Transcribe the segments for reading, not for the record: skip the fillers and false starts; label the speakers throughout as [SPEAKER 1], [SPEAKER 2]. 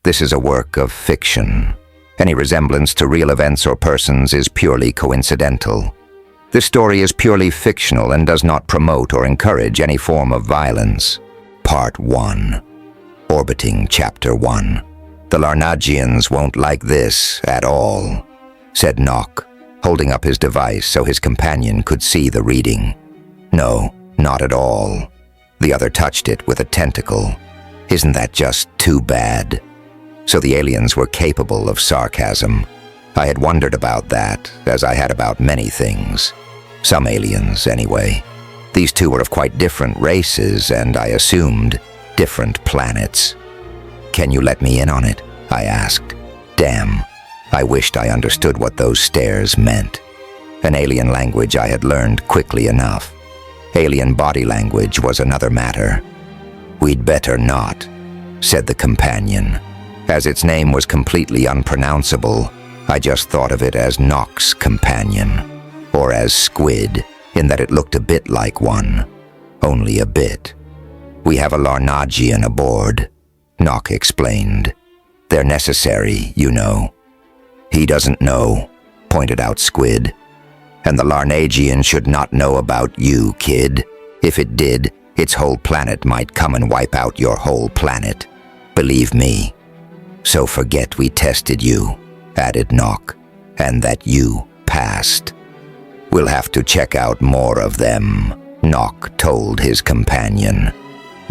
[SPEAKER 1] This is a work of fiction. Any resemblance to real events or persons is purely coincidental. This story is purely fictional and does not promote or encourage any form of violence. Part 1. Orbiting Chapter 1. The Larnagians won't like this at all, said Nock, holding up his device so his companion could see the reading. No, not at all. The other touched it with a tentacle. Isn't that just too bad? So the aliens were capable of sarcasm. I had wondered about that, as I had about many things. Some aliens, anyway. These two were of quite different races, and I assumed different planets. "Can you let me in on it?" I asked. Damn, I wished I understood what those stares meant. An alien language I had learned quickly enough. Alien body language was another matter. "We'd better not," said the companion. As its name was completely unpronounceable, I just thought of it as Nock's companion, or as Squid, in that it looked a bit like one. Only a bit. "We have a Larnagian aboard," Nock explained. "They're necessary, you know." "He doesn't know," pointed out Squid. "And the Larnagian should not know about you, kid. If it did, its whole planet might come and wipe out your whole planet. Believe me. So forget we tested you," added Nock, "and that you passed." "We'll have to check out more of them," Nock told his companion.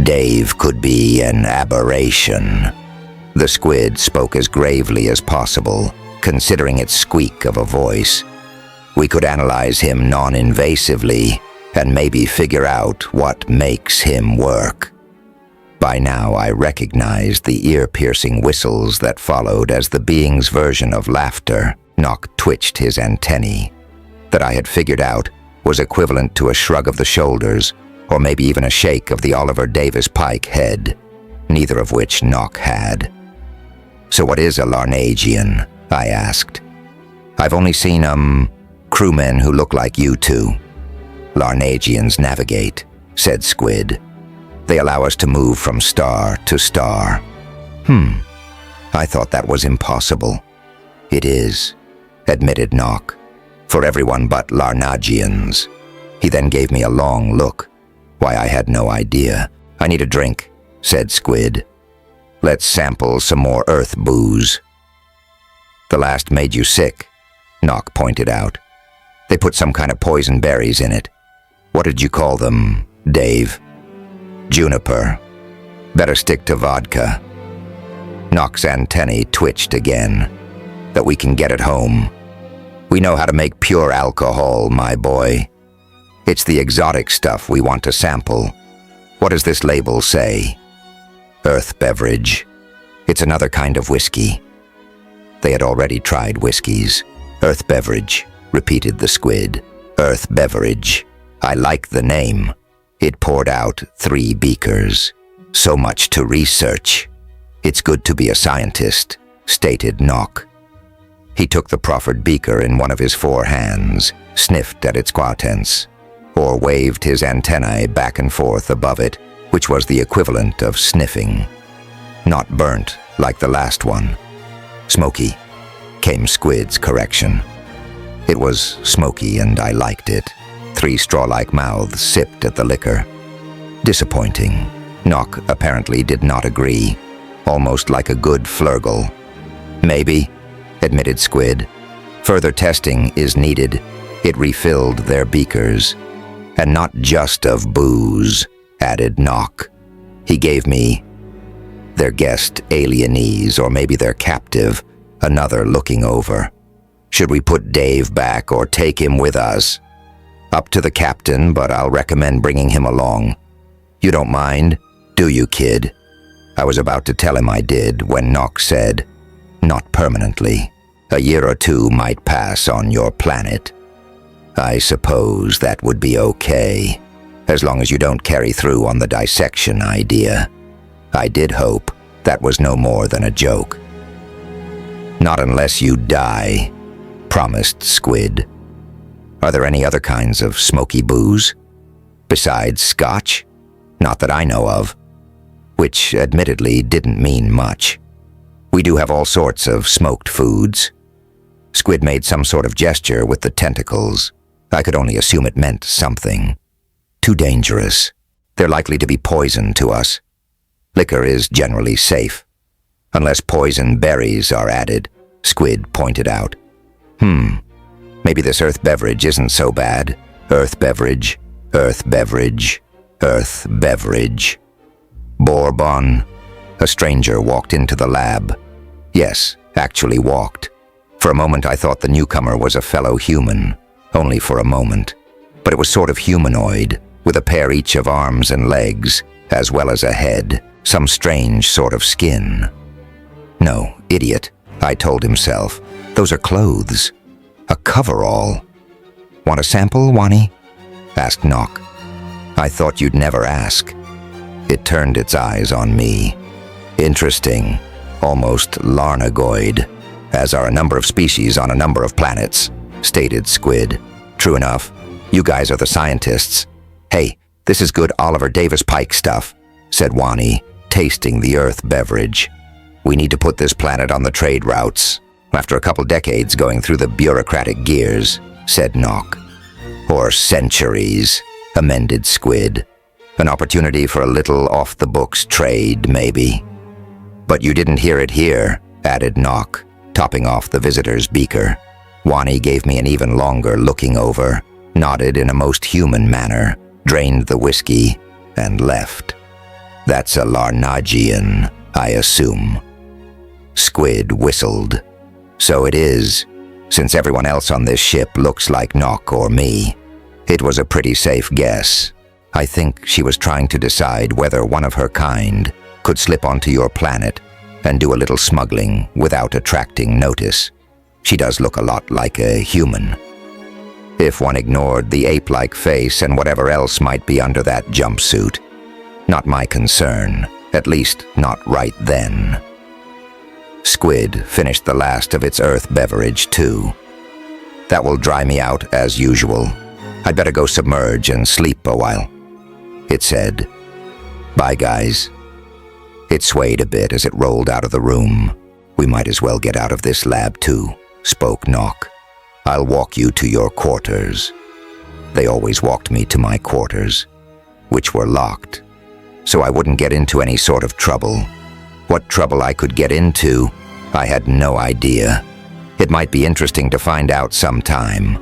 [SPEAKER 1] "Dave could be an aberration." The Squid spoke as gravely as possible, considering its squeak of a voice. "We could analyze him non-invasively and maybe figure out what makes him work." By now I recognized the ear-piercing whistles that followed as the being's version of laughter. Nock twitched his antennae. That I had figured out was equivalent to a shrug of the shoulders, or maybe even a shake of the Oliver Davis Pike head, neither of which Nock had. "So what is a Larnagian?" I asked. "I've only seen, crewmen who look like you two." "Larnagians navigate," said Squid. "They allow us to move from star to star." I thought that was impossible." "It is," admitted Nock. "For everyone but Larnagians." He then gave me a long look. Why, I had no idea. "I need a drink," said Squid. "Let's sample some more Earth booze." "The last made you sick," Nock pointed out. "They put some kind of poison berries in it. What did you call them, Dave?" "Juniper. Better stick to vodka." Nock's antennae twitched again. "That we can get at home. We know how to make pure alcohol, my boy. It's the exotic stuff we want to sample. What does this label say?" "Earth beverage. It's another kind of whiskey." They had already tried whiskeys. "Earth beverage," repeated the Squid. "Earth beverage. I like the name." It poured out 3 beakers. "So much to research." "It's good to be a scientist," stated Nock. He took the proffered beaker in one of his 4 hands, sniffed at its contents, or waved his antennae back and forth above it, which was the equivalent of sniffing. "Not burnt, like the last one." "Smoky," came Squid's correction. It was smoky and I liked it. 3 straw-like mouths sipped at the liquor. Disappointing. Nock apparently did not agree, almost like a good flurgle. "Maybe," admitted Squid. "Further testing is needed." It refilled their beakers. "And not just of booze," added Nock. He gave me their guest alienese, or maybe their captive, another looking over. "Should we put Dave back or take him with us?" "Up to the captain, but I'll recommend bringing him along." "You don't mind, do you, kid?" I was about to tell him I did when Nock said, "Not permanently. A year or 2 might pass on your planet." "I suppose that would be okay, as long as you don't carry through on the dissection idea." I did hope that was no more than a joke. "Not unless you die," promised Squid. "Are there any other kinds of smoky booze? Besides scotch? Not that I know of." Which admittedly didn't mean much. We do have all sorts of smoked foods. Squid made some sort of gesture with the tentacles. I could only assume it meant something. Too dangerous. They're likely to be poison to us. Liquor is generally safe. Unless poison berries are added, Squid pointed out. Maybe this earth beverage isn't so bad. Earth beverage, earth beverage, earth beverage. Bourbon. A stranger walked into the lab. Yes, actually walked. For a moment I thought the newcomer was a fellow human. Only for a moment. But it was sort of humanoid, with a pair each of arms and legs, as well as a head, some strange sort of skin. No, idiot, I told himself. Those are clothes. A coverall. Want a sample, Wani? Asked Nock. I thought you'd never ask. It turned its eyes on me. Interesting. Almost Larnagoid, as are a number of species on a number of planets, stated Squid. True enough. You guys are the scientists. Hey, this is good Oliver Davis Pike stuff, said Wani, tasting the earth beverage. We need to put this planet on the trade routes, after a couple decades going through the bureaucratic gears, said Nock. Or centuries, amended Squid. An opportunity for a little off-the-books trade, maybe. But you didn't hear it here, added Nock, topping off the visitor's beaker. Wani gave me an even longer looking over, nodded in a most human manner, drained the whiskey, and left. That's a Larnagian, I assume. Squid whistled. So it is, since everyone else on this ship looks like Nock or me. It was a pretty safe guess. I think she was trying to decide whether one of her kind could slip onto your planet and do a little smuggling without attracting notice. She does look a lot like a human. If one ignored the ape-like face and whatever else might be under that jumpsuit. Not my concern, at least not right then. Squid finished the last of its earth beverage, too. That will dry me out as usual. I'd better go submerge and sleep a while. It said, Bye, guys. It swayed a bit as it rolled out of the room. We might as well get out of this lab, too, spoke Nock. I'll walk you to your quarters. They always walked me to my quarters, which were locked, so I wouldn't get into any sort of trouble. What trouble I could get into, I had no idea. It might be interesting to find out sometime.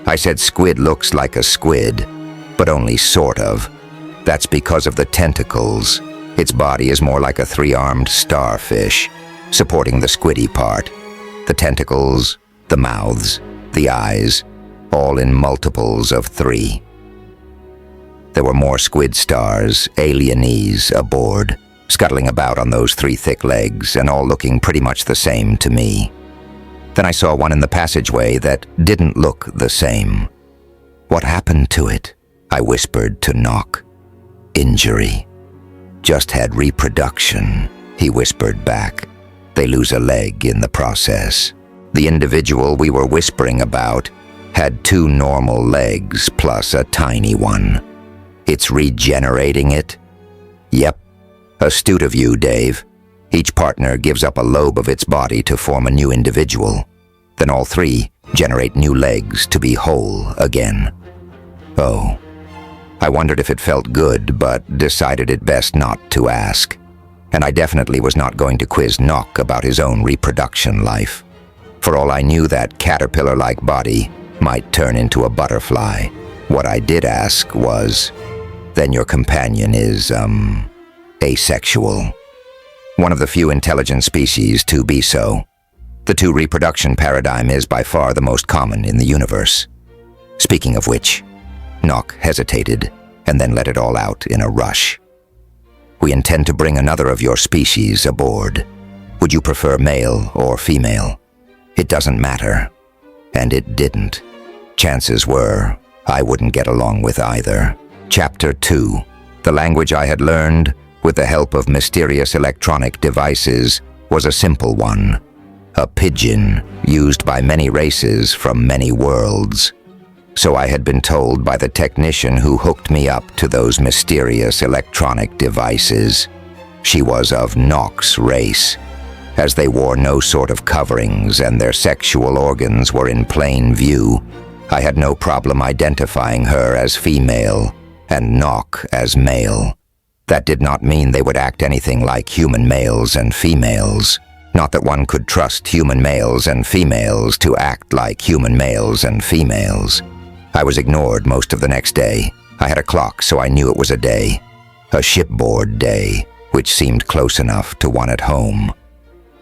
[SPEAKER 1] I said Squid looks like a squid, but only sort of. That's because of the tentacles. Its body is more like a three-armed starfish, supporting the squiddy part. The tentacles, the mouths, the eyes, all in multiples of 3. There were more squid stars, alienese, aboard, scuttling about on those 3 thick legs and all looking pretty much the same to me. Then I saw one in the passageway that didn't look the same. What happened to it? I whispered to Nock. Injury. Just had reproduction, he whispered back. They lose a leg in the process. The individual we were whispering about had 2 normal legs plus a tiny one. It's regenerating it? Yep. Astute of you, Dave. Each partner gives up a lobe of its body to form a new individual. Then all 3 generate new legs to be whole again. Oh. I wondered if it felt good, but decided it best not to ask. And I definitely was not going to quiz Nock about his own reproduction life. For all I knew, that caterpillar-like body might turn into a butterfly. What I did ask was, then your companion is, asexual. One of the few intelligent species to be so. The 2 reproduction paradigm is by far the most common in the universe. Speaking of which, Nock hesitated and then let it all out in a rush. We intend to bring another of your species aboard. Would you prefer male or female? It doesn't matter. And it didn't. Chances were I wouldn't get along with either. Chapter 2. The language I had learned, with the help of mysterious electronic devices, was a simple one. A pidgin used by many races from many worlds. So I had been told by the technician who hooked me up to those mysterious electronic devices. She was of Nock's race. as they wore no sort of coverings and their sexual organs were in plain view, I had no problem identifying her as female and Nock as male. That did not mean they would act anything like human males and females. Not that one could trust human males and females to act like human males and females. I was ignored most of the next day. I had a clock, so I knew it was a day. A shipboard day, which seemed close enough to one at home.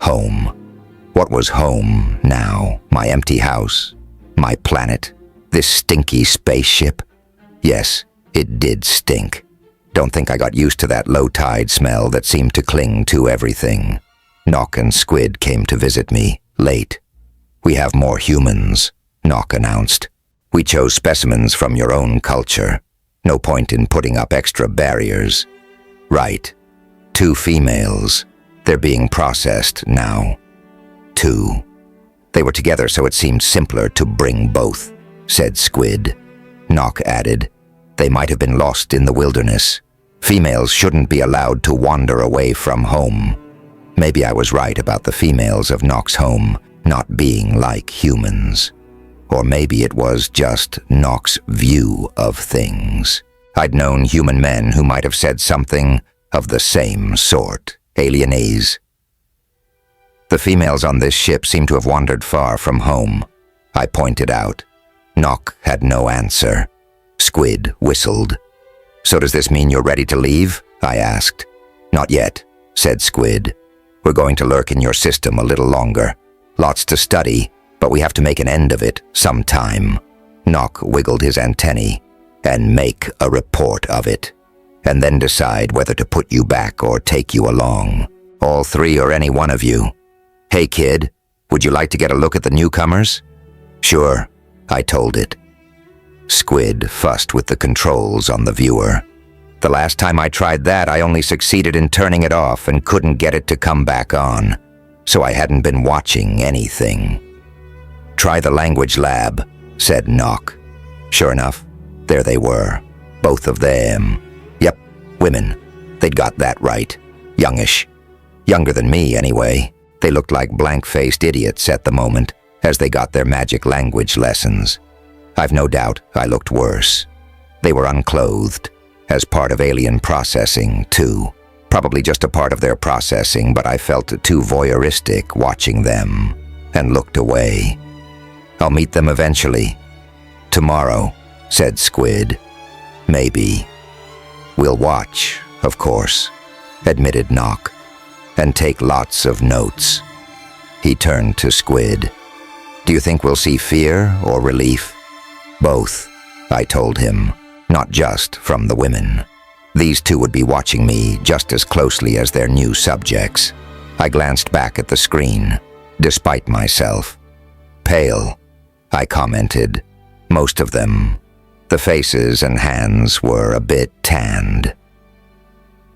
[SPEAKER 1] Home. What was home now? My empty house? My planet? This stinky spaceship? Yes, it did stink. Don't think I got used to that low-tide smell that seemed to cling to everything. Nock and Squid came to visit me, late. "We have more humans," Nock announced. "We chose specimens from your own culture. No point in putting up extra barriers." "Right. 2 females. They're being processed now." 2. "They were together, so it seemed simpler to bring both," said Squid. Nock added, "They might have been lost in the wilderness. Females shouldn't be allowed to wander away from home." Maybe I was right about the females of Nock's home not being like humans. Or maybe it was just Nock's view of things. I'd known human men who might have said something of the same sort. Alienese. "The females on this ship seem to have wandered far from home," I pointed out. Nock had no answer. Squid whistled. "So does this mean you're ready to leave?" I asked. "Not yet," said Squid. "We're going to lurk in your system a little longer. Lots to study, but we have to make an end of it sometime." Nock wiggled his antennae. "And make a report of it. And then decide whether to put you back or take you along. All 3 or any one of you. Hey kid, would you like to get a look at the newcomers?" "Sure," I told it. Squid fussed with the controls on the viewer. "The last time I tried that, I only succeeded in turning it off and couldn't get it to come back on, so I hadn't been watching anything." "Try the language lab," said Nock. Sure enough, there they were, both of them. Yep, women. They'd got that right. Youngish. Younger than me, anyway. They looked like blank-faced idiots at the moment, as they got their magic language lessons. I've no doubt I looked worse. They were unclothed, as part of alien processing, too. Probably just a part of their processing, but I felt too voyeuristic watching them, and looked away. "I'll meet them eventually." "Tomorrow," said Squid. "Maybe." "We'll watch, of course," admitted Nock, "and take lots of notes." He turned to Squid. "Do you think we'll see fear or relief?" "Both," I told him. "Not just from the women. These 2 would be watching me just as closely as their new subjects." I glanced back at the screen, despite myself. "Pale," I commented. "Most of them. The faces and hands were a bit tanned."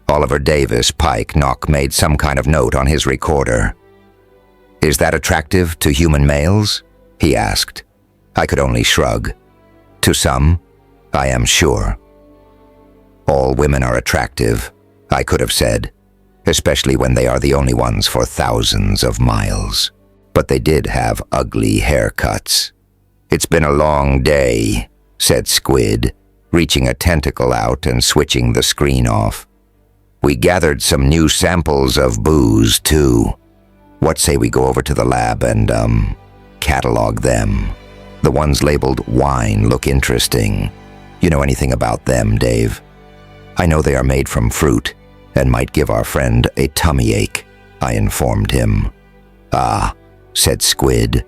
[SPEAKER 1] Oliver Davis Pike Nock made some kind of note on his recorder. "Is that attractive to human males?" he asked. I could only shrug. "To some, I am sure." "All women are attractive," I could have said, "especially when they are the only ones for thousands of miles. But they did have ugly haircuts." "It's been a long day," said Squid, reaching a tentacle out and switching the screen off. "We gathered some new samples of booze, too. What say we go over to the lab and, catalog them? The ones labeled wine look interesting. You know anything about them, Dave?" "I know they are made from fruit and might give our friend a tummy ache," I informed him. "Ah," said Squid.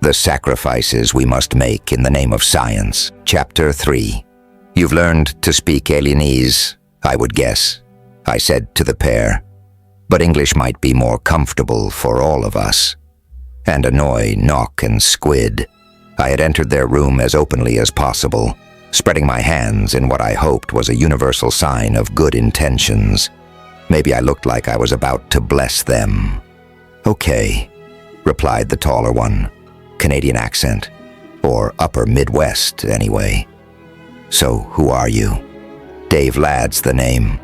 [SPEAKER 1] "The sacrifices we must make in the name of science." Chapter 3. "You've learned to speak Alienese, I would guess," I said to the pair. "But English might be more comfortable for all of us." And annoy Nock and Squid. I had entered their room as openly as possible, spreading my hands in what I hoped was a universal sign of good intentions. Maybe I looked like I was about to bless them. "Okay," replied the taller one. Canadian accent. Or upper Midwest, anyway. "So, who are you?" "Dave Ladd's the name.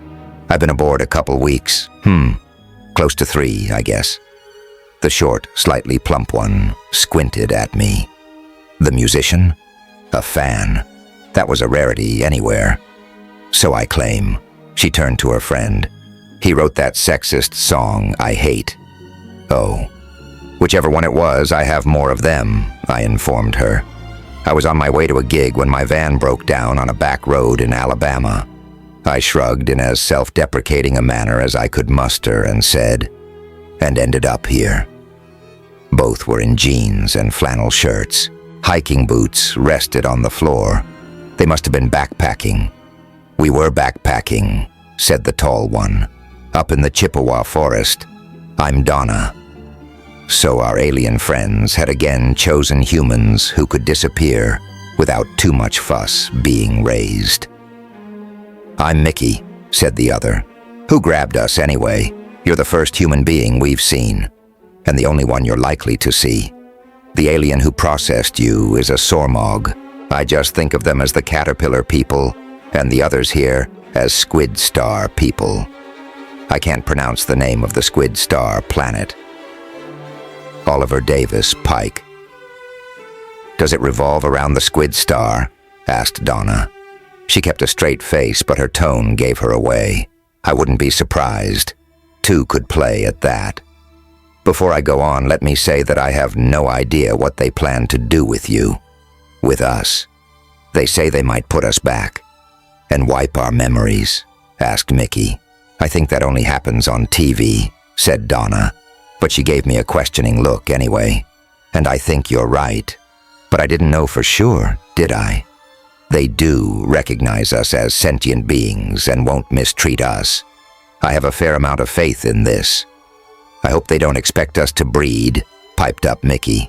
[SPEAKER 1] I've been aboard a couple weeks. Close to 3, I guess." The short, slightly plump one squinted at me. The musician? A fan. That was a rarity anywhere. So I claim. She turned to her friend. He wrote that sexist song I hate. Oh. Whichever one it was, I have more of them, I informed her. I was on my way to a gig when my van broke down on a back road in Alabama. I shrugged in as self-deprecating a manner as I could muster and said, and ended up here. Both were in jeans and flannel shirts. Hiking boots rested on the floor. They must have been backpacking. We were backpacking, said the tall one. Up in the Chippewa forest. I'm Donna. So our alien friends had again chosen humans who could disappear without too much fuss being raised. I'm Mickey, said the other. Who grabbed us anyway? You're the first human being we've seen, and the only one you're likely to see. The alien who processed you is a Sormog. I just think of them as the caterpillar people, and the others here as Squid Star people. I can't pronounce the name of the Squid Star planet. Oliver Davis Pike. Does it revolve around the Squid Star? Asked Donna. She kept a straight face, but her tone gave her away. I wouldn't be surprised. Two could play at that. Before I go on, let me say that I have no idea what they plan to do with you. With us. They say they might put us back. And wipe our memories, asked Mickey. I think that only happens on TV, said Donna. But she gave me a questioning look anyway. And I think you're right. But I didn't know for sure, did I? They do recognize us as sentient beings and won't mistreat us. I have a fair amount of faith in this. I hope they don't expect us to breed, piped up Mickey.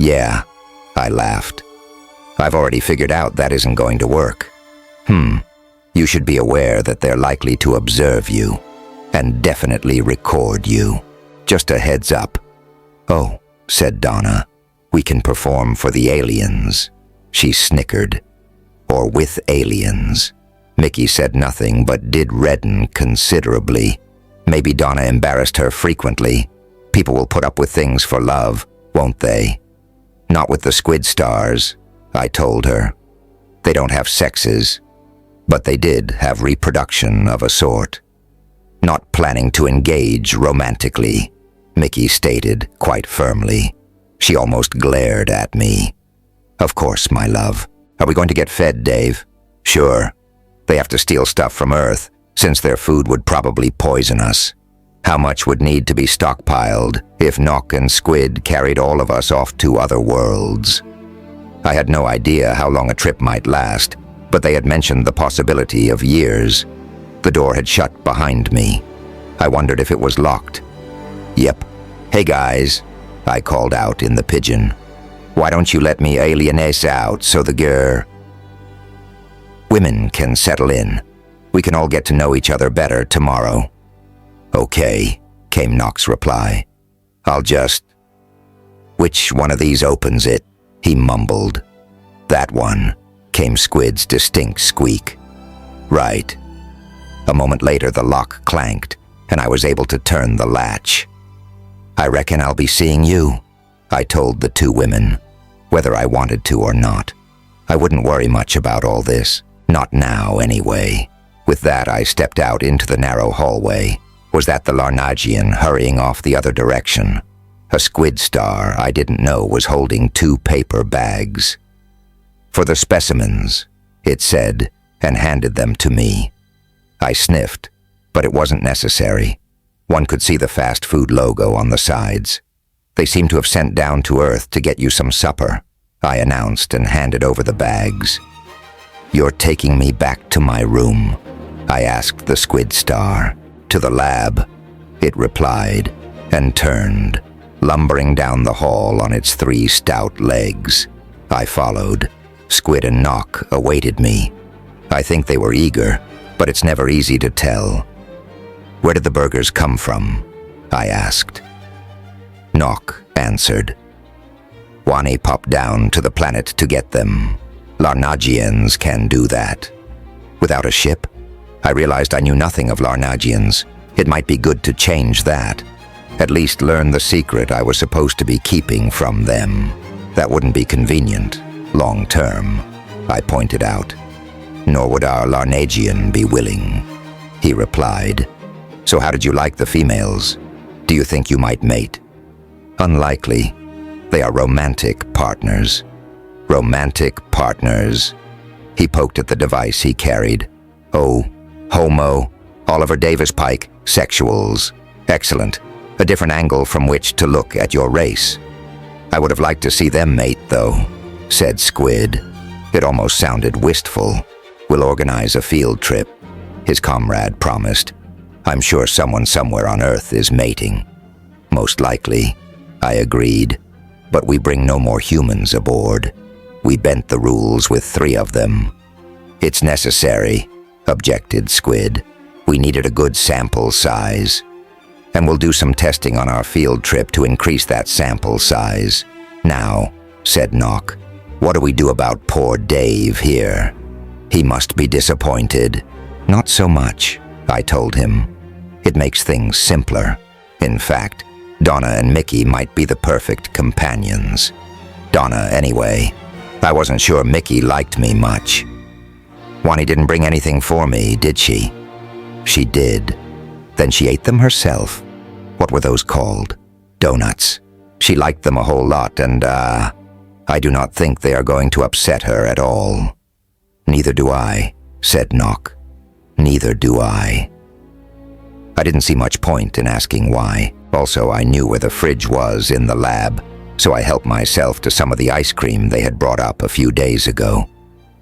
[SPEAKER 1] Yeah, I laughed. I've already figured out that isn't going to work. You should be aware that they're likely to observe you, and definitely record you. Just a heads up. Oh, said Donna, we can perform for the aliens. She snickered. Or with aliens. Mickey said nothing but did redden considerably. Maybe Donna embarrassed her frequently. People will put up with things for love, won't they? Not with the Squid Stars, I told her. They don't have sexes, but they did have reproduction of a sort. Not planning to engage romantically, Mickey stated quite firmly. She almost glared at me. Of course, my love. Are we going to get fed, Dave? Sure. They have to steal stuff from Earth, since their food would probably poison us. How much would need to be stockpiled if Nock and Squid carried all of us off to other worlds? I had no idea how long a trip might last, but they had mentioned the possibility of years. The door had shut behind me. I wondered if it was locked. Yep. Hey guys, I called out in the pidgin. Why don't you let me alienate out so the women can settle in? We can all get to know each other better tomorrow. Okay, came Nock's reply. I'll just... Which one of these opens it? He mumbled. That one, came Squid's distinct squeak. Right. A moment later the lock clanked, and I was able to turn the latch. I reckon I'll be seeing you, I told the two women, whether I wanted to or not. I wouldn't worry much about all this, not now anyway. With that I stepped out into the narrow hallway. Was that the Larnagian hurrying off the other direction? A Squid Star I didn't know was holding 2 paper bags. For the specimens, it said, and handed them to me. I sniffed, but it wasn't necessary. One could see the fast food logo on the sides. They seem to have sent down to Earth to get you some supper, I announced and handed over the bags. You're taking me back to my room, I asked the Squid Star. To the lab, it replied, and turned, lumbering down the hall on its 3 stout legs. I followed. Squid and Nock awaited me. I think they were eager, but it's never easy to tell. Where did the burgers come from? I asked. Nock answered. Wani popped down to the planet to get them. Larnagians can do that. Without a ship? I realized I knew nothing of Larnagians. It might be good to change that. At least learn the secret I was supposed to be keeping from them. That wouldn't be convenient, long term, I pointed out. Nor would our Larnagian be willing, he replied. So how did you like the females? Do you think you might mate? Unlikely. They are romantic partners. Romantic partners. He poked at the device he carried. Oh, homo, Oliver Davis Pike, sexuals. Excellent. A different angle from which to look at your race. I would have liked to see them mate, though, said Squid. It almost sounded wistful. We'll organize a field trip, his comrade promised. I'm sure someone somewhere on Earth is mating. Most likely, I agreed. But we bring no more humans aboard. We bent the rules with 3 of them. It's necessary, objected Squid. We needed a good sample size. And we'll do some testing on our field trip to increase that sample size. Now, said Nock, what do we do about poor Dave here? He must be disappointed. Not so much, I told him. It makes things simpler. In fact, Donna and Mickey might be the perfect companions. Donna, anyway. I wasn't sure Mickey liked me much. Wani didn't bring anything for me, did she? She did. Then she ate them herself. What were those called? Donuts. She liked them a whole lot, and, I do not think they are going to upset her at all. Neither do I, said Nock. Neither do I. I didn't see much point in asking why. Also, I knew where the fridge was in the lab, so I helped myself to some of the ice cream they had brought up a few days ago.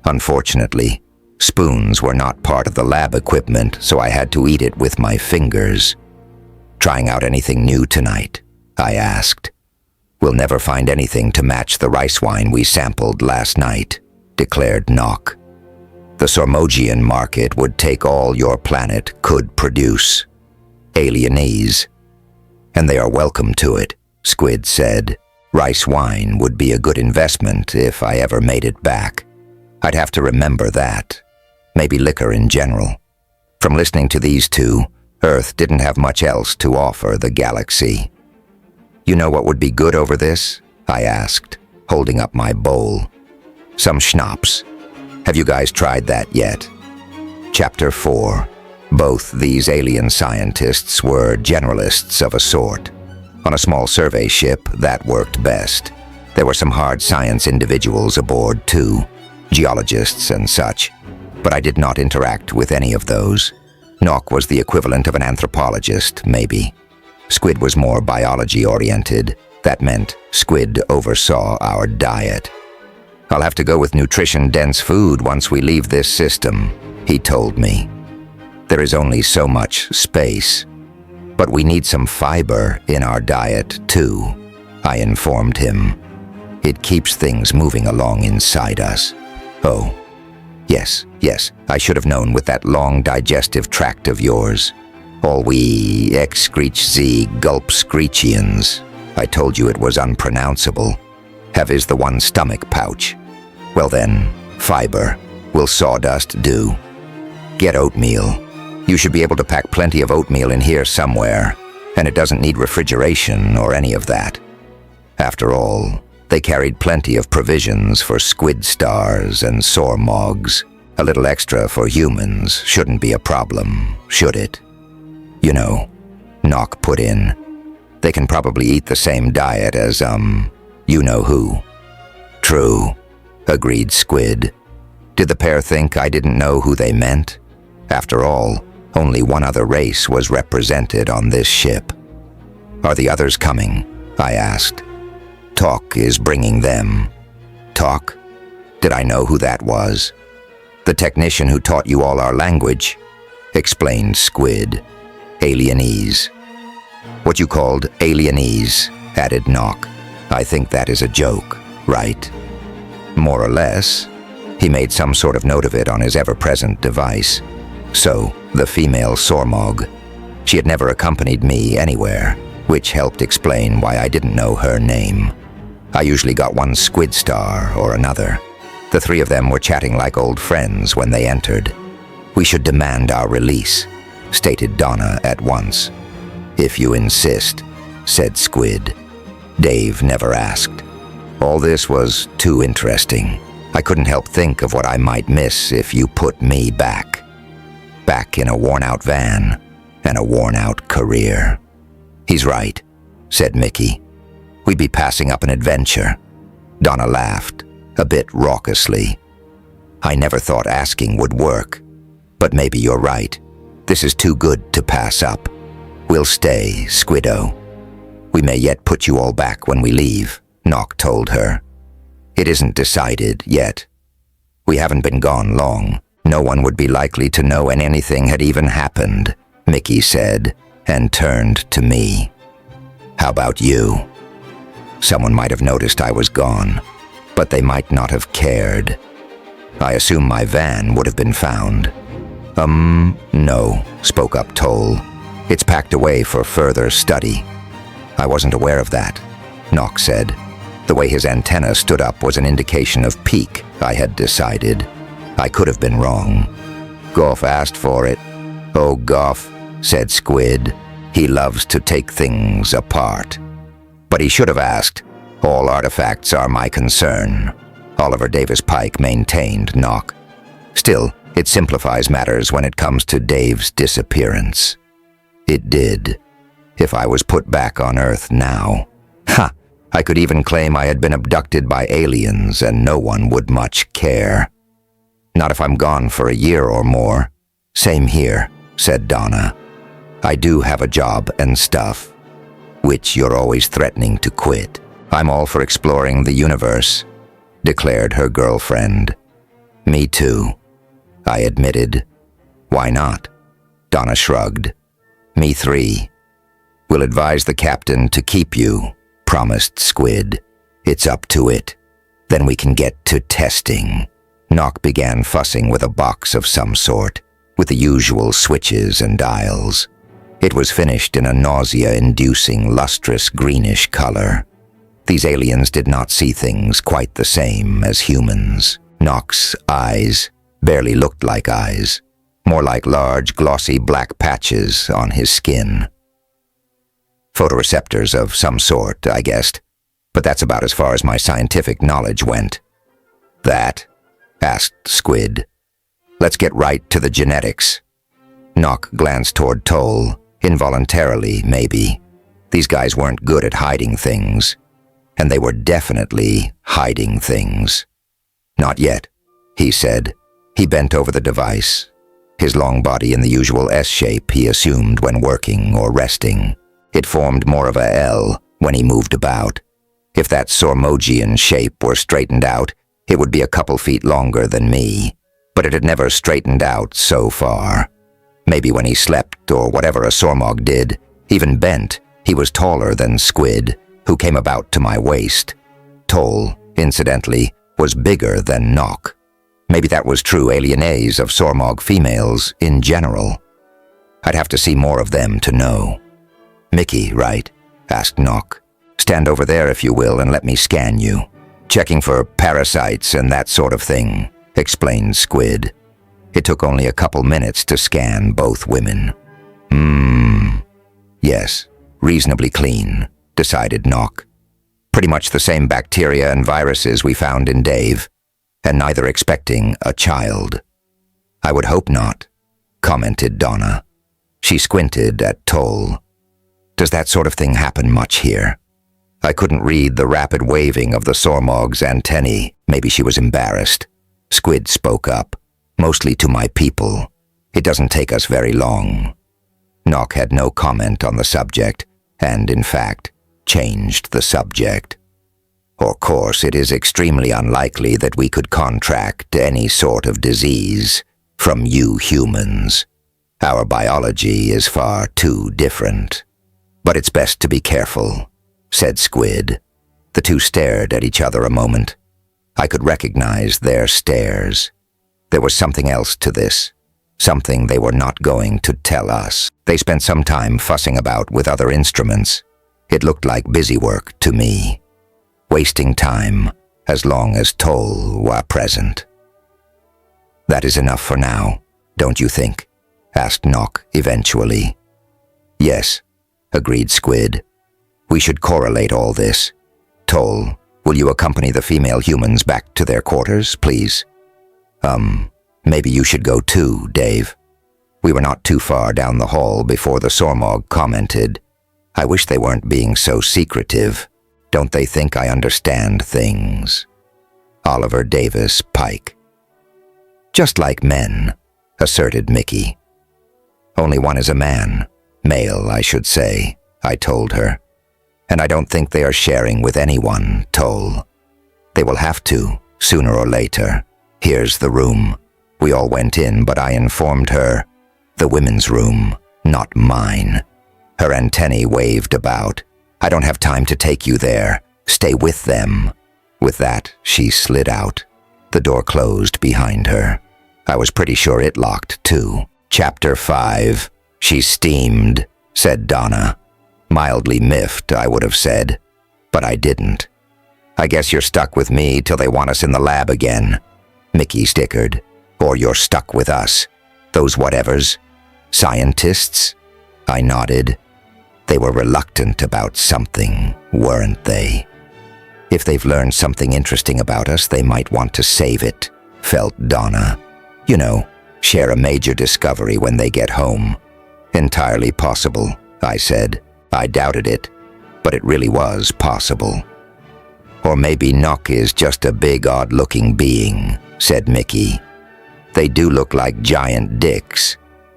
[SPEAKER 1] Unfortunately, spoons were not part of the lab equipment, so I had to eat it with my fingers. Trying out anything new tonight? I asked. We'll never find anything to match the rice wine we sampled last night, declared Nock. The Sormogian market would take all your planet could produce. Alienese. And they are welcome to it, Squid said. Rice wine would be a good investment if I ever made it back. I'd have to remember that. Maybe liquor in general. From listening to these two, Earth didn't have much else to offer the galaxy. You know what would be good over this? I asked, holding up my bowl. Some schnapps. Have you guys tried that yet? Chapter 4. Both these alien scientists were generalists of a sort. On a small survey ship, that worked best. There were some hard science individuals aboard, too. Geologists and such. But I did not interact with any of those. Nock was the equivalent of an anthropologist, maybe. Squid was more biology-oriented. That meant Squid oversaw our diet. I'll have to go with nutrition-dense food once we leave this system, he told me. There is only so much space. But we need some fiber in our diet, too, I informed him. It keeps things moving along inside us. Oh, yes, I should have known with that long digestive tract of yours. All we excreech-z gulp-screechians. I told you it was unpronounceable. Have is the one stomach pouch. Well then, fiber. Will sawdust do? Get oatmeal. You should be able to pack plenty of oatmeal in here somewhere, and it doesn't need refrigeration or any of that. After all, they carried plenty of provisions for squid stars and sormogs. A little extra for humans shouldn't be a problem, should it? You know, Nock put in. They can probably eat the same diet as, you-know-who. True, agreed Squid. Did the pair think I didn't know who they meant? After all, only one other race was represented on this ship. Are the others coming? I asked. Talk is bringing them. Talk? Did I know who that was? The technician who taught you all our language, explained Squid. Alienese. What you called alienese, added Nock. I think that is a joke, right? More or less. He made some sort of note of it on his ever-present device. So, the female Sormog. She had never accompanied me anywhere, which helped explain why I didn't know her name. I usually got one squid star or another. The 3 of them were chatting like old friends when they entered. We should demand our release, stated Donna at once. If you insist, said Squid. Dave never asked. All this was too interesting. I couldn't help think of what I might miss if you put me back. Back in a worn-out van and a worn-out career. He's right, said Mickey. We'd be passing up an adventure. Donna laughed, a bit raucously. I never thought asking would work. But maybe you're right. This is too good to pass up. We'll stay, Squiddo. We may yet put you all back when we leave, Nock told her. It isn't decided yet. We haven't been gone long. No one would be likely to know when anything had even happened, Mickey said, and turned to me. How about you? Someone might have noticed I was gone, but they might not have cared. I assume my van would have been found. No, spoke up Toll. It's packed away for further study. I wasn't aware of that, Nock said. The way his antenna stood up was an indication of pique, I had decided. I could have been wrong. Goff asked for it. Oh, Goff, said Squid. He loves to take things apart. But he should have asked. All artifacts are my concern, Oliver Davis Pike maintained, Nock. Still, it simplifies matters when it comes to Dave's disappearance. It did. If I was put back on Earth now. Ha! I could even claim I had been abducted by aliens and no one would much care. Not if I'm gone for a year or more. Same here, said Donna. I do have a job and stuff, which you're always threatening to quit. I'm all for exploring the universe, declared her girlfriend. Me too, I admitted. Why not? Donna shrugged. Me three. We'll advise the captain to keep you, promised Squid. It's up to it. Then we can get to testing. Nock began fussing with a box of some sort, with the usual switches and dials. It was finished in a nausea-inducing, lustrous greenish color. These aliens did not see things quite the same as humans. Nock's eyes barely looked like eyes, more like large, glossy black patches on his skin. Photoreceptors of some sort, I guessed, but that's about as far as my scientific knowledge went. That? Asked Squid. Let's get right to the genetics. Nock glanced toward Toll, involuntarily, maybe. These guys weren't good at hiding things, and they were definitely hiding things. Not yet, he said. He bent over the device, his long body in the usual S shape he assumed when working or resting. It formed more of a L when he moved about. If that Sormogian shape were straightened out, it would be a couple feet longer than me, but it had never straightened out so far. Maybe when he slept or whatever a Sormog did, even bent, he was taller than Squid, who came about to my waist. Toll, incidentally, was bigger than Nock. Maybe that was true alienase of Sormog females in general. I'd have to see more of them to know. Mickey, right? Asked Nock. Stand over there if you will and let me scan you. Checking for parasites and that sort of thing, explained Squid. It took only a couple minutes to scan both women. Yes, reasonably clean, decided Nock. Pretty much the same bacteria and viruses we found in Dave, and neither expecting a child. I would hope not, commented Donna. She squinted at Toll. Does that sort of thing happen much here? I couldn't read the rapid waving of the Sormog's antennae. Maybe she was embarrassed. Squid spoke up, mostly to my people. It doesn't take us very long. Nock had no comment on the subject, and in fact, changed the subject. Of course, it is extremely unlikely that we could contract any sort of disease from you humans. Our biology is far too different. But it's best to be careful, said Squid. The two stared at each other a moment. I could recognize their stares. There was something else to this, something they were not going to tell us. They spent some time fussing about with other instruments. It looked like busy work to me, wasting time as long as Toll were present. That is enough for now, don't you think? Asked Nock eventually. Yes, agreed Squid. We should correlate all this. Toll, will you accompany the female humans back to their quarters, please? Maybe you should go too, Dave. We were not too far down the hall before the Sormog commented, I wish they weren't being so secretive. Don't they think I understand things? Oliver Davis Pike. Just like men, asserted Mickey. Only one is a man, male, I should say, I told her. And I don't think they are sharing with anyone, Toll. They will have to, sooner or later. Here's the room. We all went in, but I informed her. The women's room, not mine. Her antennae waved about. I don't have time to take you there. Stay with them. With that, she slid out. The door closed behind her. I was pretty sure it locked, too. Chapter 5. She steamed, said Donna. Mildly miffed, I would have said. But I didn't. I guess you're stuck with me till they want us in the lab again. Mickey stickered. Or you're stuck with us. Those whatevers. Scientists? I nodded. They were reluctant about something, weren't they? If they've learned something interesting about us, they might want to save it, felt Donna. You know, share a major discovery when they get home. Entirely possible, I said. I doubted it, but it really was possible. Or maybe Nock is just a big, odd-looking being, said Mickey. They do look like giant dicks.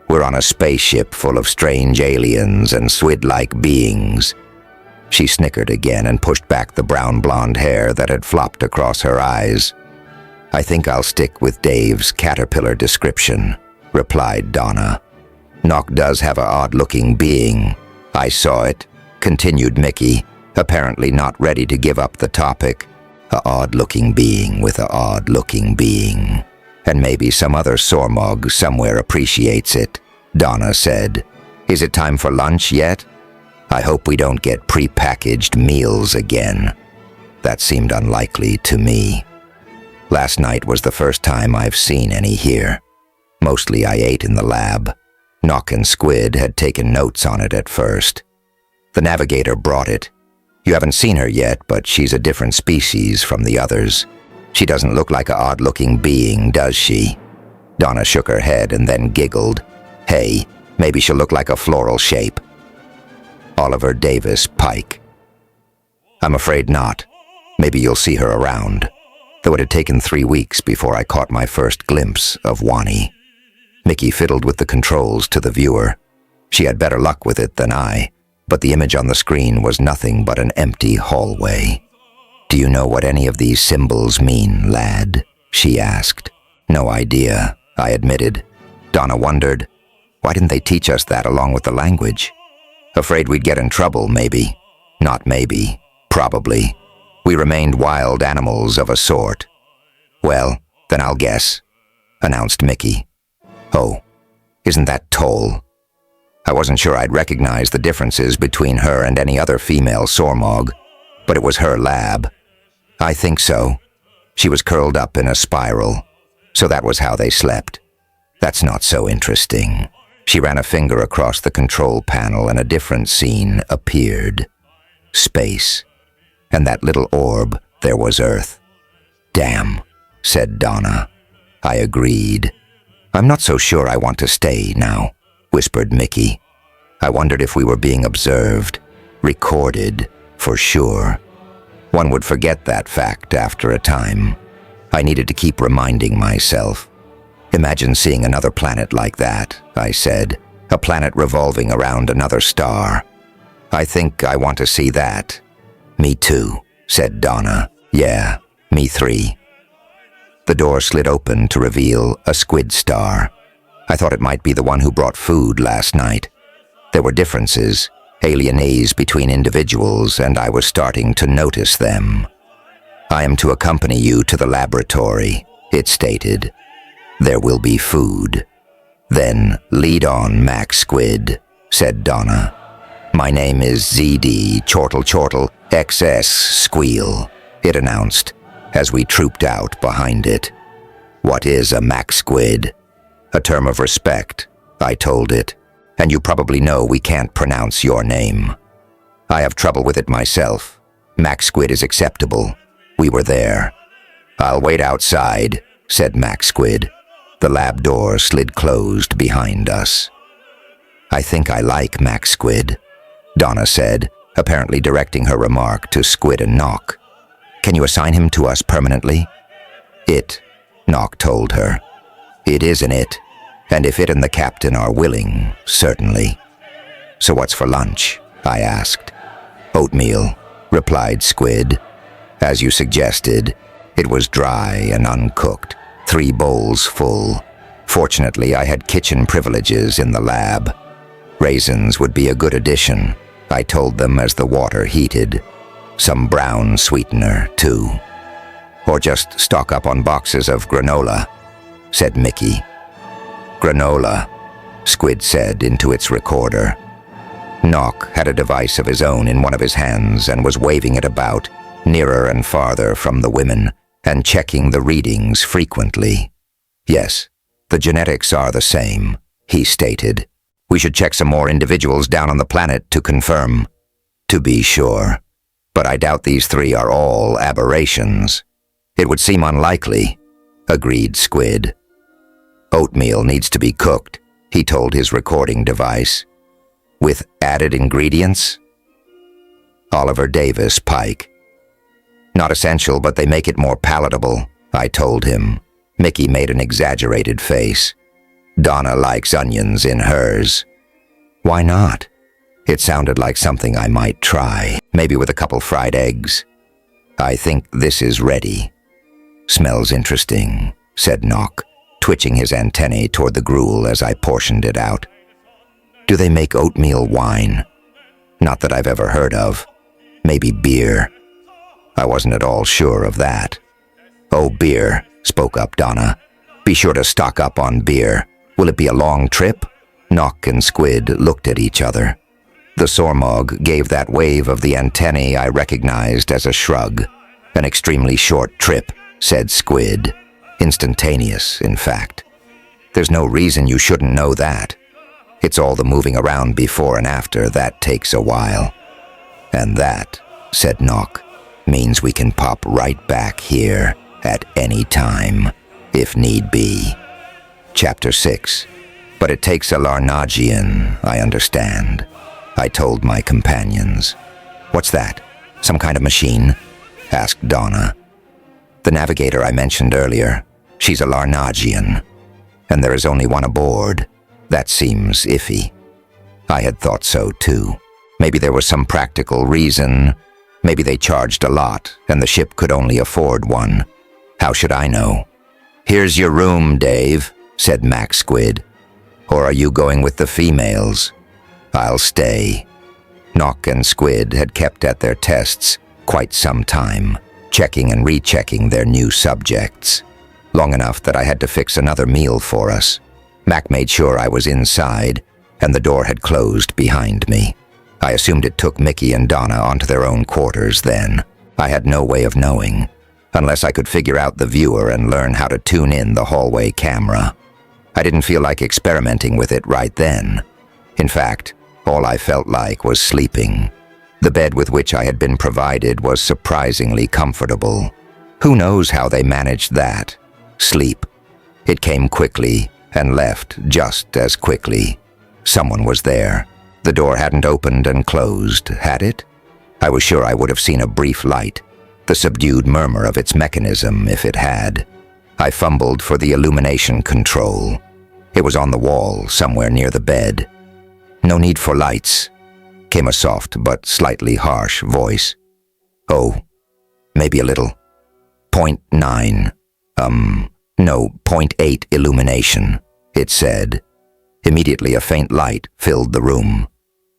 [SPEAKER 1] We're on a spaceship full of strange aliens and swid-like beings. She snickered again and pushed back the brown-blonde hair that had flopped across her eyes. I think I'll stick with Dave's caterpillar description, replied Donna. Nock does have an odd-looking being. I saw it, continued Mickey, apparently not ready to give up the topic. A odd-looking being with a odd-looking being. And maybe some other Sormog somewhere appreciates it, Donna said. Is it time for lunch yet? I hope we don't get pre-packaged meals again. That seemed unlikely to me. Last night was the first time I've seen any here. Mostly I ate in the lab. Nock and Squid had taken notes on it at first. The navigator brought it. You haven't seen her yet, but she's a different species from the others. She doesn't look like an odd-looking being, does she? Donna shook her head and then giggled. Hey, maybe she'll look like a floral shape. Oliver Davis Pike. I'm afraid not. Maybe you'll see her around. Though it had taken 3 weeks before I caught my first glimpse of Wani. Mickey fiddled with the controls to the viewer. She had better luck with it than I, but the image on the screen was nothing but an empty hallway. Do you know what any of these symbols mean, lad? She asked. No idea, I admitted. Donna wondered, why didn't they teach us that along with the language? Afraid we'd get in trouble, maybe. Not maybe. Probably. We remained wild animals of a sort. Well, then I'll guess, announced Mickey. Oh, isn't that Toll? I wasn't sure I'd recognize the differences between her and any other female Sormog, but it was her lab. I think so. She was curled up in a spiral, so that was how they slept. That's not so interesting. She ran a finger across the control panel and a different scene appeared. Space. And that little orb, there was Earth. Damn, said Donna. I agreed. I'm not so sure I want to stay now, whispered Mickey. I wondered if we were being observed, recorded, for sure. One would forget that fact after a time. I needed to keep reminding myself. Imagine seeing another planet like that, I said. A planet revolving around another star. I think I want to see that. Me too, said Donna. Yeah, me three. The door slid open to reveal a squid star. I thought it might be the one who brought food last night. There were differences, alienese between individuals, and I was starting to notice them. I am to accompany you to the laboratory, it stated. There will be food. Then lead on, Mac Squid, said Donna. My name is ZD Chortle Chortle XS Squeal, it announced, as we trooped out behind it. What is a Mac Squid? A term of respect, I told it, and you probably know we can't pronounce your name. I have trouble with it myself. Mac Squid is acceptable. We were there. I'll wait outside, said Mac Squid. The lab door slid closed behind us. I think I like Mac Squid, Donna said, apparently directing her remark to Squid and Nock. Can you assign him to us permanently? It, Nock told her. It isn't it, and if it and the captain are willing, certainly. So what's for lunch? I asked. Oatmeal, replied Squid. As you suggested, it was dry and uncooked, 3 bowls full. Fortunately, I had kitchen privileges in the lab. Raisins would be a good addition, I told them as the water heated. Some brown sweetener, too. Or just stock up on boxes of granola, said Mickey. Granola, Squid said into its recorder. Nock had a device of his own in one of his hands and was waving it about, nearer and farther from the women, and checking the readings frequently. Yes, the genetics are the same, he stated. We should check some more individuals down on the planet to confirm. To be sure. But I doubt these 3 are all aberrations. It would seem unlikely, agreed Squid. Oatmeal needs to be cooked, he told his recording device. With added ingredients? Oliver Davis Pike. Not essential, but they make it more palatable, I told him. Mickey made an exaggerated face. Donna likes onions in hers. Why not? It sounded like something I might try, maybe with a couple fried eggs. I think this is ready. Smells interesting, said Nock, twitching his antennae toward the gruel as I portioned it out. Do they make oatmeal wine? Not that I've ever heard of. Maybe beer. I wasn't at all sure of that. Oh, beer, spoke up Donna. Be sure to stock up on beer. Will it be a long trip? Nock and Squid looked at each other. The Sormog gave that wave of the antennae I recognized as a shrug. An extremely short trip, said Squid. Instantaneous, in fact. There's no reason you shouldn't know that. It's all the moving around before and after that takes a while. And that, said Nock, means we can pop right back here at any time, if need be. Chapter 6. But it takes a Larnagian, I understand, I told my companions. What's that? Some kind of machine? Asked Donna. The navigator I mentioned earlier. She's a Larnagian. And there is only one aboard. That seems iffy. I had thought so too. Maybe there was some practical reason. Maybe they charged a lot, and the ship could only afford one. How should I know? Here's your room, Dave, said Mac Squid. Or are you going with the females? I'll stay. Nock and Squid had kept at their tests quite some time, checking and rechecking their new subjects. Long enough that I had to fix another meal for us. Mac made sure I was inside, and the door had closed behind me. I assumed it took Mickey and Donna onto their own quarters then. I had no way of knowing, unless I could figure out the viewer and learn how to tune in the hallway camera. I didn't feel like experimenting with it right then. In fact, all I felt like was sleeping. The bed with which I had been provided was surprisingly comfortable. Who knows how they managed that? Sleep. It came quickly and left just as quickly. Someone was there. The door hadn't opened and closed, had it? I was sure I would have seen a brief light, the subdued murmur of its mechanism if it had. I fumbled for the illumination control. It was on the wall, somewhere near the bed. No need for lights, came a soft but slightly harsh voice. Oh, maybe a little. 0.9, no, 0.8 illumination, it said. Immediately a faint light filled the room.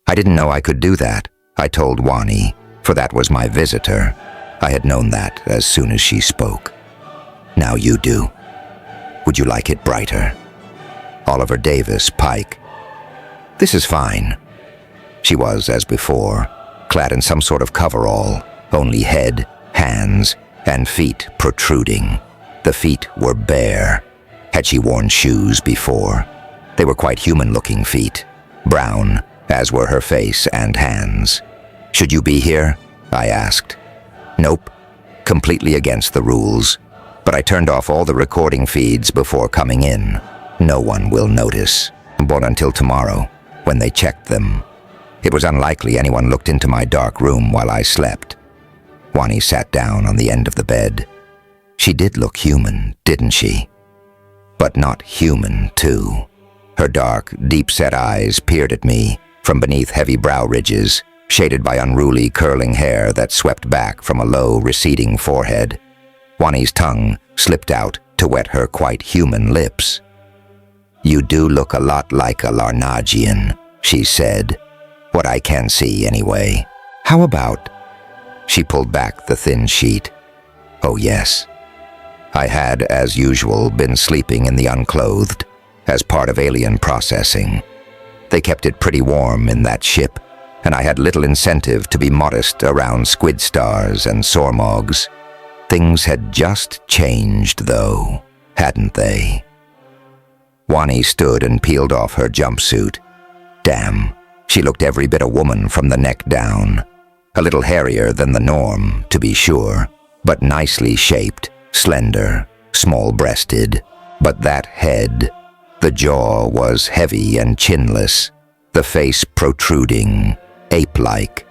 [SPEAKER 1] I didn't know I could do that, I told Wani, for that was my visitor. I had known that as soon as she spoke. Now you do. Would you like it brighter? Oliver Davis Pike. This is fine. She was, as before, clad in some sort of coverall, only head, hands, and feet protruding. The feet were bare. Had she worn shoes before? They were quite human-looking feet, brown, as were her face and hands. "Should you be here?" I asked. "Nope. Completely against the rules. But I turned off all the recording feeds before coming in. No one will notice. But until tomorrow, when they checked them. It was unlikely anyone looked into my dark room while I slept." Wani sat down on the end of the bed. She did look human, didn't she? But not human, too. Her dark, deep-set eyes peered at me from beneath heavy brow ridges, shaded by unruly curling hair that swept back from a low, receding forehead. Wani's tongue slipped out to wet her quite human lips. "You do look a lot like a Larnagian," she said. "What I can see, anyway. How about—" She pulled back the thin sheet. Oh, yes. I had, as usual, been sleeping in the unclothed, as part of alien processing. They kept it pretty warm in that ship, and I had little incentive to be modest around squid stars and sormogs. Things had just changed, though, hadn't they? Wani stood and peeled off her jumpsuit. Damn, she looked every bit a woman from the neck down. A little hairier than the norm, to be sure, but nicely shaped, slender, small-breasted. But that head, the jaw was heavy and chinless, the face protruding, ape-like.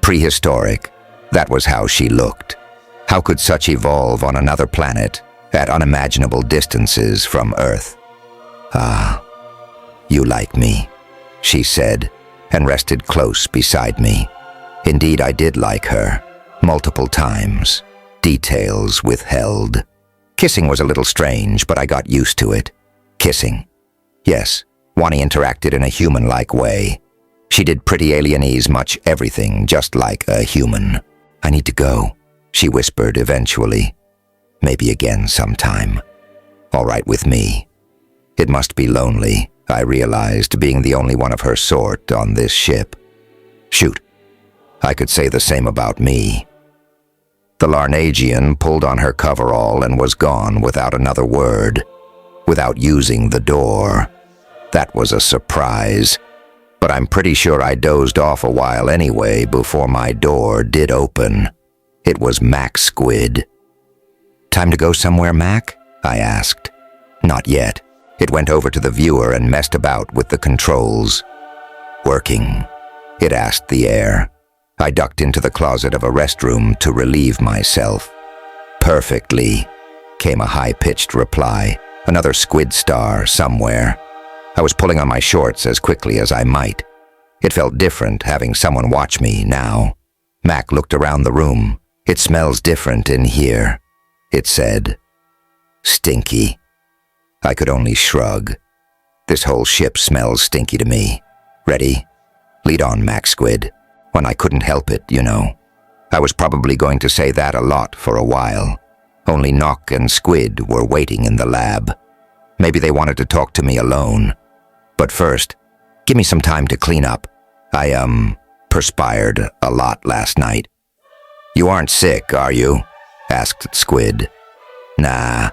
[SPEAKER 1] Prehistoric, that was how she looked. How could such evolve on another planet, at unimaginable distances from Earth? "Ah, you like me," she said, and rested close beside me. Indeed, I did like her, multiple times, details withheld. Kissing was a little strange, but I got used to it. Kissing. Yes, Wani interacted in a human-like way. She did pretty alienese much everything, just like a human. "I need to go," she whispered eventually. "Maybe again sometime." All right with me. It must be lonely, I realized, being the only one of her sort on this ship. Shoot, I could say the same about me. The Larnagian pulled on her coverall and was gone without another word, without using the door. That was a surprise, but I'm pretty sure I dozed off a while anyway before my door did open. It was Mac Squid. "Time to go somewhere, Mac?" I asked. Not yet. It went over to the viewer and messed about with the controls. "Working?" it asked the air. I ducked into the closet of a restroom to relieve myself. "Perfectly," came a high-pitched reply. Another squid star somewhere. I was pulling on my shorts as quickly as I might. It felt different having someone watch me now. Mac looked around the room. "It smells different in here," it said. "Stinky." I could only shrug. This whole ship smells stinky to me. Ready? Lead on, Mac Squid. When I couldn't help it, you know. I was probably going to say that a lot for a while. Only Nock and Squid were waiting in the lab. Maybe they wanted to talk to me alone. But first, give me some time to clean up. I, perspired a lot last night. "You aren't sick, are you?" asked Squid. "Nah.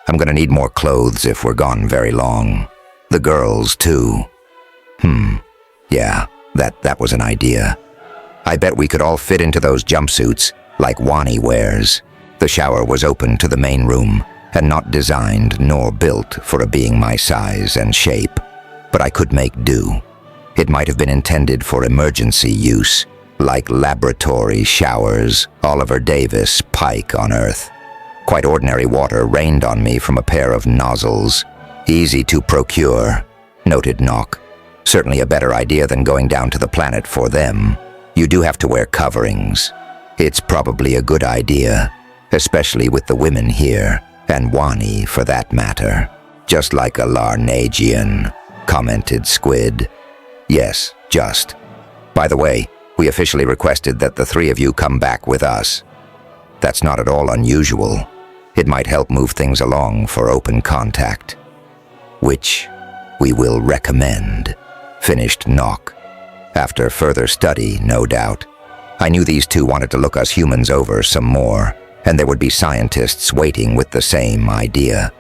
[SPEAKER 1] I'm gonna need more clothes if we're gone very long. The girls, too." Yeah, that was an idea. I bet we could all fit into those jumpsuits, like Wani wears. The shower was open to the main room, and not designed nor built for a being my size and shape. But I could make do. It might have been intended for emergency use, like laboratory showers, Oliver Davis, Pike on Earth. Quite ordinary water rained on me from a pair of nozzles. "Easy to procure," noted Nock. "Certainly a better idea than going down to the planet for them. You do have to wear coverings. It's probably a good idea, especially with the women here, and Wani for that matter. Just like a Larnagian," commented Squid. "Yes, just. By the way, we officially requested that the three of you come back with us. That's not at all unusual. It might help move things along for open contact. Which we will recommend," finished Nock. After further study, no doubt. I knew these two wanted to look us humans over some more, and there would be scientists waiting with the same idea.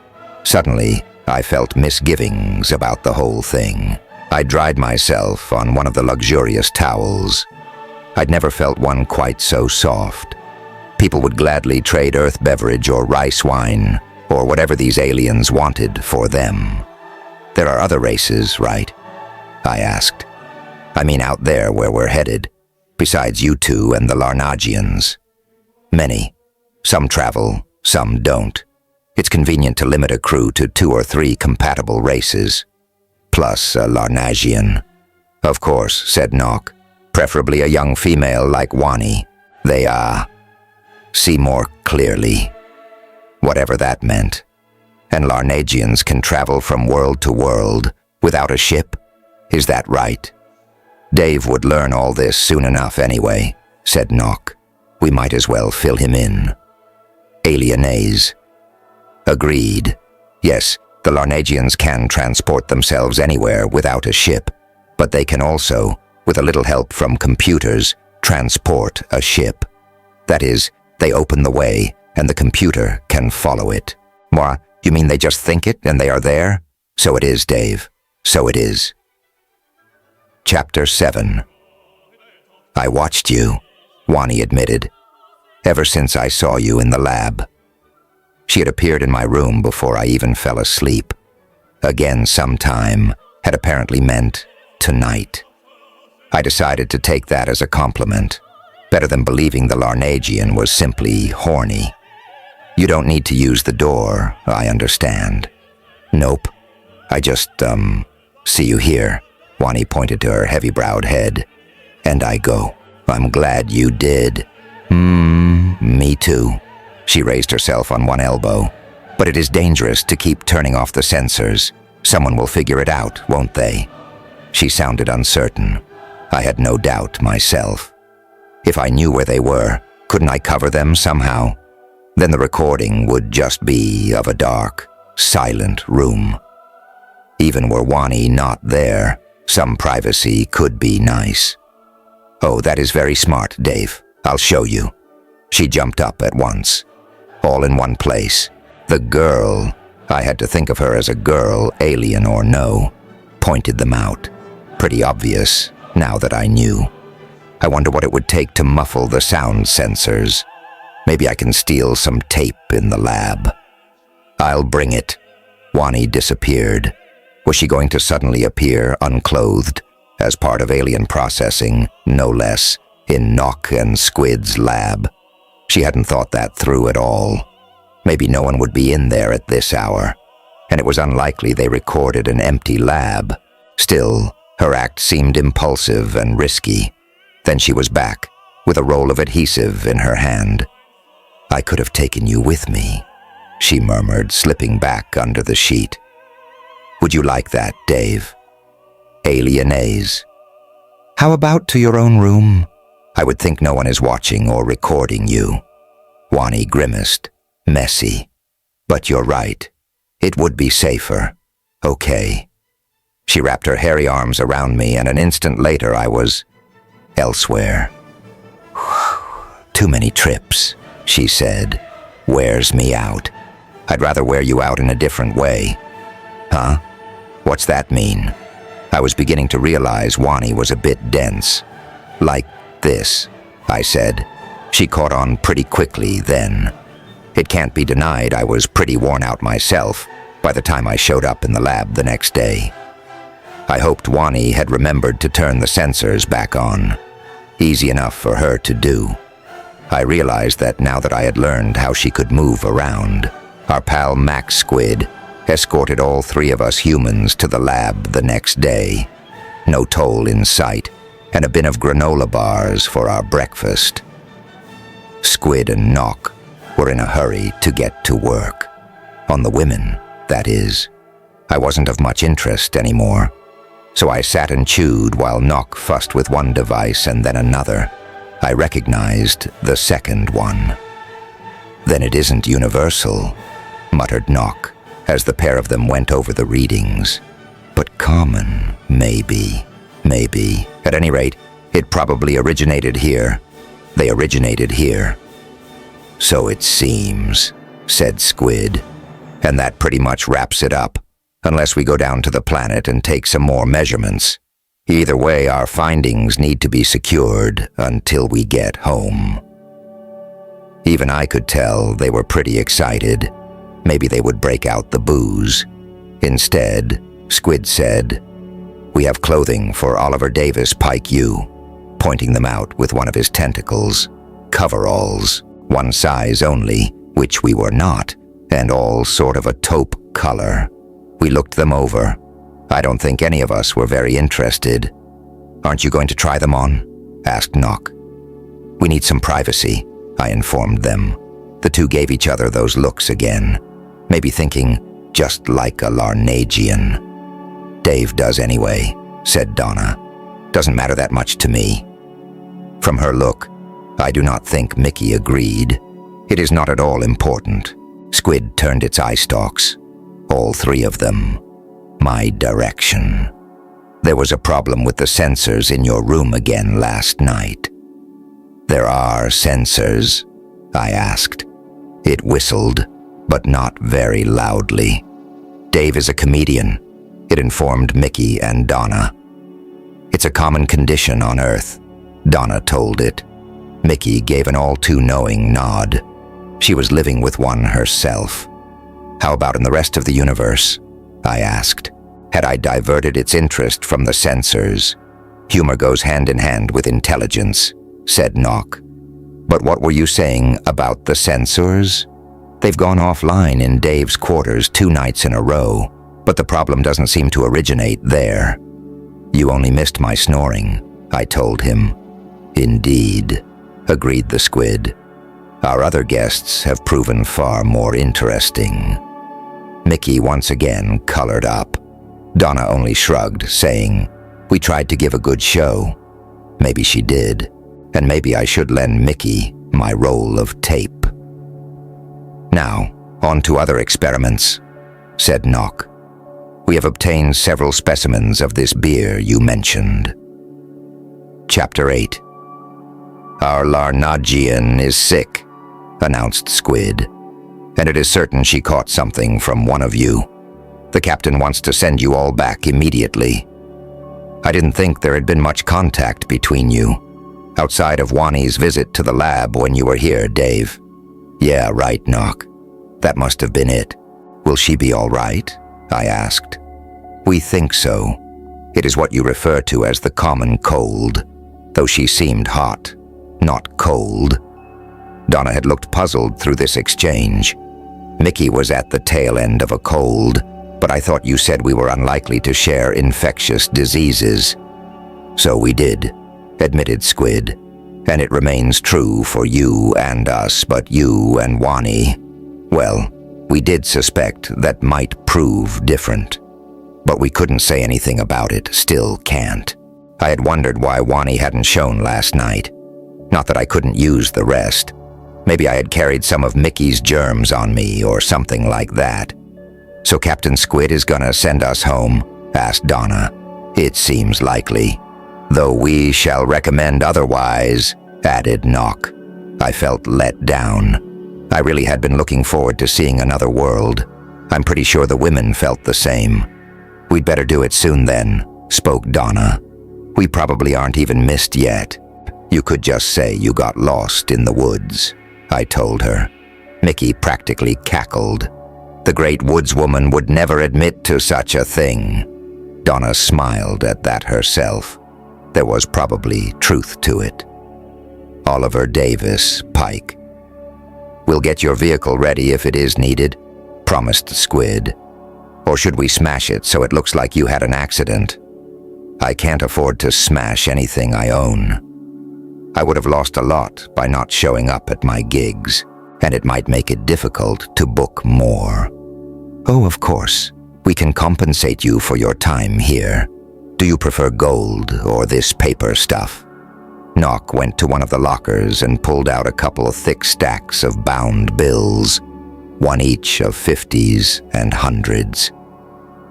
[SPEAKER 1] Suddenly, I felt misgivings about the whole thing. I dried myself on one of the luxurious towels. I'd never felt one quite so soft. People would gladly trade earth beverage or rice wine, or whatever these aliens wanted for them. There are other races, right? I asked. I mean out there where we're headed, besides you two and the Larnagians. Many. Some travel, some don't. It's convenient to limit a crew to 2 or 3 compatible races. Plus a Larnagian. Of course, said Nock. Preferably a young female like Wani. They, see more clearly. Whatever that meant. And Larnagians can travel from world to world without a ship? Is that right? Dave would learn all this soon enough anyway, said Nock. We might as well fill him in. Alienase. Agreed. Yes, the Larnagians can transport themselves anywhere without a ship, but they can also, with a little help from computers, transport a ship. That is, they open the way, and the computer can follow it. Moi, you mean they just think it and they are there? So it is, Dave. So it is. Chapter 7. I watched you, Wani admitted, ever since I saw you in the lab. She had appeared in my room before I even fell asleep. Again sometime had apparently meant tonight. I decided to take that as a compliment, better than believing the Larnagian was simply horny. You don't need to use the door, I understand. Nope. I just, see you here. Wani pointed to her heavy-browed head. And I go, I'm glad you did. Me too. She raised herself on one elbow. But it is dangerous to keep turning off the sensors. Someone will figure it out, won't they? She sounded uncertain. I had no doubt myself. If I knew where they were, couldn't I cover them somehow? Then the recording would just be of a dark, silent room. Even were Wani not there, some privacy could be nice. Oh, that is very smart, Dave. I'll show you. She jumped up at once. All in one place. The girl, I had to think of her as a girl, alien or no, pointed them out. Pretty obvious, now that I knew. I wonder what it would take to muffle the sound sensors. Maybe I can steal some tape in the lab. I'll bring it. Wani disappeared. Was she going to suddenly appear unclothed, as part of alien processing, no less, in Nock and Squid's lab? She hadn't thought that through at all. Maybe no one would be in there at this hour, and it was unlikely they recorded an empty lab. Still, her act seemed impulsive and risky. Then she was back, with a roll of adhesive in her hand. I could have taken you with me, she murmured, slipping back under the sheet. Would you like that, Dave? Alienase. How about to your own room? I would think no one is watching or recording you. Wani grimaced. Messy. But you're right. It would be safer. Okay. She wrapped her hairy arms around me, and an instant later I was elsewhere. Too many trips, she said. Wears me out. I'd rather wear you out in a different way. Huh? What's that mean? I was beginning to realize Wani was a bit dense. Like this, I said. She caught on pretty quickly then. It can't be denied I was pretty worn out myself by the time I showed up in the lab the next day. I hoped Wani had remembered to turn the sensors back on. Easy enough for her to do. I realized that now that I had learned how she could move around, our pal Max Squid escorted all 3 of us humans to the lab the next day. No toll in sight, and a bin of granola bars for our breakfast. Squid and Nock were in a hurry to get to work. On the women, that is. I wasn't of much interest anymore, so I sat and chewed while Nock fussed with one device and then another. I recognized the second one. Then it isn't universal, muttered Nock, as the pair of them went over the readings. But common, maybe. Maybe. At any rate, it probably originated here. They originated here. So it seems, said Squid. And that pretty much wraps it up, unless we go down to the planet and take some more measurements. Either way, our findings need to be secured until we get home. Even I could tell they were pretty excited. Maybe they would break out the booze. Instead, Squid said, "We have clothing for Oliver Davis Pike U," pointing them out with one of his tentacles. Coveralls, one size only, which we were not, and all sort of a taupe color. We looked them over. I don't think any of us were very interested. "Aren't you going to try them on?" asked Nock. "We need some privacy," I informed them. The two gave each other those looks again, maybe thinking, just like a Larnagian. "Dave does anyway," said Donna. "Doesn't matter that much to me." From her look, I do not think Mickey agreed. "It is not at all important." Squid turned its eye stalks, all three of them, my direction. "There was a problem with the sensors in your room again last night." "There are sensors?" I asked. It whistled, but not very loudly. "Dave is a comedian," it informed Mickey and Donna. "It's a common condition on Earth," Donna told it. Mickey gave an all-too-knowing nod. She was living with one herself. "How about in the rest of the universe?" I asked. Had I diverted its interest from the sensors? "Humor goes hand in hand with intelligence," said Nock. "But what were you saying about the sensors?" "They've gone offline in Dave's quarters 2 nights in a row, but the problem doesn't seem to originate there." "You only missed my snoring," I told him. "Indeed," agreed the Squid. "Our other guests have proven far more interesting." Mickey once again colored up. Donna only shrugged, saying, "We tried to give a good show." Maybe she did, and maybe I should lend Mickey my roll of tape. "Now, on to other experiments," said Nock. "We have obtained several specimens of this beer you mentioned." Chapter 8. "Our Larnagian is sick," announced Squid, "and it is certain she caught something from one of you. The captain wants to send you all back immediately." "I didn't think there had been much contact between you, outside of Wani's visit to the lab when you were here, Dave." "Yeah, right, Nock. That must have been it." "Will she be all right?" I asked. "We think so. It is what you refer to as the common cold, though she seemed hot, not cold." Donna had looked puzzled through this exchange. "Mickey was at the tail end of a cold, but I thought you said we were unlikely to share infectious diseases." "So we did," admitted Squid, "and it remains true for you and us, but you and Wani, well, we did suspect that might prove different. But we couldn't say anything about it, still can't. I had wondered why Wani hadn't shown last night. Not that I couldn't use the rest. Maybe I had carried some of Mickey's germs on me or something like that." "So Captain Squid is gonna send us home?" asked Donna. "It seems likely. Though we shall recommend otherwise," added Nock. I felt let down. I really had been looking forward to seeing another world. I'm pretty sure the women felt the same. "We'd better do it soon then," spoke Donna. "We probably aren't even missed yet. You could just say you got lost in the woods," I told her. Mickey practically cackled. "The great woodswoman would never admit to such a thing." Donna smiled at that herself. There was probably truth to it. Oliver Davis Pike. "We'll get your vehicle ready if it is needed," promised Squid. "Or should we smash it so it looks like you had an accident?" "I can't afford to smash anything I own. I would have lost a lot by not showing up at my gigs, and it might make it difficult to book more." "Oh, of course. We can compensate you for your time here. Do you prefer gold or this paper stuff?" Nock went to one of the lockers and pulled out a couple of thick stacks of bound bills, one each of 50s and 100s.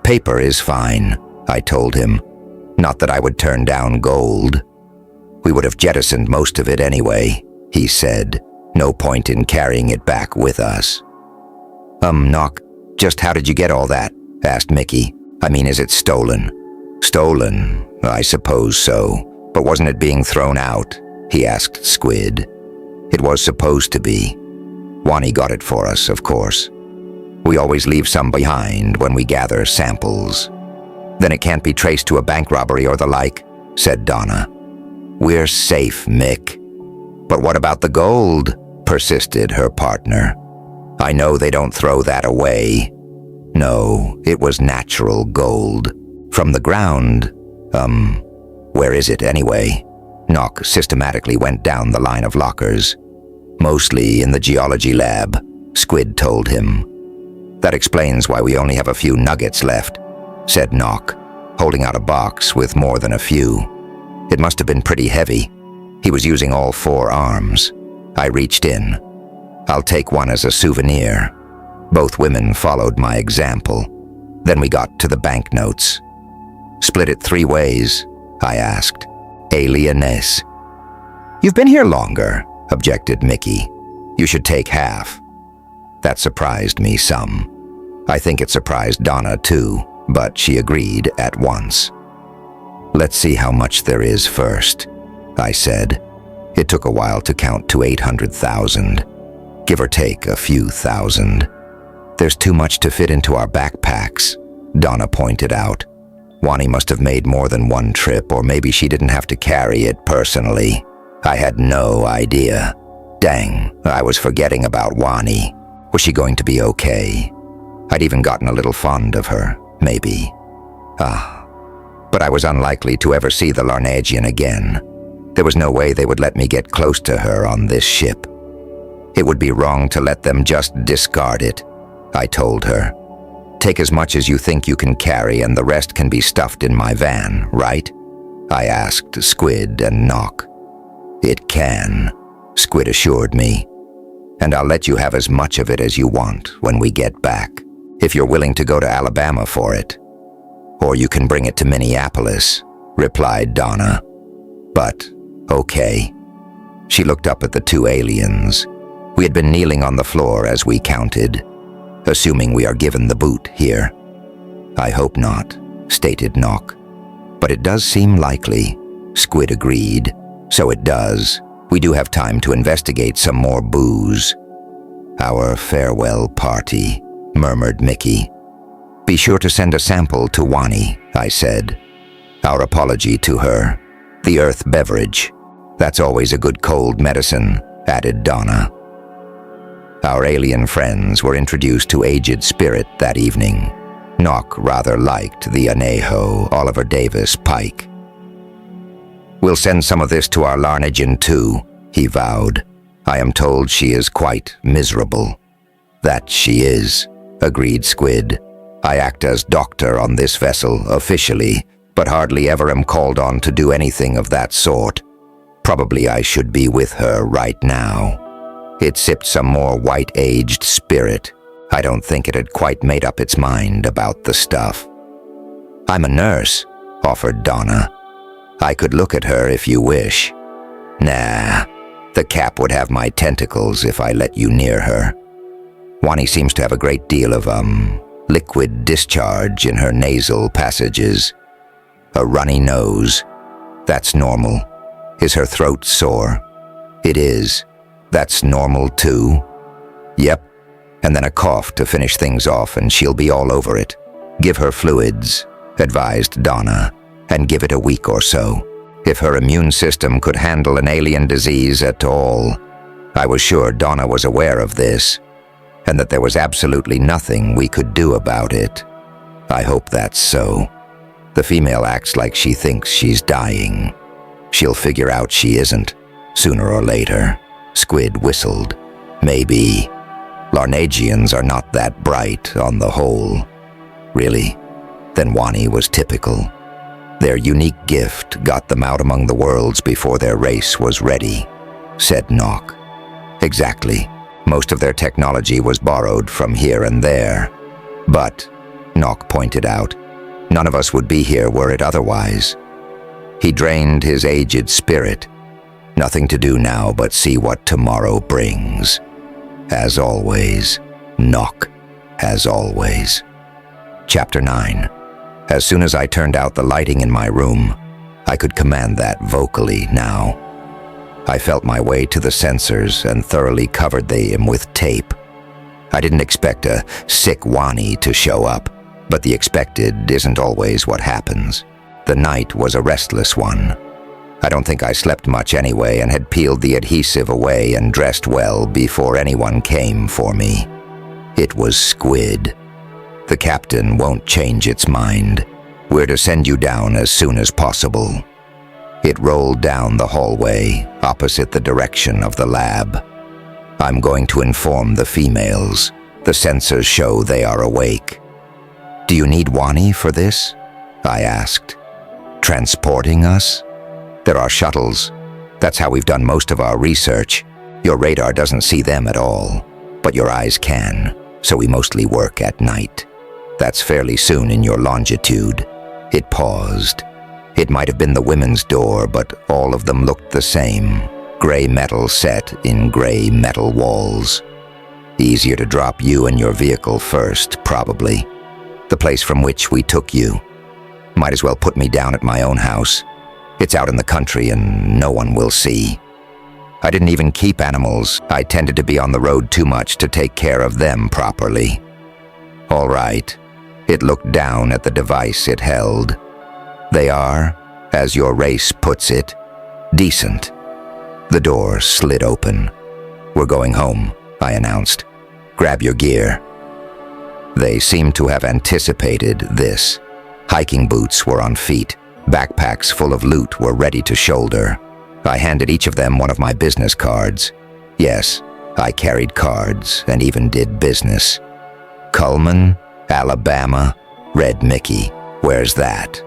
[SPEAKER 1] "Paper is fine," I told him. "Not that I would turn down gold." "We would have jettisoned most of it anyway," he said. "No point in carrying it back with us." Nock, just how did you get all that?" asked Mickey. "I mean, is it stolen?" Stolen, I suppose so. But wasn't it being thrown out? He asked Squid. It was supposed to be. Wani got it for us, of course. We always leave some behind when we gather samples. Then it can't be traced to a bank robbery or the like, said Donna. We're safe, Mick. But what about the gold? Persisted her partner. I know they don't throw that away. No, it was natural gold. From the ground. Where is it anyway? Nock systematically went down the line of lockers. Mostly in the geology lab, Squid told him. That explains why we only have a few nuggets left, said Nock, holding out a box with more than a few. It must have been pretty heavy. He was using all 4 arms. I reached in. I'll take one as a souvenir. Both women followed my example. Then we got to the banknotes. Split it 3 ways, I asked. Alieness. You've been here longer, objected Mickey. You should take half. That surprised me some. I think it surprised Donna too, but she agreed at once. Let's see how much there is first, I said. It took a while to count to 800,000, give or take a few thousand. There's too much to fit into our backpacks, Donna pointed out. Wani must have made more than one trip, or maybe she didn't have to carry it personally. I had no idea. Dang, I was forgetting about Wani. Was she going to be okay? I'd even gotten a little fond of her, maybe. But I was unlikely to ever see the Larnagian again. There was no way they would let me get close to her on this ship. It would be wrong to let them just discard it, I told her. Take as much as you think you can carry and the rest can be stuffed in my van, right? I asked Squid and Nock. It can, Squid assured me. And I'll let you have as much of it as you want when we get back, if you're willing to go to Alabama for it. Or you can bring it to Minneapolis, replied Donna. But, okay. She looked up at the 2 aliens. We had been kneeling on the floor as we counted, assuming we are given the boot here. I hope not, stated Nock. But it does seem likely, Squid agreed. So it does. We do have time to investigate some more booze. Our farewell party, murmured Mickey. Be sure to send a sample to Wani, I said. Our apology to her. The earth beverage. That's always a good cold medicine, added Donna. Our alien friends were introduced to Aged Spirit that evening. Nock rather liked the Anejo Oliver Davis Pike. We'll send some of this to our Larnagian too, he vowed. I am told she is quite miserable. That she is, agreed Squid. I act as doctor on this vessel officially, but hardly ever am called on to do anything of that sort. Probably I should be with her right now. It sipped some more white-aged spirit. I don't think it had quite made up its mind about the stuff. I'm a nurse, offered Donna. I could look at her if you wish. Nah, the cap would have my tentacles if I let you near her. Wani seems to have a great deal of, liquid discharge in her nasal passages. A runny nose. That's normal. Is her throat sore? It is. That's normal too? Yep. And then a cough to finish things off and she'll be all over it. Give her fluids, advised Donna, and give it a week or so. If her immune system could handle an alien disease at all. I was sure Donna was aware of this, and that there was absolutely nothing we could do about it. I hope that's so. The female acts like she thinks she's dying. She'll figure out she isn't, sooner or later. Squid whistled. Maybe. Larnagians are not that bright on the whole. Really? Then Wani was typical. Their unique gift got them out among the worlds before their race was ready, said Nock. Exactly. Most of their technology was borrowed from here and there. But, Nock pointed out, none of us would be here were it otherwise. He drained his aged spirit. Nothing to do now but see what tomorrow brings. As always, Nock, as always. Chapter 9. As soon as I turned out the lighting in my room, I could command that vocally now. I felt my way to the sensors and thoroughly covered them with tape. I didn't expect a sick Wani to show up, but the expected isn't always what happens. The night was a restless one. I don't think I slept much anyway and had peeled the adhesive away and dressed well before anyone came for me. It was Squid. The captain won't change its mind. We're to send you down as soon as possible. It rolled down the hallway, opposite the direction of the lab. I'm going to inform the females. The sensors show they are awake. Do you need Wani for this? I asked. Transporting us? There are shuttles. That's how we've done most of our research. Your radar doesn't see them at all, but your eyes can, so we mostly work at night. That's fairly soon in your longitude. It paused. It might have been the women's door, but all of them looked the same. Gray metal set in gray metal walls. Easier to drop you and your vehicle first, probably. The place from which we took you. Might as well put me down at my own house. It's out in the country and no one will see. I didn't even keep animals. I tended to be on the road too much to take care of them properly. All right. It looked down at the device it held. They are, as your race puts it, decent. The door slid open. We're going home, I announced. Grab your gear. They seemed to have anticipated this. Hiking boots were on feet. Backpacks full of loot were ready to shoulder. I handed each of them one of my business cards. Yes, I carried cards and even did business. Cullman, Alabama, Red Mickey. Where's that?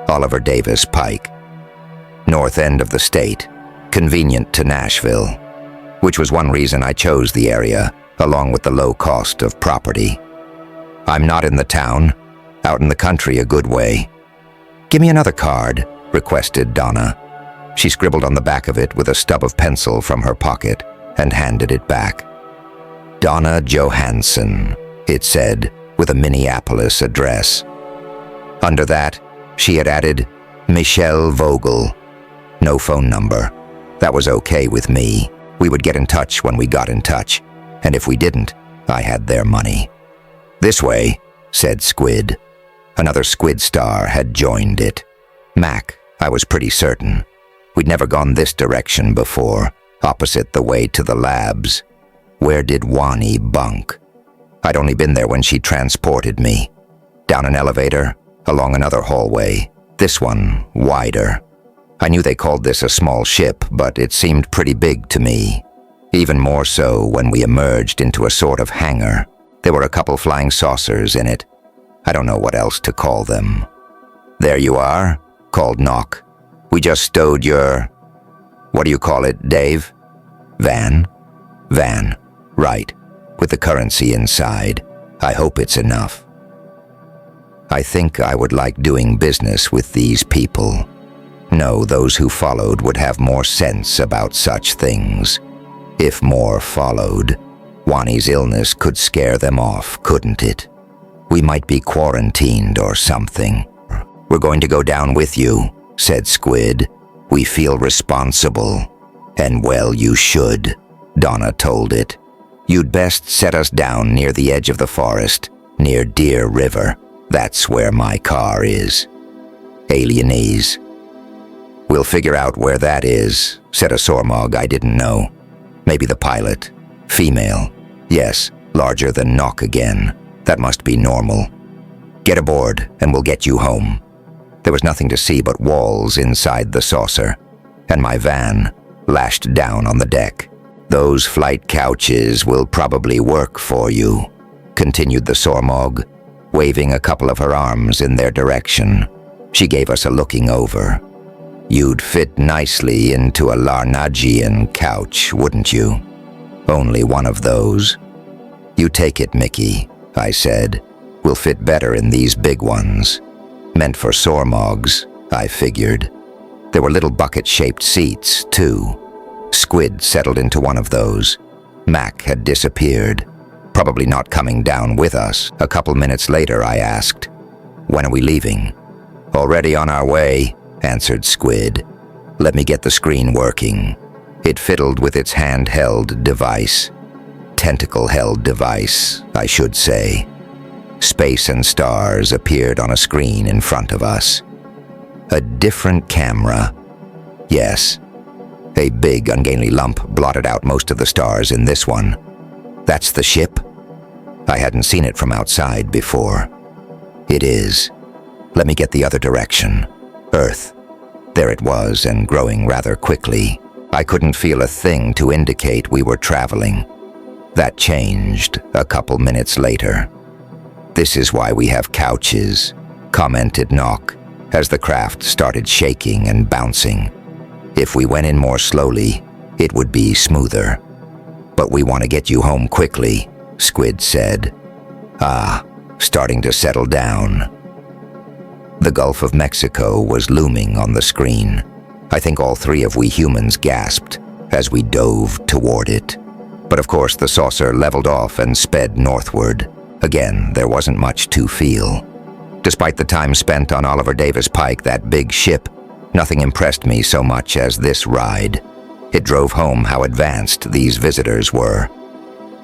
[SPEAKER 1] Oliver Davis Pike. North end of the state, convenient to Nashville, which was one reason I chose the area, along with the low cost of property. I'm not in the town, out in the country a good way. Give me another card, requested Donna. She scribbled on the back of it with a stub of pencil from her pocket and handed it back. Donna Johansson, it said, with a Minneapolis address. Under that, she had added Michelle Vogel. No phone number. That was okay with me. We would get in touch when we got in touch, and if we didn't, I had their money. This way, said Squid. Another Squid star had joined it. Mac, I was pretty certain. We'd never gone this direction before, opposite the way to the labs. Where did Wani bunk? I'd only been there when she transported me. Down an elevator, along another hallway, this one wider. I knew they called this a small ship, but it seemed pretty big to me. Even more so when we emerged into a sort of hangar. There were a couple flying saucers in it. I don't know what else to call them. There you are, called Nock. We just stowed your... What do you call it, Dave? Van? Van, right. With the currency inside. I hope it's enough. I think I would like doing business with these people. No, those who followed would have more sense about such things. If more followed, Wani's illness could scare them off, couldn't it? We might be quarantined or something. We're going to go down with you, said Squid. We feel responsible. And well, you should, Donna told it. You'd best set us down near the edge of the forest, near Deer River. That's where my car is. Alienese. We'll figure out where that is, said a Sormog I didn't know. Maybe the pilot. Female. Yes, larger than Nock again. That must be normal. Get aboard, and we'll get you home. There was nothing to see but walls inside the saucer, and my van lashed down on the deck. Those flight couches will probably work for you, continued the Sormog, waving a couple of her arms in their direction. She gave us a looking over. You'd fit nicely into a Larnagian couch, wouldn't you? Only one of those. You take it, Mickey, I said. We'll fit better in these big ones. Meant for Sormogs, I figured. There were little bucket-shaped seats, too. Squid settled into one of those. Mac had disappeared, probably not coming down with us. A couple minutes later, I asked, When are we leaving?" "Already on our way," answered Squid. "Let me get the screen working." It fiddled with its handheld device. Tentacle-held device, I should say. Space and stars appeared on a screen in front of us. A different camera. Yes. A big, ungainly lump blotted out most of the stars in this one. That's the ship? I hadn't seen it from outside before. It is. Let me get the other direction. Earth. There it was, and growing rather quickly. I couldn't feel a thing to indicate we were traveling. That changed a couple minutes later. "This is why we have couches," commented Nock, as the craft started shaking and bouncing. "If we went in more slowly, it would be smoother." "But we want to get you home quickly," Squid said. Starting to settle down. The Gulf of Mexico was looming on the screen. I think all three of we humans gasped as we dove toward it. But of course the saucer leveled off and sped northward. Again, there wasn't much to feel. Despite the time spent on Oliver Davis Pike, that big ship, nothing impressed me so much as this ride. It drove home how advanced these visitors were.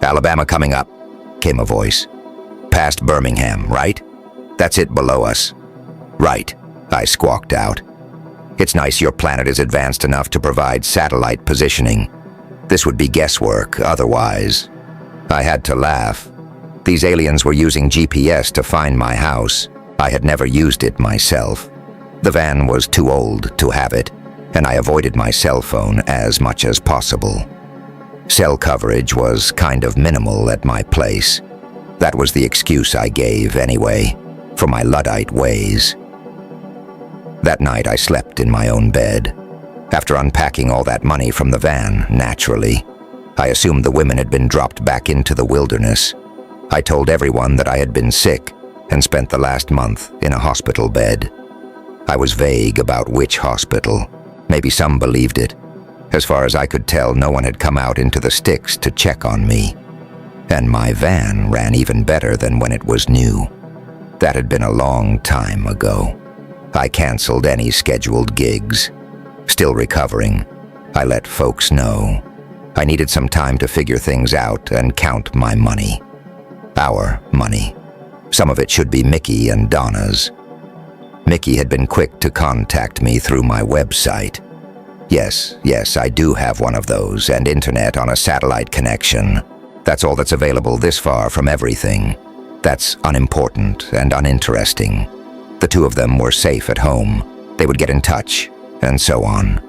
[SPEAKER 1] "Alabama coming up," came a voice. "Past Birmingham, right? That's it below us." "Right," I squawked out. "It's nice your planet is advanced enough to provide satellite positioning. This would be guesswork otherwise." I had to laugh. These aliens were using GPS to find my house. I had never used it myself. The van was too old to have it, and I avoided my cell phone as much as possible. Cell coverage was kind of minimal at my place. That was the excuse I gave anyway, for my Luddite ways. That night I slept in my own bed. After unpacking all that money from the van, naturally, I assumed the women had been dropped back into the wilderness. I told everyone that I had been sick and spent the last month in a hospital bed. I was vague about which hospital. Maybe some believed it. As far as I could tell, no one had come out into the sticks to check on me. And my van ran even better than when it was new. That had been a long time ago. I canceled any scheduled gigs. Still recovering, I let folks know. I needed some time to figure things out and count my money. Our money. Some of it should be Mickey and Donna's. Mickey had been quick to contact me through my website. Yes, I do have one of those, and internet on a satellite connection. That's all that's available this far from everything. That's unimportant and uninteresting. The two of them were safe at home. They would get in touch, and so on.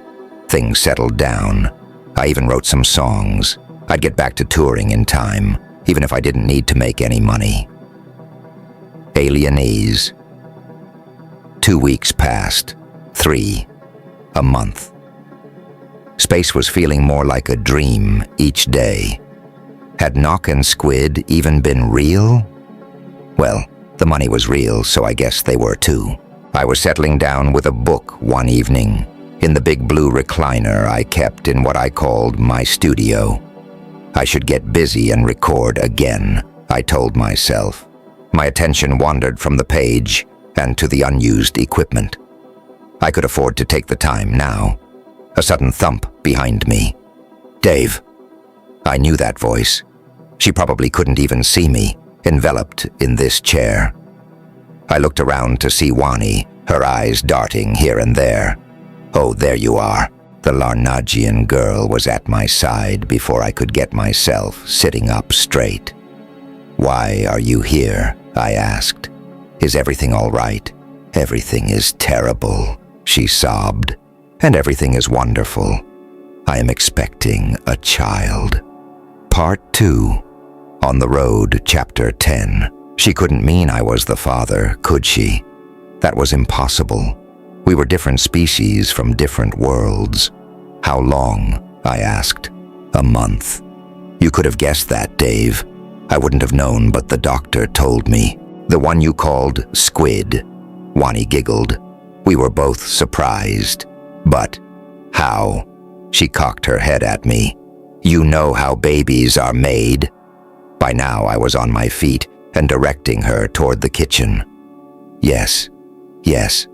[SPEAKER 1] Things settled down. I even wrote some songs. I'd get back to touring in time, even if I didn't need to make any money. Alienese. 2 weeks passed. 3. A month. Space was feeling more like a dream each day. Had Nock and Squid even been real? Well, the money was real, so I guess they were too. I was settling down with a book one evening, in the big blue recliner I kept in what I called my studio. I should get busy and record again, I told myself. My attention wandered from the page and to the unused equipment. I could afford to take the time now. A sudden thump behind me. "Dave." I knew that voice. She probably couldn't even see me, enveloped in this chair. I looked around to see Wani, her eyes darting here and there. "Oh, there you are." The Larnagian girl was at my side before I could get myself sitting up straight. "Why are you here?" I asked. "Is everything all right?" "Everything is terrible," she sobbed. "And everything is wonderful. I am expecting a child." Part 2. On the Road, Chapter 10. She couldn't mean I was the father, could she? That was impossible. We were different species from different worlds. "How long?" I asked. "A month." "You could have guessed that, Dave." "I wouldn't have known, but the doctor told me." "The one you called Squid?" Wani giggled. We were both surprised. "But how?" She cocked her head at me. "You know how babies are made?" By now I was on my feet and directing her toward the kitchen. Yes, yes.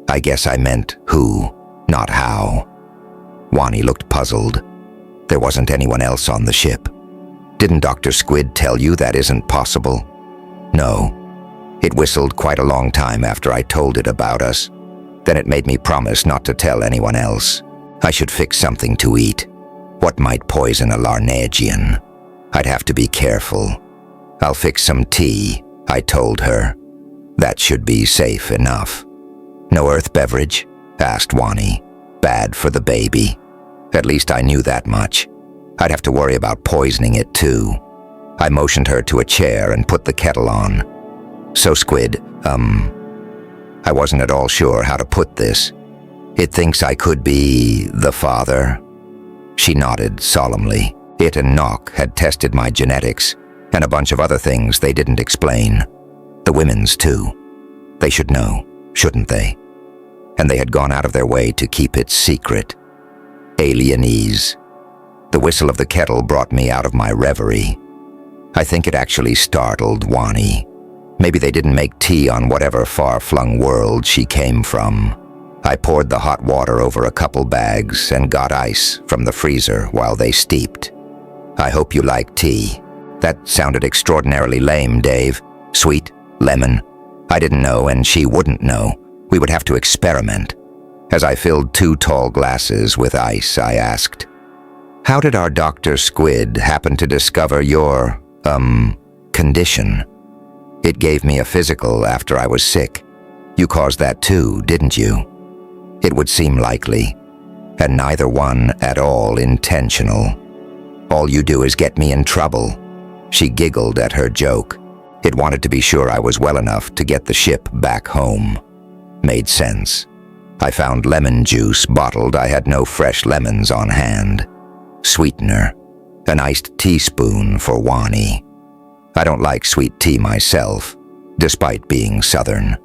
[SPEAKER 1] I guess I meant who, not how. Wani looked puzzled. There wasn't anyone else on the ship. Didn't Dr. Squid tell you that isn't possible? No. It whistled quite a long time after I told it about us. Then it made me promise not to tell anyone else. I should fix something to eat. What might poison a Larnagian? I'd have to be careful. I'll fix some tea, I told her. That should be safe enough. No earth beverage? Asked Wani. Bad for the baby. At least I knew that much. I'd have to worry about poisoning it too. I motioned her to a chair and put the kettle on. So Squid, I wasn't at all sure how to put this. It thinks I could be the father. She nodded solemnly. It and Nock had tested my genetics, and a bunch of other things they didn't explain. The women's too. They should know, shouldn't they? And they had gone out of their way to keep it secret. Alienese. The whistle of the kettle brought me out of my reverie. I think it actually startled Wani. Maybe they didn't make tea on whatever far-flung world she came from. I poured the hot water over a couple bags and got ice from the freezer while they steeped. I hope you like tea. That sounded extraordinarily lame, Dave. Sweet, lemon. I didn't know, and she wouldn't know. We would have to experiment. As I filled 2 tall glasses with ice, I asked, "How did our Dr. Squid happen to discover your, condition? It gave me a physical after I was sick. You caused that too, didn't you?" It would seem likely, and neither one at all intentional. All you do is get me in trouble. She giggled at her joke. It wanted to be sure I was well enough to get the ship back home. Made sense. I found lemon juice bottled. I had no fresh lemons on hand. Sweetener. An iced teaspoon for Wani. I don't like sweet tea myself, despite being Southern.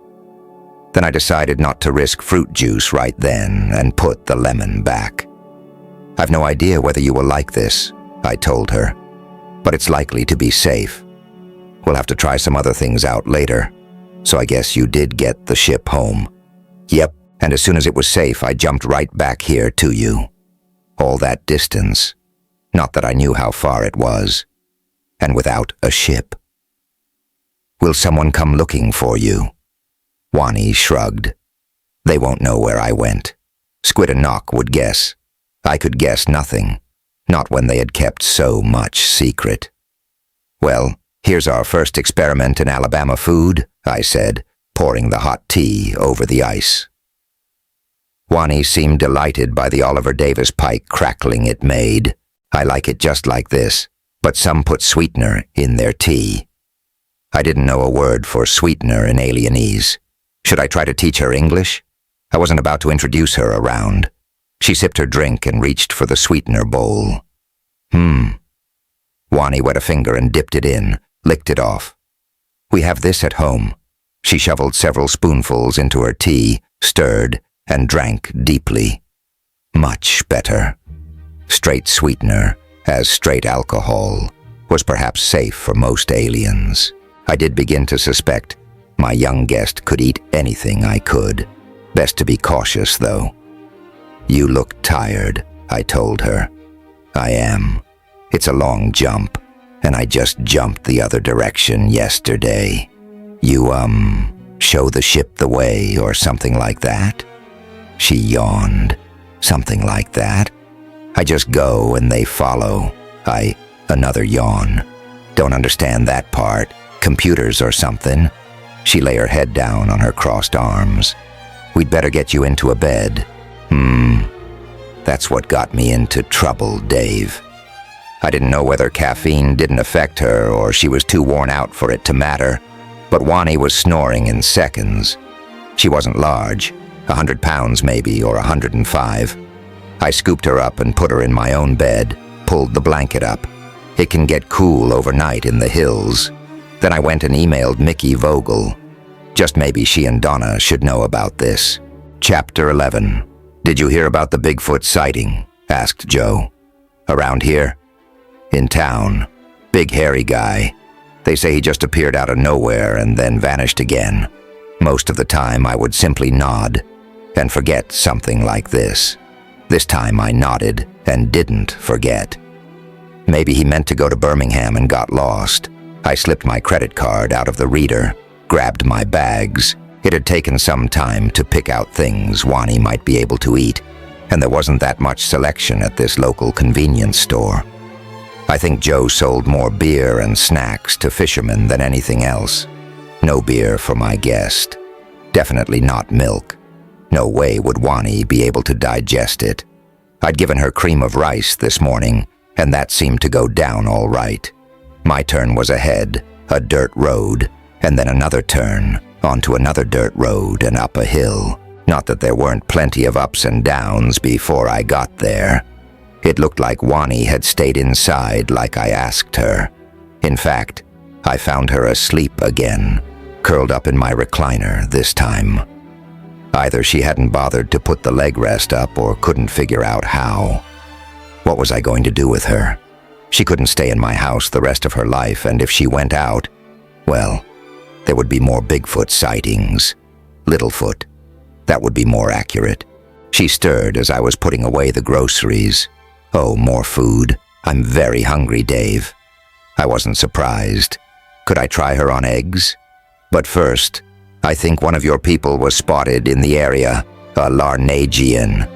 [SPEAKER 1] Then I decided not to risk fruit juice right then and put the lemon back. "I've no idea whether you will like this," I told her, "but it's likely to be safe. We'll have to try some other things out later. So I guess you did get the ship home." "Yep, and as soon as it was safe, I jumped right back here to you. All that distance. Not that I knew how far it was. And without a ship." "Will someone come looking for you?" Wani shrugged. "They won't know where I went. Squid and Nock would guess. I could guess nothing. Not when they had kept so much secret." "Well, here's our first experiment in Alabama food," I said, pouring the hot tea over the ice. Wani seemed delighted by the Oliver Davis pike crackling it made. "I like it just like this, but some put sweetener in their tea." I didn't know a word for sweetener in alienese. Should I try to teach her English? I wasn't about to introduce her around. She sipped her drink and reached for the sweetener bowl. Wani wet a finger and dipped it in, licked it off. "We have this at home." She shoveled several spoonfuls into her tea, stirred, and drank deeply. Much better. Straight sweetener, as straight alcohol, was perhaps safe for most aliens. I did begin to suspect my young guest could eat anything I could. Best to be cautious, though. "You look tired," I told her. "I am. It's a long jump, and I just jumped the other direction yesterday. You, show the ship the way or something like that?" She yawned. "Something like that? I just go and they follow." Another yawn. "Don't understand that part. Computers or something?" She lay her head down on her crossed arms. "We'd better get you into a bed." That's what got me into trouble, Dave. I didn't know whether caffeine didn't affect her or she was too worn out for it to matter, but Wani was snoring in seconds. She wasn't large, 100 pounds maybe, or 105. I scooped her up and put her in my own bed, pulled the blanket up. It can get cool overnight in the hills. Then I went and emailed Mickey Vogel. Just maybe she and Donna should know about this. Chapter 11. "Did you hear about the Bigfoot sighting?" asked Joe. "Around here?" "In town. Big hairy guy. They say he just appeared out of nowhere and then vanished again. Most of the time I would simply nod and forget something like this. This time I nodded and didn't forget. Maybe he meant to go to Birmingham and got lost. I slipped my credit card out of the reader, grabbed my bags. It had taken some time to pick out things Wani might be able to eat, and there wasn't that much selection at this local convenience store. I think Joe sold more beer and snacks to fishermen than anything else. No beer for my guest. Definitely not milk. No way would Wani be able to digest it. I'd given her cream of rice this morning, and that seemed to go down all right. My turn was ahead, a dirt road, and then another turn, onto another dirt road and up a hill. Not that there weren't plenty of ups and downs before I got there. It looked like Wani had stayed inside like I asked her. In fact, I found her asleep again, curled up in my recliner this time. Either she hadn't bothered to put the leg rest up or couldn't figure out how. What was I going to do with her? She couldn't stay in my house the rest of her life, and if she went out, well, there would be more Bigfoot sightings. Littlefoot. That would be more accurate. She stirred as I was putting away the groceries. Oh, more food. I'm very hungry, Dave. I wasn't surprised. Could I try her on eggs? But first, I think one of your people was spotted in the area, a Larnagian.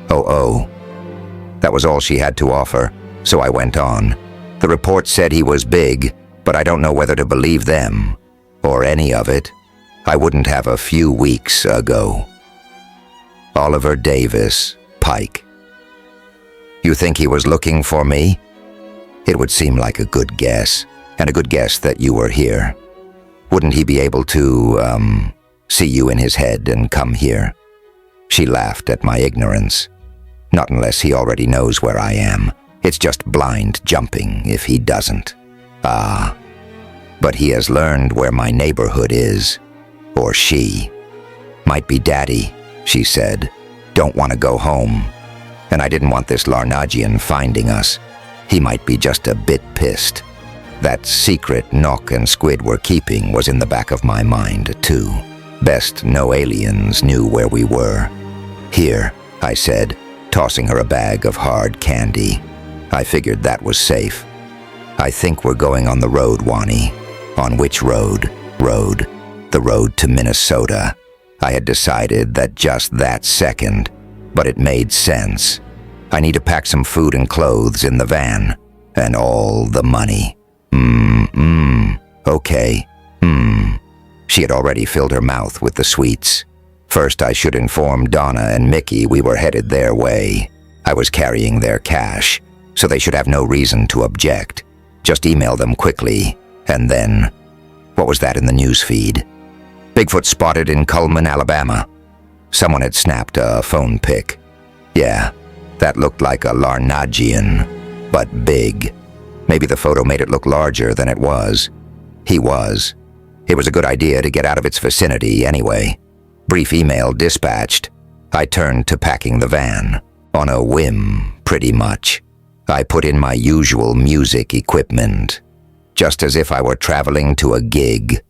[SPEAKER 1] Oh. That was all she had to offer, so I went on. The report said he was big, but I don't know whether to believe them, or any of it. I wouldn't have a few weeks ago. Oliver Davis, Pike. You think he was looking for me? It would seem like a good guess, and a good guess that you were here. Wouldn't he be able to, see you in his head and come here? She laughed at my ignorance. Not unless he already knows where I am. It's just blind jumping if he doesn't. Ah. But he has learned where my neighborhood is. Or she. Might be Daddy, she said. Don't want to go home. And I didn't want this Larnagian finding us. He might be just a bit pissed. That secret Nock and Squid were keeping was in the back of my mind, too. Best no aliens knew where we were. Here, I said, tossing her a bag of hard candy. I figured that was safe. I think we're going on the road, Wani. On which road? Road. The road to Minnesota. I had decided that just that second, but it made sense. I need to pack some food and clothes in the van, and all the money. Okay. She had already filled her mouth with the sweets. First, I should inform Donna and Mickey we were headed their way. I was carrying their cash, so they should have no reason to object. Just email them quickly, and then... What was that in the news feed? Bigfoot spotted in Cullman, Alabama. Someone had snapped a phone pic. Yeah, that looked like a Larnagian, but big. Maybe the photo made it look larger than it was. He was. It was a good idea to get out of its vicinity anyway. Brief email dispatched. I turned to packing the van. On a whim, pretty much. I put in my usual music equipment. Just as if I were traveling to a gig.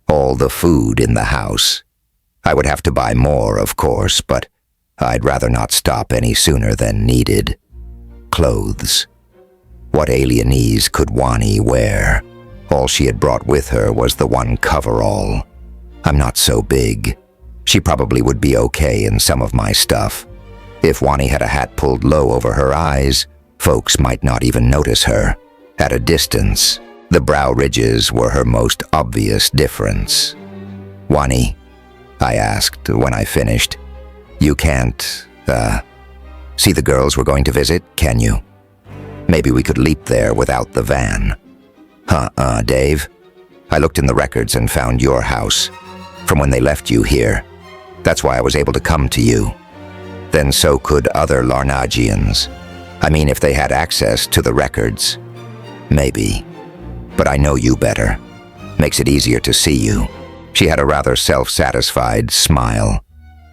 [SPEAKER 1] All the food in the house. I would have to buy more, of course, but I'd rather not stop any sooner than needed. Clothes. What alienese could Wani wear? All she had brought with her was the one coverall. I'm not so big. She probably would be okay in some of my stuff. If Wani had a hat pulled low over her eyes, folks might not even notice her. At a distance, the brow ridges were her most obvious difference. Wani, I asked when I finished, you can't, see the girls we're going to visit, can you? Maybe we could leap there without the van. Dave. I looked in the records and found your house, from when they left you here. That's why I was able to come to you. Then so could other Larnagians. I mean, if they had access to the records. Maybe. But I know you better. Makes it easier to see you. She had a rather self-satisfied smile.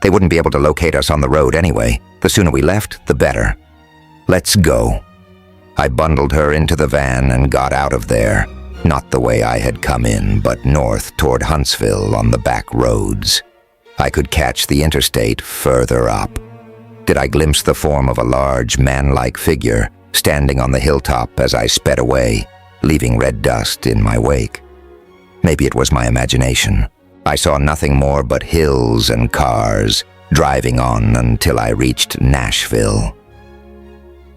[SPEAKER 1] They wouldn't be able to locate us on the road anyway. The sooner we left, the better. Let's go. I bundled her into the van and got out of there. Not the way I had come in, but north toward Huntsville on the back roads. I could catch the interstate further up. Did I glimpse the form of a large, man-like figure standing on the hilltop as I sped away, leaving red dust in my wake? Maybe it was my imagination. I saw nothing more but hills and cars, driving on until I reached Nashville.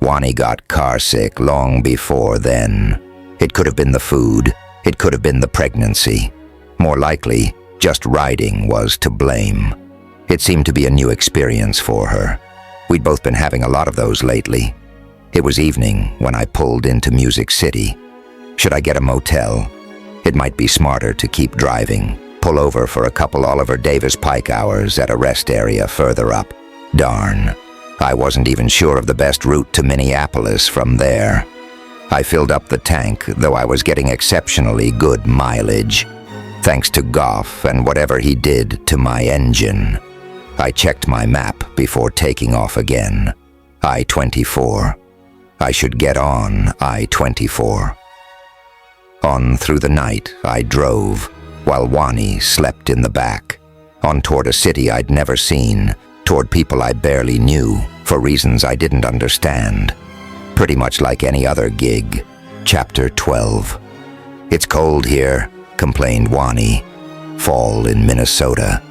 [SPEAKER 1] Wani got carsick long before then. It could have been the food, it could have been the pregnancy. More likely, just riding was to blame. It seemed to be a new experience for her. We'd both been having a lot of those lately. It was evening when I pulled into Music City. Should I get a motel? It might be smarter to keep driving, pull over for a couple Oliver Davis Pike hours at a rest area further up. Darn, I wasn't even sure of the best route to Minneapolis from there. I filled up the tank, though I was getting exceptionally good mileage, thanks to Goff and whatever he did to my engine. I checked my map before taking off again. I-24. I should get on I-24. On through the night, I drove, while Wani slept in the back, on toward a city I'd never seen, toward people I barely knew, for reasons I didn't understand. Pretty much like any other gig. Chapter 12. "It's cold here," complained Wani. "Fall in Minnesota."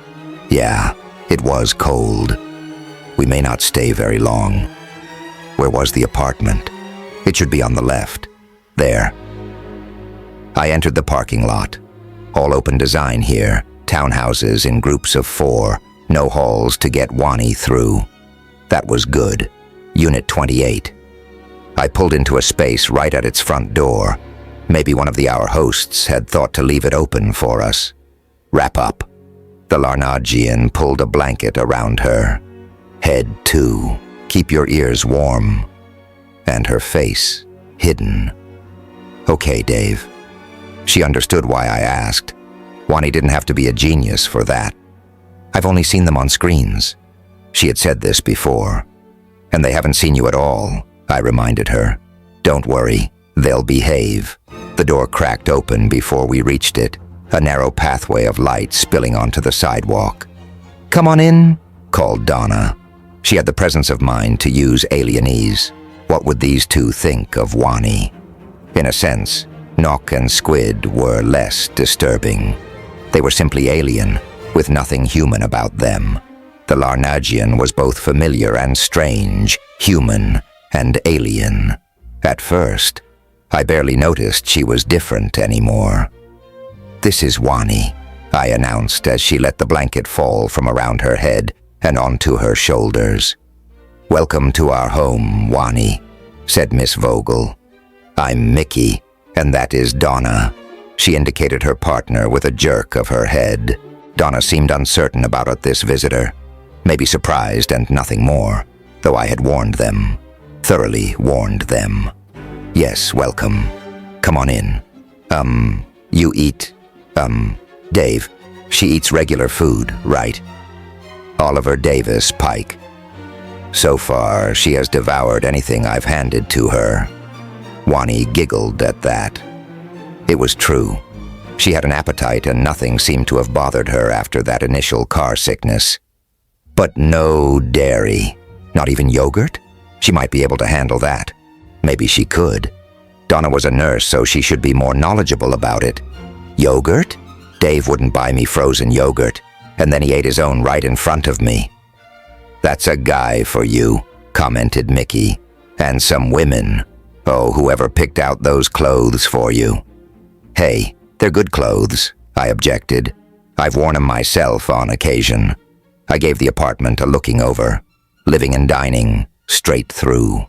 [SPEAKER 1] Yeah, it was cold. We may not stay very long. Where was the apartment? It should be on the left. There. I entered the parking lot. All open design here, townhouses in groups of 4, no halls to get Wani through. That was good. Unit 28. I pulled into a space right at its front door. Maybe one of the hour hosts had thought to leave it open for us. "Wrap up." The Larnagian pulled a blanket around her. "Head too. Keep your ears warm." And her face hidden. "Okay, Dave." She understood why I asked. Wani didn't have to be a genius for that. "I've only seen them on screens." She had said this before. "And they haven't seen you at all," I reminded her. "Don't worry, they'll behave." The door cracked open before we reached it, a narrow pathway of light spilling onto the sidewalk. "Come on in," called Donna. She had the presence of mind to use alienese. What would these two think of Wani? In a sense, Nock and Squid were less disturbing. They were simply alien, with nothing human about them. The Larnagian was both familiar and strange, human and alien. At first, I barely noticed she was different anymore. "This is Wani," I announced as she let the blanket fall from around her head and onto her shoulders. "Welcome to our home, Wani," said Miss Vogel. "I'm Mickey, and that is Donna." She indicated her partner with a jerk of her head. Donna seemed uncertain about this visitor, maybe surprised and nothing more, though I had warned them, thoroughly warned them. "Yes, welcome. Come on in. You eat, Dave. She eats regular food, right?" Oliver Davis Pike. So far, she has devoured anything I've handed to her. Wani giggled at that. It was true. She had an appetite and nothing seemed to have bothered her after that initial car sickness. But no dairy. Not even yogurt? She might be able to handle that. Maybe she could. Donna was a nurse, so she should be more knowledgeable about it. Yogurt? Dave wouldn't buy me frozen yogurt, and then he ate his own right in front of me. "That's a guy for you," commented Mickey. "And some women. Oh, whoever picked out those clothes for you." "Hey, they're good clothes," I objected. "I've worn them myself on occasion." I gave the apartment a looking over. Living and dining, straight through.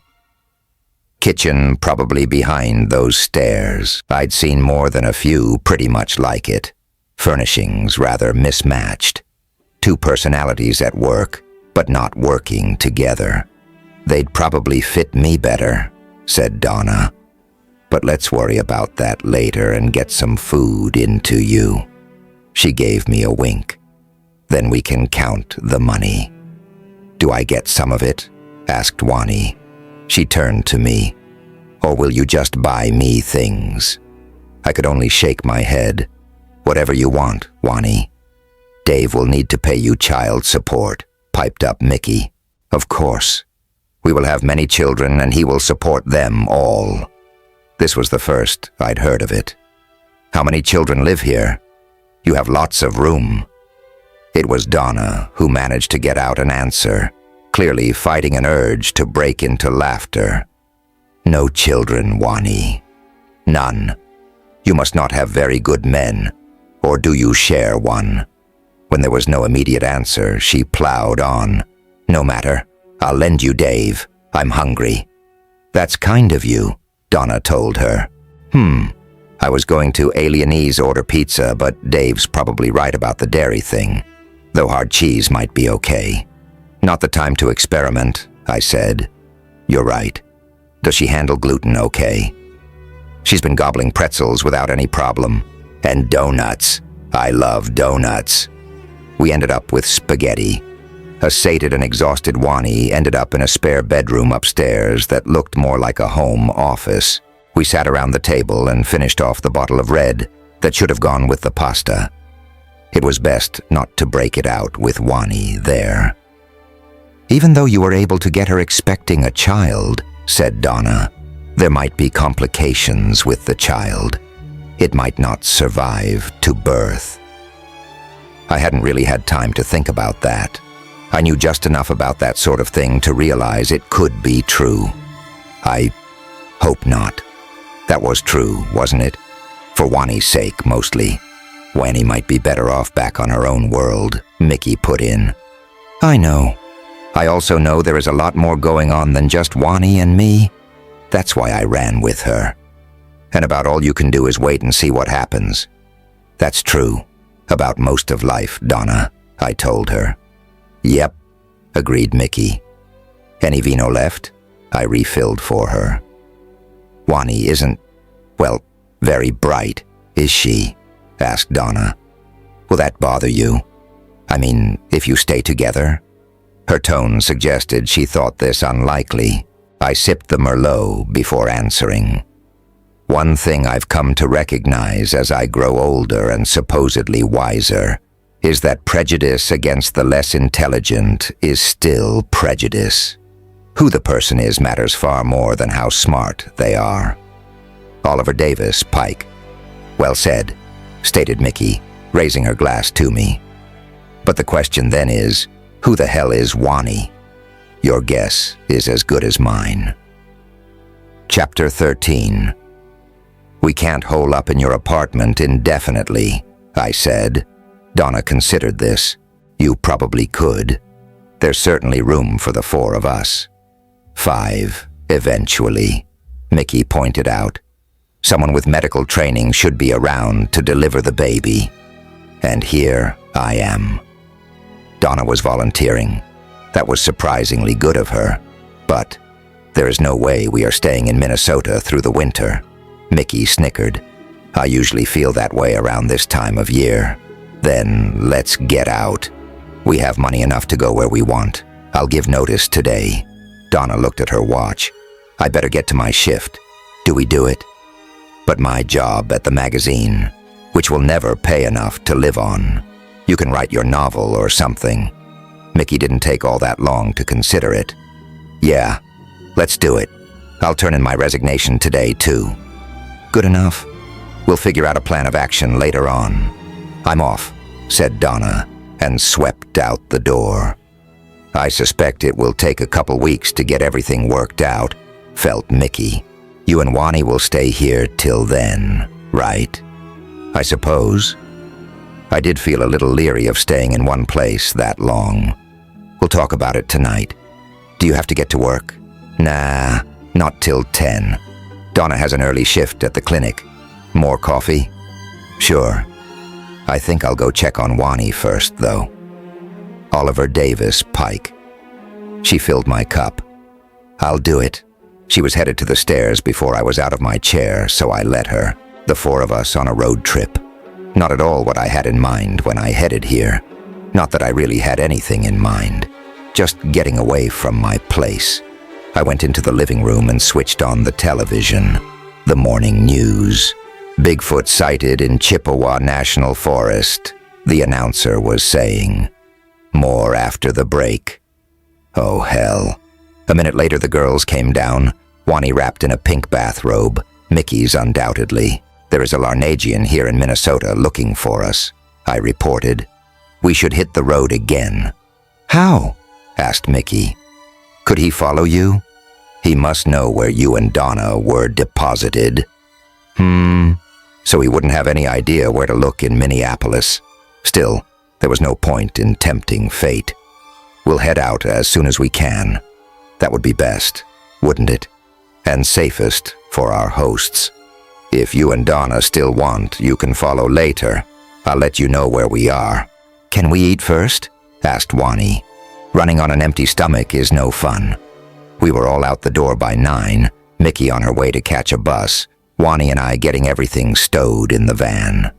[SPEAKER 1] Kitchen probably behind those stairs. I'd seen more than a few pretty much like it. Furnishings rather mismatched. Two personalities at work, but not working together. "They'd probably fit me better," said Donna. "But let's worry about that later and get some food into you." She gave me a wink. "Then we can count the money." "Do I get some of it?" asked Wani. She turned to me. "Or will you just buy me things?" I could only shake my head. Whatever you want, Wani. Dave will need to pay you child support, piped up Mickey. Of course. We will have many children and he will support them all. This was the first I'd heard of it. How many children live here? You have lots of room. It was Donna who managed to get out an answer, clearly fighting an urge to break into laughter. No children, Wani. None. You must not have very good men, or do you share one? When there was no immediate answer, she plowed on. No matter. I'll lend you Dave. I'm hungry. That's kind of you, Donna told her. I was going to Alienese order pizza, but Dave's probably right about the dairy thing, though hard cheese might be okay. Not the time to experiment, I said. You're right. Does she handle gluten okay? She's been gobbling pretzels without any problem. And donuts. I love donuts. We ended up with spaghetti. A sated and exhausted Wani ended up in a spare bedroom upstairs that looked more like a home office. We sat around the table and finished off the bottle of red that should have gone with the pasta. It was best not to break it out with Wani there. Even though you were able to get her expecting a child, said Donna, there might be complications with the child. It might not survive to birth. I hadn't really had time to think about that. I knew just enough about that sort of thing to realize it could be true. I hope not. That was true, wasn't it? For Wani's sake, mostly. Wani might be better off back on her own world, Mickey put in. I know. I also know there is a lot more going on than just Wani and me. That's why I ran with her. And about all you can do is wait and see what happens. That's true. About most of life, Donna, I told her. Yep, agreed Mickey. Any vino left? I refilled for her. Wani isn't, well, very bright, is she? Asked Donna. Will that bother you? I mean, if you stay together? Her tone suggested she thought this unlikely. I sipped the Merlot before answering. One thing I've come to recognize as I grow older and supposedly wiser is that prejudice against the less intelligent is still prejudice. Who the person is matters far more than how smart they are. Oliver Davis, Pike. Well said, stated Mickey, raising her glass to me. But the question then is, who the hell is Wani? Your guess is as good as mine. Chapter 13. We can't hole up in your apartment indefinitely, I said. Donna considered this. You probably could. There's certainly room for the four of us. 5, eventually, Mickey pointed out. Someone with medical training should be around to deliver the baby. And here I am. Donna was volunteering. That was surprisingly good of her. But there is no way we are staying in Minnesota through the winter. Mickey snickered. I usually feel that way around this time of year. Then let's get out. We have money enough to go where we want. I'll give notice today. Donna looked at her watch. I better get to my shift. Do we do it? But my job at the magazine, which will never pay enough to live on. You can write your novel or something. Mickey didn't take all that long to consider it. Yeah, let's do it. I'll turn in my resignation today, too. Good enough. We'll figure out a plan of action later on. I'm off, said Donna, and swept out the door. I suspect it will take a couple weeks to get everything worked out, felt Mickey. You and Wani will stay here till then, right? I suppose. I did feel a little leery of staying in one place that long. We'll talk about it tonight. Do you have to get to work? Nah, not till 10. Donna has an early shift at the clinic. More coffee? Sure. I think I'll go check on Wani first, though. Oliver Davis, Pike. She filled my cup. I'll do it. She was headed to the stairs before I was out of my chair, so I let her. The four of us on a road trip. Not at all what I had in mind when I headed here. Not that I really had anything in mind. Just getting away from my place. I went into the living room and switched on the television. The morning news. Bigfoot sighted in Chippewa National Forest, the announcer was saying. More after the break. Oh, hell. A minute later, the girls came down, Wani wrapped in a pink bathrobe, Mickey's undoubtedly. There is a Larnagian here in Minnesota looking for us, I reported. We should hit the road again. How? Asked Mickey. Could he follow you? He must know where you and Donna were deposited. So he wouldn't have any idea where to look in Minneapolis. Still, there was no point in tempting fate. We'll head out as soon as we can. That would be best, wouldn't it? And safest for our hosts. If you and Donna still want, you can follow later. I'll let you know where we are. Can we eat first? Asked Wani. Running on an empty stomach is no fun. We were all out the door by 9, Mickey on her way to catch a bus, Wani and I getting everything stowed in the van.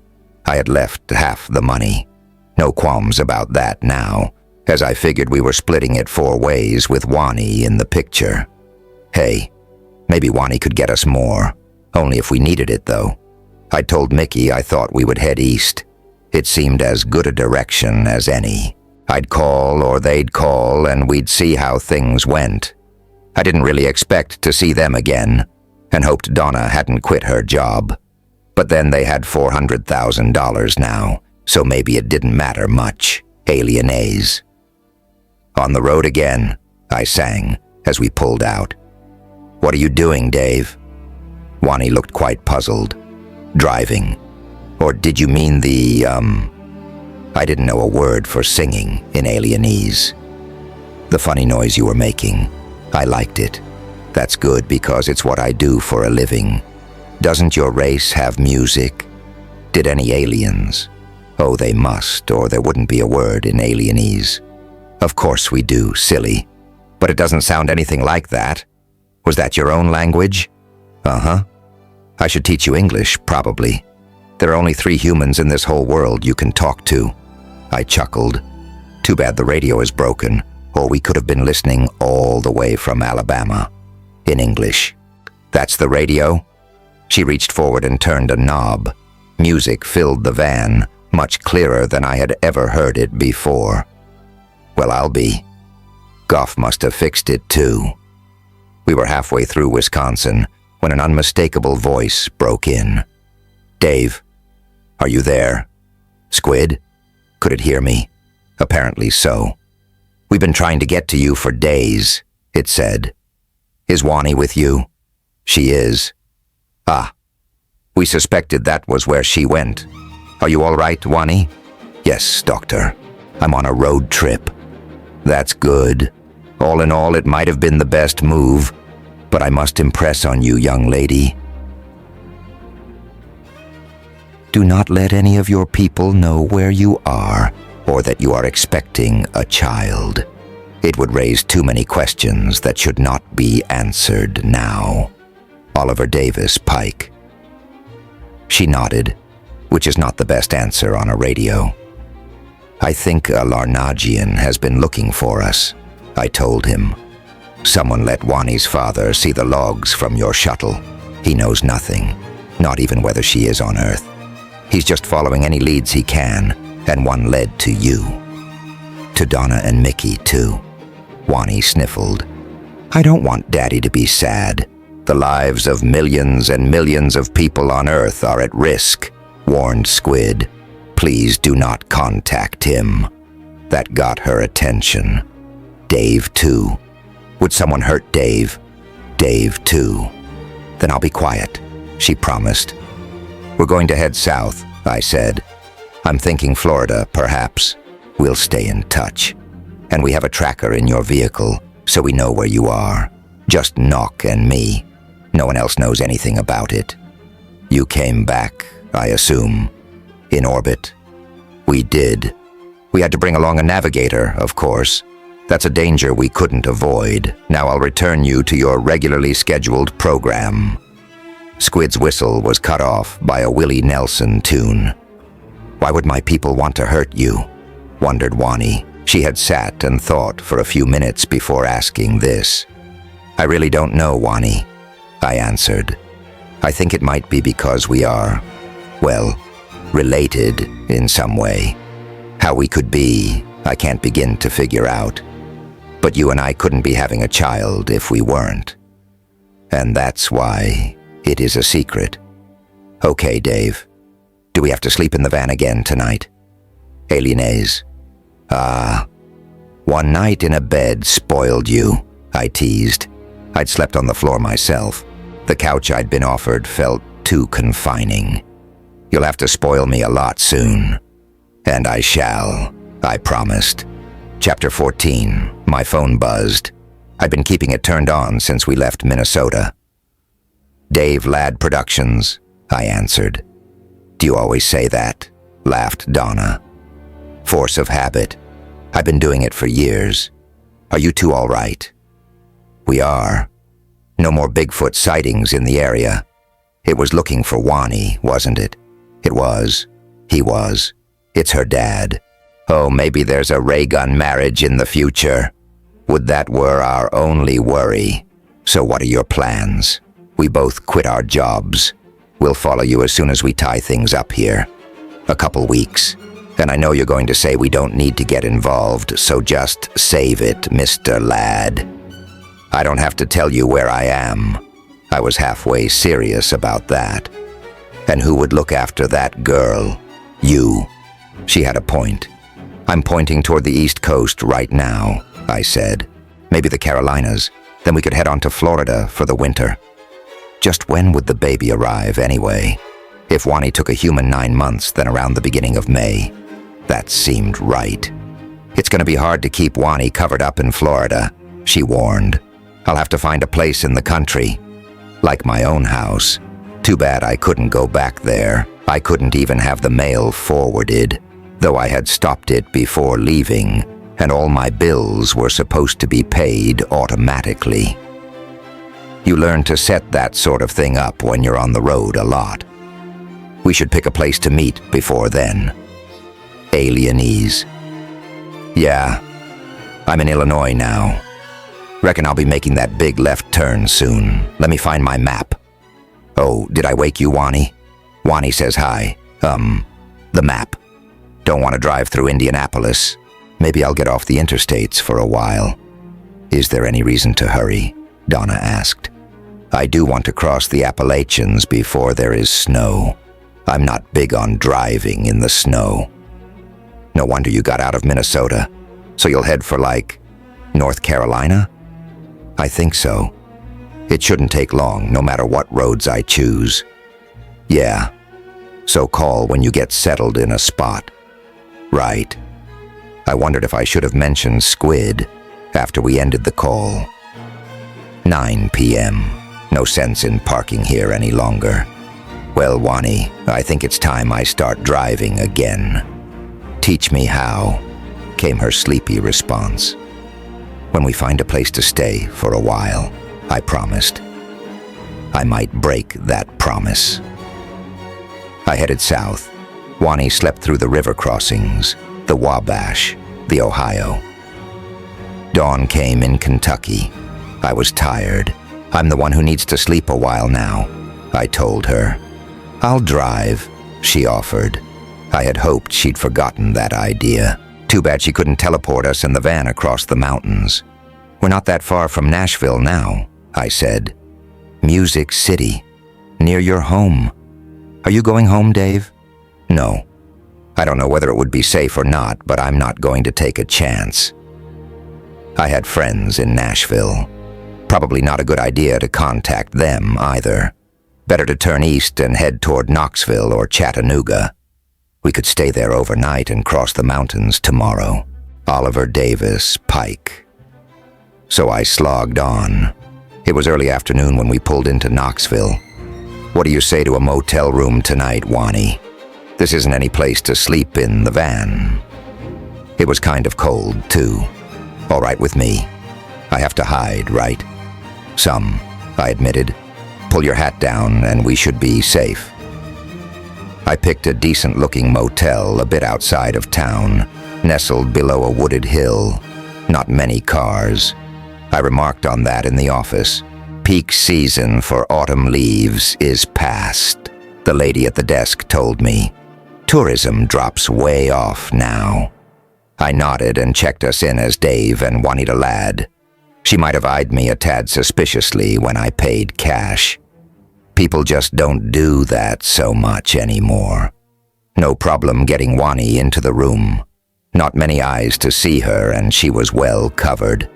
[SPEAKER 1] I had left half the money. No qualms about that now, as I figured we were splitting it 4 ways with Wani in the picture. Hey, maybe Wani could get us more, only if we needed it though. I told Mickey I thought we would head east. It seemed as good a direction as any. I'd call or they'd call and we'd see how things went. I didn't really expect to see them again, and hoped Donna hadn't quit her job. But then they had $400,000 now, so maybe it didn't matter much. Alienase. On the road again, I sang, as we pulled out. What are you doing, Dave? Wani looked quite puzzled. Driving. Or did you mean the, I didn't know a word for singing in Alienese. The funny noise you were making. I liked it. That's good because it's what I do for a living. Doesn't your race have music? Did any aliens? Oh, they must, or there wouldn't be a word in Alienese. Of course we do, silly. But it doesn't sound anything like that. Was that your own language? Uh-huh. I should teach you English, probably. There are only 3 humans in this whole world you can talk to. I chuckled. Too bad the radio is broken, or we could have been listening all the way from Alabama. In English. That's the radio? She reached forward and turned a knob. Music filled the van, much clearer than I had ever heard it before. Well, I'll be. Goff must have fixed it too. We were halfway through Wisconsin when an unmistakable voice broke in. Dave, are you there? Squid? Could it hear me? Apparently so. We've been trying to get to you for days, it said. Is Wani with you? She is. Ah. We suspected that was where she went. Are you all right, Wani? Yes, Doctor. I'm on a road trip. That's good. All in all, it might have been the best move, but I must impress on you, young lady. Do not let any of your people know where you are, or that you are expecting a child. It would raise too many questions that should not be answered now. Oliver Davis Pike. She nodded, which is not the best answer on a radio. I think a Larnagian has been looking for us, I told him. Someone let Wani's father see the logs from your shuttle. He knows nothing, not even whether she is on Earth. He's just following any leads he can, and one led to you. To Donna and Mickey, too. Wani sniffled. I don't want Daddy to be sad. The lives of millions and millions of people on Earth are at risk, warned Squid. Please do not contact him. That got her attention. Dave, too. Would someone hurt Dave? Dave, too. Then I'll be quiet, she promised. We're going to head south, I said. I'm thinking Florida, perhaps. We'll stay in touch. And we have a tracker in your vehicle, so we know where you are. Just Nock and me. No one else knows anything about it. You came back, I assume. In orbit. We did. We had to bring along a navigator, of course. That's a danger we couldn't avoid. Now I'll return you to your regularly scheduled program. Squid's whistle was cut off by a Willie Nelson tune. Why would my people want to hurt you? Wondered Wani. She had sat and thought for a few minutes before asking this. I really don't know, Wani, I answered. I think it might be because we are, well, related in some way. How we could be, I can't begin to figure out. But you and I couldn't be having a child if we weren't. And that's why it is a secret. Okay, Dave. Do we have to sleep in the van again tonight? Alienes. One night in a bed spoiled you, I teased. I'd slept on the floor myself. The couch I'd been offered felt too confining. You'll have to spoil me a lot soon. And I shall, I promised. Chapter 14. My phone buzzed. I'd been keeping it turned on since we left Minnesota. Dave Ladd Productions, I answered. Do you always say that? Laughed Donna. Force of habit. I've been doing it for years. Are you two all right? We are. No more Bigfoot sightings in the area. It was looking for Wani, wasn't it? It was. He was. It's her dad. Oh, maybe there's a ray gun marriage in the future. Would that were our only worry. So what are your plans? We both quit our jobs. We'll follow you as soon as we tie things up here. A couple weeks. And I know you're going to say we don't need to get involved, so just save it, Mr. Ladd. I don't have to tell you where I am. I was halfway serious about that. And who would look after that girl? You. She had a point. I'm pointing toward the East Coast right now, I said. Maybe the Carolinas. Then we could head on to Florida for the winter. Just when would the baby arrive anyway? If Wani took a human 9 months, then around the beginning of May. That seemed right. It's going to be hard to keep Wani covered up in Florida, she warned. I'll have to find a place in the country. Like my own house. Too bad I couldn't go back there. I couldn't even have the mail forwarded, though I had stopped it before leaving, and all my bills were supposed to be paid automatically. You learn to set that sort of thing up when you're on the road a lot. We should pick a place to meet before then. Alienese. Yeah, I'm in Illinois now. Reckon I'll be making that big left turn soon. Let me find my map. Oh, did I wake you, Wani? Wani says hi. The map. Don't want to drive through Indianapolis. Maybe I'll get off the interstates for a while. Is there any reason to hurry? Donna asked. I do want to cross the Appalachians before there is snow. I'm not big on driving in the snow. No wonder you got out of Minnesota. So you'll head for, like, North Carolina? I think so. It shouldn't take long, no matter what roads I choose. Yeah. So call when you get settled in a spot. Right. I wondered if I should have mentioned squid after we ended the call. 9 p.m. No sense in parking here any longer. Well, Wani, I think it's time I start driving again. Teach me how, came her sleepy response. When we find a place to stay for a while, I promised. I might break that promise. I headed south. Wani slept through the river crossings, the Wabash, the Ohio. Dawn came in Kentucky. I was tired. I'm the one who needs to sleep a while now, I told her. I'll drive, she offered. I had hoped she'd forgotten that idea. Too bad she couldn't teleport us in the van across the mountains. We're not that far from Nashville now, I said. Music City, near your home. Are you going home, Dave? No. I don't know whether it would be safe or not, but I'm not going to take a chance. I had friends in Nashville. Probably not a good idea to contact them either. Better to turn east and head toward Knoxville or Chattanooga. We could stay there overnight and cross the mountains tomorrow. Oliver Davis, Pike. So I slogged on. It was early afternoon when we pulled into Knoxville. What do you say to a motel room tonight, Wani? This isn't any place to sleep in the van. It was kind of cold, too. All right with me. I have to hide, right? Some, I admitted. Pull your hat down and we should be safe. I picked a decent-looking motel a bit outside of town, nestled below a wooded hill. Not many cars. I remarked on that in the office. Peak season for autumn leaves is past, the lady at the desk told me. Tourism drops way off now. I nodded and checked us in as Dave and Juanita Ladd. She might have eyed me a tad suspiciously when I paid cash. People just don't do that so much anymore. No problem getting Wani into the room. Not many eyes to see her, and she was well covered.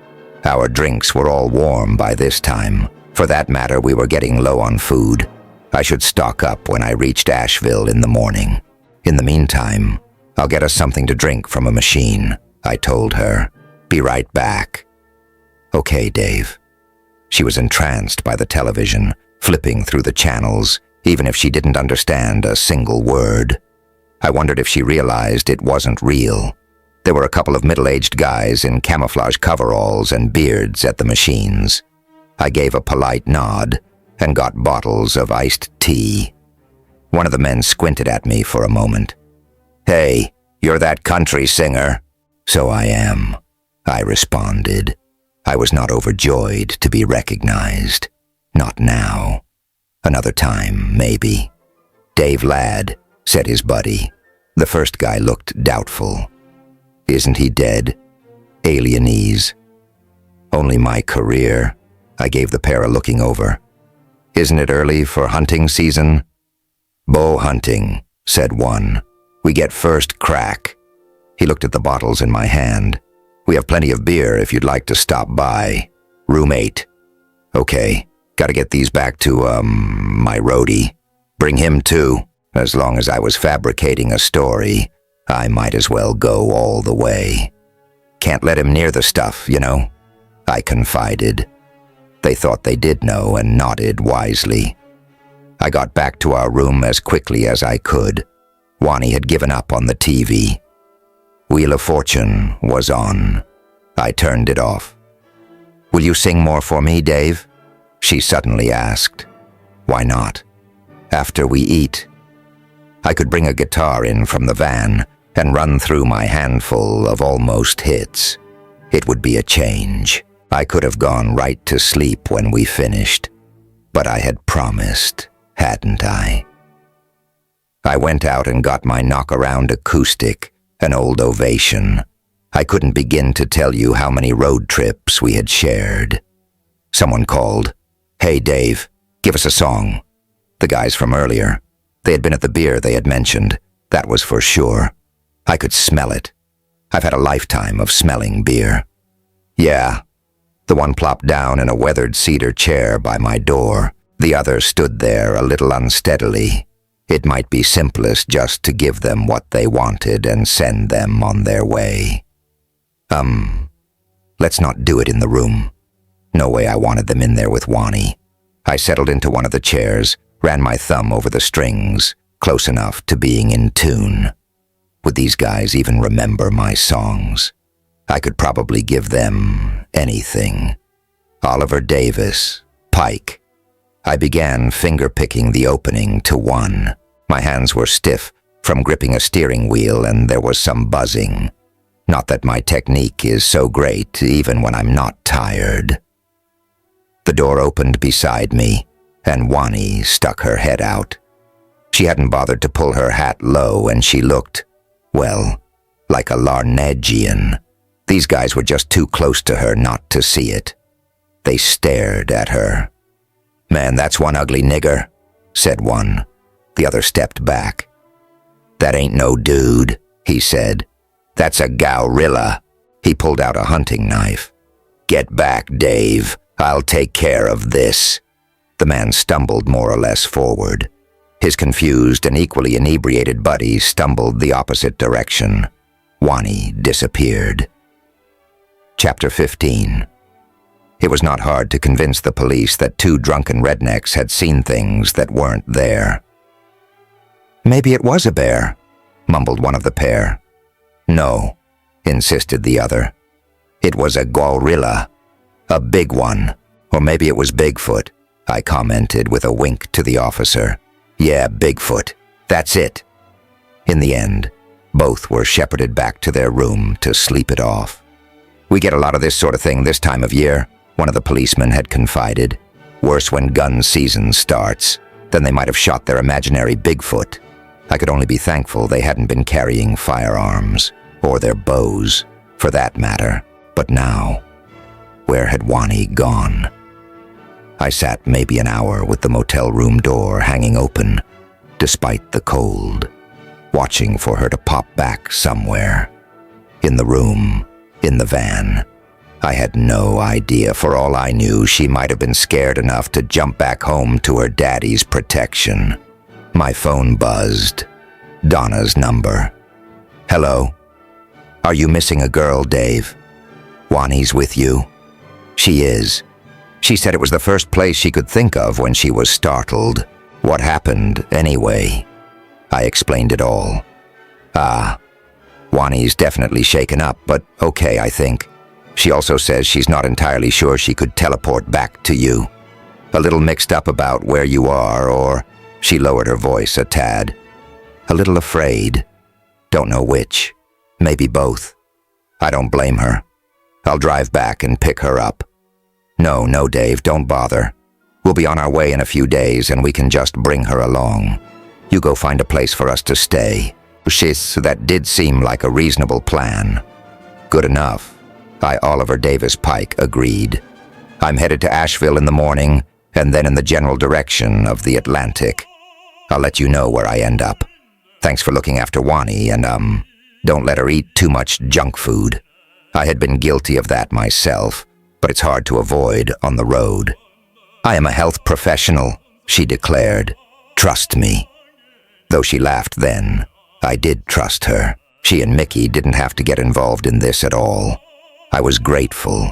[SPEAKER 1] Our drinks were all warm by this time. For that matter, we were getting low on food. I should stock up when I reached Asheville in the morning. In the meantime, I'll get us something to drink from a machine, I told her. Be right back. Okay, Dave. She was entranced by the television, flipping through the channels, even if she didn't understand a single word. I wondered if she realized it wasn't real. There were a couple of middle-aged guys in camouflage coveralls and beards at the machines. I gave a polite nod and got bottles of iced tea. One of the men squinted at me for a moment. Hey, you're that country singer? So I am, I responded. I was not overjoyed to be recognized. Not now. Another time, maybe. Dave Ladd, said his buddy. The first guy looked doubtful. Isn't he dead? Alienese. Only my career, I gave the pair a looking over. Isn't it early for hunting season? Bow hunting, said one. We get first crack. He looked at the bottles in my hand. We have plenty of beer if you'd like to stop by. Room 8. Okay, gotta get these back to, my roadie. Bring him too. As long as I was fabricating a story, I might as well go all the way. Can't let him near the stuff, you know, I confided. They thought they did know and nodded wisely. I got back to our room as quickly as I could. Wani had given up on the TV. Wheel of Fortune was on. I turned it off. Will you sing more for me, Dave? She suddenly asked. Why not? After we eat. I could bring a guitar in from the van and run through my handful of almost hits. It would be a change. I could have gone right to sleep when we finished. But I had promised, hadn't I? I went out and got my knockaround acoustic, an old Ovation. I couldn't begin to tell you how many road trips we had shared. Someone called. Hey, Dave, give us a song. The guys from earlier. They had been at the beer they had mentioned. That was for sure. I could smell it. I've had a lifetime of smelling beer. Yeah. The one plopped down in a weathered cedar chair by my door. The other stood there a little unsteadily. It might be simplest just to give them what they wanted and send them on their way. Let's not do it in the room. No way I wanted them in there with Wani. I settled into one of the chairs, ran my thumb over the strings, close enough to being in tune. Would these guys even remember my songs? I could probably give them anything. Oliver Davis, Pike. I began finger-picking the opening to one. My hands were stiff from gripping a steering wheel, and there was some buzzing. Not that my technique is so great, even when I'm not tired. The door opened beside me, and Wani stuck her head out. She hadn't bothered to pull her hat low, and she looked, well, like a Larnedian. These guys were just too close to her not to see it. They stared at her. Man, that's one ugly nigger, said one. The other stepped back. That ain't no dude, he said. That's a gorilla. He pulled out a hunting knife. Get back, Dave. I'll take care of this. The man stumbled more or less forward. His confused and equally inebriated buddy stumbled the opposite direction. Wani disappeared. Chapter 15. It was not hard to convince the police that two drunken rednecks had seen things that weren't there. Maybe it was a bear, mumbled one of the pair. No, insisted the other. It was a gorilla. A big one. Or maybe it was Bigfoot, I commented with a wink to the officer. Yeah, Bigfoot. That's it. In the end, both were shepherded back to their room to sleep it off. We get a lot of this sort of thing this time of year, one of the policemen had confided. Worse when gun season starts. Then they might have shot their imaginary Bigfoot. I could only be thankful they hadn't been carrying firearms, or their bows, for that matter. But now, where had Wani gone? I sat maybe an hour with the motel room door hanging open, despite the cold, watching for her to pop back somewhere. In the room, in the van. I had no idea. For all I knew, she might have been scared enough to jump back home to her daddy's protection. My phone buzzed. Donna's number. Hello? Are you missing a girl, Dave? Wani's with you? She is. She said it was the first place she could think of when she was startled. What happened, anyway? I explained it all. Wani's definitely shaken up, but okay, I think. She also says she's not entirely sure she could teleport back to you. A little mixed up about where you are, or she lowered her voice a tad. A little afraid. Don't know which. Maybe both. I don't blame her. I'll drive back and pick her up. No, Dave, don't bother. We'll be on our way in a few days and we can just bring her along. You go find a place for us to stay. That did seem like a reasonable plan. Good enough. I, Oliver Davis Pike, agreed. I'm headed to Asheville in the morning, and then in the general direction of the Atlantic. I'll let you know where I end up. Thanks for looking after Wani, and don't let her eat too much junk food. I had been guilty of that myself, but it's hard to avoid on the road. I am a health professional, she declared. Trust me. Though she laughed then, I did trust her. She and Mickey didn't have to get involved in this at all. I was grateful.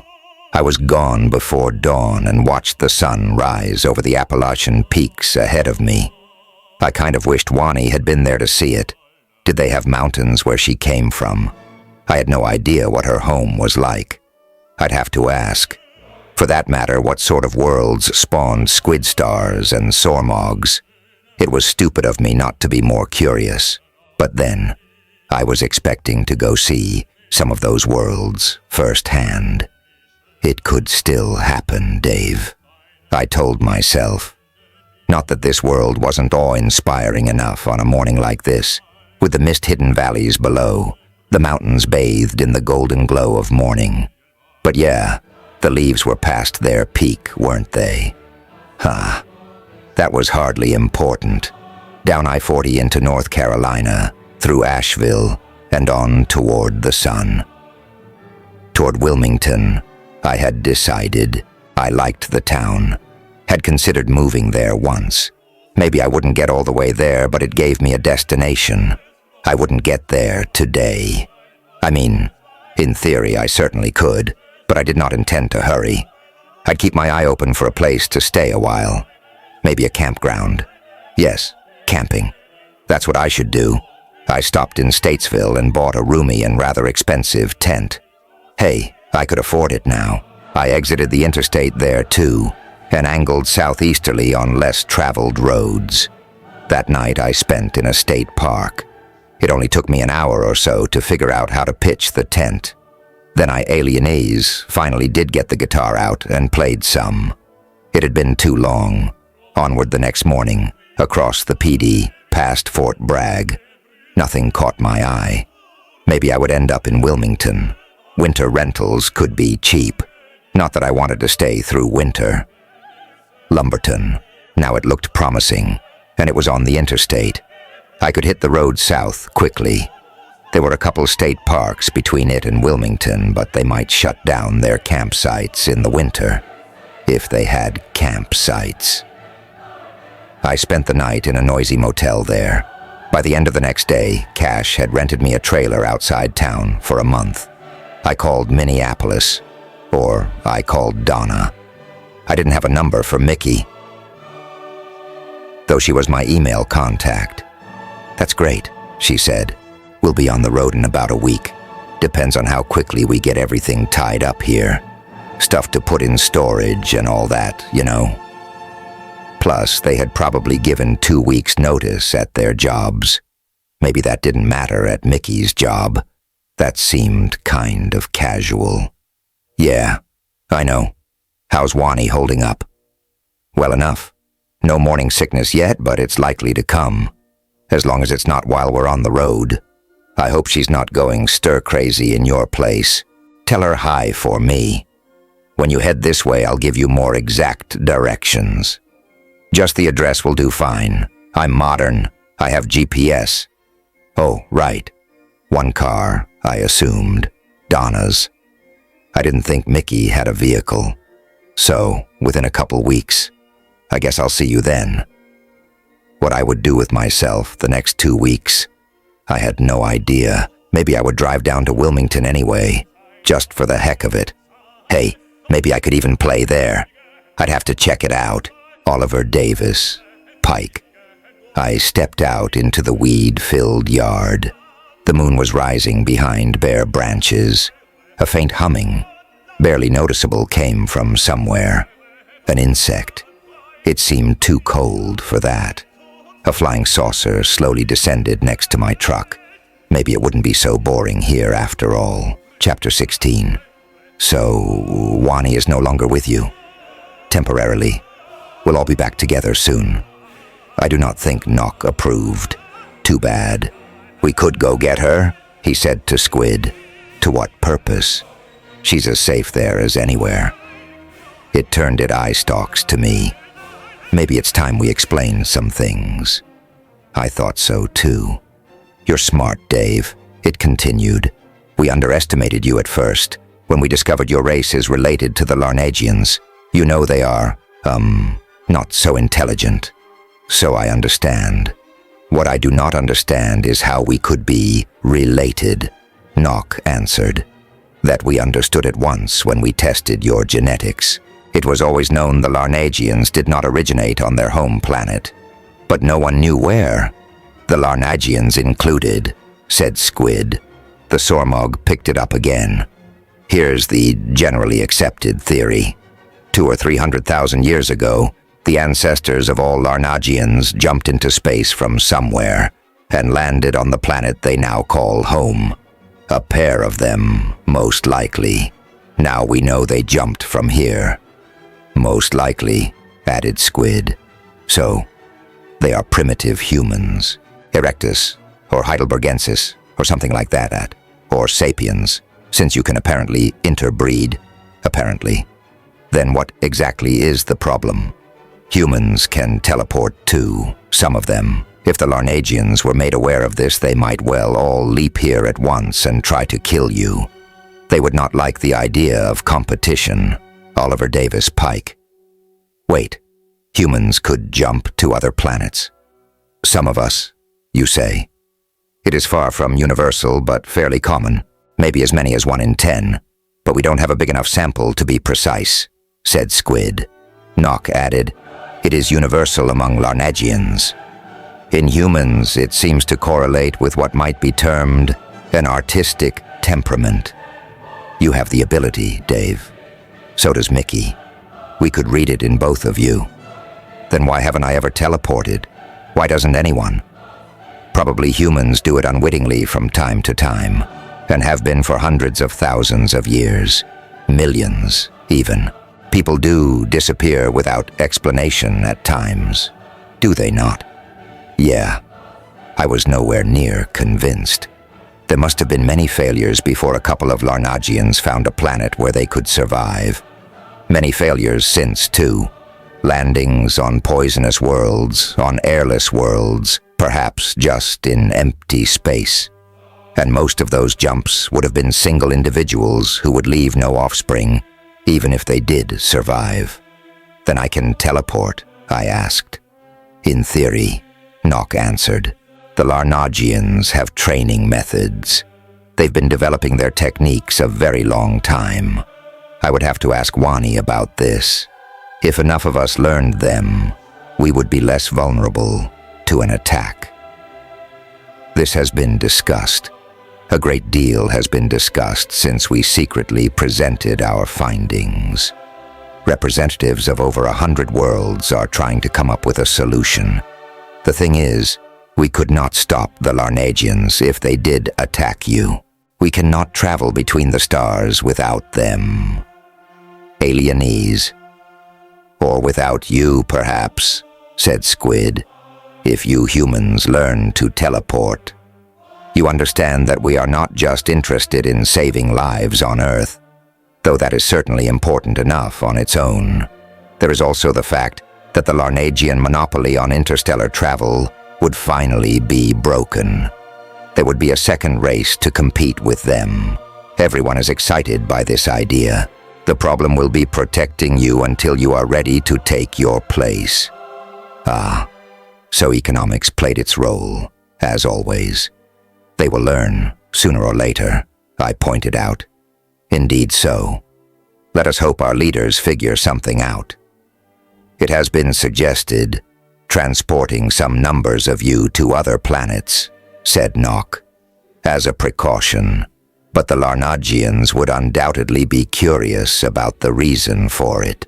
[SPEAKER 1] I was gone before dawn and watched the sun rise over the Appalachian peaks ahead of me. I kind of wished Wani had been there to see it. Did they have mountains where she came from? I had no idea what her home was like. I'd have to ask. For that matter, what sort of worlds spawned squid stars and sormogs. It was stupid of me not to be more curious. But then, I was expecting to go see some of those worlds firsthand. It could still happen, Dave. I told myself. Not that this world wasn't awe-inspiring enough on a morning like this, with the mist-hidden valleys below, the mountains bathed in the golden glow of morning. But yeah, the leaves were past their peak, weren't they? That was hardly important. Down I-40 into North Carolina, through Asheville, and on toward the sun. Toward Wilmington, I had decided. I liked the town. Had considered moving there once. Maybe I wouldn't get all the way there, but it gave me a destination. I wouldn't get there today. I mean, in theory I certainly could, but I did not intend to hurry. I'd keep my eye open for a place to stay a while. Maybe a campground. Yes, camping. That's what I should do. I stopped in Statesville and bought a roomy and rather expensive tent. Hey, I could afford it now. I exited the interstate there too, and angled southeasterly on less traveled roads. That night I spent in a state park. It only took me an hour or so to figure out how to pitch the tent. Then I alienese finally did get the guitar out and played some. It had been too long. Onward the next morning, across the PD, past Fort Bragg. Nothing caught my eye. Maybe I would end up in Wilmington. Winter rentals could be cheap. Not that I wanted to stay through winter. Lumberton. Now it looked promising, and it was on the interstate. I could hit the road south quickly. There were a couple state parks between it and Wilmington, but they might shut down their campsites in the winter, if they had campsites. I spent the night in a noisy motel there. By the end of the next day, Cash had rented me a trailer outside town for a month. I called Minneapolis, or I called Donna. I didn't have a number for Mickey, though she was my email contact. That's great, she said. We'll be on the road in about a week. Depends on how quickly we get everything tied up here. Stuff to put in storage and all that, you know. Plus, they had probably given 2 weeks' notice at their jobs. Maybe that didn't matter at Mickey's job. That seemed kind of casual. Yeah, I know. How's Wani holding up? Well enough. No morning sickness yet, but it's likely to come. As long as it's not while we're on the road. I hope she's not going stir-crazy in your place. Tell her hi for me. When you head this way, I'll give you more exact directions. Just the address will do fine. I'm modern. I have GPS. Oh, right. One car, I assumed. Donna's. I didn't think Mickey had a vehicle. So, within a couple weeks. I guess I'll see you then. What I would do with myself the next 2 weeks, I had no idea. Maybe I would drive down to Wilmington anyway, just for the heck of it. Hey, maybe I could even play there. I'd have to check it out. Oliver Davis, Pike. I stepped out into the weed-filled yard. The moon was rising behind bare branches. A faint humming, barely noticeable, came from somewhere. An insect. It seemed too cold for that. A flying saucer slowly descended next to my truck. Maybe it wouldn't be so boring here after all. Chapter 16. So, Wani is no longer with you? Temporarily. We'll all be back together soon. I do not think Nock approved. Too bad. We could go get her, he said to Squid. To what purpose? She's as safe there as anywhere. It turned its eye stalks to me. Maybe it's time we explain some things. I thought so too. You're smart, Dave, it continued. We underestimated you at first, when we discovered your race is related to the Larnagians. You know they are, not so intelligent. So I understand. What I do not understand is how we could be related, Nock answered. That we understood at once when we tested your genetics. It was always known the Larnagians did not originate on their home planet. But no one knew where. The Larnagians included, said Squid. The Sormog picked it up again. Here's the generally accepted theory. 200,000 or 300,000 years ago, the ancestors of all Larnagians jumped into space from somewhere and landed on the planet they now call home. A pair of them, most likely. Now we know they jumped from here. Most likely, added Squid. So, they are primitive humans. Erectus, or Heidelbergensis, or something like that, or sapiens, since you can apparently interbreed. Apparently. Then what exactly is the problem? Humans can teleport too, some of them. If the Larnagians were made aware of this, they might well all leap here at once and try to kill you. They would not like the idea of competition. Oliver Davis Pike. Wait, humans could jump to other planets. Some of us, you say. It is far from universal, but fairly common. Maybe as many as 1 in 10. But we don't have a big enough sample to be precise, said Squid. Nock added, it is universal among Larnagians. In humans, it seems to correlate with what might be termed an artistic temperament. You have the ability, Dave. So does Mickey. We could read it in both of you. Then why haven't I ever teleported? Why doesn't anyone? Probably humans do it unwittingly from time to time, and have been for hundreds of thousands of years. Millions, even. People do disappear without explanation at times. Do they not? Yeah. I was nowhere near convinced. There must have been many failures before a couple of Larnagians found a planet where they could survive. Many failures since, too. Landings on poisonous worlds, on airless worlds, perhaps just in empty space. And most of those jumps would have been single individuals who would leave no offspring, even if they did survive. Then I can teleport, I asked. In theory, Nock answered. The Larnagians have training methods. They've been developing their techniques a very long time. I would have to ask Wani about this. If enough of us learned them, we would be less vulnerable to an attack. This has been discussed. A great deal has been discussed since we secretly presented our findings. Representatives of over 100 worlds are trying to come up with a solution. The thing is, we could not stop the Larnagians if they did attack you. We cannot travel between the stars without them. Alienese. Or without you, perhaps, said Squid, if you humans learn to teleport. You understand that we are not just interested in saving lives on Earth, though that is certainly important enough on its own. There is also the fact that the Larnagian monopoly on interstellar travel would finally be broken. There would be a second race to compete with them. Everyone is excited by this idea. The problem will be protecting you until you are ready to take your place. Ah, so economics played its role, as always. They will learn, sooner or later, I pointed out. Indeed so. Let us hope our leaders figure something out. It has been suggested, transporting some numbers of you to other planets, said Nock, as a precaution. But the Larnagians would undoubtedly be curious about the reason for it.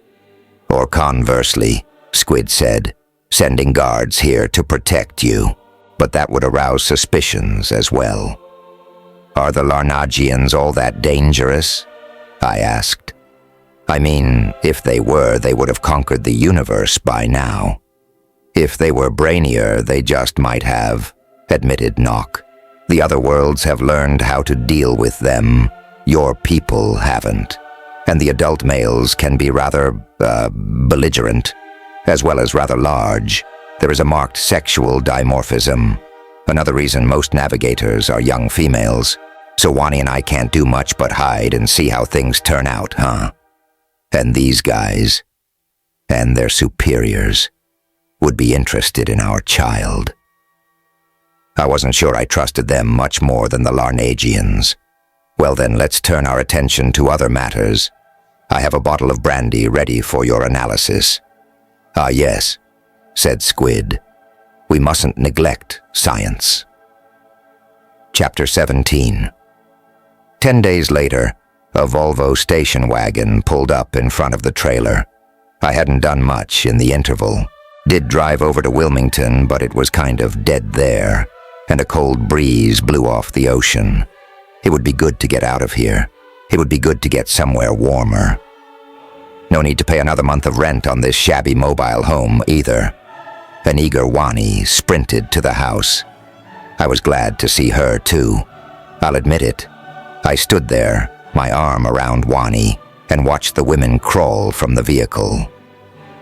[SPEAKER 1] Or conversely, Squid said, sending guards here to protect you. But that would arouse suspicions as well. Are the Larnagians all that dangerous? I asked. I mean, if they were, they would have conquered the universe by now. If they were brainier, they just might have, admitted Nock. The other worlds have learned how to deal with them. Your people haven't. And the adult males can be rather, belligerent, as well as rather large. There is a marked sexual dimorphism. Another reason most navigators are young females. So Wani and I can't do much but hide and see how things turn out, huh? And these guys, and their superiors, would be interested in our child. I wasn't sure I trusted them much more than the Larnagians. Well then, let's turn our attention to other matters. I have a bottle of brandy ready for your analysis. Ah yes, said Squid. We mustn't neglect science. Chapter 17. 10 days later, a Volvo station wagon pulled up in front of the trailer. I hadn't done much in the interval. Did drive over to Wilmington, but it was kind of dead there, and a cold breeze blew off the ocean. It would be good to get out of here. It would be good to get somewhere warmer. No need to pay another month of rent on this shabby mobile home either. An eager Wani sprinted to the house. I was glad to see her too. I'll admit it. I stood there, my arm around Wani, and watched the women crawl from the vehicle.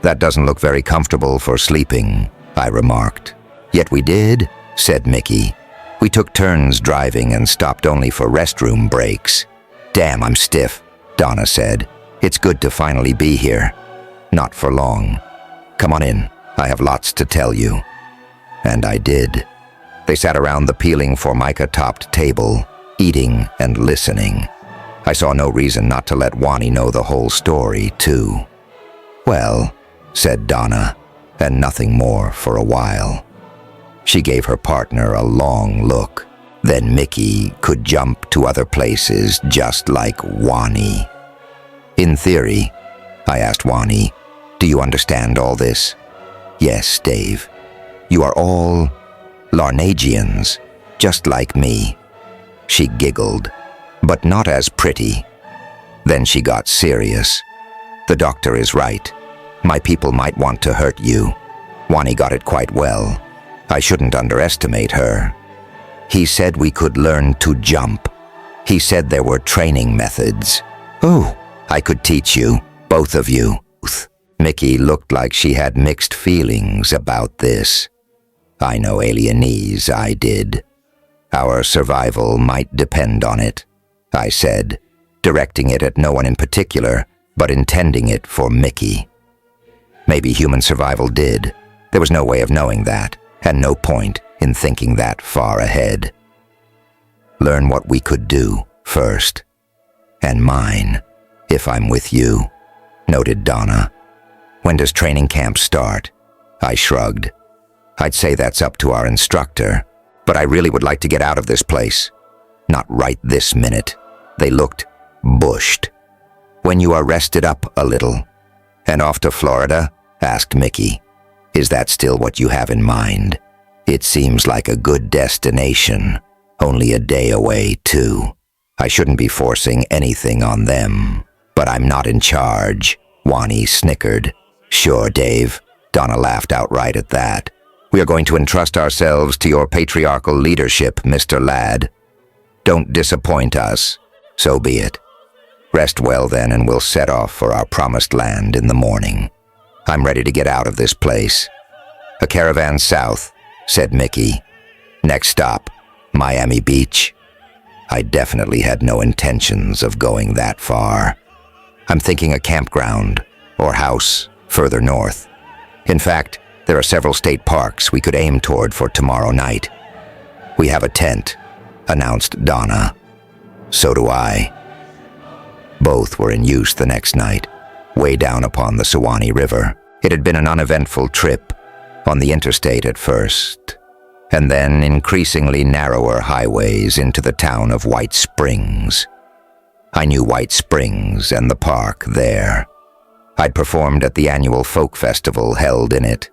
[SPEAKER 1] That doesn't look very comfortable for sleeping, I remarked. Yet we did, said Mickey. We took turns driving and stopped only for restroom breaks. Damn, I'm stiff, Donna said. It's good to finally be here. Not for long. Come on in, I have lots to tell you. And I did. They sat around the peeling formica-topped table, eating and listening. I saw no reason not to let Wani know the whole story, too. Well, said Donna, and nothing more for a while. She gave her partner a long look. Then Mickey could jump to other places just like Wani. In theory, I asked Wani, do you understand all this? Yes, Dave. You are all Larnagians, just like me. She giggled, but not as pretty. Then she got serious. The doctor is right. My people might want to hurt you. Wani got it quite well. I shouldn't underestimate her. He said we could learn to jump. He said there were training methods. Oh, I could teach you, both of you. Mickey looked like she had mixed feelings about this. I know alienese, I did. Our survival might depend on it, I said, directing it at no one in particular, but intending it for Mickey. Maybe human survival did. There was no way of knowing that, and no point in thinking that far ahead. Learn what we could do first. And mine, if I'm with you, noted Donna. When does training camp start? I shrugged. I'd say that's up to our instructor, but I really would like to get out of this place. Not right this minute. They looked bushed. When you are rested up a little. And off to Florida? Asked Mickey. Is that still what you have in mind? It seems like a good destination. Only a day away, too. I shouldn't be forcing anything on them. But I'm not in charge, Wani snickered. Sure, Dave. Donna laughed outright at that. We are going to entrust ourselves to your patriarchal leadership, Mr. Ladd. Don't disappoint us. So be it. Rest well then, and we'll set off for our promised land in the morning. I'm ready to get out of this place. A caravan south, said Mickey. Next stop, Miami Beach. I definitely had no intentions of going that far. I'm thinking a campground or house further north. In fact, there are several state parks we could aim toward for tomorrow night. We have a tent, announced Donna. So do I. Both were in use the next night, way down upon the Suwannee River. It had been an uneventful trip, on the interstate at first, and then increasingly narrower highways into the town of White Springs. I knew White Springs and the park there. I'd performed at the annual folk festival held in it.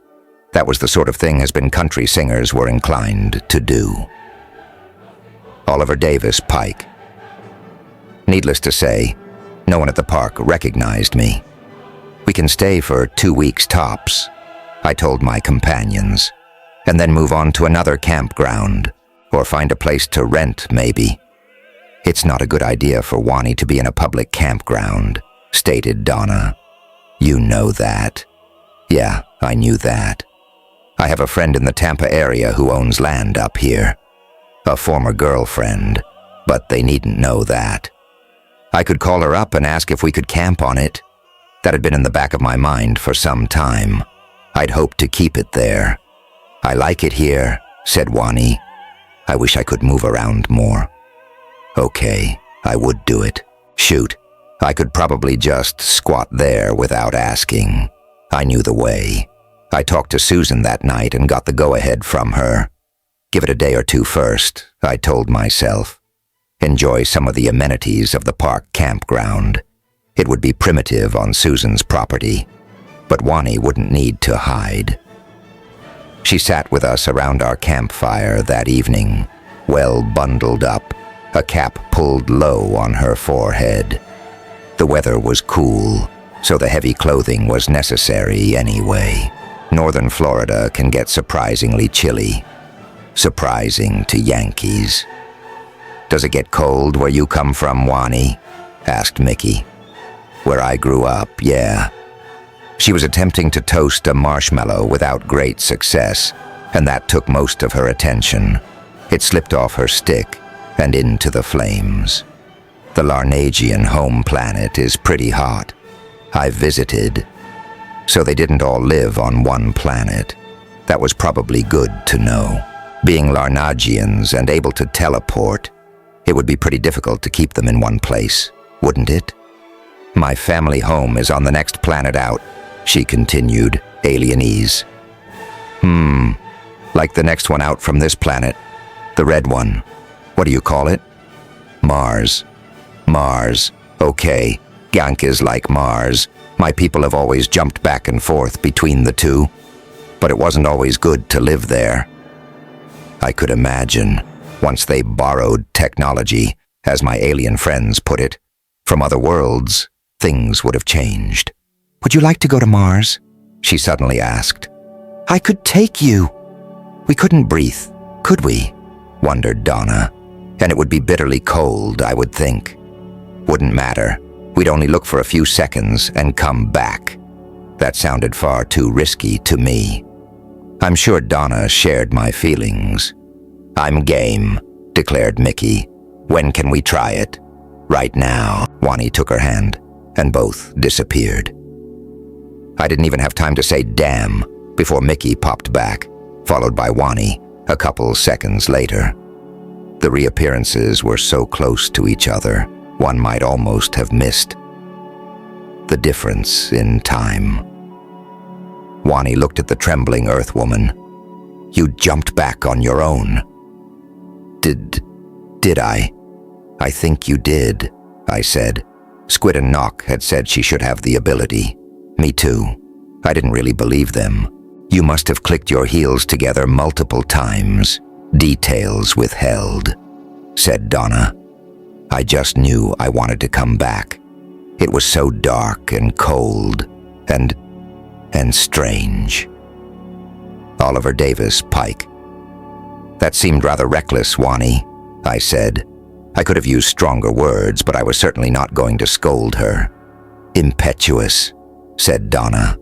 [SPEAKER 1] That was the sort of thing as-been country singers were inclined to do. Oliver Davis Pike. Needless to say, no one at the park recognized me. We can stay for 2 weeks tops, I told my companions, and then move on to another campground, or find a place to rent, maybe. It's not a good idea for Wani to be in a public campground, stated Donna. You know that. Yeah, I knew that. I have a friend in the Tampa area who owns land up here. A former girlfriend, but they needn't know that. I could call her up and ask if we could camp on it. That had been in the back of my mind for some time. I'd hoped to keep it there. I like it here, said Wani. I wish I could move around more. Okay, I would do it. Shoot, I could probably just squat there without asking. I knew the way. I talked to Susan that night and got the go-ahead from her. Give it a day or two first, I told myself. Enjoy some of the amenities of the park campground. It would be primitive on Susan's property, but Wani wouldn't need to hide. She sat with us around our campfire that evening, well bundled up, a cap pulled low on her forehead. The weather was cool, so the heavy clothing was necessary anyway. Northern Florida can get surprisingly chilly. Surprising to Yankees. Does it get cold where you come from, Wani? Asked Mickey. Where I grew up, yeah. She was attempting to toast a marshmallow without great success, and that took most of her attention. It slipped off her stick and into the flames. The Larnagian home planet is pretty hot. I've visited. So they didn't all live on one planet. That was probably good to know. Being Larnagians and able to teleport, it would be pretty difficult to keep them in one place, wouldn't it? My family home is on the next planet out, she continued, alienese. Like the next one out from this planet. The red one. What do you call it? Mars. Mars. Okay, Gank is like Mars. My people have always jumped back and forth between the two, but it wasn't always good to live there. I could imagine, once they borrowed technology, as my alien friends put it, from other worlds, things would have changed. Would you like to go to Mars? She suddenly asked. I could take you. We couldn't breathe, could we? Wondered Donna. And it would be bitterly cold, I would think. Wouldn't matter. We'd only look for a few seconds and come back. That sounded far too risky to me. I'm sure Donna shared my feelings. I'm game, declared Mickey. When can we try it? Right now. Wani took her hand, and both disappeared. I didn't even have time to say damn before Mickey popped back, followed by Wani a couple seconds later. The reappearances were so close to each other, one might almost have missed the difference in time. Wani looked at the trembling Earthwoman. You jumped back on your own. Did I? I think you did, I said. Squid and Nock had said she should have the ability. Me too. I didn't really believe them. You must have clicked your heels together multiple times. Details withheld, said Donna. I just knew I wanted to come back. It was so dark and cold, and and strange. Oliver Davis, Pike. That seemed rather reckless, Wani, I said. I could have used stronger words, but I was certainly not going to scold her. Impetuous, said Donna.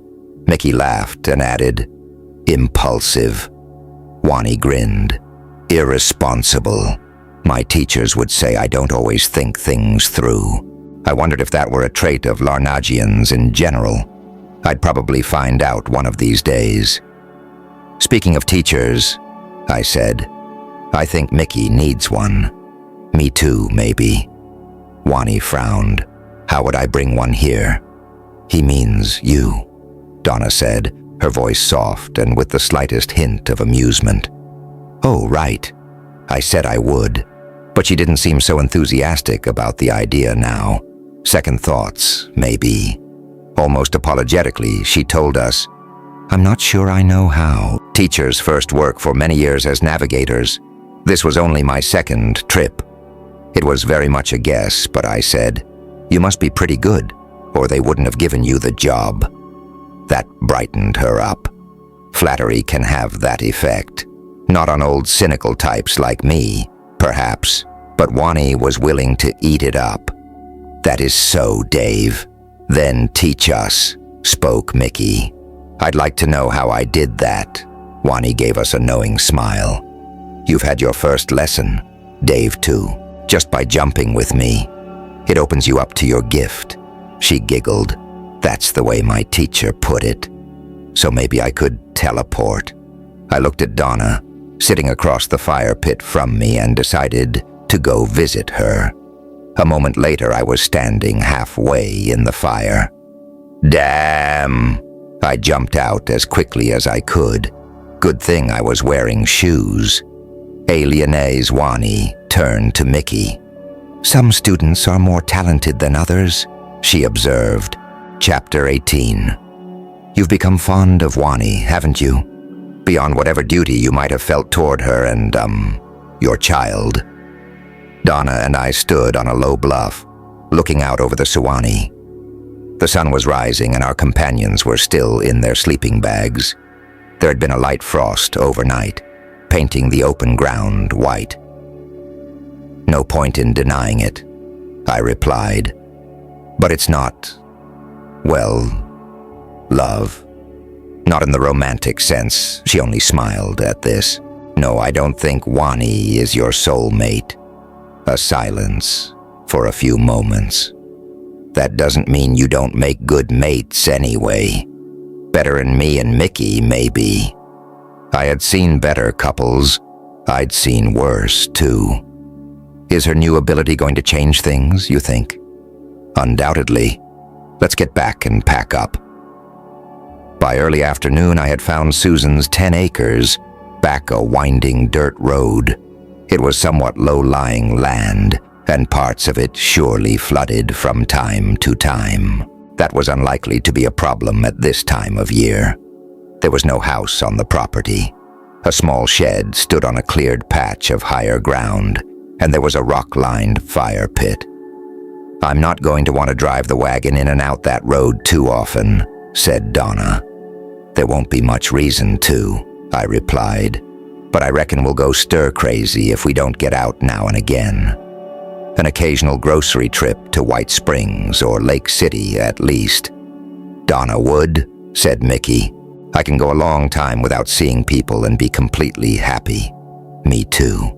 [SPEAKER 1] Mickey laughed and added, impulsive. Wani grinned. Irresponsible. My teachers would say I don't always think things through. I wondered if that were a trait of Larnagians in general. I'd probably find out one of these days. Speaking of teachers, I said, I think Mickey needs one. Me too, maybe. Wani frowned. How would I bring one here? He means you, Donna said, her voice soft and with the slightest hint of amusement. Oh, right. I said I would, but she didn't seem so enthusiastic about the idea now. Second thoughts, maybe. Almost apologetically, she told us, I'm not sure I know how. Teachers first work for many years as navigators. This was only my second trip. It was very much a guess, but I said, you must be pretty good, or they wouldn't have given you the job. That brightened her up. Flattery can have that effect. Not on old cynical types like me, perhaps, but Wani was willing to eat it up. That is so, Dave. Then teach us, spoke Mickey. I'd like to know how I did that. Wani gave us a knowing smile. You've had your first lesson, Dave too, just by jumping with me. It opens you up to your gift. She giggled. That's the way my teacher put it. So maybe I could teleport. I looked at Donna, sitting across the fire pit from me, and decided to go visit her. A moment later, I was standing halfway in the fire. Damn! I jumped out as quickly as I could. Good thing I was wearing shoes. Alienae's Wani turned to Mickey. Some students are more talented than others, she observed. Chapter 18. You've become fond of Wani, haven't you? Beyond whatever duty you might have felt toward her and, your child. Donna and I stood on a low bluff, looking out over the Suwannee. The sun was rising and our companions were still in their sleeping bags. There had been a light frost overnight, painting the open ground white. No point in denying it, I replied. But it's not, well, love. Not in the romantic sense. She only smiled at this. No, I don't think Wani is your soulmate. A silence for a few moments. That doesn't mean you don't make good mates anyway. Better than me and Mickey, maybe. I had seen better couples. I'd seen worse, too. Is her new ability going to change things, you think? Undoubtedly. Let's get back and pack up. By early afternoon, I had found Susan's 10 acres, back a winding dirt road. It was somewhat low-lying land, and parts of it surely flooded from time to time. That was unlikely to be a problem at this time of year. There was no house on the property. A small shed stood on a cleared patch of higher ground, and there was a rock-lined fire pit. I'm not going to want to drive the wagon in and out that road too often, said Donna. There won't be much reason to, I replied, but I reckon we'll go stir-crazy if we don't get out now and again. An occasional grocery trip to White Springs or Lake City at least. Donna would, said Mickey. I can go a long time without seeing people and be completely happy. Me too.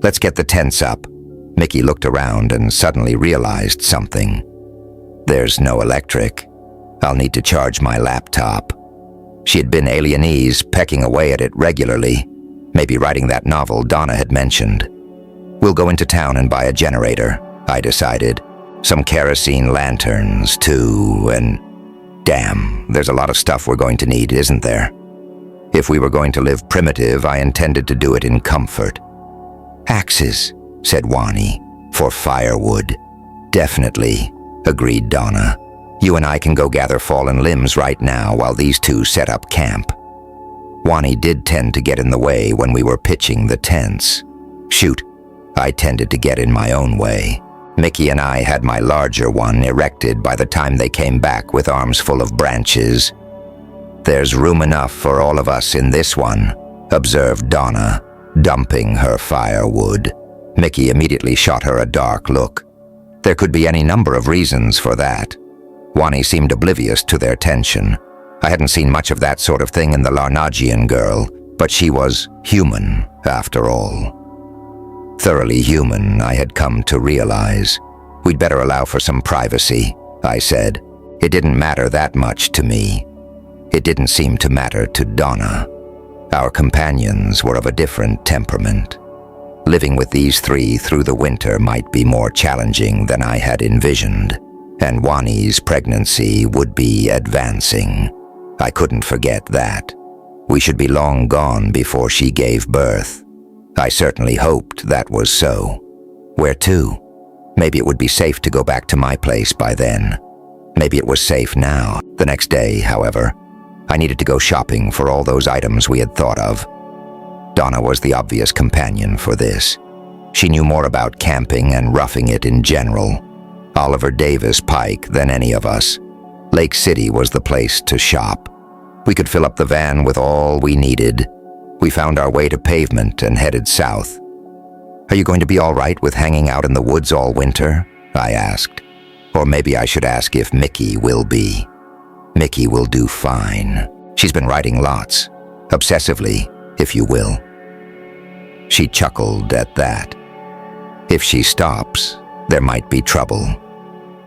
[SPEAKER 1] Let's get the tents up. Mickey looked around and suddenly realized something. There's no electric. I'll need to charge my laptop. She had been alienese, pecking away at it regularly, maybe writing that novel Donna had mentioned. We'll go into town and buy a generator, I decided. Some kerosene lanterns, too, and damn, there's a lot of stuff we're going to need, isn't there? If we were going to live primitive, I intended to do it in comfort. Axes, said Wani, for firewood. Definitely, agreed Donna. You and I can go gather fallen limbs right now while these two set up camp. Wani did tend to get in the way when we were pitching the tents. Shoot, I tended to get in my own way. Mickey and I had my larger one erected by the time they came back with arms full of branches. "There's room enough for all of us in this one," observed Donna, dumping her firewood. Mickey immediately shot her a dark look. There could be any number of reasons for that. Wani seemed oblivious to their tension. I hadn't seen much of that sort of thing in the Larnagian girl, but she was human, after all. Thoroughly human, I had come to realize. "We'd better allow for some privacy," I said. It didn't matter that much to me. It didn't seem to matter to Donna. Our companions were of a different temperament. Living with these three through the winter might be more challenging than I had envisioned, and Wani's pregnancy would be advancing. I couldn't forget that. We should be long gone before she gave birth. I certainly hoped that was so. Where to? Maybe it would be safe to go back to my place by then. Maybe it was safe now. The next day, however, I needed to go shopping for all those items we had thought of. Donna was the obvious companion for this. She knew more about camping and roughing it in general. Oliver Davis Pike than any of us. Lake City was the place to shop. We could fill up the van with all we needed. We found our way to pavement and headed south. "Are you going to be all right with hanging out in the woods all winter?" I asked. Or maybe I should ask if Mickey will be. Mickey will do fine. She's been writing lots. Obsessively, if you will. She chuckled at that. If she stops, there might be trouble.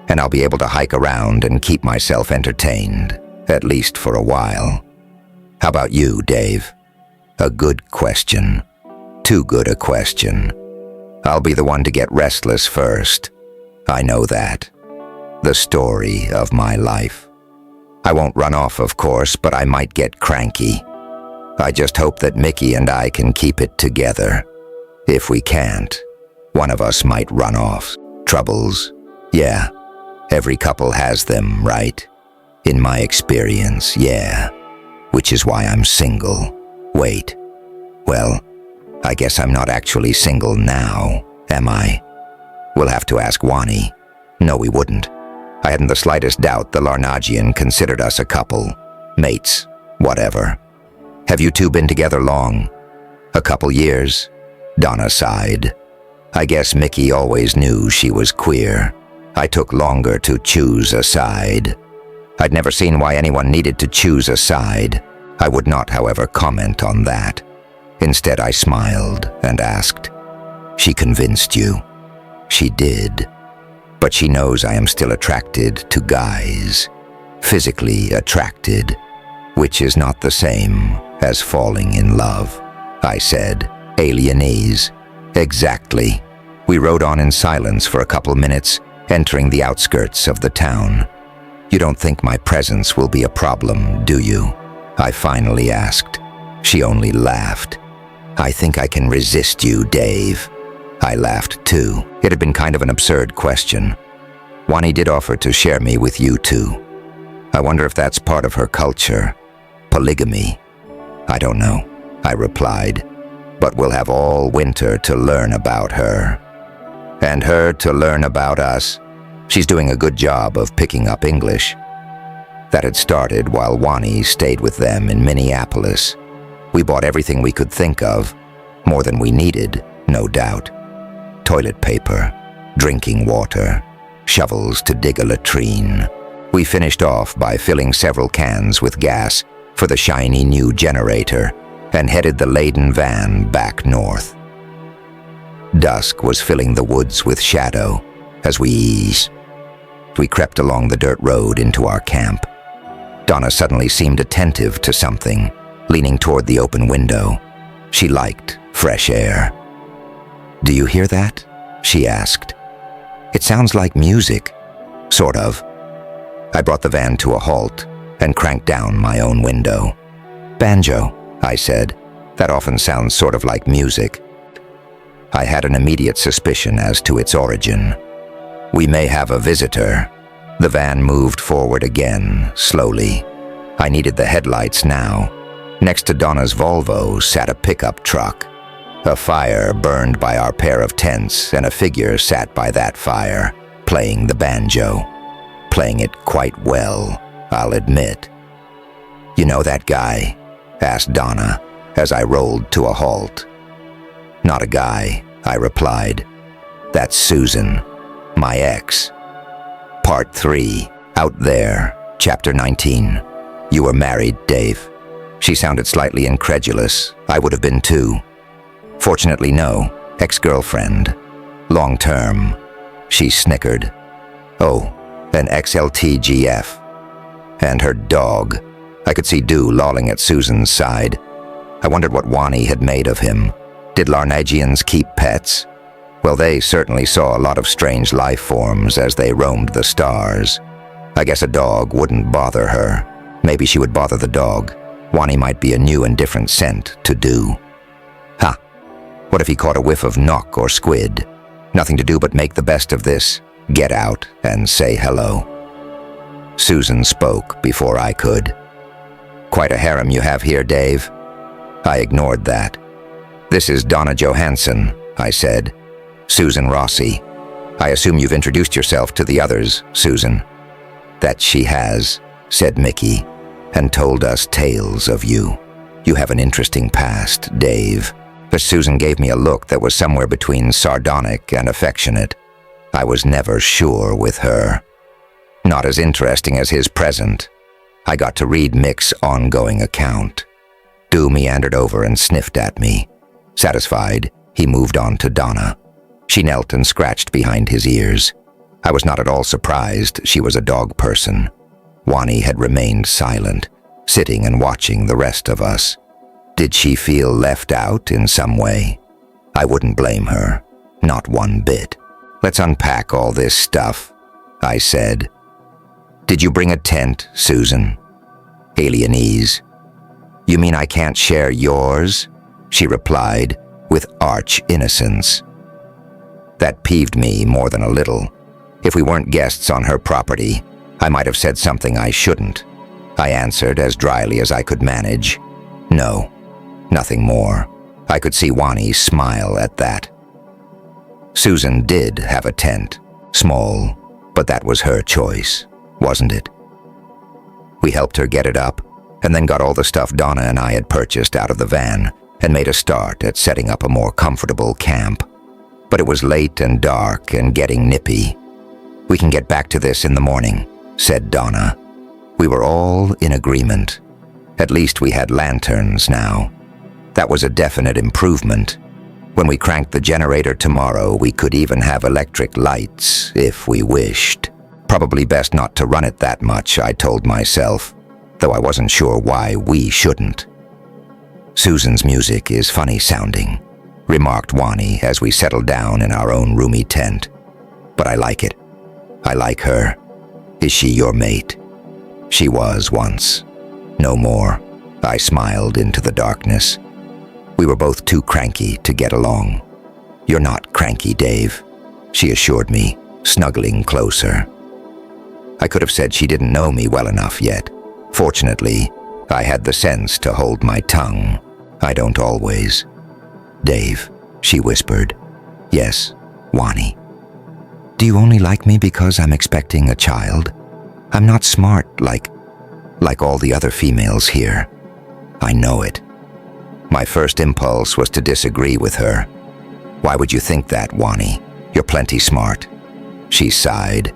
[SPEAKER 1] And I'll be able to hike around and keep myself entertained, at least for a while. How about you, Dave? A good question. Too good a question. I'll be the one to get restless first. I know that. The story of my life. I won't run off, of course, but I might get cranky. I just hope that Mickey and I can keep it together. If we can't, one of us might run off. Troubles? Yeah. Every couple has them, right? In my experience, yeah. Which is why I'm single. Wait. Well, I guess I'm not actually single now, am I? We'll have to ask Wani. No, we wouldn't. I hadn't the slightest doubt the Larnagian considered us a couple. Mates. Whatever. Have you two been together long? A couple years? Donna sighed. I guess Mickey always knew she was queer. I took longer to choose a side. I'd never seen why anyone needed to choose a side. I would not, however, comment on that. Instead, I smiled and asked, "She convinced you?" She did. But she knows I am still attracted to guys. Physically attracted, which is not the same as falling in love. I said, "Alienese." Exactly. We rode on in silence for a couple minutes, entering the outskirts of the town. "You don't think my presence will be a problem, do you?" I finally asked. She only laughed. "I think I can resist you, Dave." I laughed too. It had been kind of an absurd question. Wani did offer to share me with you two. I wonder if that's part of her culture. Polygamy. I don't know, I replied. But we'll have all winter to learn about her. And her to learn about us. She's doing a good job of picking up English. That had started while Wani stayed with them in Minneapolis. We bought everything we could think of, more than we needed, no doubt. Toilet paper, drinking water, shovels to dig a latrine. We finished off by filling several cans with gas for the shiny new generator and headed the laden van back north. Dusk was filling the woods with shadow as we crept along the dirt road into our camp. Donna suddenly seemed attentive to something, leaning toward the open window. She liked fresh air. "Do you hear that?" she asked. "It sounds like music." Sort of. I brought the van to a halt and cranked down my own window. "Banjo," I said. "That often sounds sort of like music." I had an immediate suspicion as to its origin. "We may have a visitor." The van moved forward again, slowly. I needed the headlights now. Next to Donna's Volvo sat a pickup truck. A fire burned by our pair of tents, and a figure sat by that fire, playing the banjo. Playing it quite well, I'll admit. "You know that guy?" asked Donna as I rolled to a halt. "Not a guy," I replied. "That's Susan, my ex." Part 3, Out There, Chapter 19. "You were married, Dave." She sounded slightly incredulous. I would have been too. "Fortunately, no. Ex-girlfriend. Long-term." She snickered. "Oh, an XLTGF. And her dog." I could see Dew lolling at Susan's side. I wondered what Wani had made of him. Did Larnagians keep pets? Well, they certainly saw a lot of strange life forms as they roamed the stars. I guess a dog wouldn't bother her. Maybe she would bother the dog. Wani might be a new and different scent to Dew. Ha! What if he caught a whiff of knock or squid? Nothing to do but make the best of this, get out, and say hello. Susan spoke before I could. "Quite a harem you have here, Dave." I ignored that. "This is Donna Johansson," I said. "Susan Rossi. I assume you've introduced yourself to the others, Susan." "That she has," said Mickey, "and told us tales of you. You have an interesting past, Dave." But Susan gave me a look that was somewhere between sardonic and affectionate. I was never sure with her. Not as interesting as his present. I got to read Mick's ongoing account. Dew meandered over and sniffed at me. Satisfied, he moved on to Donna. She knelt and scratched behind his ears. I was not at all surprised she was a dog person. Wani had remained silent, sitting and watching the rest of us. Did she feel left out in some way? I wouldn't blame her, not one bit. "Let's unpack all this stuff," I said. "Did you bring a tent, Susan?" "Alienese." "You mean I can't share yours?" she replied with arch innocence. That peeved me more than a little. If we weren't guests on her property, I might have said something I shouldn't. I answered as dryly as I could manage. "No, nothing more." I could see Wani smile at that. Susan did have a tent, small, but that was her choice, wasn't it? We helped her get it up, and then got all the stuff Donna and I had purchased out of the van and made a start at setting up a more comfortable camp. But it was late and dark and getting nippy. "We can get back to this in the morning," said Donna. We were all in agreement. At least we had lanterns now. That was a definite improvement. When we cranked the generator tomorrow, we could even have electric lights if we wished. Probably best not to run it that much, I told myself, though I wasn't sure why we shouldn't. "Susan's music is funny sounding," remarked Wani as we settled down in our own roomy tent. "But I like it. I like her. Is she your mate?" "She was once. No more." I smiled into the darkness. We were both too cranky to get along. "You're not cranky, Dave," she assured me, snuggling closer. I could have said she didn't know me well enough yet. Fortunately, I had the sense to hold my tongue. I don't always. "Dave," she whispered. "Yes, Wani." "Do you only like me because I'm expecting a child? I'm not smart like all the other females here. I know it." My first impulse was to disagree with her. "Why would you think that, Wani? You're plenty smart." She sighed.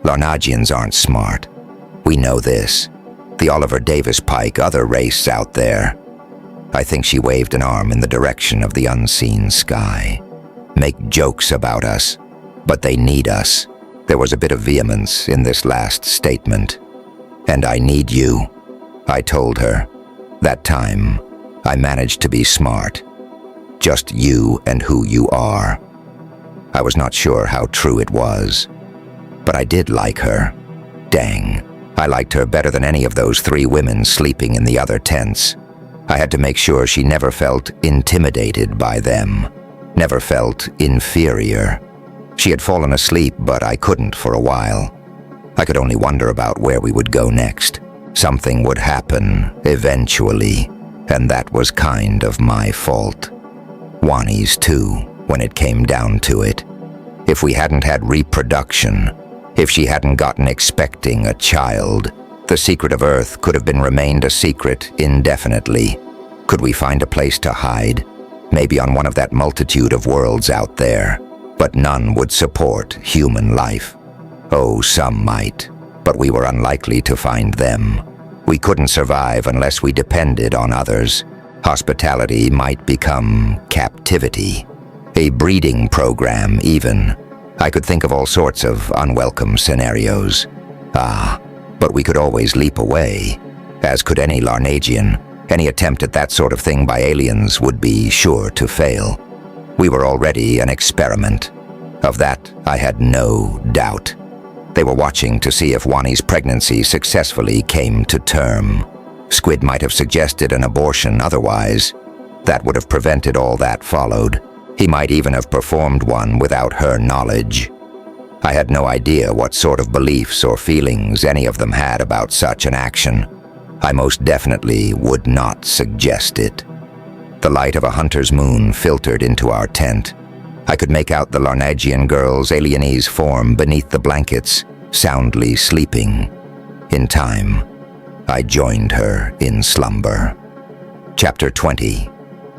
[SPEAKER 1] "Larnagians aren't smart. We know this. The Oliver Davis Pike other race out there." I think she waved an arm in the direction of the unseen sky. "Make jokes about us, but they need us." There was a bit of vehemence in this last statement. "And I need you," I told her. That time, I managed to be smart. Just you and who you are. I was not sure how true it was. But I did like her. Dang, I liked her better than any of those 3 women sleeping in the other tents. I had to make sure she never felt intimidated by them, never felt inferior. She had fallen asleep, but I couldn't for a while. I could only wonder about where we would go next. Something would happen, eventually, and that was kind of my fault. Wani's too, when it came down to it. If we hadn't had reproduction, if she hadn't gotten expecting a child, The secret of Earth could have been remained a secret indefinitely. Could we find a place to hide? Maybe on one of that multitude of worlds out there. But none would support human life. Oh, some might, but we were unlikely to find them. We couldn't survive unless we depended on others. Hospitality might become captivity. A breeding program, even. I could think of all sorts of unwelcome scenarios. But we could always leap away, as could any Larnagian. Any attempt at that sort of thing by aliens would be sure to fail. We were already an experiment. Of that, I had no doubt. They were watching to see if Wani's pregnancy successfully came to term. Squid might have suggested an abortion otherwise. That would have prevented all that followed. He might even have performed one without her knowledge. I had no idea what sort of beliefs or feelings any of them had about such an action. I most definitely would not suggest it. The light of a hunter's moon filtered into our tent. I could make out the Larnagian girl's alienese form beneath the blankets, soundly sleeping. In time, I joined her in slumber. Chapter 20.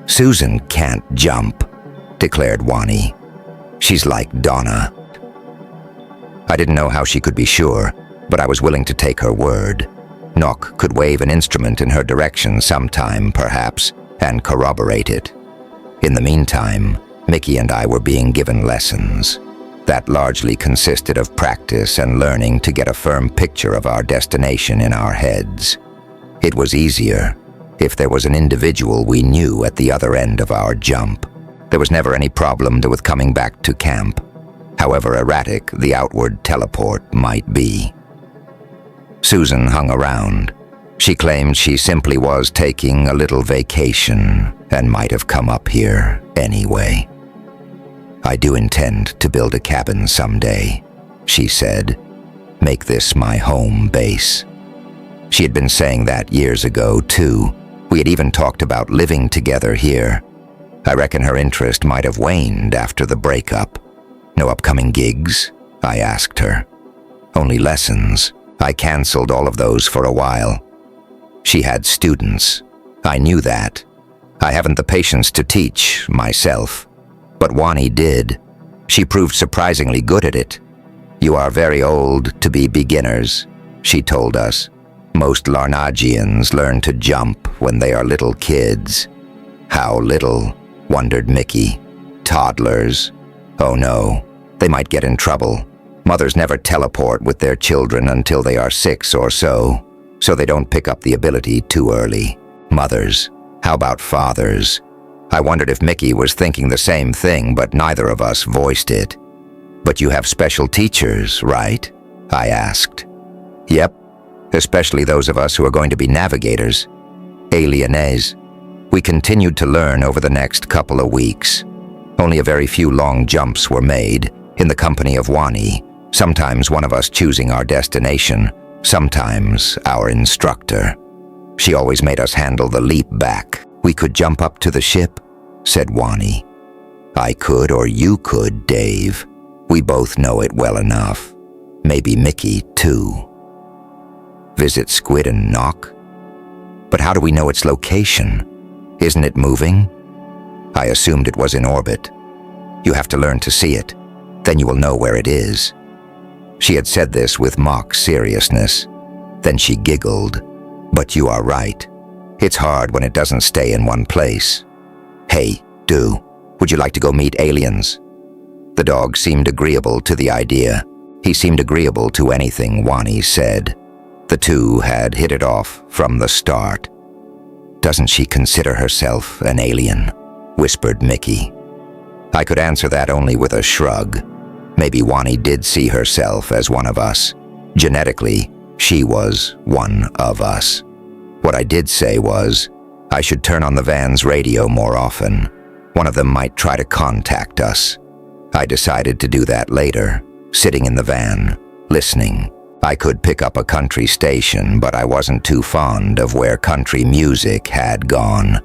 [SPEAKER 1] Susan can't jump, declared Wani. She's like Donna. I didn't know how she could be sure, but I was willing to take her word. Nock could wave an instrument in her direction sometime, perhaps, and corroborate it. In the meantime, Mickey and I were being given lessons. That largely consisted of practice and learning to get a firm picture of our destination in our heads. It was easier if there was an individual we knew at the other end of our jump. There was never any problem with coming back to camp, however erratic the outward teleport might be. Susan hung around. She claimed she simply was taking a little vacation and might have come up here anyway. I do intend to build a cabin someday, she said. Make this my home base. She had been saying that years ago, too. We had even talked about living together here. I reckon her interest might have waned after the breakup. No upcoming gigs? I asked her. Only lessons. I canceled all of those for a while. She had students. I knew that. I haven't the patience to teach myself. But Wani did. She proved surprisingly good at it. You are very old to be beginners, she told us. Most Larnagians learn to jump when they are little kids. How little, wondered Mickey. Toddlers. Oh no, they might get in trouble. Mothers never teleport with their children until they are 6 or so they don't pick up the ability too early. Mothers. How about fathers? I wondered if Mickey was thinking the same thing, but neither of us voiced it. But you have special teachers, right? I asked. Yep, especially those of us who are going to be navigators. Alienés. We continued to learn over the next couple of weeks. Only a very few long jumps were made, in the company of Wani, sometimes one of us choosing our destination, sometimes our instructor. She always made us handle the leap back. We could jump up to the ship, said Wani. I could or you could, Dave. We both know it well enough. Maybe Mickey, too. Visit Squid and Nock? But how do we know its location? Isn't it moving? I assumed it was in orbit. You have to learn to see it. Then you will know where it is. She had said this with mock seriousness. Then she giggled. But you are right. It's hard when it doesn't stay in one place. Hey, would you like to go meet aliens? The dog seemed agreeable to the idea. He seemed agreeable to anything Wani said. The two had hit it off from the start. Doesn't she consider herself an alien? Whispered Mickey. I could answer that only with a shrug. Maybe Wani did see herself as one of us. Genetically, she was one of us. What I did say was, I should turn on the van's radio more often. One of them might try to contact us. I decided to do that later, sitting in the van, listening. I could pick up a country station, but I wasn't too fond of where country music had gone,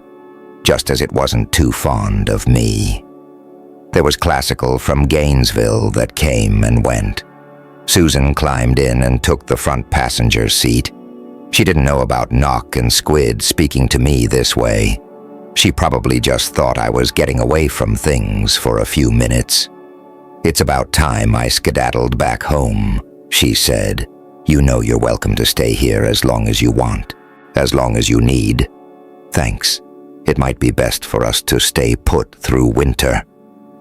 [SPEAKER 1] just as it wasn't too fond of me. There was classical from Gainesville that came and went. Susan climbed in and took the front passenger seat. She didn't know about Nock and Squid speaking to me this way. She probably just thought I was getting away from things for a few minutes. "It's about time I skedaddled back home," she said. "You know you're welcome to stay here as long as you want, as long as you need." "Thanks. It might be best for us to stay put through winter."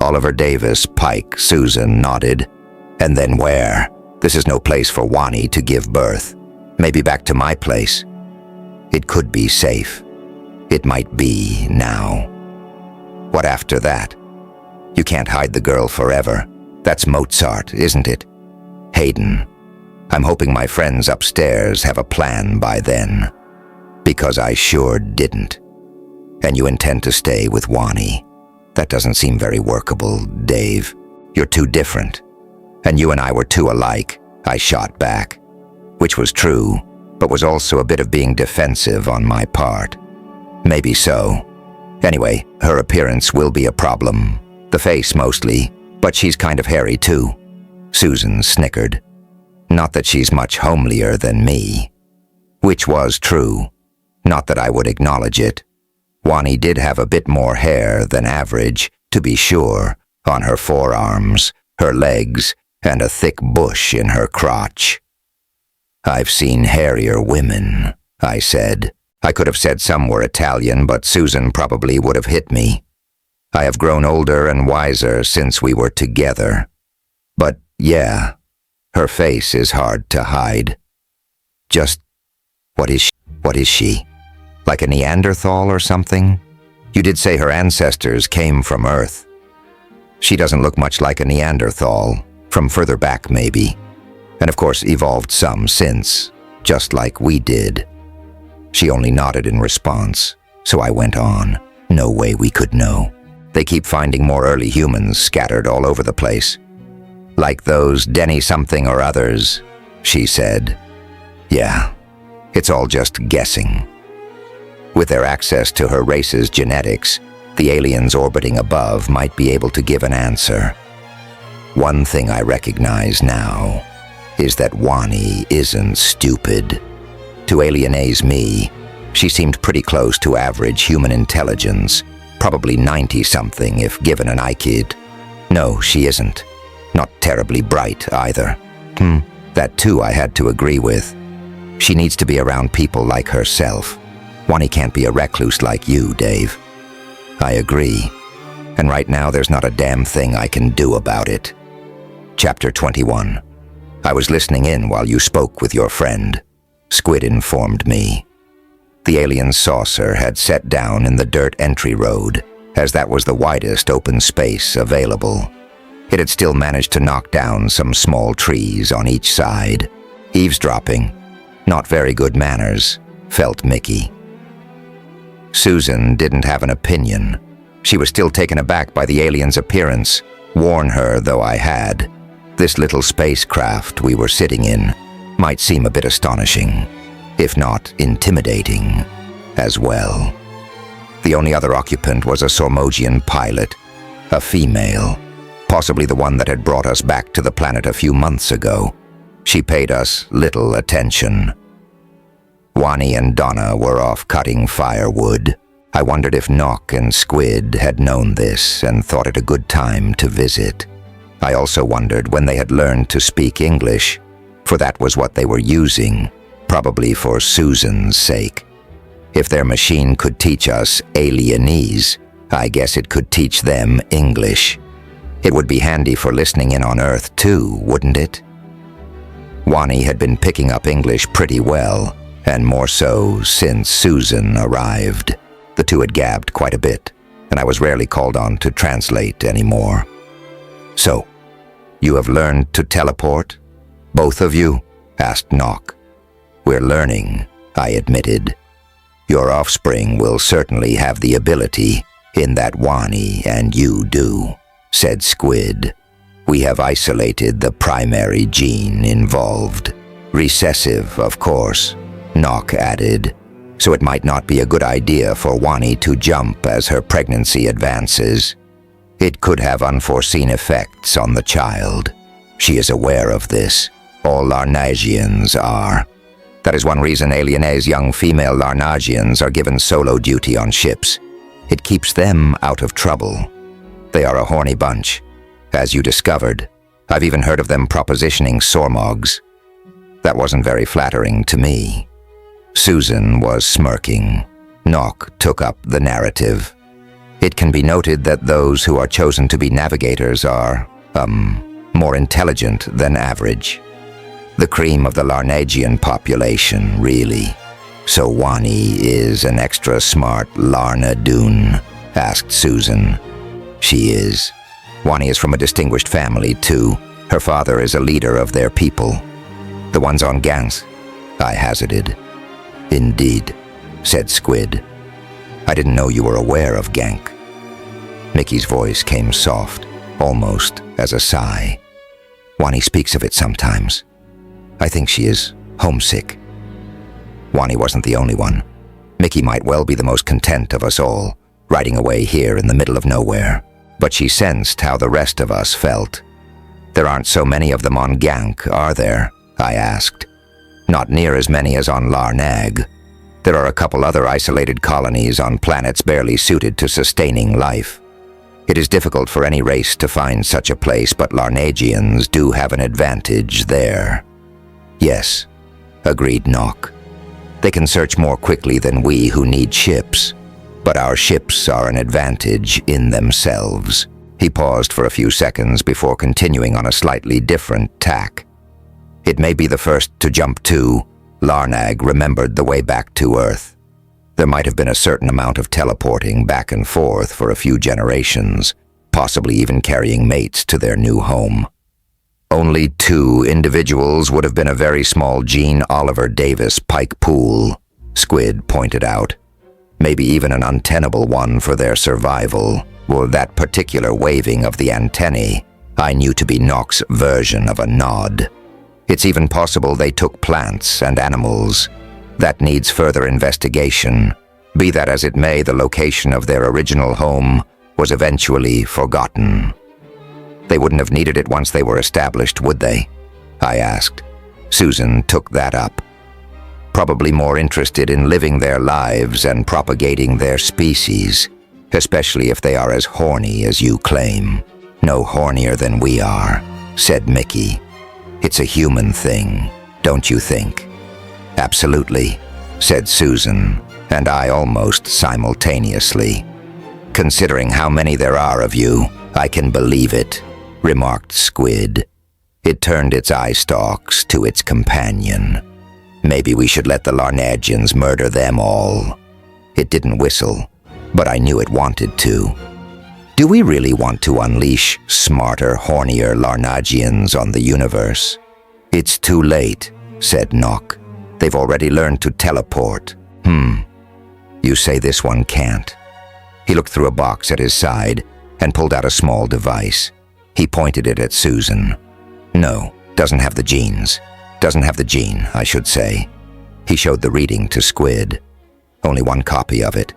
[SPEAKER 1] Oliver Davis, Pike, Susan nodded. "And then where? This is no place for Wani to give birth. Maybe back to my place. It could be safe. It might be now." "What after that?" "You can't hide the girl forever. That's Mozart, isn't it?" "Hayden. I'm hoping my friends upstairs have a plan by then. Because I sure didn't." "And you intend to stay with Wani?" "That doesn't seem very workable, Dave. You're too different. And you and I were too alike," I shot back. Which was true, but was also a bit of being defensive on my part. "Maybe so. Anyway, her appearance will be a problem. The face mostly, but she's kind of hairy too." Susan snickered. "Not that she's much homelier than me." Which was true. Not that I would acknowledge it. Wani did have a bit more hair than average, to be sure, on her forearms, her legs, and a thick bush in her crotch. "I've seen hairier women," I said. I could have said some were Italian, but Susan probably would have hit me. "I have grown older and wiser since we were together. But yeah, her face is hard to hide. Just, what is she? Like a Neanderthal or something? You did say her ancestors came from Earth." "She doesn't look much like a Neanderthal, from further back maybe. And of course evolved some since, just like we did." She only nodded in response, so I went on. "No way we could know. They keep finding more early humans scattered all over the place. Like those Denny something or others," she said. "Yeah, it's all just guessing. With their access to her race's genetics, the aliens orbiting above might be able to give an answer. One thing I recognize now is that Wani isn't stupid. To alienaze me, she seemed pretty close to average human intelligence, probably 90-something if given an IQ. No, she isn't. Not terribly bright either. That too I had to agree with. She needs to be around people like herself. Wani can't be a recluse like you, Dave." "I agree. And right now there's not a damn thing I can do about it." Chapter 21. "I was listening in while you spoke with your friend," Squid informed me. The alien saucer had set down in the dirt entry road, as that was the widest open space available. It had still managed to knock down some small trees on each side. Eavesdropping. Not very good manners, felt Mickey. Susan didn't have an opinion. She was still taken aback by the alien's appearance, warn her though I had. This little spacecraft we were sitting in might seem a bit astonishing, if not intimidating, as well. The only other occupant was a Sormogian pilot, a female, possibly the one that had brought us back to the planet a few months ago. She paid us little attention. Wani and Donna were off cutting firewood. I wondered if Nock and Squid had known this and thought it a good time to visit. I also wondered when they had learned to speak English, for that was what they were using, probably for Susan's sake. If their machine could teach us alienese, I guess it could teach them English. It would be handy for listening in on Earth too, wouldn't it? Wani had been picking up English pretty well, and more so since Susan arrived. The two had gabbed quite a bit, and I was rarely called on to translate anymore. "So, you have learned to teleport? Both of you?" asked Nock. "We're learning," I admitted. "Your offspring will certainly have the ability, in that Wani and you do," said Squid. "We have isolated the primary gene involved. Recessive, of course," Nock added, "so it might not be a good idea for Wani to jump as her pregnancy advances. It could have unforeseen effects on the child. She is aware of this. All Larnagians are. That is one reason Aliene's young female Larnagians are given solo duty on ships. It keeps them out of trouble. They are a horny bunch, as you discovered. I've even heard of them propositioning Sormogs. That wasn't very flattering to me. Susan was smirking. Nock took up the narrative. It can be noted that those who are chosen to be navigators are, more intelligent than average. The cream of the Larnagian population, really. So Wani is an extra smart Larna Dune? Asked Susan. She is. Wani is from a distinguished family, too. Her father is a leader of their people. The ones on Gans? I hazarded. Indeed, said Squid. I didn't know you were aware of Gank. Mickey's voice came soft, almost as a sigh. Wani speaks of it sometimes. I think she is homesick. Wani wasn't the only one. Mickey might well be the most content of us all, riding away here in the middle of nowhere. But she sensed how the rest of us felt. There aren't so many of them on Gank, are there? I asked. Not near as many as on Larnag. There are a couple other isolated colonies on planets barely suited to sustaining life. It is difficult for any race to find such a place, but Larnagians do have an advantage there. Yes, agreed Nock. They can search more quickly than we who need ships, but our ships are an advantage in themselves. He paused for a few seconds before continuing on a slightly different tack. It may be the first to jump to. Larnag remembered the way back to Earth. There might have been a certain amount of teleporting back and forth for a few generations, possibly even carrying mates to their new home. Only 2 individuals would have been a very small Jean Oliver Davis Pike pool, Squid pointed out. Maybe even an untenable one for their survival. Well, that particular waving of the antennae I knew to be Nock's version of a nod. It's even possible they took plants and animals. That needs further investigation. Be that as it may, the location of their original home was eventually forgotten. They wouldn't have needed it once they were established, would they? I asked. Susan took that up. Probably more interested in living their lives and propagating their species, especially if they are as horny as you claim. No hornier than we are, said Mickey. It's a human thing, don't you think? Absolutely, said Susan, and I almost simultaneously. Considering how many there are of you, I can believe it, remarked Squid. It turned its eye stalks to its companion. Maybe we should let the Larnagians murder them all. It didn't whistle, but I knew it wanted to. Do we really want to unleash smarter, hornier Larnagians on the universe? It's too late, said Nock. They've already learned to teleport. You say this one can't. He looked through a box at his side and pulled out a small device. He pointed it at Susan. No, doesn't have the genes. Doesn't have the gene, I should say. He showed the reading to Squid. Only one copy of it.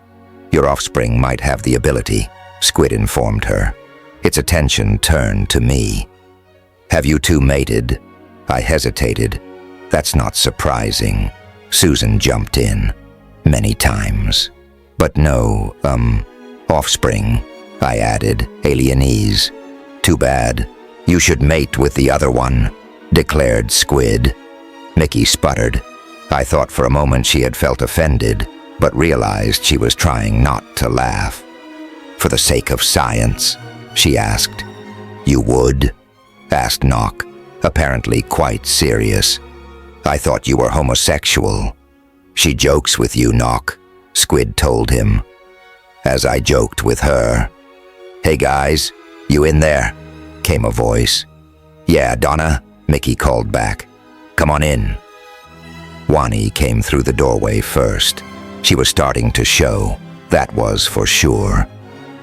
[SPEAKER 1] Your offspring might have the ability, Squid informed her. Its attention turned to me. Have you 2 mated? I hesitated. That's not surprising. Susan jumped in. Many times. But no, offspring, I added, alienese. Too bad. You should mate with the other one, declared Squid. Mickey sputtered. I thought for a moment she had felt offended, but realized she was trying not to laugh. For the sake of science, she asked. You would? Asked Nock, apparently quite serious. I thought you were homosexual. She jokes with you, Nock, Squid told him. As I joked with her. Hey guys, you in there? Came a voice. Yeah, Donna, Mickey called back. Come on in. Wani came through the doorway first. She was starting to show, that was for sure.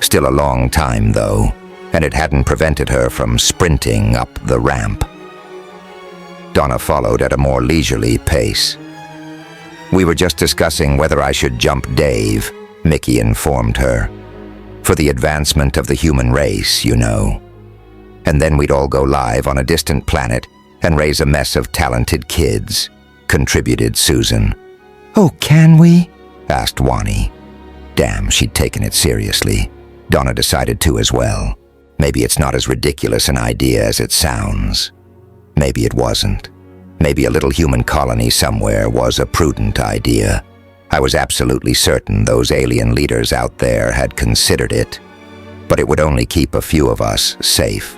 [SPEAKER 1] Still a long time, though, and it hadn't prevented her from sprinting up the ramp. Donna followed at a more leisurely pace. We were just discussing whether I should jump Dave, Mickey informed her. For the advancement of the human race, you know. And then we'd all go live on a distant planet and raise a mess of talented kids. contributed Susan. "Oh, can we?" asked Wani. Damn, she'd taken it seriously. Donna decided to as well. Maybe it's not as ridiculous an idea as it sounds. Maybe it wasn't. Maybe a little human colony somewhere was a prudent idea. I was absolutely certain those alien leaders out there had considered it. But it would only keep a few of us safe.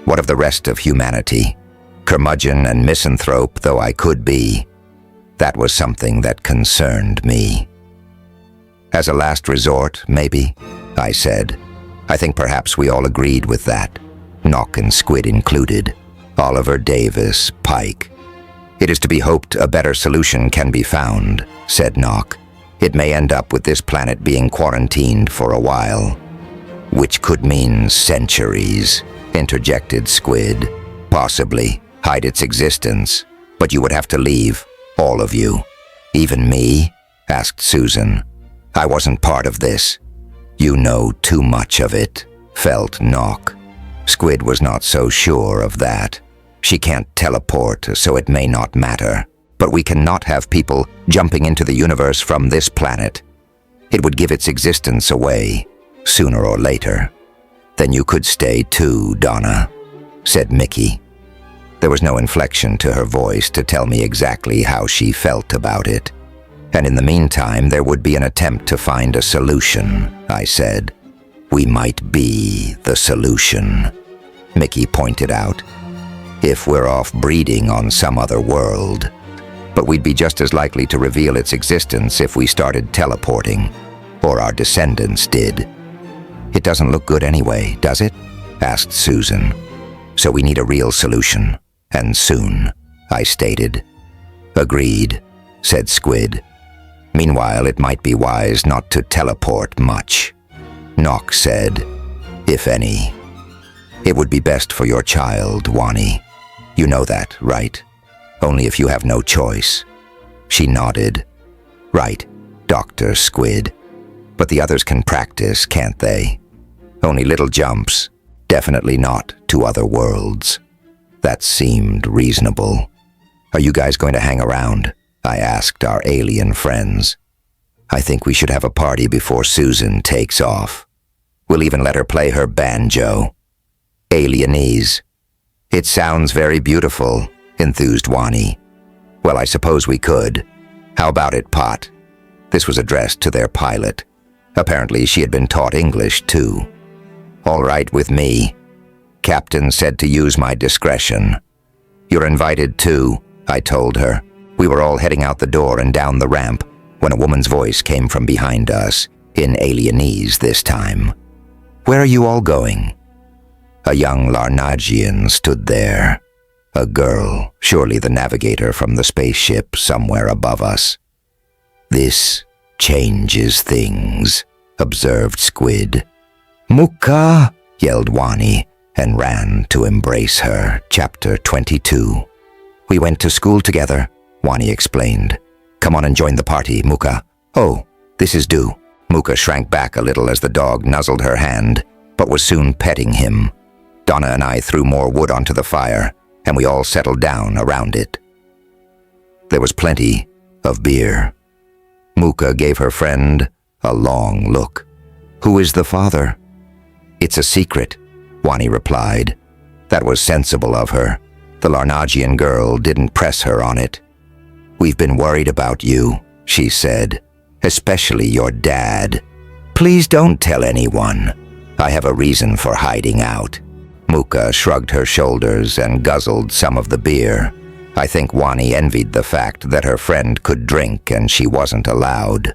[SPEAKER 1] What of the rest of humanity? Curmudgeon and misanthrope though I could be, that was something that concerned me. As a last resort, maybe, I said. I think perhaps we all agreed with that, Nock and Squid included. Oliver, Davis, Pike. "It is to be hoped a better solution can be found," said Nock. "It may end up with this planet being quarantined for a while." "Which could mean centuries," interjected Squid. "Possibly. Hide its existence. But you would have to leave, all of you." "Even me?" asked Susan. "I wasn't part of this." "You know too much of it," felt Nock. Squid was not so sure of that. "She can't teleport, so it may not matter. But we cannot have people jumping into the universe from this planet. It would give its existence away, sooner or later." "Then you could stay too, Donna," said Mickey. There was no inflection to her voice to tell me exactly how she felt about it. "And in the meantime, there would be an attempt to find a solution," I said. "We might be the solution," Mickey pointed out. "If we're off breeding on some other world. But we'd be just as likely to reveal its existence if we started teleporting, or our descendants did." "It doesn't look good anyway, does it?" asked Susan. "So we need a real solution, and soon," I stated. "Agreed," said Squid. "Meanwhile, it might be wise not to teleport much," Nock said, "if any. It would be best for your child, Wani. You know that, right? Only if you have no choice." She nodded. "Right, Dr. Squid. But the others can practice, can't they? Only little jumps, definitely not to other worlds." That seemed reasonable. "Are you guys going to hang around?" I asked our alien friends. "I think we should have a party before Susan takes off. We'll even let her play her banjo." "Alienese. It sounds very beautiful," enthused Wani. "Well, I suppose we could. How about it, Pot?" This was addressed to their pilot. Apparently she had been taught English too. "All right with me. Captain said to use my discretion." "You're invited too," I told her. We were all heading out the door and down the ramp when a woman's voice came from behind us, in alienese this time. "Where are you all going?" A young Larnagian stood there. A girl, surely the navigator from the spaceship somewhere above us. "This changes things," observed Squid. "Muka!" yelled Wani, and ran to embrace her. Chapter 22. "We went to school together," Wani explained. "Come on and join the party, Muka." "Oh, this is Du." Muka shrank back a little as the dog nuzzled her hand, but was soon petting him. Donna and I threw more wood onto the fire, and we all settled down around it. There was plenty of beer. Muka gave her friend a long look. "Who is the father?" "It's a secret," Wani replied. That was sensible of her. The Larnagian girl didn't press her on it. "We've been worried about you," she said. "Especially your dad. Please don't tell anyone. I have a reason for hiding out." Muka shrugged her shoulders and guzzled some of the beer. I think Wani envied the fact that her friend could drink and she wasn't allowed.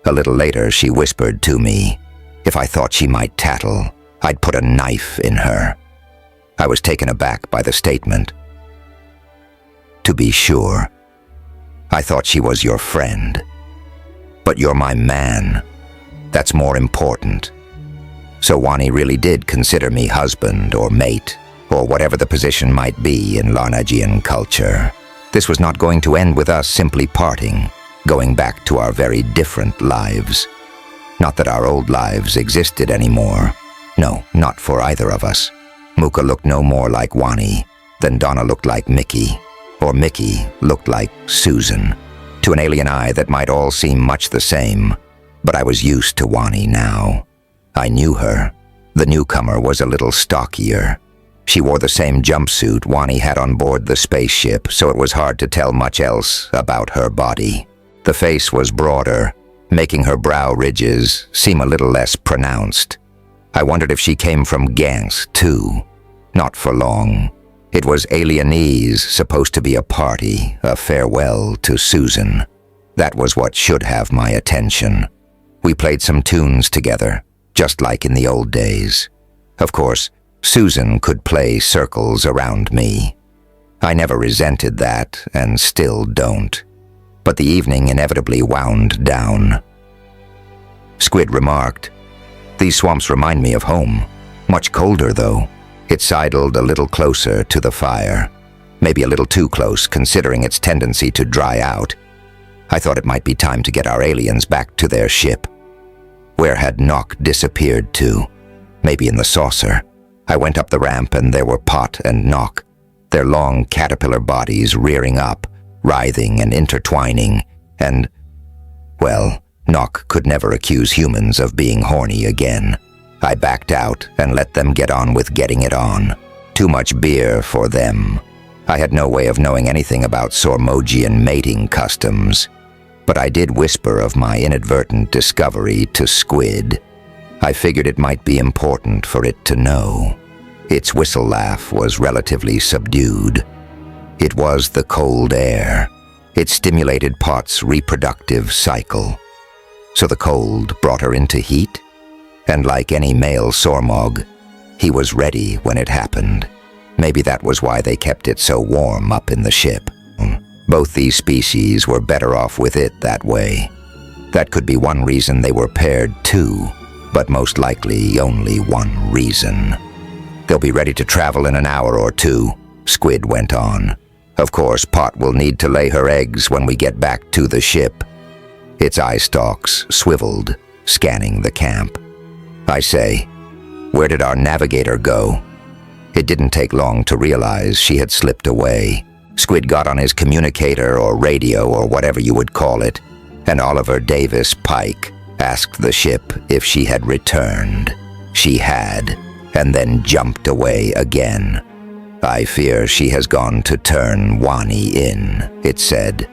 [SPEAKER 1] A little later she whispered to me, if I thought she might tattle, I'd put a knife in her. I was taken aback by the statement. "To be sure. I thought she was your friend. But you're my man. That's more important." So Wani really did consider me husband or mate, or whatever the position might be in Larnagian culture. This was not going to end with us simply parting, going back to our very different lives. Not that our old lives existed anymore. No, not for either of us. Muka looked no more like Wani than Donna looked like Mickey. or Mickey looked like Susan. To an alien eye, that might all seem much the same, but I was used to Wani now. I knew her. The newcomer was a little stockier. She wore the same jumpsuit Wani had on board the spaceship, so it was hard to tell much else about her body. The face was broader, making her brow ridges seem a little less pronounced. I wondered if she came from Gans, too. Not for long. It was alienese, supposed to be a party, a farewell to Susan. That was what should have my attention. We played some tunes together, just like in the old days. Of course, Susan could play circles around me. I never resented that, and still don't. But the evening inevitably wound down. Squid remarked, "These swamps remind me of home. Much colder, though." It sidled a little closer to the fire. Maybe a little too close, considering its tendency to dry out. I thought it might be time to get our aliens back to their ship. Where had Nock disappeared to? Maybe in the saucer. I went up the ramp and there were Pot and Nock, their long caterpillar bodies rearing up, writhing and intertwining, and, well, Nock could never accuse humans of being horny again. I backed out and let them get on with getting it on. Too much beer for them. I had no way of knowing anything about Sormogian mating customs, but I did whisper of my inadvertent discovery to Squid. I figured it might be important for it to know. Its whistle laugh was relatively subdued. It was the cold air. It stimulated Pot's reproductive cycle. So the cold brought her into heat? And like any male Sormog, he was ready when it happened. Maybe that was why they kept it so warm up in the ship. Both these species were better off with it that way. That could be one reason they were paired too, but most likely only one reason. "They'll be ready to travel in an hour or two," Squid went on. "Of course, Pot will need to lay her eggs when we get back to the ship." Its eye stalks swiveled, scanning the camp. "I say, where did our navigator go?" It didn't take long to realize she had slipped away. Squid got on his communicator or radio or whatever you would call it, and Oliver Davis Pike asked the ship if she had returned. She had, and then jumped away again. "I fear she has gone to turn Wani in," it said.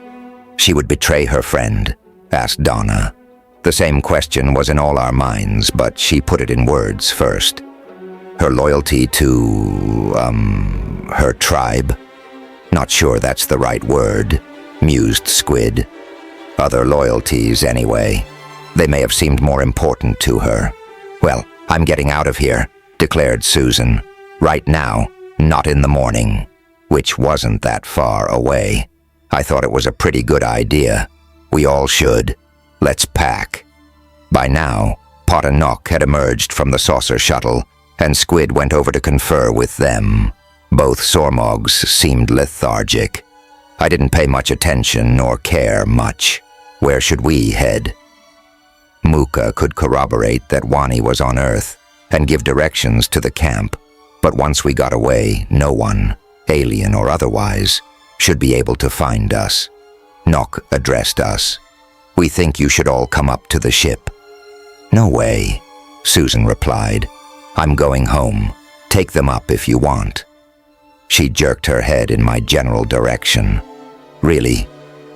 [SPEAKER 1] "She would betray her friend?" asked Donna. The same question was in all our minds, but she put it in words first. "Her loyalty to, her tribe?" "Not sure that's the right word," mused Squid. "Other loyalties, anyway. They may have seemed more important to her." "Well, I'm getting out of here," declared Susan. "Right now, not in the morning," which wasn't that far away. I thought it was a pretty good idea. We all should. Let's pack. By now, Pot and Nock had emerged from the saucer shuttle, and Squid went over to confer with them. Both Sormogs seemed lethargic. I didn't pay much attention nor care much. Where should we head? Muka could corroborate that Wani was on Earth and give directions to the camp, but once we got away, no one, alien or otherwise, should be able to find us. Nock addressed us. "We think you should all come up to the ship." "No way," Susan replied. "I'm going home. Take them up if you want." She jerked her head in my general direction. "Really,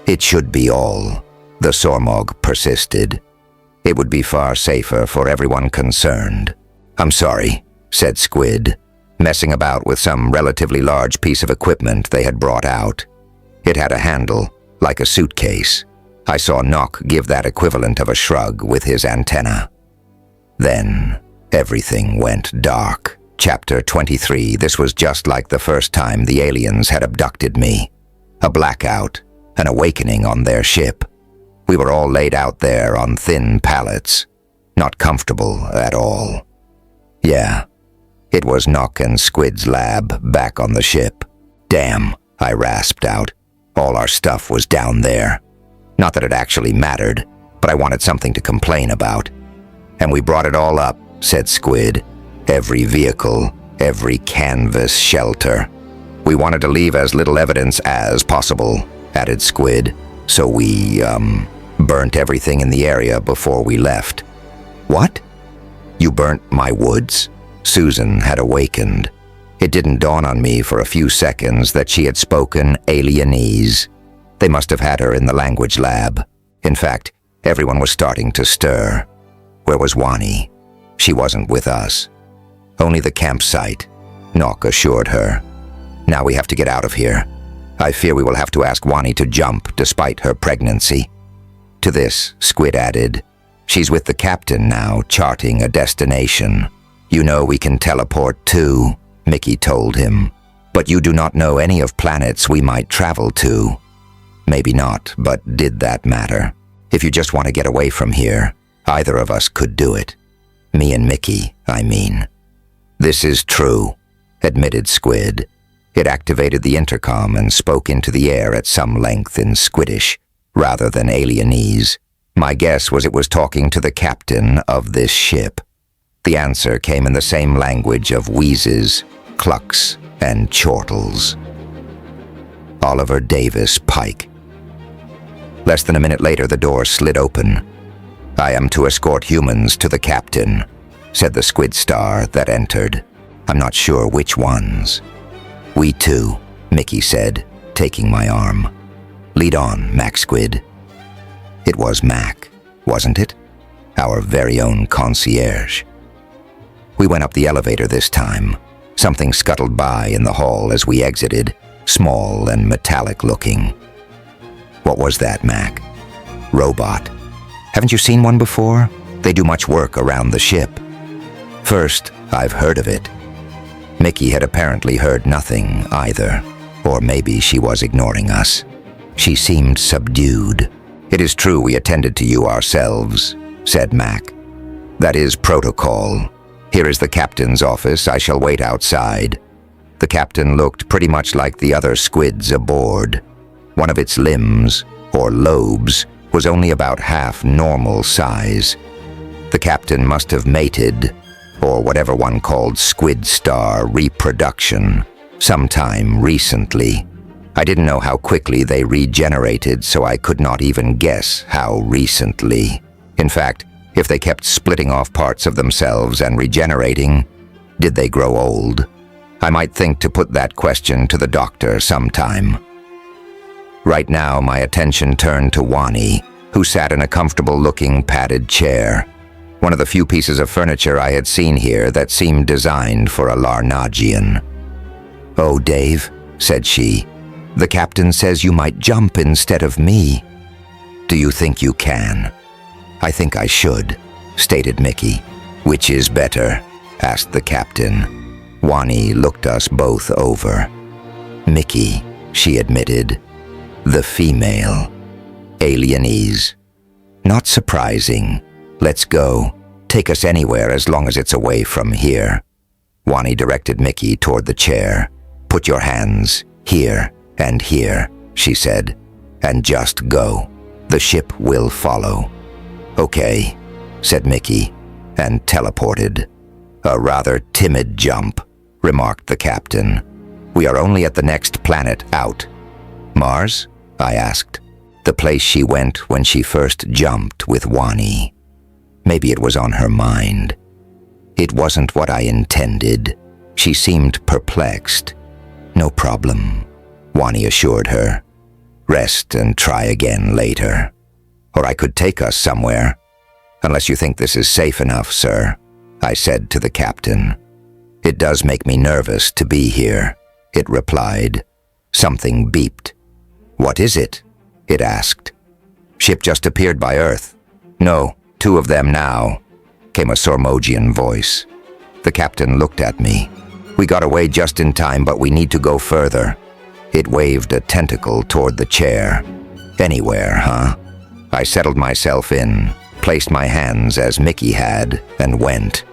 [SPEAKER 1] it should be all," the Sormog persisted. "It would be far safer for everyone concerned." "I'm sorry," said Squid, messing about with some relatively large piece of equipment they had brought out. It had a handle, like a suitcase. I saw Nock give that equivalent of a shrug with his antenna. Then, everything went dark. Chapter 23. This was just like the first time the aliens had abducted me. A blackout, an awakening on their ship. We were all laid out there on thin pallets, not comfortable at all. Yeah, it was Nock and Squid's lab back on the ship. "Damn," I rasped out. All our stuff was down there. Not that it actually mattered, but I wanted something to complain about. "And we brought it all up," said Squid. "Every vehicle, every canvas shelter. We wanted to leave as little evidence as possible, added Squid, so we, burnt everything in the area before we left. What? You burnt my woods? Susan had awakened. It didn't dawn on me for a few seconds that she had spoken alienese. They must have had her in the language lab. In fact, everyone was starting to stir. Where was Wani? She wasn't with us. Only the campsite, Nock assured her. Now we have to get out of here. I fear we will have to ask Wani to jump despite her pregnancy. To this, Squid added, she's with the captain now, charting a destination. You know we can teleport too, Mickey told him. But you do not know any of planets we might travel to. Maybe not, but did that matter? If you just want to get away from here, either of us could do it. Me and Mickey, I mean. This is true, admitted Squid. It activated the intercom and spoke into the air at some length in Squiddish, rather than alienese. My guess was it was talking to the captain of this ship. The answer came in the same language of wheezes, clucks, and chortles. Oliver Davis Pike. Less than a minute later, the door slid open. I am to escort humans to the captain, said the squid star that entered. I'm not sure which ones. We too, Mickey said, taking my arm. Lead on, Mac Squid. It was Mac, wasn't it? Our very own concierge. We went up the elevator this time. Something scuttled by in the hall as we exited, small and metallic looking. What was that, Mac? Robot. Haven't you seen one before? They do much work around the ship. First, I've heard of it. Mickey had apparently heard nothing either, or maybe she was ignoring us. She seemed subdued. It is true we attended to you ourselves, said Mac. That is protocol. Here is the captain's office. I shall wait outside. The captain looked pretty much like the other squids aboard. One of its limbs, or lobes, was only about half normal size. The captain must have mated, or whatever one called squid star reproduction, sometime recently. I didn't know how quickly they regenerated, so I could not even guess how recently. In fact, if they kept splitting off parts of themselves and regenerating, did they grow old? I might think to put that question to the doctor sometime. Right now, my attention turned to Wani, who sat in a comfortable-looking padded chair, one of the few pieces of furniture I had seen here that seemed designed for a Larnagian. "Oh, Dave," said she, "the captain says you might jump instead of me. Do you think you can?" "I think I should," stated Mickey. "Which is better?" asked the captain. Wani looked us both over. "Mickey," she admitted. "The female. Alienese. Not surprising. Let's go. Take us anywhere as long as it's away from here." Wani directed Mickey toward the chair. "Put your hands here and here," she said, "and just go. The ship will follow." "Okay," said Mickey, and teleported. "A rather timid jump," remarked the captain. "We are only at the next planet out." "Mars?" I asked. The place she went when she first jumped with Wani. Maybe it was on her mind. It wasn't what I intended. She seemed perplexed. "No problem," Wani assured her. "Rest and try again later. Or I could take us somewhere. Unless you think this is safe enough, sir," I said to the captain. "It does make me nervous to be here," it replied. Something beeped. "What is it?" it asked. "Ship just appeared by Earth." "No, 2 of them now," came a Sormogian voice. The captain looked at me. "We got away just in time, but we need to go further." It waved a tentacle toward the chair. "Anywhere, huh?" I settled myself in, placed my hands as Mickey had, and went.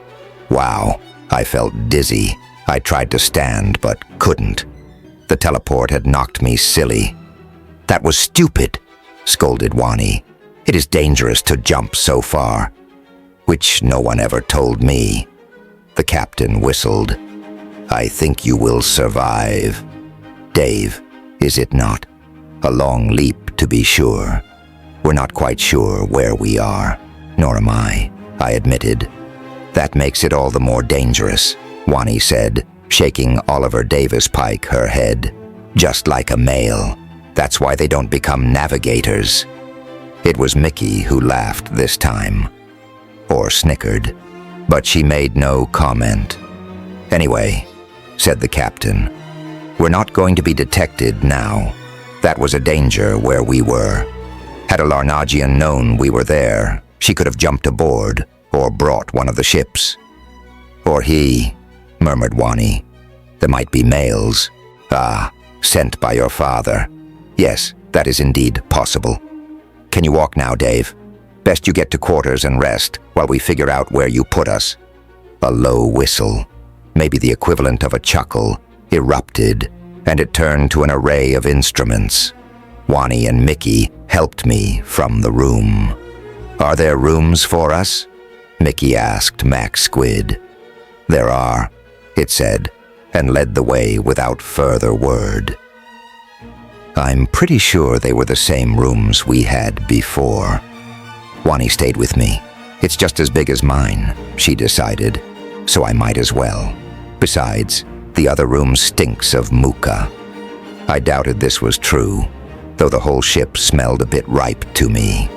[SPEAKER 1] Wow, I felt dizzy. I tried to stand, but couldn't. The teleport had knocked me silly. "That was stupid," scolded Wani. "It is dangerous to jump so far." "Which no one ever told me." The captain whistled. "I think you will survive." Dave, is it not? A long leap, to be sure. We're not quite sure where we are. Nor am I admitted. That makes it all the more dangerous, Wani said, shaking Oliver Davis Pike her head. Just like a male. That's why they don't become navigators. It was Mickey who laughed this time. Or snickered. But she made no comment. Anyway, said the captain, we're not going to be detected now. That was a danger where we were. Had a Larnagian known we were there, she could have jumped aboard or brought one of the ships. Or he, murmured Wani. There might be males. Sent by your father. Yes, that is indeed possible. Can you walk now, Dave? Best you get to quarters and rest while we figure out where you put us. A low whistle, maybe the equivalent of a chuckle, erupted, and it turned to an array of instruments. Wani and Mickey helped me from the room. Are there rooms for us? Mickey asked Max Squid. There are, it said, and led the way without further word. I'm pretty sure they were the same rooms we had before. Wani stayed with me. It's just as big as mine, she decided, so I might as well. Besides, the other room stinks of muka. I doubted this was true, though the whole ship smelled a bit ripe to me.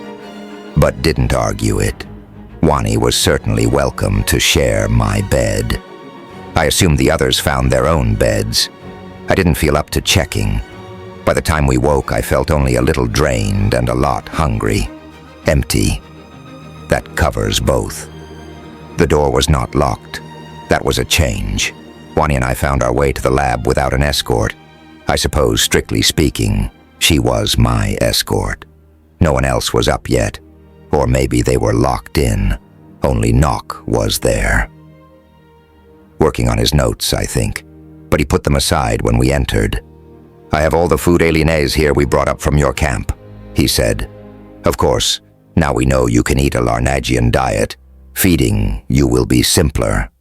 [SPEAKER 1] But didn't argue it. Wani was certainly welcome to share my bed. I assumed the others found their own beds. I didn't feel up to checking. By the time we woke, I felt only a little drained and a lot hungry. Empty. That covers both. The door was not locked. That was a change. Wani and I found our way to the lab without an escort. I suppose, strictly speaking, she was my escort. No one else was up yet. Or maybe they were locked in. Only Nock was there. Working on his notes, I think. But he put them aside when we entered. I have all the food alienés here we brought up from your camp, he said. Of course, now we know you can eat a Larnagian diet. Feeding you will be simpler.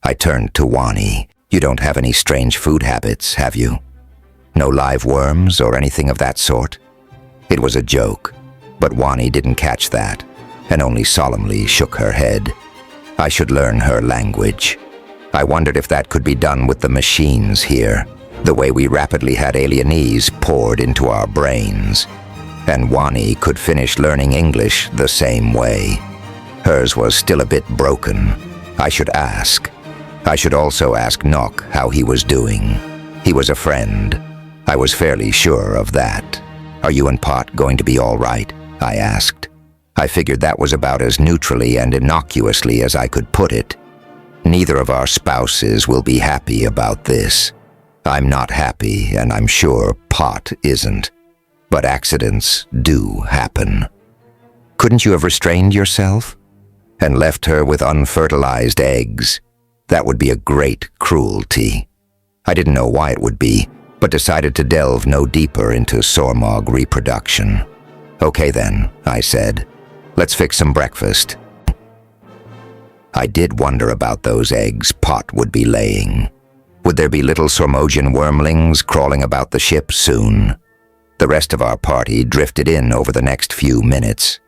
[SPEAKER 1] I turned to Wani. You don't have any strange food habits, have you? No live worms or anything of that sort? It was a joke, but Wani didn't catch that, and only solemnly shook her head. I should learn her language. I wondered if that could be done with the machines here, the way we rapidly had alienese poured into our brains. And Wani could finish learning English the same way. Hers was still a bit broken. I should ask. I should also ask Nock how he was doing. He was a friend. I was fairly sure of that. Are you and Pot going to be all right? I asked. I figured that was about as neutrally and innocuously as I could put it. Neither of our spouses will be happy about this. I'm not happy, and I'm sure Pot isn't. But accidents do happen. Couldn't you have restrained yourself? And left her with unfertilized eggs? That would be a great cruelty. I didn't know why it would be, but decided to delve no deeper into Sormog reproduction. Okay then, I said. Let's fix some breakfast. I did wonder about those eggs Pot would be laying. Would there be little Sormogian wormlings crawling about the ship soon? The rest of our party drifted in over the next few minutes.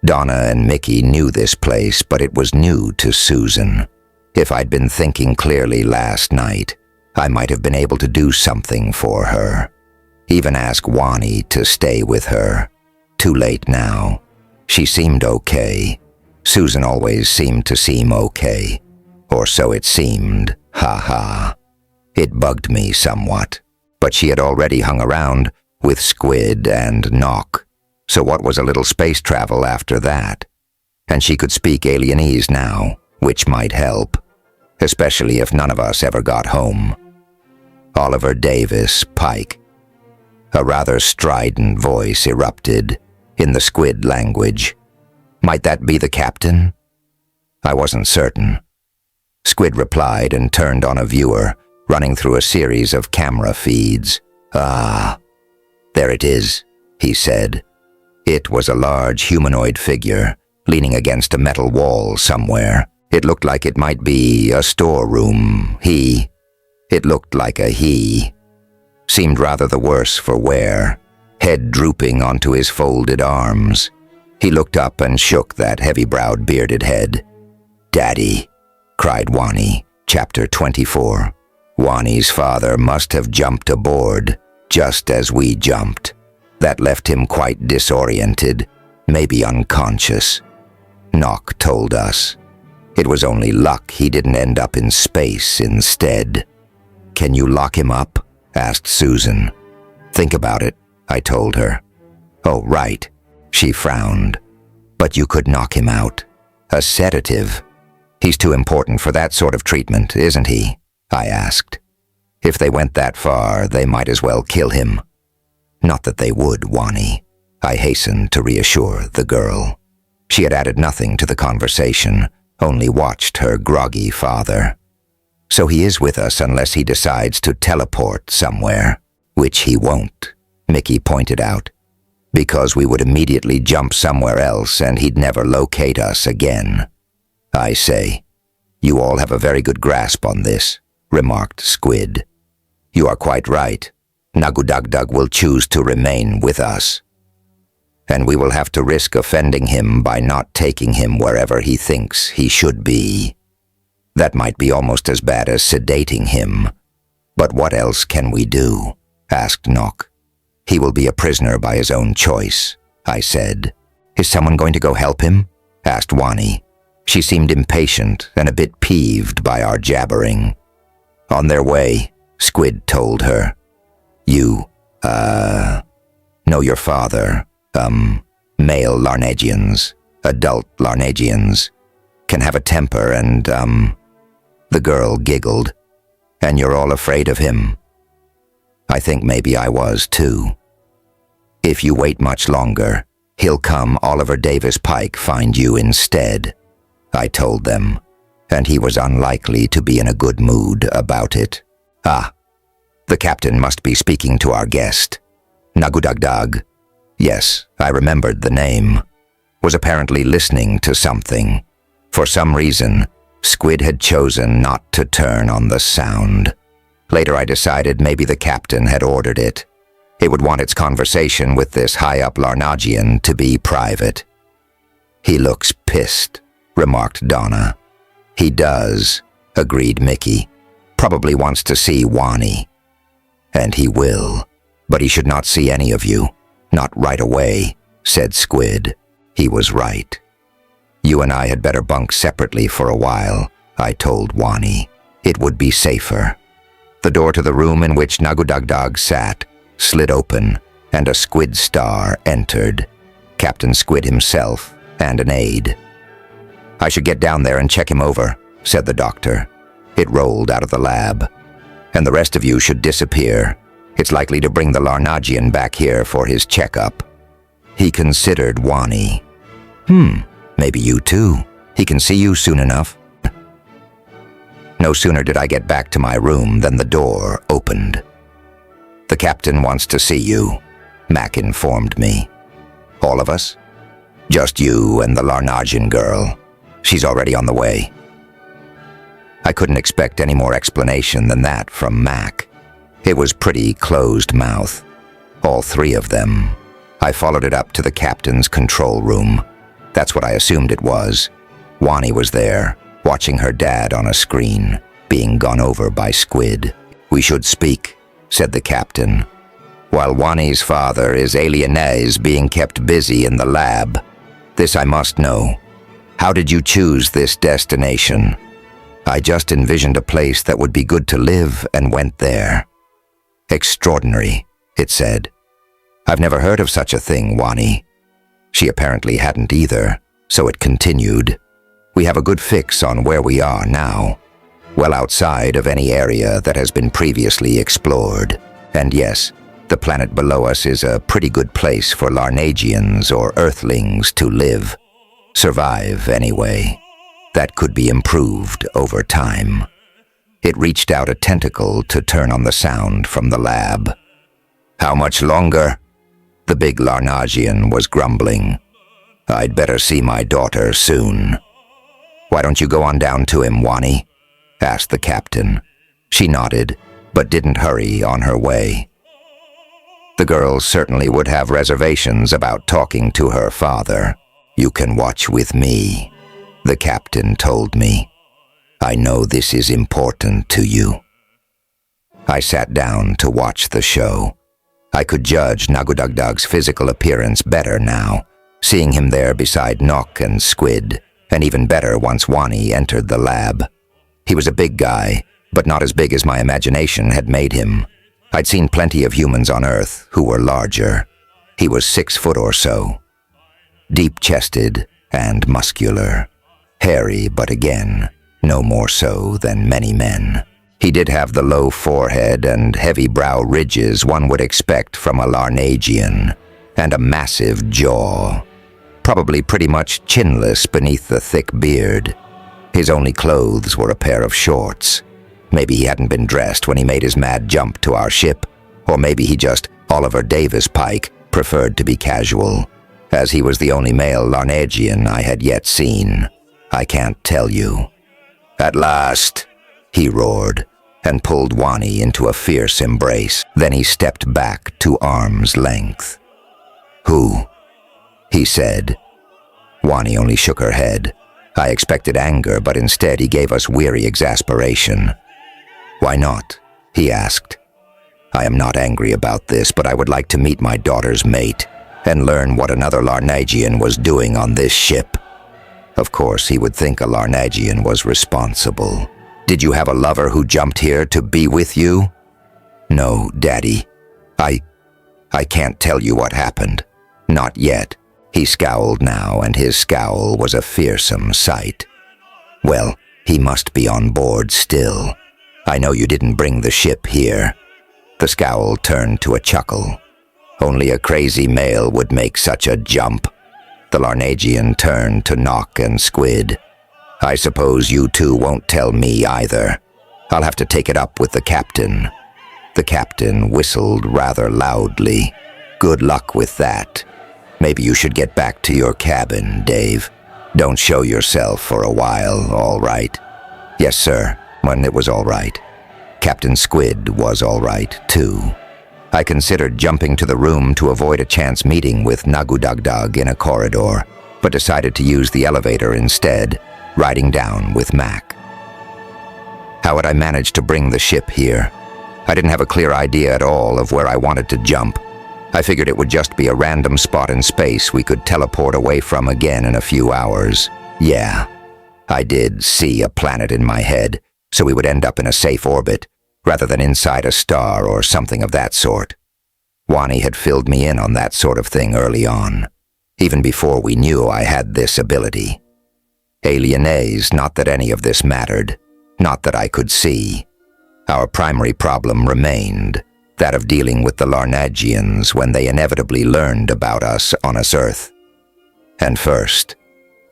[SPEAKER 1] Donna and Mickey knew this place, but it was new to Susan. If I'd been thinking clearly last night, I might have been able to do something for her. Even ask Wani to stay with her. Too late now. She seemed okay. Susan always seemed to seem okay. Or so it seemed. Ha ha. It bugged me somewhat. But she had already hung around with Squid and Nock. So what was a little space travel after that? And she could speak alienese now, which might help. Especially if none of us ever got home. Oliver Davis Pike. A rather strident voice erupted in the Squid language. Might that be the captain? I wasn't certain. Squid replied and turned on a viewer, running through a series of camera feeds. Ah, there it is, he said. It was a large humanoid figure, leaning against a metal wall somewhere. It looked like it might be a storeroom. It looked like a he. seemed rather the worse for wear, head drooping onto his folded arms. He looked up and shook that heavy-browed, bearded head. "Daddy," cried Wani. Chapter 24. Wani's father must have jumped aboard, just as we jumped. That left him quite disoriented, maybe unconscious. Nock told us. It was only luck he didn't end up in space instead. "Can you lock him up?" asked Susan. "Think about it," I told her. "Oh, right," she frowned. "But you could knock him out. A sedative. He's too important for that sort of treatment, isn't he?" I asked. "If they went that far, they might as well kill him." "Not that they would, Wani," I hastened to reassure the girl. She had added nothing to the conversation, only watched her groggy father. "So he is with us unless he decides to teleport somewhere, which he won't," Mickey pointed out, "because we would immediately jump somewhere else and he'd never locate us again." "I say, you all have a very good grasp on this," remarked Squid. "You are quite right. Nagudagdag will choose to remain with us. And we will have to risk offending him by not taking him wherever he thinks he should be. That might be almost as bad as sedating him. But what else can we do?" asked Nock. "He will be a prisoner by his own choice," I said. "Is someone going to go help him?" asked Wani. She seemed impatient and a bit peeved by our jabbering. "On their way," Squid told her. "You, know your father, male Larnagians, adult Larnagians, can have a temper and, The girl giggled. "And you're all afraid of him?" I think maybe I was too. "If you wait much longer, he'll come Oliver Davis Pike find you instead," I told them, and he was unlikely to be in a good mood about it. Ah, the captain must be speaking to our guest. Nagudagdag, yes, I remembered the name, was apparently listening to something. For some reason, Squid had chosen not to turn on the sound. Later I decided maybe the captain had ordered it. It would want its conversation with this high-up Larnagian to be private. "He looks pissed," remarked Donna. "He does," agreed Mickey. "Probably wants to see Wani." "And he will, but he should not see any of you. Not right away," said Squid. He was right. "You and I had better bunk separately for a while," I told Wani. "It would be safer." The door to the room in which Nagudagdag sat slid open, and a Squid star entered. Captain Squid himself and an aide. "I should get down there and check him over," said the doctor. It rolled out of the lab. "And the rest of you should disappear. It's likely to bring the Larnagian back here for his checkup." He considered Wani. Maybe you too. He can see you soon enough." No sooner did I get back to my room than the door opened. "The captain wants to see you," Mac informed me. "All of us?" "Just you and the Larnagian girl. She's already on the way." I couldn't expect any more explanation than that from Mac. It was pretty closed mouth. All three of them. I followed it up to the captain's control room. That's what I assumed it was. Wani was there, watching her dad on a screen, being gone over by Squid. "We should speak," said the captain. "While Wani's father is alienés being kept busy in the lab. This I must know. How did you choose this destination?" "I just envisioned a place that would be good to live and went there." "Extraordinary," it said. "I've never heard of such a thing, Wani." She apparently hadn't either, so it continued. "We have a good fix on where we are now, well outside of any area that has been previously explored. And yes, the planet below us is a pretty good place for Larnagians or Earthlings to live. Survive, anyway. That could be improved over time." It reached out a tentacle to turn on the sound from the lab. "How much longer?" The big Larnagian was grumbling. "I'd better see my daughter soon." "Why don't you go on down to him, Wani?" asked the captain. She nodded, but didn't hurry on her way. The girl certainly would have reservations about talking to her father. "You can watch with me," the captain told me. "I know this is important to you." I sat down to watch the show. I could judge Nagudugdug's physical appearance better now, seeing him there beside Nock and Squid, and even better once Wani entered the lab. He was a big guy, but not as big as my imagination had made him. I'd seen plenty of humans on Earth who were larger. He was 6 foot or so. Deep-chested and muscular. Hairy, but again, no more so than many men. He did have the low forehead and heavy brow ridges one would expect from a Larnagian, and a massive jaw. Probably pretty much chinless beneath the thick beard. His only clothes were a pair of shorts. Maybe he hadn't been dressed when he made his mad jump to our ship, or maybe he just, Oliver Davis Pike, preferred to be casual, as he was the only male Larnagian I had yet seen. I can't tell you. "At last," he roared, and pulled Wani into a fierce embrace. Then he stepped back to arm's length. "Who?" he said. Wani only shook her head. I expected anger, but instead he gave us weary exasperation. "Why not?" he asked. "I am not angry about this, but I would like to meet my daughter's mate and learn what another Larnagian was doing on this ship." Of course, he would think a Larnagian was responsible. "Did you have a lover who jumped here to be with you?" "No, Daddy. I can't tell you what happened. Not yet." He scowled now, and his scowl was a fearsome sight. "Well, he must be on board still. I know you didn't bring the ship here." The scowl turned to a chuckle. "Only a crazy male would make such a jump." The Larnagian turned to Nock and Squid. "I suppose you two won't tell me either. I'll have to take it up with the captain." The captain whistled rather loudly. "Good luck with that. Maybe you should get back to your cabin, Dave. Don't show yourself for a while, all right?" "Yes, sir," when it was all right. Captain Squid was all right, too. I considered jumping to the room to avoid a chance meeting with Nagudugdug in a corridor, but decided to use the elevator instead, riding down with Mac. How had I managed to bring the ship here? I didn't have a clear idea at all of where I wanted to jump. I figured it would just be a random spot in space we could teleport away from again in a few hours. Yeah, I did see a planet in my head, so we would end up in a safe orbit, rather than inside a star or something of that sort. Wani had filled me in on that sort of thing early on, even before we knew I had this ability. Alienase, not that any of this mattered, not that I could see. Our primary problem remained, that of dealing with the Larnagians when they inevitably learned about us on this Earth. And first,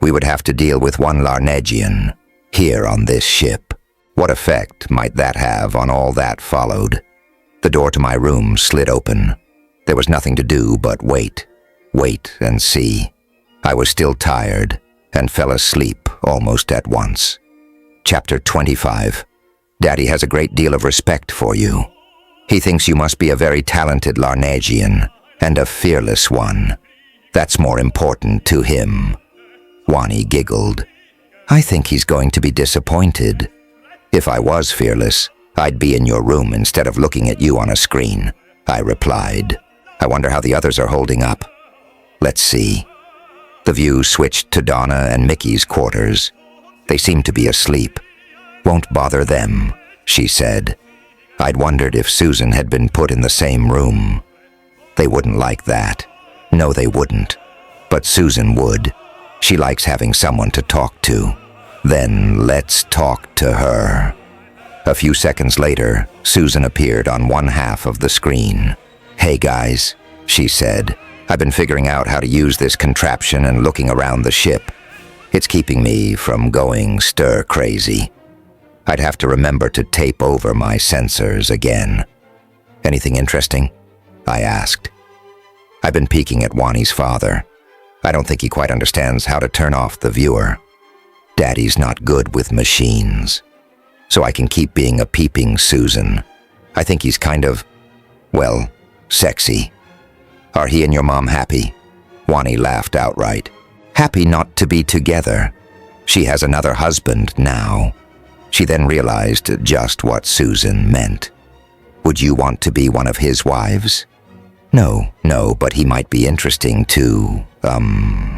[SPEAKER 1] we would have to deal with one Larnagian, here on this ship. What effect might that have on all that followed? The door to my room slid open. There was nothing to do but wait and see. I was still tired and fell asleep almost at once. Chapter 25. Daddy has a great deal of respect for you. He thinks you must be a very talented Larnagian, and a fearless one. That's more important to him. Wani giggled. I think he's going to be disappointed. If I was fearless, I'd be in your room instead of looking at you on a screen, I replied. I wonder how the others are holding up. Let's see. The view switched to Donna and Mickey's quarters. They seemed to be asleep. Won't bother them, she said. I'd wondered if Susan had been put in the same room. They wouldn't like that. No, they wouldn't. But Susan would. She likes having someone to talk to. Then let's talk to her. A few seconds later, Susan appeared on one half of the screen. Hey guys, she said. I've been figuring out how to use this contraption and looking around the ship. It's keeping me from going stir-crazy. I'd have to remember to tape over my sensors again. Anything interesting? I asked. I've been peeking at Wani's father. I don't think he quite understands how to turn off the viewer. Daddy's not good with machines. So I can keep being a peeping Susan. I think he's kind of, well, sexy. Are he and your mom happy? Wani laughed outright. Happy not to be together. She has another husband now. She then realized just what Susan meant. Would you want to be one of his wives? No, but he might be interesting to,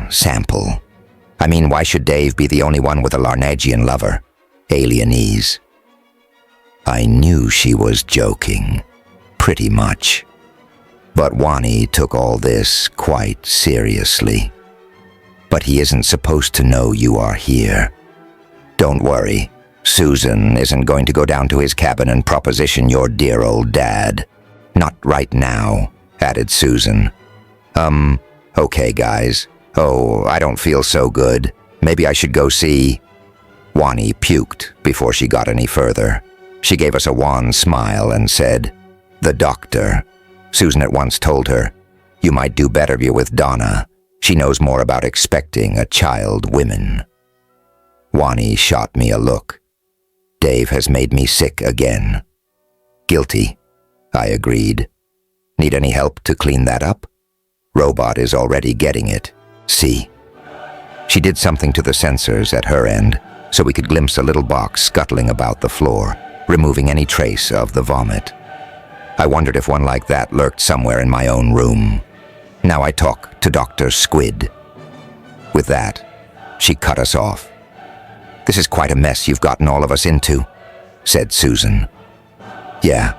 [SPEAKER 1] sample. I mean, why should Dave be the only one with a Larnagian lover? Alienese. I knew she was joking. Pretty much. But Wani took all this quite seriously. But he isn't supposed to know you are here. Don't worry. Susan isn't going to go down to his cabin and proposition your dear old dad. Not right now, added Susan. Okay, guys. Oh, I don't feel so good. Maybe I should go see... Wani puked before she got any further. She gave us a wan smile and said, "The doctor." Susan at once told her, "You might do better with Donna. She knows more about expecting a child women." Wani shot me a look. Dave has made me sick again. Guilty, I agreed. Need any help to clean that up? Robot is already getting it. See. She did something to the sensors at her end, so we could glimpse a little box scuttling about the floor, removing any trace of the vomit. I wondered if one like that lurked somewhere in my own room. Now I talk to Dr. Squid. With that, she cut us off. "This is quite a mess you've gotten all of us into," said Susan. Yeah,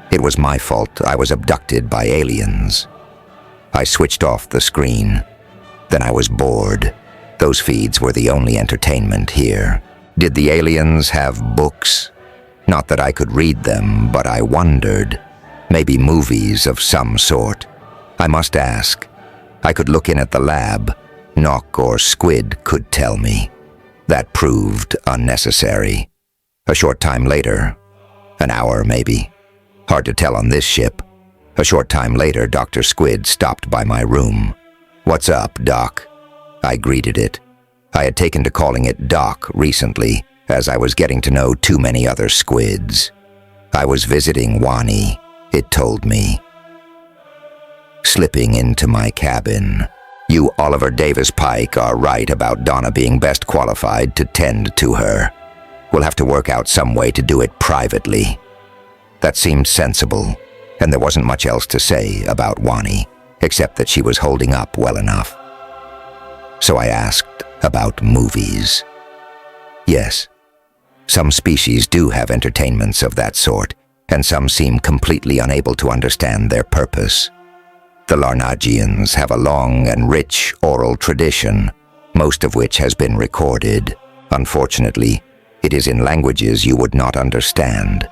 [SPEAKER 1] it was my fault I was abducted by aliens. I switched off the screen. Then I was bored. Those feeds were the only entertainment here. Did the aliens have books? Not that I could read them, but I wondered. Maybe movies of some sort. I must ask. I could look in at the lab. Nock or Squid could tell me. That proved unnecessary. A short time later, an hour maybe. Hard to tell on this ship. A short time later, Dr. Squid stopped by my room. "What's up, Doc?" I greeted it. I had taken to calling it Doc recently, as I was getting to know too many other squids. I was visiting Wani, it told me. Slipping into my cabin. "You Oliver Davis Pike are right about Donna being best qualified to tend to her. We'll have to work out some way to do it privately." That seemed sensible, and there wasn't much else to say about Wani, except that she was holding up well enough. So I asked about movies. Yes, some species do have entertainments of that sort, and some seem completely unable to understand their purpose. The Larnagians have a long and rich oral tradition, most of which has been recorded. Unfortunately, it is in languages you would not understand.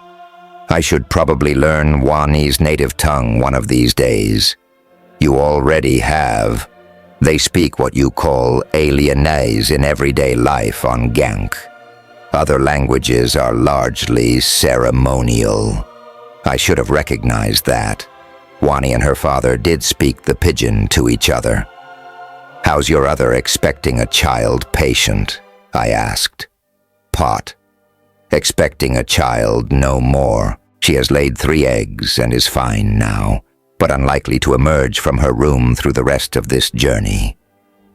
[SPEAKER 1] I should probably learn Wani's native tongue one of these days. You already have. They speak what you call alienese in everyday life on Gank. Other languages are largely ceremonial. I should have recognized that. Wani and her father did speak the pidgin to each other. "How's your other expecting a child patient?" I asked. "Pot. Expecting a child no more. She has laid 3 eggs and is fine now, but unlikely to emerge from her room through the rest of this journey.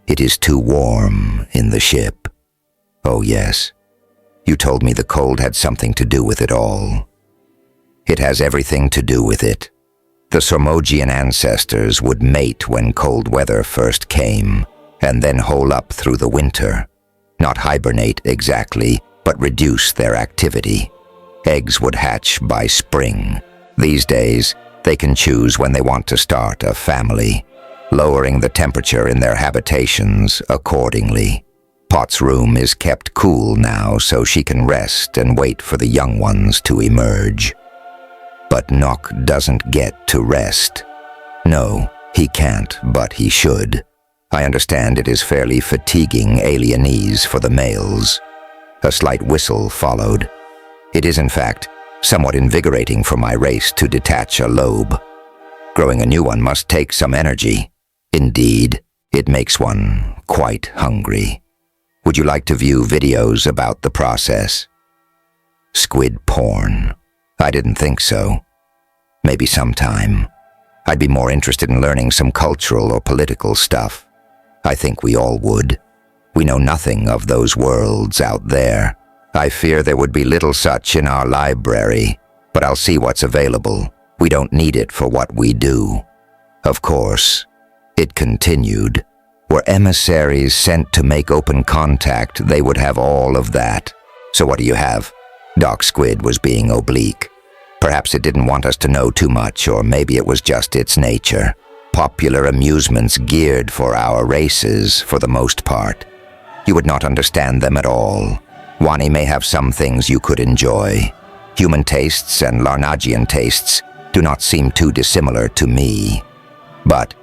[SPEAKER 1] It is too warm in the ship." "Oh yes. You told me the cold had something to do with it all." "It has everything to do with it. The Sormogian ancestors would mate when cold weather first came, and then hole up through the winter. Not hibernate exactly, but reduce their activity. Eggs would hatch by spring. These days, they can choose when they want to start a family, lowering the temperature in their habitations accordingly. Pot's room is kept cool now so she can rest and wait for the young ones to emerge. But Nock doesn't get to rest. No, he can't, but he should. I understand it is fairly fatiguing alienese for the males. A slight whistle followed. It is, in fact, somewhat invigorating for my race to detach a lobe. Growing a new one must take some energy. Indeed, it makes one quite hungry. Would you like to view videos about the process? Squid porn. I didn't think so. Maybe sometime. I'd be more interested in learning some cultural or political stuff. I think we all would. We know nothing of those worlds out there. I fear there would be little such in our library, but I'll see what's available. We don't need it for what we do. Of course, it continued. Were emissaries sent to make open contact, they would have all of that. So what do you have? Doc Squid was being oblique. Perhaps it didn't want us to know too much, or maybe it was just its nature. Popular amusements geared for our races, for the most part. You would not understand them at all. Wani may have some things you could enjoy. Human tastes and Larnagian tastes do not seem too dissimilar to me. But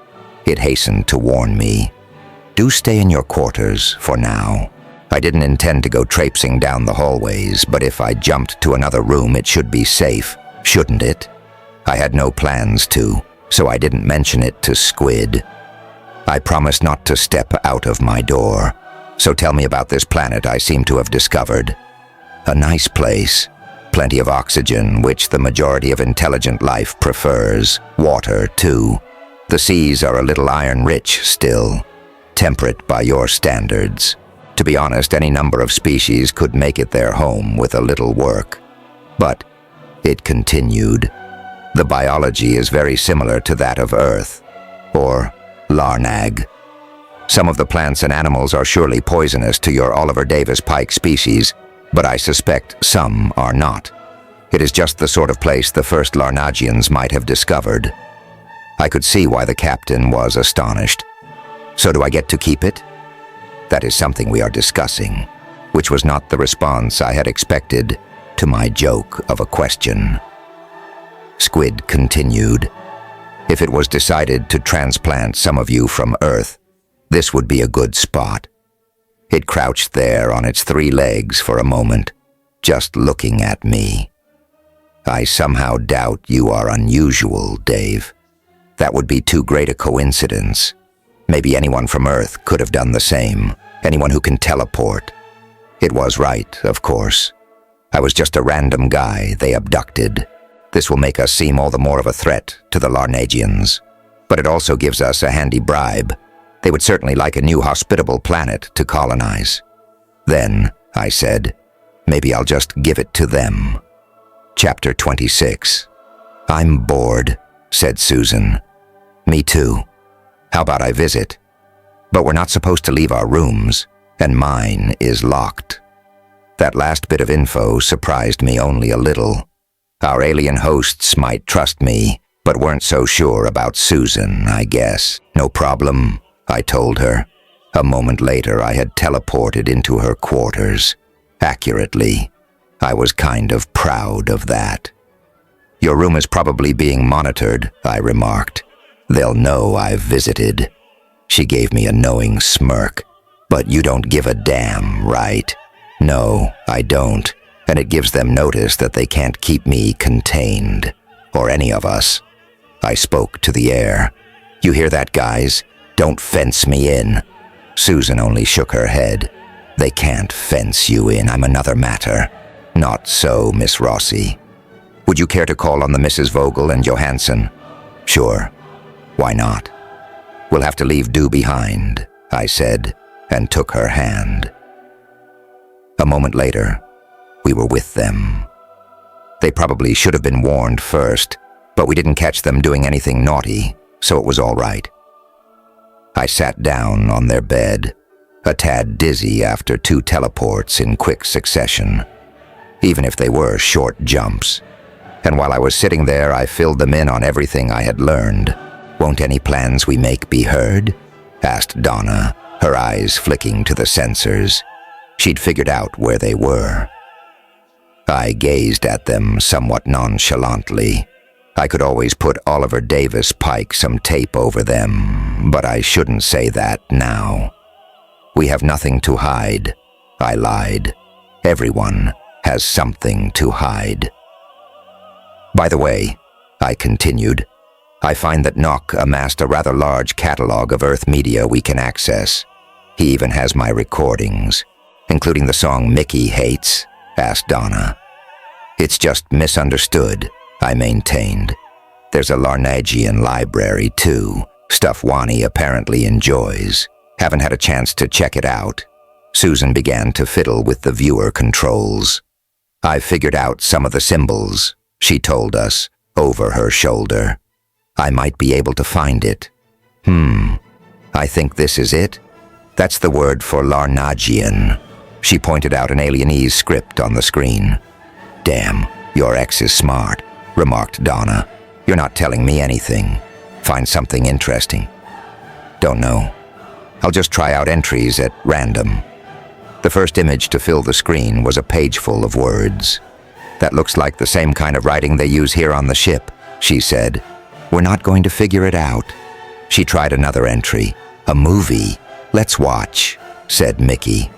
[SPEAKER 1] it hastened to warn me. Do stay in your quarters for now. I didn't intend to go traipsing down the hallways, but if I jumped to another room, it should be safe, shouldn't it? I had no plans to, so I didn't mention it to Squid. I promised not to step out of my door. So tell me about this planet I seem to have discovered. A nice place. Plenty of oxygen, which the majority of intelligent life prefers. Water, too. The seas are a little iron-rich still. Temperate by your standards. To be honest, any number of species could make it their home with a little work. But it continued. The biology is very similar to that of Earth, or Larnag. Some of the plants and animals are surely poisonous to your Oliver Davis Pike species, but I suspect some are not. It is just the sort of place the first Larnagians might have discovered. I could see why the captain was astonished. So do I get to keep it? That is something we are discussing, which was not the response I had expected to my joke of a question. Squid continued. If it was decided to transplant some of you from Earth, this would be a good spot. It crouched there on its 3 legs for a moment, just looking at me. I somehow doubt you are unusual, Dave. That would be too great a coincidence. Maybe anyone from Earth could have done the same. Anyone who can teleport. It was right, of course. I was just a random guy they abducted. This will make us seem all the more of a threat to the Larnagians. But it also gives us a handy bribe. They would certainly like a new hospitable planet to colonize. Then, I said, maybe I'll just give it to them. Chapter 26. I'm bored, said Susan. Me too. How about I visit? But we're not supposed to leave our rooms, and mine is locked. That last bit of info surprised me only a little. Our alien hosts might trust me, but weren't so sure about Susan, I guess. No problem, I told her. A moment later, I had teleported into her quarters. Accurately. I was kind of proud of that. Your room is probably being monitored, I remarked. They'll know I've visited. She gave me a knowing smirk. But you don't give a damn, right? No, I don't. And it gives them notice that they can't keep me contained. Or any of us. I spoke to the air. You hear that, guys? Don't fence me in. Susan only shook her head. They can't fence you in. I'm another matter. Not so, Miss Rossi. Would you care to call on the Mrs. Vogel and Johansson? Sure. Why not? We'll have to leave Du behind, I said, and took her hand. A moment later, we were with them. They probably should have been warned first, but we didn't catch them doing anything naughty, so it was all right. I sat down on their bed, a tad dizzy after 2 teleports in quick succession, even if they were short jumps. And while I was sitting there, I filled them in on everything I had learned. Won't any plans we make be heard? Asked Donna, her eyes flicking to the sensors. She'd figured out where they were. I gazed at them somewhat nonchalantly. I could always put Oliver Davis Pike some tape over them, but I shouldn't say that now. We have nothing to hide, I lied. Everyone has something to hide. By the way, I continued, I find that Nock amassed a rather large catalog of Earth media we can access. He even has my recordings, including the song Mickey Hates, asked Donna. It's just misunderstood, I maintained. There's a Larnagian library, too. Stuff Wani apparently enjoys. Haven't had a chance to check it out. Susan began to fiddle with the viewer controls. "I've figured out some of the symbols," she told us, over her shoulder. "I might be able to find it." I think this is it. That's the word for Larnagian." She pointed out an alienese script on the screen. "Damn, your ex is smart," remarked Donna. "You're not telling me anything. Find something interesting?" "Don't know. I'll just try out entries at random." The first image to fill the screen was a page full of words. "That looks like the same kind of writing they use here on the ship," she said. "We're not going to figure it out." She tried another entry. "A movie. Let's watch," said Mickey.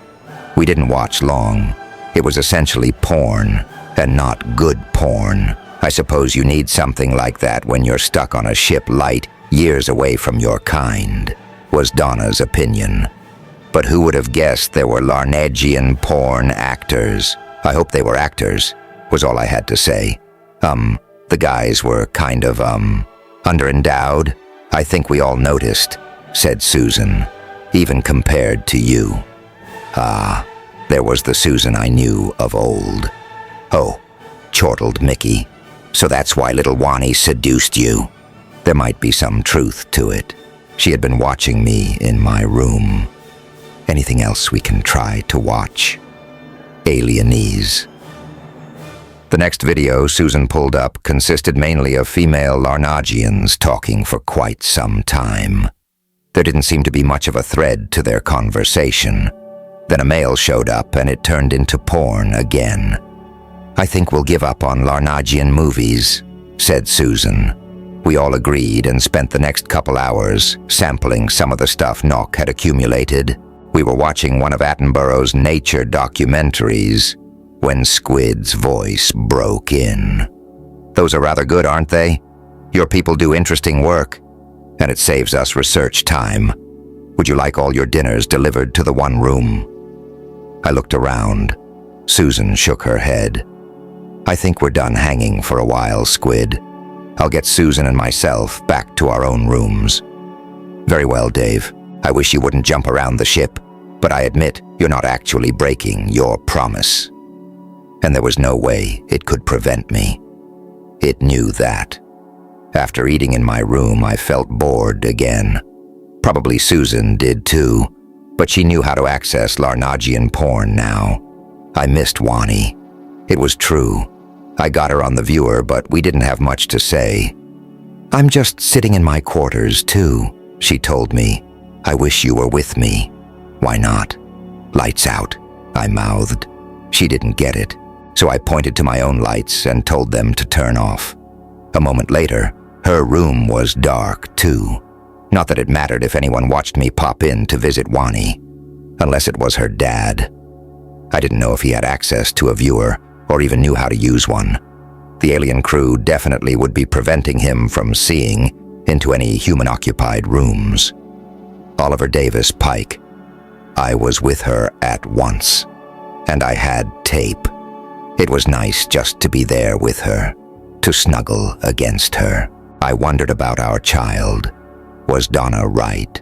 [SPEAKER 1] We didn't watch long. It was essentially porn, and not good porn. I suppose you need something like that when you're stuck on a ship light, years away from your kind, was Donna's opinion. But who would have guessed there were Larnagian porn actors? I hope they were actors, was all I had to say. The guys were kind of, underendowed. I think we all noticed, said Susan, even compared to you. Ah, there was the Susan I knew of old. "Oh," chortled Mickey, "so that's why little Wani seduced you." There might be some truth to it. She had been watching me in my room. Anything else we can try to watch? Alienese. The next video Susan pulled up consisted mainly of female Larnagians talking for quite some time. There didn't seem to be much of a thread to their conversation. Then a male showed up and it turned into porn again. "I think we'll give up on Larnagian movies," said Susan. We all agreed and spent the next couple hours sampling some of the stuff Nock had accumulated. We were watching one of Attenborough's nature documentaries when Squid's voice broke in. "Those are rather good, aren't they? Your people do interesting work, and it saves us research time. Would you like all your dinners delivered to the one room?" I looked around. Susan shook her head. "I think we're done hanging for a while, Squid. I'll get Susan and myself back to our own rooms." "Very well, Dave. I wish you wouldn't jump around the ship, but I admit you're not actually breaking your promise." And there was no way it could prevent me. It knew that. After eating in my room, I felt bored again. Probably Susan did too, but she knew how to access Larnagian porn now. I missed Wani. It was true. I got her on the viewer, but we didn't have much to say. "I'm just sitting in my quarters too," she told me. "I wish you were with me." "Why not?" "Lights out," I mouthed. She didn't get it, so I pointed to my own lights and told them to turn off. A moment later, her room was dark too. Not that it mattered if anyone watched me pop in to visit Wani, unless it was her dad. I didn't know if he had access to a viewer or even knew how to use one. The alien crew definitely would be preventing him from seeing into any human-occupied rooms. Oliver Davis Pike. I was with her at once, and I had tape. It was nice just to be there with her, to snuggle against her. I wondered about our child. Was Donna right?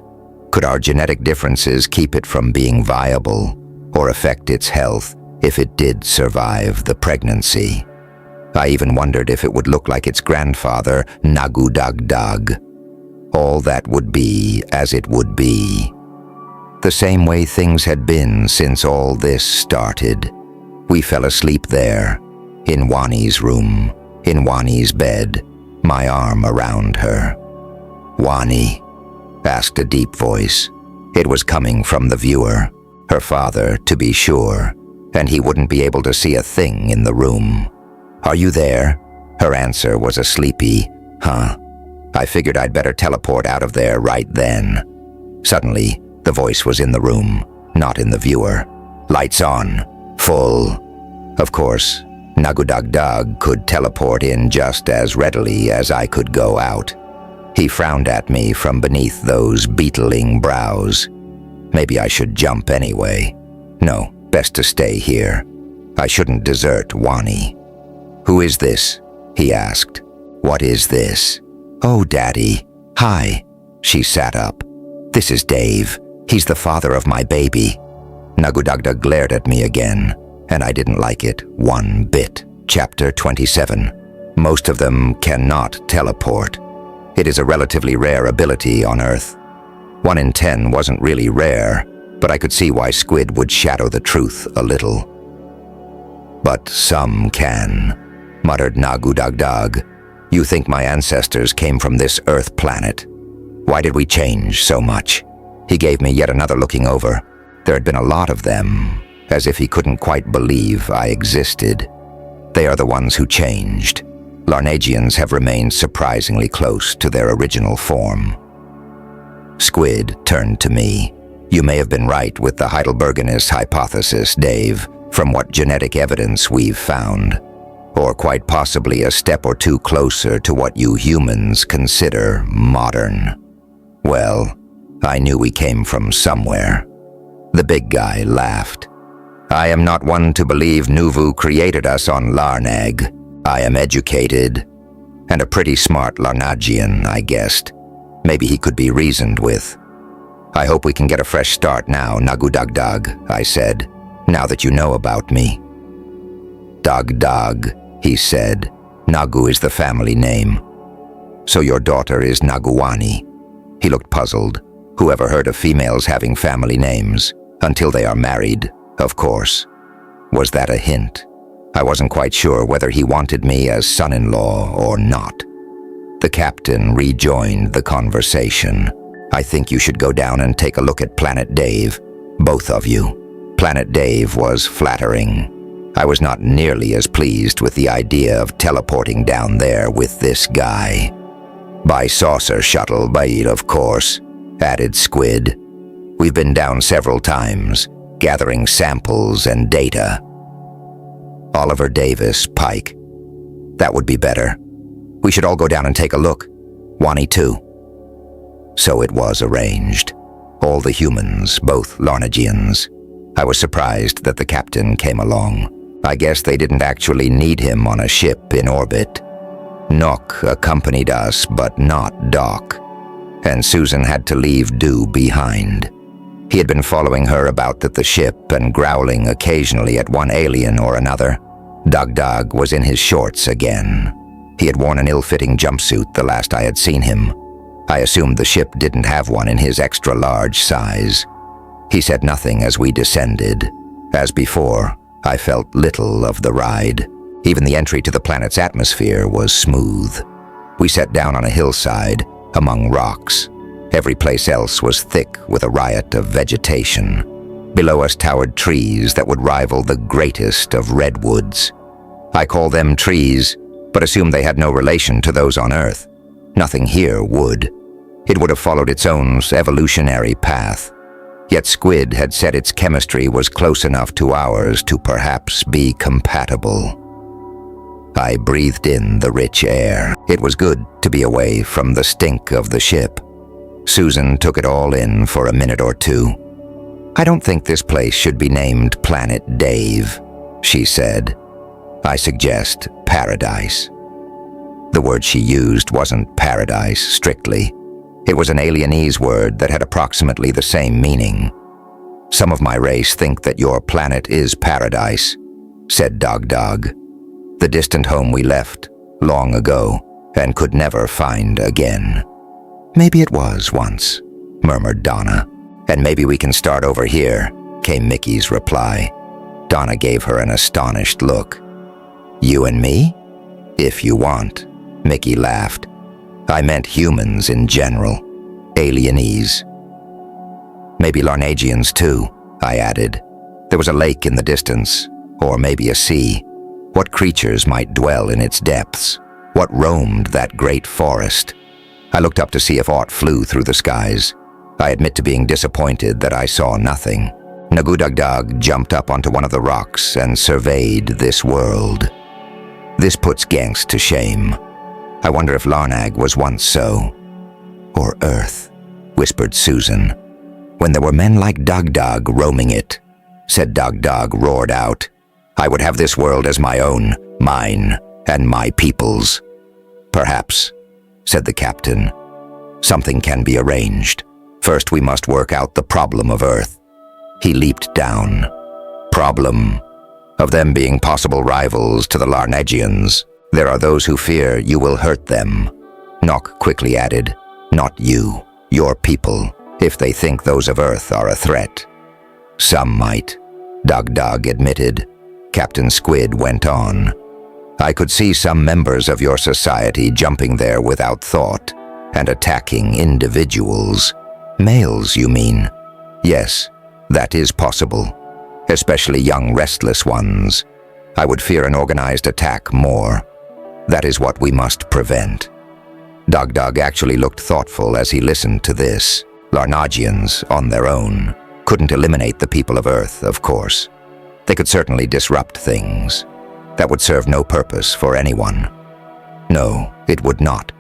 [SPEAKER 1] Could our genetic differences keep it from being viable or affect its health if it did survive the pregnancy? I even wondered if it would look like its grandfather, Nagudagdag. All that would be as it would be. The same way things had been since all this started. We fell asleep there, in Wani's room, in Wani's bed, my arm around her. "Wani?" asked a deep voice. It was coming from the viewer, her father to be sure, and he wouldn't be able to see a thing in the room. "Are you there?" Her answer was a sleepy, "Huh?" I figured I'd better teleport out of there right then. Suddenly, the voice was in the room, not in the viewer. "Lights on. Full." Of course, Nagudagdag could teleport in just as readily as I could go out. He frowned at me from beneath those beetling brows. Maybe I should jump anyway. No, best to stay here. I shouldn't desert Wani. "Who is this?" he asked. What is this? Oh, Daddy. Hi. She sat up. This is Dave. He's the father of my baby. Nagudagda glared at me again, and I didn't like it one bit. Chapter 27. Most of them cannot teleport. It is a relatively rare ability on Earth. 1 in 10 wasn't really rare, but I could see why Squid would shadow the truth a little. But some can, muttered Nagudagdag. You think my ancestors came from this Earth planet? Why did we change so much? He gave me yet another looking over. There had been a lot of them, as if he couldn't quite believe I existed. They are the ones who changed. Larnagians have remained surprisingly close to their original form. Squid turned to me. You may have been right with the Heidelbergenist hypothesis, Dave, from what genetic evidence we've found. Or quite possibly a step or two closer to what you humans consider modern. Well, I knew we came from somewhere. The big guy laughed. I am not one to believe Nuvu created us on Larnag. I am educated, and a pretty smart Larnagian, I guessed. Maybe he could be reasoned with. I hope we can get a fresh start now, Nagudagdag, I said, now that you know about me. Dagdag, he said. Nagu is the family name. So your daughter is Naguani. He looked puzzled. Who ever heard of females having family names? Until they are married, of course. Was that a hint? I wasn't quite sure whether he wanted me as son-in-law or not. The captain rejoined the conversation. I think you should go down and take a look at Planet Dave, both of you. Planet Dave was flattering. I was not nearly as pleased with the idea of teleporting down there with this guy. By saucer shuttle, Baid, of course, added Squid. We've been down several times, gathering samples and data. Oliver Davis, Pike. That would be better. We should all go down and take a look. Wani too. So it was arranged. All the humans, both Larnagians. I was surprised that the captain came along. I guess they didn't actually need him on a ship in orbit. Nock accompanied us, but not Doc. And Susan had to leave Dew behind. He had been following her about at the ship and growling occasionally at one alien or another. Dagdag was in his shorts again. He had worn an ill-fitting jumpsuit the last I had seen him. I assumed the ship didn't have one in his extra-large size. He said nothing as we descended. As before, I felt little of the ride. Even the entry to the planet's atmosphere was smooth. We sat down on a hillside, among rocks. Every place else was thick with a riot of vegetation. Below us towered trees that would rival the greatest of redwoods. I call them trees, but assumed they had no relation to those on Earth. Nothing here would. It would have followed its own evolutionary path. Yet Squid had said its chemistry was close enough to ours to perhaps be compatible. I breathed in the rich air. It was good to be away from the stink of the ship. Susan took it all in for a minute or two. I don't think this place should be named Planet Dave, she said. I suggest paradise. The word she used wasn't paradise, strictly. It was an alienese word that had approximately the same meaning. Some of my race think that your planet is paradise, said Dagdag. The distant home we left long ago and could never find again. Maybe it was once, murmured Donna. And maybe we can start over here, came Mickey's reply. Donna gave her an astonished look. You and me? If you want, Mickey laughed. I meant humans in general, alienese. Maybe Larnagians too, I added. There was a lake in the distance, or maybe a sea. What creatures might dwell in its depths? What roamed that great forest? I looked up to see if aught flew through the skies. I admit to being disappointed that I saw nothing. Nagudagdag jumped up onto one of the rocks and surveyed this world. This puts Gangst to shame. I wonder if Larnag was once so. Or Earth, whispered Susan. When there were men like Dagdag roaming it, said Dagdag roared out. I would have this world as my own, mine, and my people's. Perhaps, said the captain. Something can be arranged. First, we must work out the problem of Earth. He leaped down. Problem of them being possible rivals to the Larnagians. There are those who fear you will hurt them. Nock quickly added, not you, your people, if they think those of Earth are a threat. Some might, Dug admitted. Captain Squid went on. I could see some members of your society jumping there without thought and attacking individuals. Males, you mean? Yes, that is possible. Especially young restless ones. I would fear an organized attack more. That is what we must prevent. Dug actually looked thoughtful as he listened to this. Larnagians, on their own, couldn't eliminate the people of Earth, of course. They could certainly disrupt things. That would serve no purpose for anyone. No, it would not.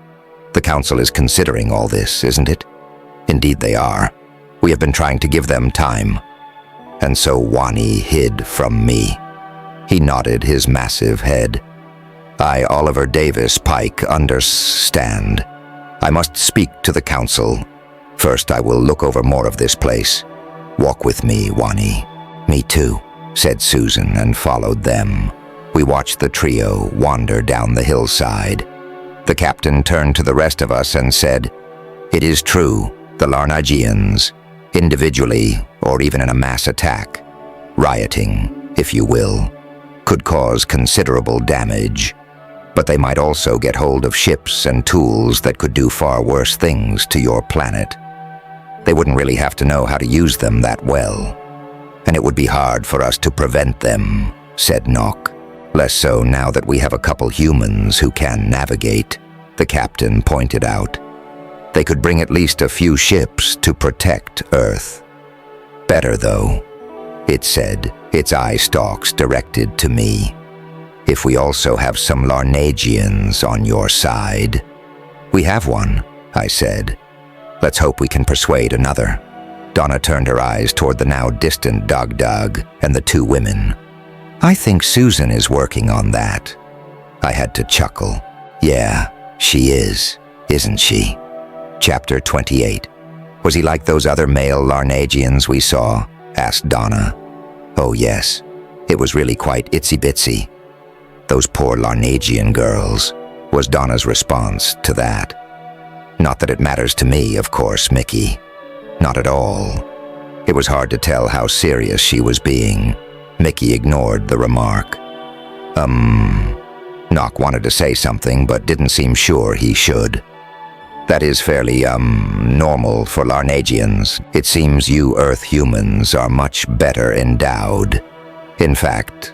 [SPEAKER 1] The Council is considering all this, isn't it? Indeed they are. We have been trying to give them time. And so Wani hid from me. He nodded his massive head. I, Oliver Davis Pike, understand. I must speak to the Council. First, I will look over more of this place. Walk with me, Wani. Me too, said Susan and followed them. We watched the trio wander down the hillside. The captain turned to the rest of us and said, it is true, the Larnagians, individually or even in a mass attack, rioting, if you will, could cause considerable damage. But they might also get hold of ships and tools that could do far worse things to your planet. They wouldn't really have to know how to use them that well. And it would be hard for us to prevent them, said Nock. Less so now that we have a couple humans who can navigate, the captain pointed out. They could bring at least a few ships to protect Earth. Better though, it said, its eye stalks directed to me. If we also have some Larnagians on your side. We have one, I said. Let's hope we can persuade another. Donna turned her eyes toward the now distant Dug and the two women. I think Susan is working on that. I had to chuckle. Yeah, she is, isn't she? Chapter 28. Was he like those other male Larnagians we saw? Asked Donna. Oh yes, it was really quite itsy-bitsy. Those poor Larnagian girls, was Donna's response to that. Not that it matters to me, of course, Mickey. Not at all. It was hard to tell how serious she was being. Mickey ignored the remark. Nock wanted to say something, but didn't seem sure he should. That is fairly, normal for Larnagians. It seems you Earth humans are much better endowed. In fact,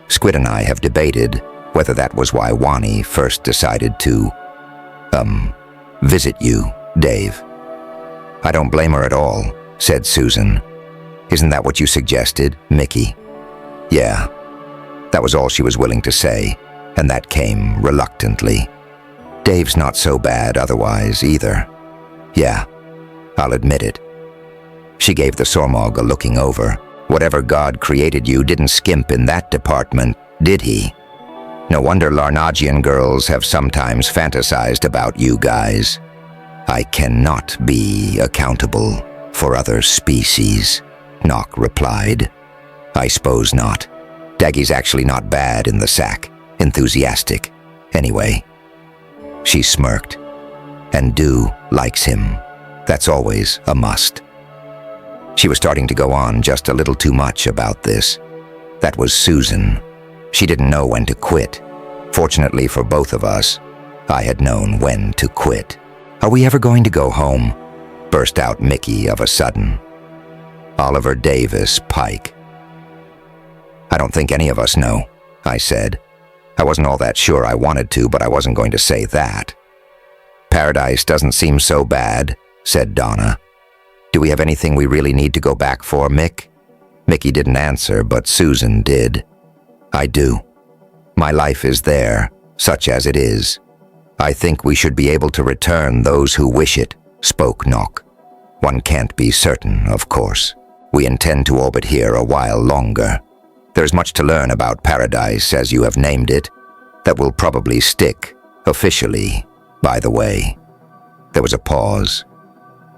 [SPEAKER 1] Squid and I have debated whether that was why Wani first decided to, visit you, Dave. I don't blame her at all, said Susan. Isn't that what you suggested, Mickey? Yeah. That was all she was willing to say, and that came reluctantly. Dave's not so bad otherwise, either. Yeah, I'll admit it. She gave the Sormog a looking over. Whatever God created you didn't skimp in that department, did he? No wonder Larnagian girls have sometimes fantasized about you guys. I cannot be accountable for other species, Nock replied. I suppose not. Daggy's actually not bad in the sack. Enthusiastic. Anyway. She smirked. And Do likes him. That's always a must. She was starting to go on just a little too much about this. That was Susan. She didn't know when to quit. Fortunately for both of us, I had known when to quit. Are we ever going to go home? Burst out Mickey of a sudden. Oliver Davis Pike. I don't think any of us know, I said. I wasn't all that sure I wanted to, but I wasn't going to say that. Paradise doesn't seem so bad, said Donna. Do we have anything we really need to go back for, Mick? Mickey didn't answer, but Susan did. I do. My life is there, such as it is. I think we should be able to return those who wish it, spoke Nock. One can't be certain, of course. We intend to orbit here a while longer. There's much to learn about Paradise, as you have named it. that will probably stick, officially, by the way. There was a pause.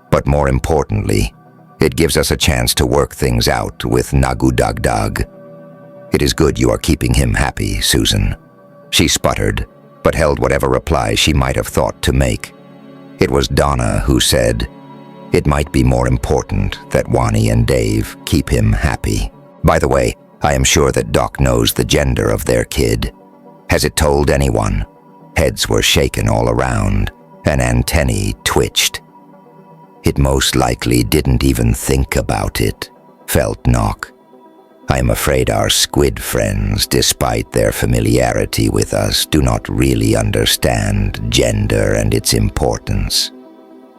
[SPEAKER 1] But more importantly, it gives us a chance to work things out with Nagudagdag. It is good you are keeping him happy, Susan. She sputtered, but held whatever reply she might have thought to make. It was Donna who said, "It might be more important that Wani and Dave keep him happy. By the way, I am sure that Doc knows the gender of their kid. Has it told anyone?" Heads were shaken all around, and antennae twitched. "It most likely didn't even think about it," felt Nock. "I am afraid our squid friends, despite their familiarity with us, do not really understand gender and its importance."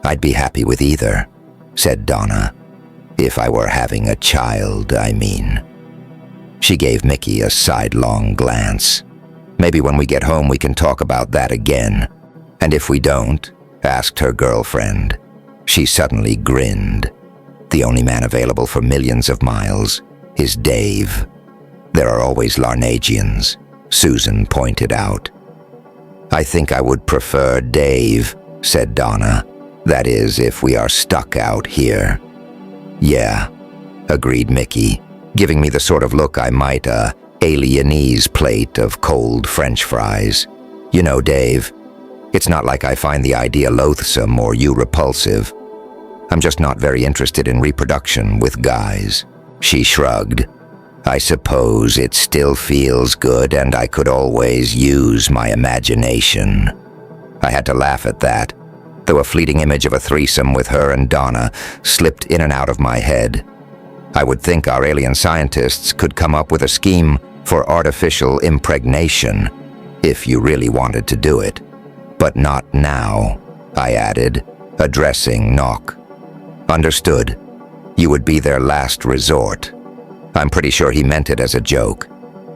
[SPEAKER 1] "I'd be happy with either," said Donna. "If I were having a child, I mean." She gave Mickey a sidelong glance. "Maybe when we get home we can talk about that again." "And if we don't?" asked her girlfriend. She suddenly grinned. "The only man available for millions of miles is Dave. There are always Larnagians," Susan pointed out. "I think I would prefer Dave," said Donna. "That is, if we are stuck out here." "Yeah," agreed Mickey, giving me the sort of look I might a alienese plate of cold French fries. "You know, Dave, it's not like I find the idea loathsome or you repulsive. I'm just not very interested in reproduction with guys." She shrugged. "I suppose it still feels good and I could always use my imagination." I had to laugh at that, though a fleeting image of a threesome with her and Donna slipped in and out of my head. I would think our alien scientists could come up with a scheme for artificial impregnation, if you really wanted to do it. "But not now," I added, addressing Nock. "Understood. You would be their last resort." I'm pretty sure he meant it as a joke.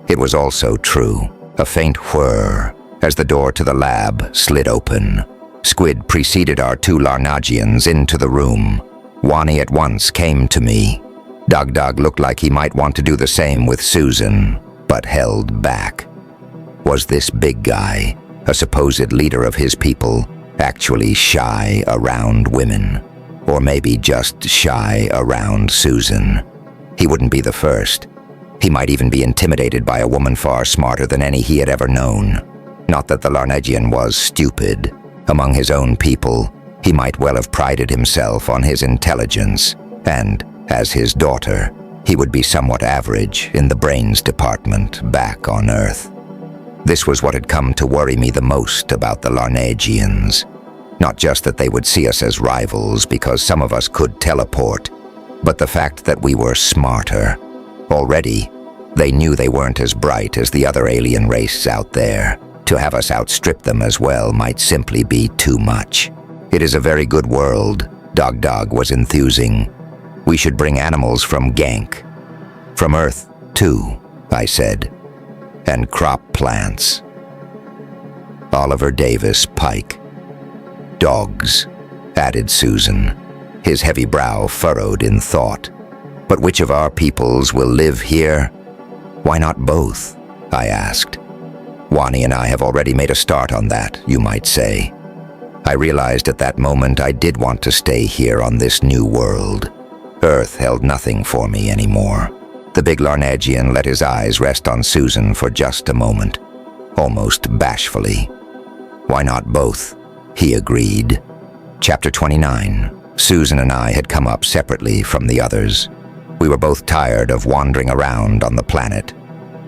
[SPEAKER 1] It was also true. A faint whir as the door to the lab slid open. Squid preceded our two Larnagians into the room. Wani at once came to me. Dagdag looked like he might want to do the same with Susan, but held back. Was this big guy, a supposed leader of his people, actually shy around women? Or maybe just shy around Susan? He wouldn't be the first. He might even be intimidated by a woman far smarter than any he had ever known. Not that the Larnagian was stupid. Among his own people, he might well have prided himself on his intelligence, and, as his daughter, he would be somewhat average in the brains department back on Earth. This was what had come to worry me the most about the Larnagians. Not just that they would see us as rivals because some of us could teleport, but the fact that we were smarter. Already, they knew they weren't as bright as the other alien races out there. To have us outstrip them as well might simply be too much. "It is a very good world," Dagdag was enthusing. "We should bring animals from Gank. From Earth, too," I said. "And crop plants." Oliver Davis Pike. "Dogs," added Susan, his heavy brow furrowed in thought. "But which of our peoples will live here?" "Why not both?" I asked. "Wani and I have already made a start on that, you might say." I realized at that moment I did want to stay here on this new world. Earth held nothing for me anymore. The big Larnagian let his eyes rest on Susan for just a moment, almost bashfully. "Why not both?" he agreed. Chapter 29. Susan and I had come up separately from the others. We were both tired of wandering around on the planet.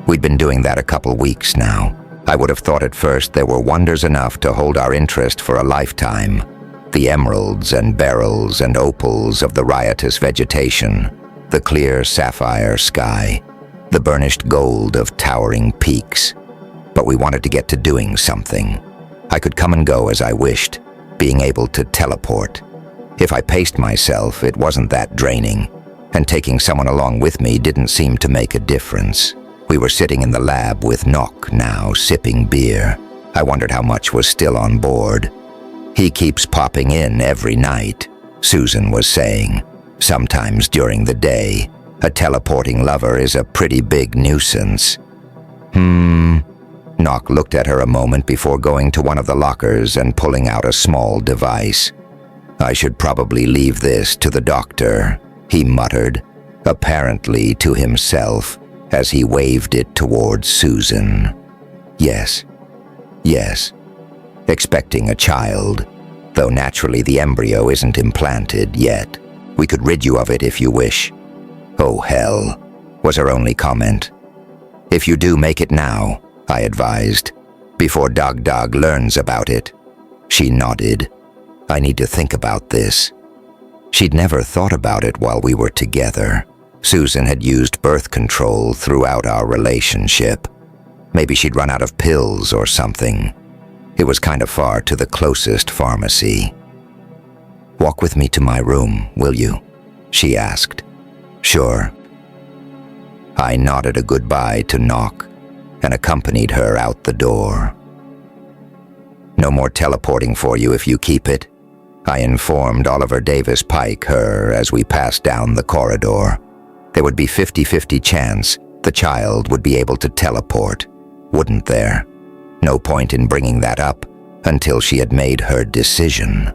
[SPEAKER 1] We'd been doing that a couple weeks now. I would have thought at first there were wonders enough to hold our interest for a lifetime. The emeralds and beryls and opals of the riotous vegetation, the clear sapphire sky, the burnished gold of towering peaks. But we wanted to get to doing something. I could come and go as I wished, being able to teleport. If I paced myself, it wasn't that draining, and taking someone along with me didn't seem to make a difference. We were sitting in the lab with Nock now, sipping beer. I wondered how much was still on board. "He keeps popping in every night," Susan was saying. "Sometimes during the day. A teleporting lover is a pretty big nuisance." Nock looked at her a moment before going to one of the lockers and pulling out a small device. "I should probably leave this to the doctor," he muttered, apparently to himself, as he waved it towards Susan. Yes. Expecting a child, though naturally the embryo isn't implanted yet. "We could rid you of it if you wish." "Oh, hell," was her only comment. "If you do, make it now," I advised, "before Dog learns about it." She nodded. "I need to think about this." She'd never thought about it while we were together. Susan had used birth control throughout our relationship. Maybe she'd run out of pills or something. It was kind of far to the closest pharmacy. "Walk with me to my room, will you?" she asked. "Sure." I nodded a goodbye to Nock and accompanied her out the door. "No more teleporting for you if you keep it," I informed Oliver Davis Pike her as we passed down the corridor. There would be 50-50 chance the child would be able to teleport, wouldn't there? No point in bringing that up until she had made her decision.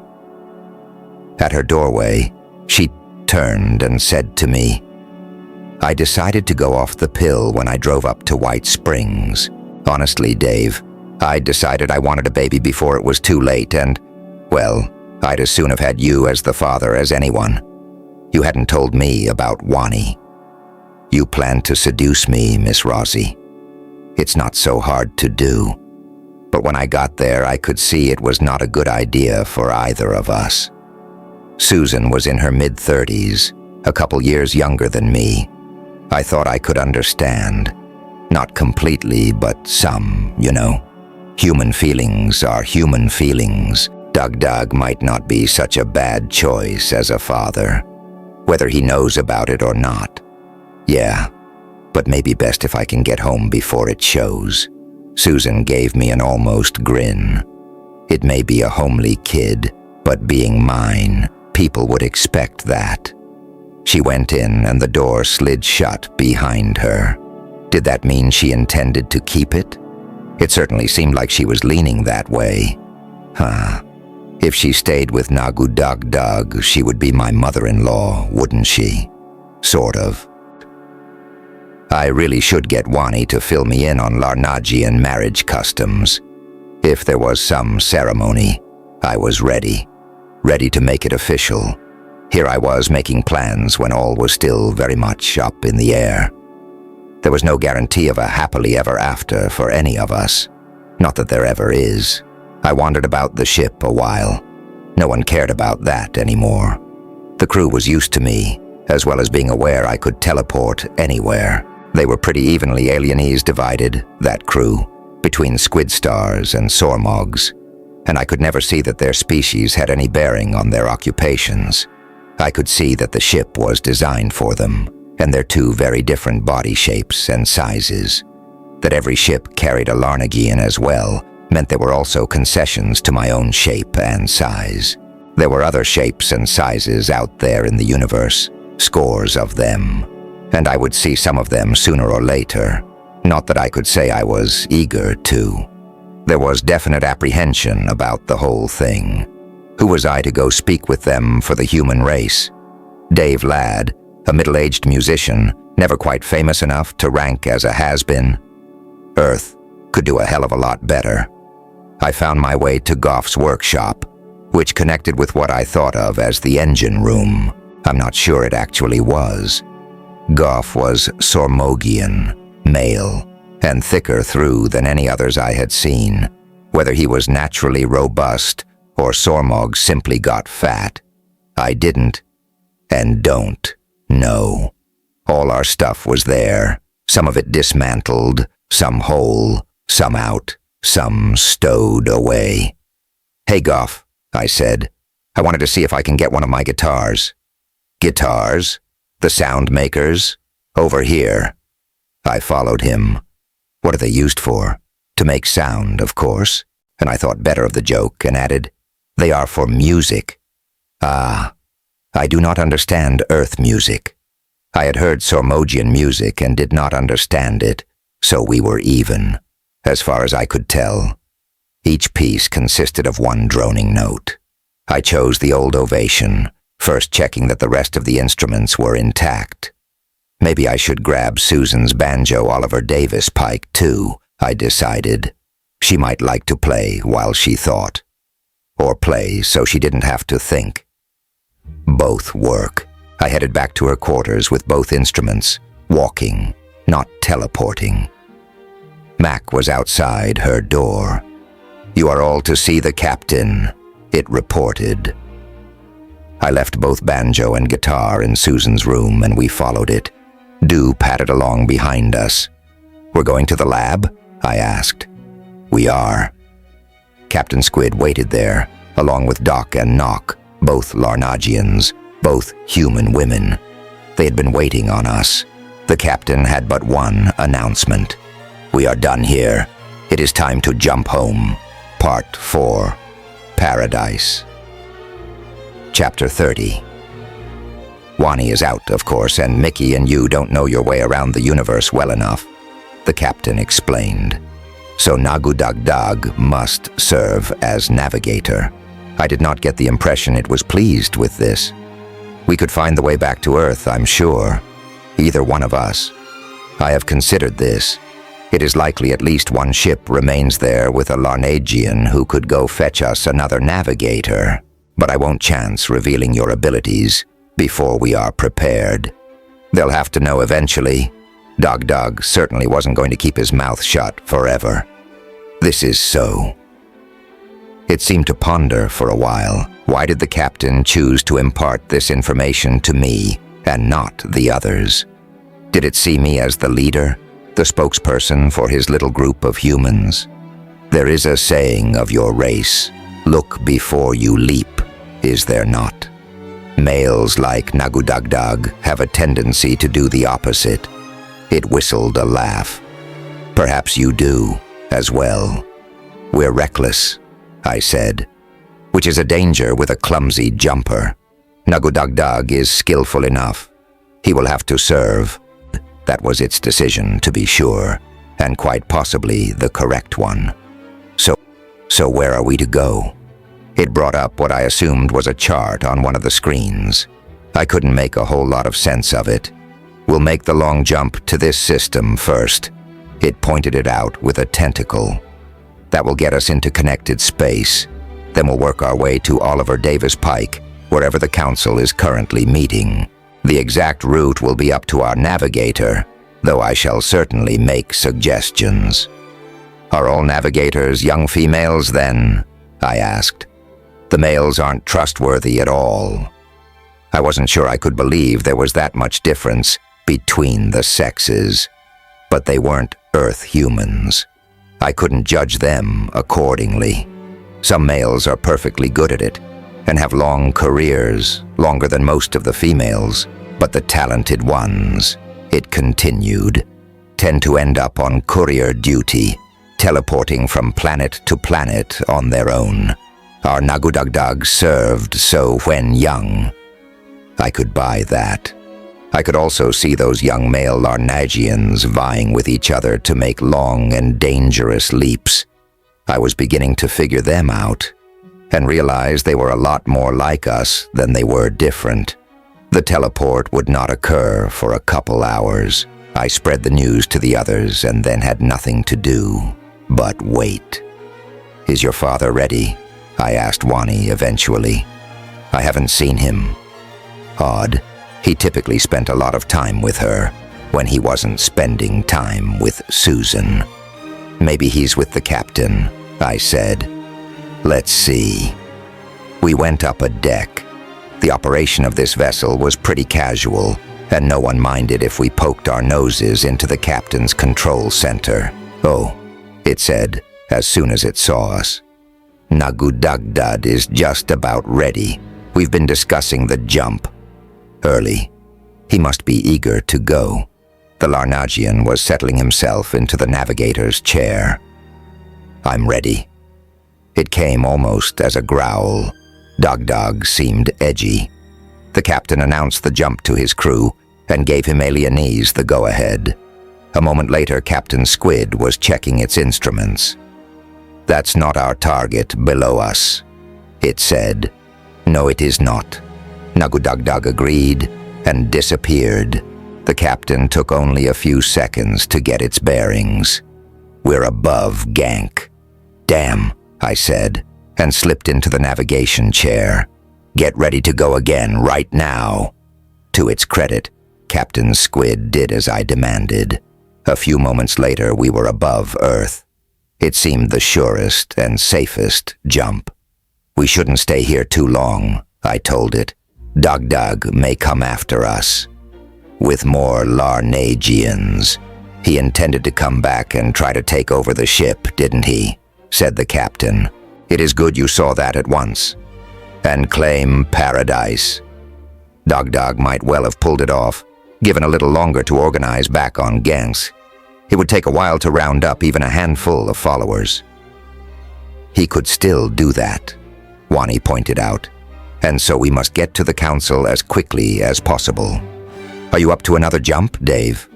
[SPEAKER 1] At her doorway, she turned and said to me, "I decided to go off the pill when I drove up to White Springs. Honestly, Dave, I decided I wanted a baby before it was too late and, well, I'd as soon have had you as the father as anyone. You hadn't told me about Wani. You planned to seduce me, Miss Rosie. It's not so hard to do. But when I got there, I could see it was not a good idea for either of us." Susan was in her mid-30s, a couple years younger than me. I thought I could understand. Not completely, but some, you know. Human feelings are human feelings. Doug might not be such a bad choice as a father, whether he knows about it or not. Yeah, but maybe best if I can get home before it shows. Susan gave me an almost grin. It may be a homely kid, but being mine, people would expect that. She went in and the door slid shut behind her. Did that mean she intended to keep it? It certainly seemed like she was leaning that way. If she stayed with Nagu Doug, she would be my mother-in-law, wouldn't she? Sort of. I really should get Wani to fill me in on Larnagian marriage customs. If there was some ceremony, I was ready to make it official. Here I was making plans when all was still very much up in the air. There was no guarantee of a happily ever after for any of us. Not that there ever is. I wandered about the ship a while. No one cared about that anymore. The crew was used to me, as well as being aware I could teleport anywhere. They were pretty evenly alienese divided, that crew, between squid stars and sormogs, and I could never see that their species had any bearing on their occupations. I could see that the ship was designed for them, and their two very different body shapes and sizes. That every ship carried a Larnagian as well meant there were also concessions to my own shape and size. There were other shapes and sizes out there in the universe, scores of them, and I would see some of them sooner or later. Not that I could say I was eager to. There was definite apprehension about the whole thing. Who was I to go speak with them for the human race? Dave Ladd, a middle-aged musician, never quite famous enough to rank as a has-been. Earth could do a hell of a lot better. I found my way to Goff's workshop, which connected with what I thought of as the engine room. I'm not sure it actually was. Goff was Sormogian, male, and thicker through than any others I had seen. Whether he was naturally robust or Sormog simply got fat, I didn't, and don't, know. All our stuff was there, some of it dismantled, some whole, some out, some stowed away. "Hey, Goff," I said. "I wanted to see if I can get one of my guitars." "Guitars? The sound makers? Over here." I followed him. What are they used for? To make sound, of course. And I thought better of the joke and added, "They are for music." Ah, I do not understand Earth music. I had heard Sormogian music and did not understand it, so we were even. as far as I could tell. Each piece consisted of one droning note. I chose the old ovation, first checking that the rest of the instruments were intact. Maybe I should grab Susan's banjo Oliver Davis pike too, I decided. She might like to play while she thought. Or play so she didn't have to think. Both work. I headed back to her quarters with both instruments, walking, not teleporting. Mac was outside her door. "You are all to see the captain," it reported. I left both banjo and guitar in Susan's room and we followed it. Dew padded along behind us. "We're going to the lab?" I asked. "We are." Captain Squid waited there, along with Doc and Nock, both Larnagians, both human women. They had been waiting on us. The captain had but one announcement. "We are done here. It is time to jump home." Part 4. Paradise. Chapter 30. Wani is out, of course, and Mickey and you don't know your way around the universe well enough, the captain explained. So Nagudagdag must serve as navigator. I did not get the impression it was pleased with this. We could find the way back to Earth, I'm sure. Either one of us. I have considered this. It is likely at least one ship remains there with a Larnagian who could go fetch us another navigator. But I won't chance revealing your abilities before we are prepared. They'll have to know eventually. Dog certainly wasn't going to keep his mouth shut forever. This is so. It seemed to ponder for a while. Why did the captain choose to impart this information to me and not the others? Did it see me as the leader, the spokesperson for his little group of humans? There is a saying of your race, "Look before you leap," is there not? Males like Nagudagdag have a tendency to do the opposite. It whistled a laugh. "Perhaps you do, as well." "We're reckless," I said, "which is a danger with a clumsy jumper. Nagudagdag is skillful enough. He will have to serve." That was its decision, to be sure, and quite possibly the correct one. So where are we to go? It brought up what I assumed was a chart on one of the screens. I couldn't make a whole lot of sense of it. "We'll make the long jump to this system first." It pointed it out with a tentacle. "That will get us into connected space. Then we'll work our way to Oliver Davis Pike, wherever the council is currently meeting. The exact route will be up to our navigator, though I shall certainly make suggestions." "Are all navigators young females then?" I asked. "The males aren't trustworthy at all." I wasn't sure I could believe there was that much difference between the sexes. But they weren't Earth humans. I couldn't judge them accordingly. Some males are perfectly good at it, and have long careers, longer than most of the females. But the talented ones, it continued, tend to end up on courier duty, teleporting from planet to planet on their own. Our Nagudagdag served so when young. I could buy that. I could also see those young male Larnagians vying with each other to make long and dangerous leaps. I was beginning to figure them out, and realized they were a lot more like us than they were different. The teleport would not occur for a couple hours. I spread the news to the others and then had nothing to do but wait. "Is your father ready?" I asked Wani eventually. "I haven't seen him." Odd. He typically spent a lot of time with her, when he wasn't spending time with Susan. "Maybe he's with the captain," I said. "Let's see." We went up a deck. The operation of this vessel was pretty casual, and no one minded if we poked our noses into the captain's control center. "Oh," it said, as soon as it saw us. "Nagudagdag is just about ready. We've been discussing the jump." Early. He must be eager to go. The Larnagian was settling himself into the navigator's chair. "I'm ready." It came almost as a growl. Dog seemed edgy. The captain announced the jump to his crew and gave him alienese the go-ahead. A moment later, Captain Squid was checking its instruments. "That's not our target below us," it said. "No, it is not." Nagudagdag agreed and disappeared. The captain took only a few seconds to get its bearings. "We're above Gank." "Damn," I said, and slipped into the navigation chair. "Get ready to go again, right now." To its credit, Captain Squid did as I demanded. A few moments later, we were above Earth. It seemed the surest and safest jump. "We shouldn't stay here too long," I told it. "Dugdug may come after us." "With more Larnagians. He intended to come back and try to take over the ship, didn't he?" said the captain. "It is good you saw that at once." "And claim paradise." Dugdug might well have pulled it off, given a little longer to organize back on Ganks. It would take a while to round up even a handful of followers. "He could still do that," Wani pointed out, "and so we must get to the council as quickly as possible." "Are you up to another jump, Dave?"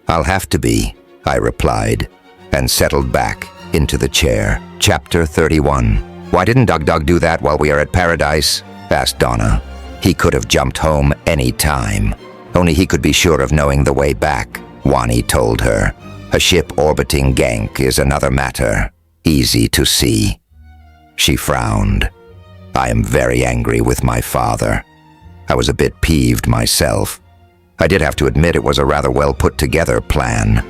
[SPEAKER 1] "I'll have to be," I replied, and settled back into the chair. Chapter 31. "Why didn't Dugdug do that while we are at Paradise?" asked Donna. "He could have jumped home any time. Only he could be sure of knowing the way back," Wani told her. "A ship orbiting Gank is another matter. Easy to see." She frowned. "I am very angry with my father." I was a bit peeved myself. I did have to admit it was a rather well put together plan.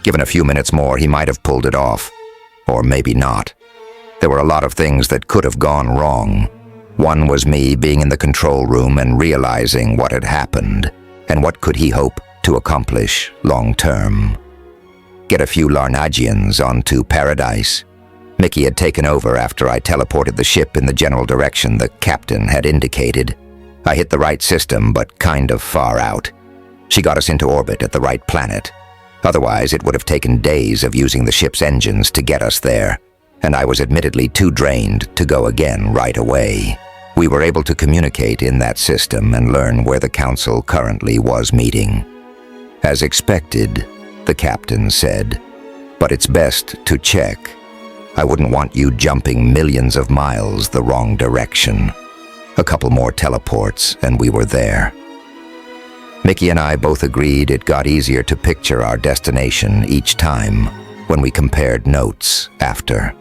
[SPEAKER 1] Given a few minutes more, he might have pulled it off. Or maybe not. There were a lot of things that could have gone wrong. One was me being in the control room and realizing what had happened, and what could he hope to accomplish long term. Get a few Larnagians onto Paradise. Mickey had taken over after I teleported the ship in the general direction the captain had indicated. I hit the right system, but kind of far out. She got us into orbit at the right planet. Otherwise, it would have taken days of using the ship's engines to get us there, and I was admittedly too drained to go again right away. We were able to communicate in that system and learn where the council currently was meeting. "As expected," the captain said, "but it's best to check. I wouldn't want you jumping millions of miles the wrong direction." A couple more teleports, and we were there. Mickey and I both agreed it got easier to picture our destination each time when we compared notes after.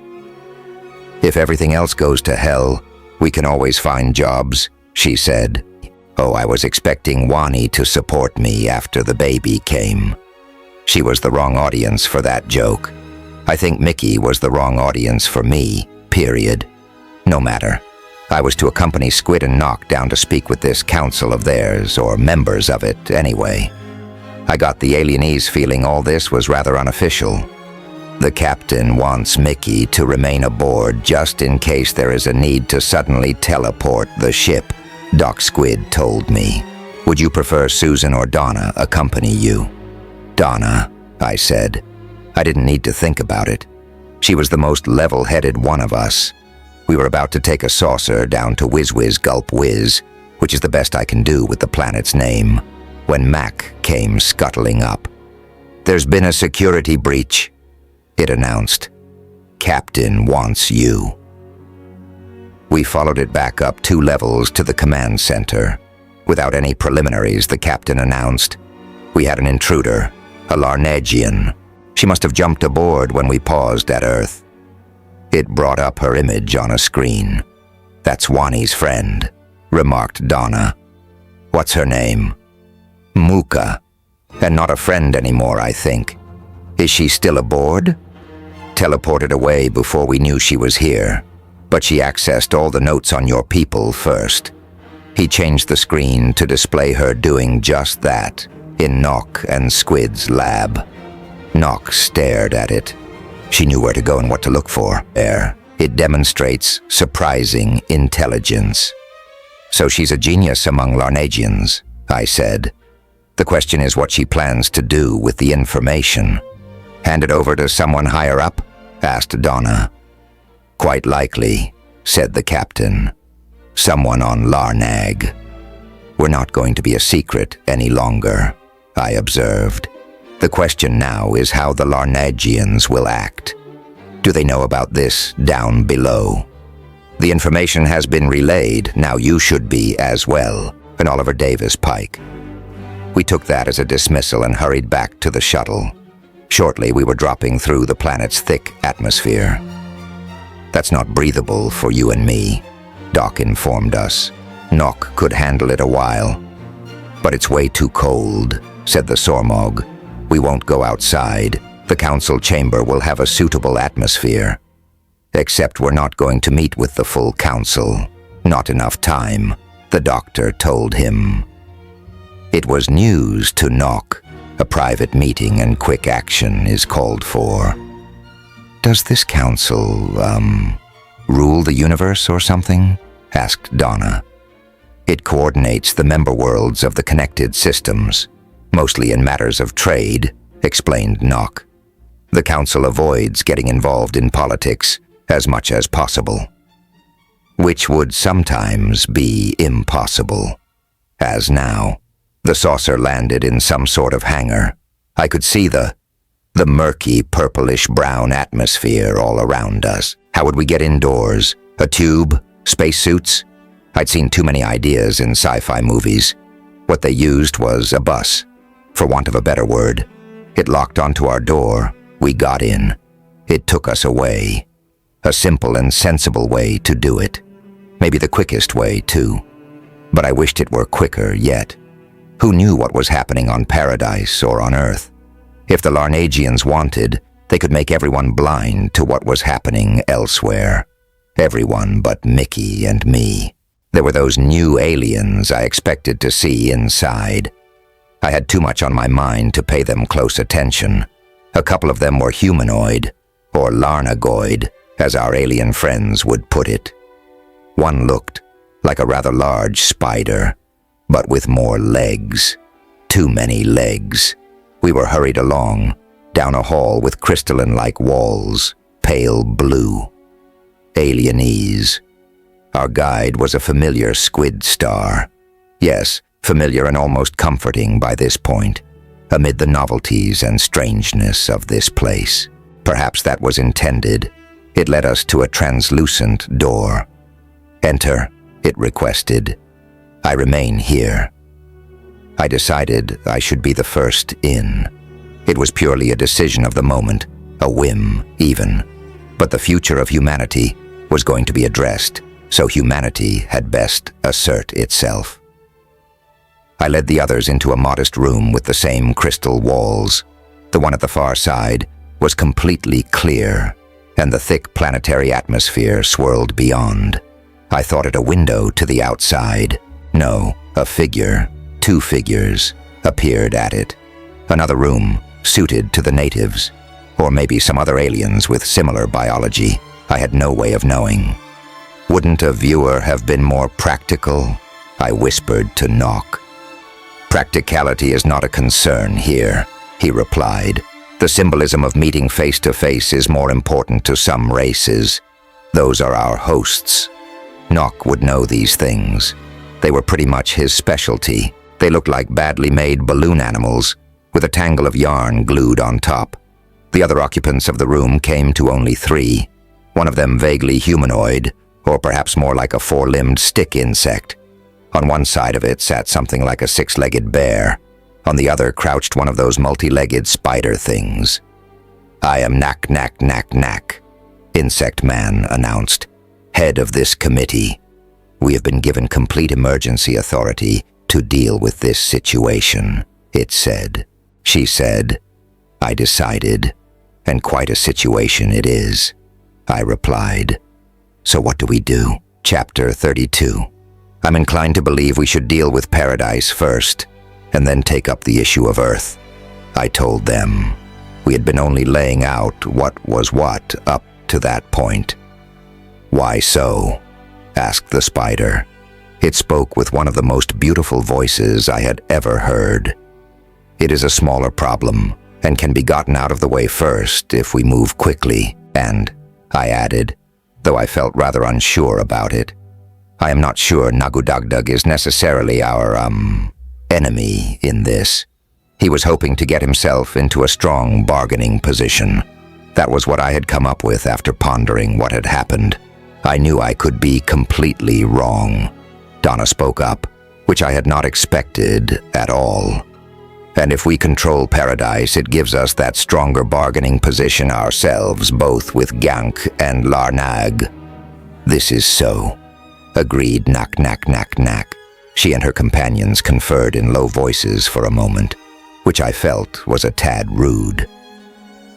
[SPEAKER 1] "If everything else goes to hell, we can always find jobs," she said. Oh, I was expecting Wani to support me after the baby came. She was the wrong audience for that joke. I think Mickey was the wrong audience for me, period. No matter. I was to accompany Squid and Nock down to speak with this council of theirs, or members of it, anyway. I got the alienese feeling all this was rather unofficial. "The captain wants Mickey to remain aboard just in case there is a need to suddenly teleport the ship," Doc Squid told me. "Would you prefer Susan or Donna accompany you?" "Donna," I said. I didn't need to think about it. She was the most level-headed one of us. We were about to take a saucer down to Whiz Gulp Whiz, which is the best I can do with the planet's name, when Mac came scuttling up. "There's been a security breach," it announced. "Captain wants you." We followed it back up 2 levels to the command center. Without any preliminaries, the captain announced, "We had an intruder, a Larnagian. She must have jumped aboard when we paused at Earth." It brought up her image on a screen. "That's Wani's friend," remarked Donna. "What's her name?" "Muka. And not a friend anymore, I think. Is she still aboard?" "Teleported away before we knew she was here, but she accessed all the notes on your people first." He changed the screen to display her doing just that in Nock and Squid's lab. Nock stared at it. She knew where to go and what to look for. It demonstrates surprising intelligence. "So she's a genius among Larnagians," I said. "The question is what she plans to do with the information." "Hand it over to someone higher up?" asked Donna. "Quite likely," said the captain. "Someone on Larnag." "We're not going to be a secret any longer," I observed. The question now is how the Larnagians will act. Do they know about this down below? The information has been relayed, now you should be as well, an Oliver Davis Pike. We took that as a dismissal and hurried back to the shuttle. Shortly, we were dropping through the planet's thick atmosphere. That's not breathable for you and me, Doc informed us. Nock could handle it a while. But it's way too cold, said the Sormog. We won't go outside. The council chamber will have a suitable atmosphere. Except we're not going to meet with the full council. Not enough time, the doctor told him. It was news to Nock. A private meeting and quick action is called for. Does this council, rule the universe or something? Asked Donna. It coordinates the member worlds of the connected systems, mostly in matters of trade, explained Nock. The council avoids getting involved in politics as much as possible, which would sometimes be impossible. As now, the saucer landed in some sort of hangar. I could see the murky purplish-brown atmosphere all around us. How would we get indoors? A tube? Spacesuits? I'd seen too many ideas in sci-fi movies. What they used was a bus, for want of a better word. It locked onto our door. We got in. It took us away. A simple and sensible way to do it. Maybe the quickest way, too. But I wished it were quicker yet. Who knew what was happening on Paradise or on Earth? If the Larnagians wanted, they could make everyone blind to what was happening elsewhere. Everyone but Mickey and me. There were those new aliens I expected to see inside. I had too much on my mind to pay them close attention. A couple of them were humanoid, or Larnagoid, as our alien friends would put it. One looked like a rather large spider, but with more legs. Too many legs. We were hurried along, down a hall with crystalline-like walls, pale blue. Alienese. Our guide was a familiar squid star. Yes, familiar and almost comforting by this point, amid the novelties and strangeness of this place. Perhaps that was intended. It led us to a translucent door. Enter, it requested. I remain here. I decided I should be the first in. It was purely a decision of the moment, a whim even. But the future of humanity was going to be addressed, so humanity had best assert itself. I led the others into a modest room with the same crystal walls. The one at the far side was completely clear, and the thick planetary atmosphere swirled beyond. I thought it a window to the outside. No, a figure, two figures, appeared at it. Another room, suited to the natives, or maybe some other aliens with similar biology. I had no way of knowing. Wouldn't a viewer have been more practical? I whispered to Nock. Practicality is not a concern here, he replied. The symbolism of meeting face to face is more important to some races. Those are our hosts. Nock would know these things. They were pretty much his specialty. They looked like badly made balloon animals, with a tangle of yarn glued on top. The other occupants of the room came to only 3. One of them vaguely humanoid, or perhaps more like a 4-limbed stick insect. On one side of it sat something like a 6-legged bear. On the other crouched one of those multi-legged spider things. I am Knack Knack Knack Knack, Insect Man announced, head of this committee. We have been given complete emergency authority to deal with this situation, it said. She said, I decided, and quite a situation it is, I replied. So what do we do? Chapter 32. I'm inclined to believe we should deal with Paradise first, and then take up the issue of Earth. I told them. We had been only laying out what was what up to that point. Why so? Asked the spider. It spoke with one of the most beautiful voices I had ever heard. It is a smaller problem, and can be gotten out of the way first if we move quickly, and, I added, though I felt rather unsure about it, I am not sure Nagudagdag is necessarily our, enemy in this. He was hoping to get himself into a strong bargaining position. That was what I had come up with after pondering what had happened. I knew I could be completely wrong. Donna spoke up, which I had not expected at all. And if we control Paradise, it gives us that stronger bargaining position ourselves, both with Gank and Larnag. This is so. Agreed, Nak Nak Nak Nak. She and her companions conferred in low voices for a moment, which I felt was a tad rude.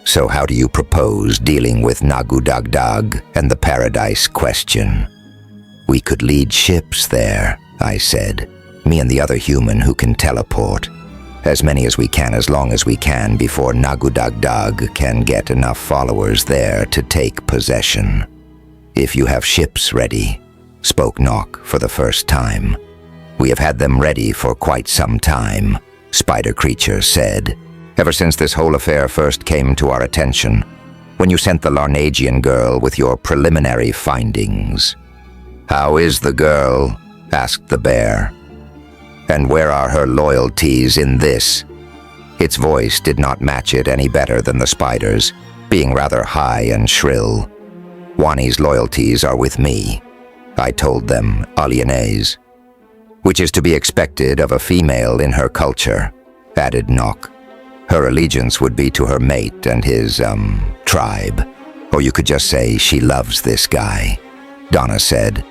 [SPEAKER 1] So how do you propose dealing with Nagudagdag and the Paradise question? We could lead ships there, I said. Me and the other human who can teleport. As many as we can, as long as we can, before Nagudagdag can get enough followers there to take possession. If you have ships ready, spoke Nock for the first time. We have had them ready for quite some time, Spider Creature said. Ever since this whole affair first came to our attention, when you sent the Larnagian girl with your preliminary findings. How is the girl? Asked the bear. And where are her loyalties in this? Its voice did not match it any better than the spider's, being rather high and shrill. Wani's loyalties are with me, I told them, alienes. Which is to be expected of a female in her culture, added Nock. Her allegiance would be to her mate and his, tribe. Or you could just say she loves this guy, Donna said.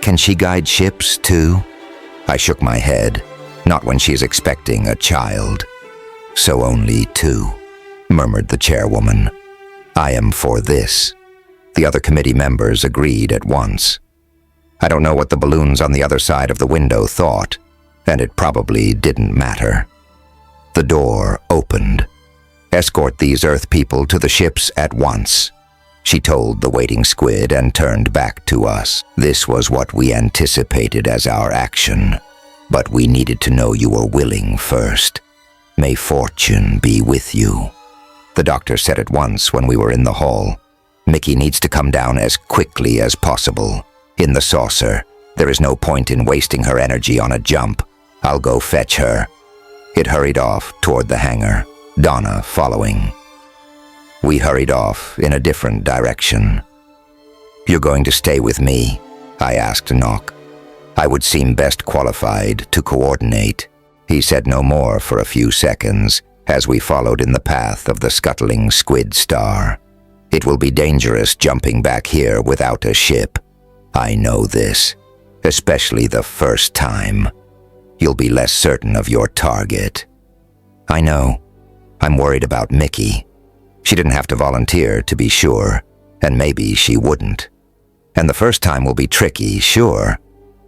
[SPEAKER 1] Can she guide ships, too? I shook my head. Not when she's expecting a child. So only 2, murmured the chairwoman. I am for this. The other committee members agreed at once. I don't know what the balloons on the other side of the window thought, and it probably didn't matter. The door opened. Escort these Earth people to the ships at once, she told the waiting squid and turned back to us. This was what we anticipated as our action, but we needed to know you were willing first. May fortune be with you. The doctor said at once when we were in the hall. Mickey needs to come down as quickly as possible. In the saucer. There is no point in wasting her energy on a jump. I'll go fetch her. It hurried off toward the hangar, Donna following. We hurried off in a different direction. You're going to stay with me? I asked Nock. I would seem best qualified to coordinate. He said no more for a few seconds as we followed in the path of the scuttling squid star. It will be dangerous jumping back here without a ship. I know this, especially the first time. You'll be less certain of your target. I know. I'm worried about Mickey. She didn't have to volunteer, to be sure, and maybe she wouldn't. And the first time will be tricky, sure.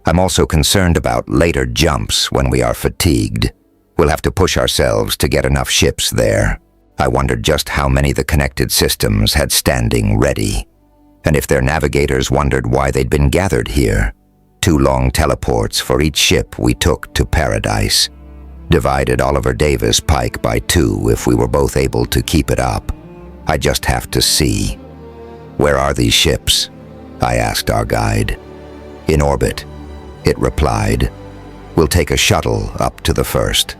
[SPEAKER 1] I'm also concerned about later jumps when we are fatigued. We'll have to push ourselves to get enough ships there. I wondered just how many the connected systems had standing ready, and if their navigators wondered why they'd been gathered here. 2 long teleports for each ship we took to Paradise. Divided Oliver Davis Pike by 2 if we were both able to keep it up. I just have to see. Where are these ships? I asked our guide. In orbit, it replied. We'll take a shuttle up to the first.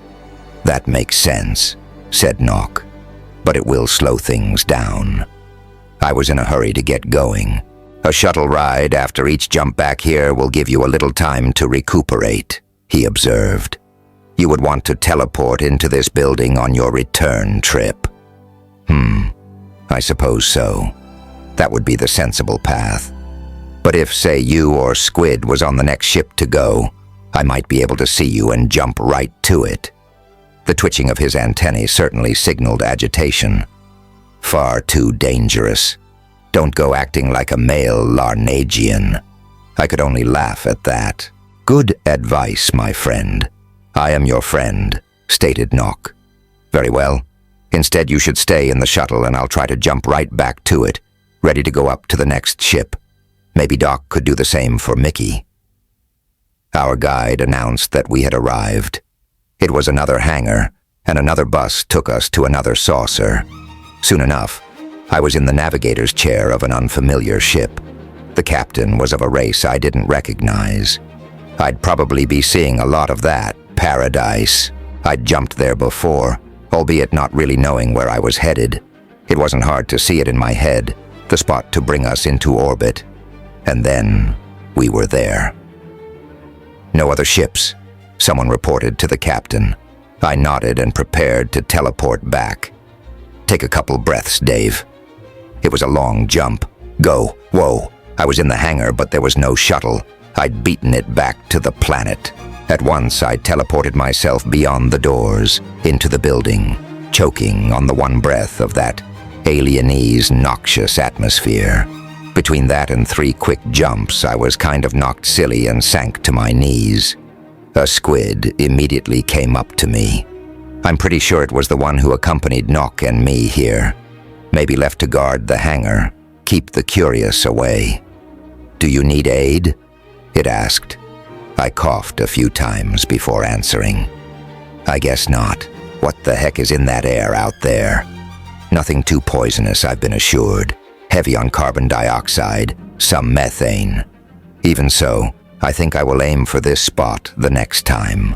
[SPEAKER 1] That makes sense, said Nock, but it will slow things down. I was in a hurry to get going. A shuttle ride after each jump back here will give you a little time to recuperate, he observed. You would want to teleport into this building on your return trip. I suppose so. That would be the sensible path. But if, say, you or Squid was on the next ship to go, I might be able to see you and jump right to it. The twitching of his antennae certainly signaled agitation. Far too dangerous. Don't go acting like a male Larnagian. I could only laugh at that. Good advice, my friend. I am your friend, stated Nock. Very well. Instead, you should stay in the shuttle and I'll try to jump right back to it, ready to go up to the next ship. Maybe Doc could do the same for Mickey. Our guide announced that we had arrived. It was another hangar, and another bus took us to another saucer. Soon enough, I was in the navigator's chair of an unfamiliar ship. The captain was of a race I didn't recognize. I'd probably be seeing a lot of that, Paradise, I'd jumped there before, albeit not really knowing where I was headed. It wasn't hard to see it in my head, the spot to bring us into orbit. And then we were there. No other ships, someone reported to the captain. I nodded and prepared to teleport back. Take a couple breaths, Dave. It was a long jump. Go. Whoa. I was in the hangar, but there was no shuttle. I'd beaten it back to the planet. At once, I teleported myself beyond the doors, into the building, choking on the one breath of that alienese, noxious atmosphere. Between that and 3 quick jumps, I was kind of knocked silly and sank to my knees. A squid immediately came up to me. I'm pretty sure it was the one who accompanied Nock and me here. Maybe left to guard the hangar, keep the curious away. "Do you need aid?" it asked. I coughed a few times before answering. "I guess not. What the heck is in that air out there?" "Nothing too poisonous, I've been assured. Heavy on carbon dioxide, some methane. Even so, I think I will aim for this spot the next time.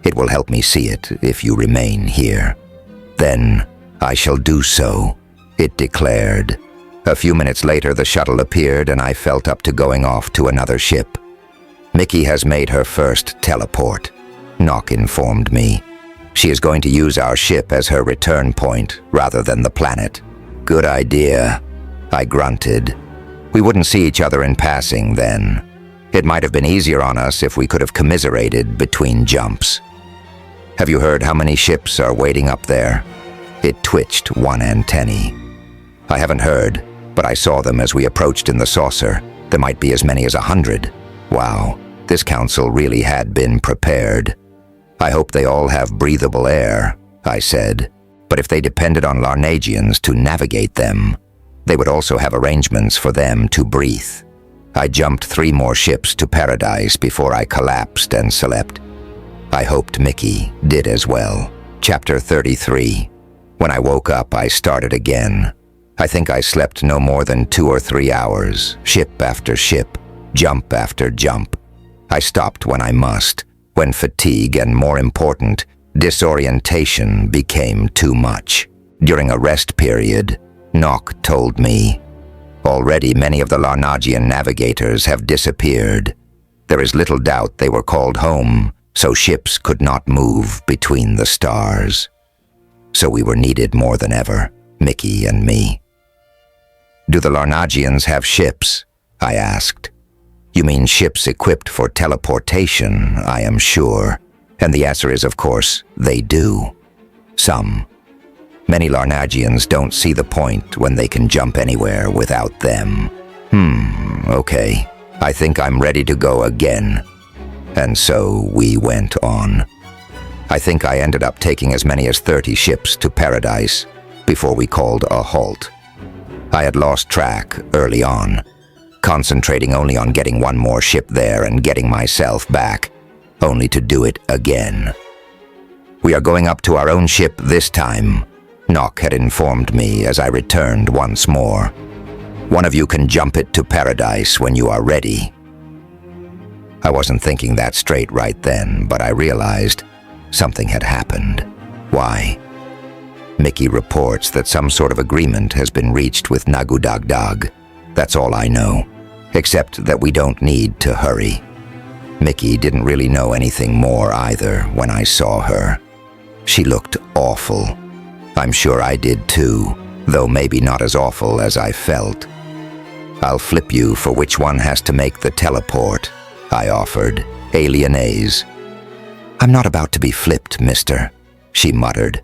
[SPEAKER 1] It will help me see it if you remain here." "Then I shall do so," it declared. A few minutes later, the shuttle appeared and I felt up to going off to another ship. "Mickey has made her first teleport," Nock informed me. "She is going to use our ship as her return point rather than the planet." "Good idea," I grunted. We wouldn't see each other in passing then. It might have been easier on us if we could have commiserated between jumps. "Have you heard how many ships are waiting up there?" It twitched one antennae. "I haven't heard, but I saw them as we approached in the saucer. There might be as many as 100. Wow, this council really had been prepared. "I hope they all have breathable air," I said. "But if they depended on Larnagians to navigate them, they would also have arrangements for them to breathe." I jumped 3 more ships to paradise before I collapsed and slept. I hoped Mickey did as well. Chapter 33. When I woke up, I started again. I think I slept no more than 2 or 3 hours, ship after ship, jump after jump. I stopped when I must, when fatigue and, more important, disorientation became too much. During a rest period, Nock told me, "Already many of the Larnagian navigators have disappeared. There is little doubt they were called home, so ships could not move between the stars." So we were needed more than ever, Mickey and me. "Do the Larnagians have ships?" I asked. "You mean ships equipped for teleportation, I am sure." And the answer is, of course, they do. Some. Many Larnagians don't see the point when they can jump anywhere without them. Okay. I think I'm ready to go again." And so we went on. I think I ended up taking as many as 30 ships to paradise before we called a halt. I had lost track early on, concentrating only on getting 1 more ship there and getting myself back, only to do it again. "We are going up to our own ship this time," Nock had informed me as I returned once more. "One of you can jump it to paradise when you are ready." I wasn't thinking that straight right then, but I realized something had happened. Why? Mickey reports that some sort of agreement has been reached with Nagudagdag. That's all I know, except that we don't need to hurry. Mickey didn't really know anything more either when I saw her. She looked awful. I'm sure I did too, though maybe not as awful as I felt. "I'll flip you for which one has to make the teleport," I offered, alienase. "I'm not about to be flipped, mister," she muttered.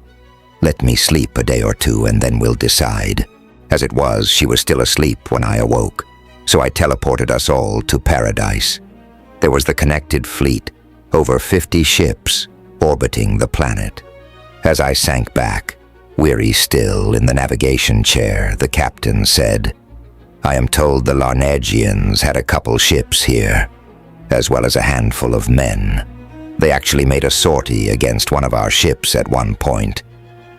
[SPEAKER 1] "Let me sleep a day or 2 and then we'll decide." As it was, she was still asleep when I awoke, so I teleported us all to paradise. There was the connected fleet, over 50 ships, orbiting the planet. As I sank back, weary still in the navigation chair, the captain said, "I am told the Larnagians had a couple ships here, as well as a handful of men. They actually made a sortie against one of our ships at one point,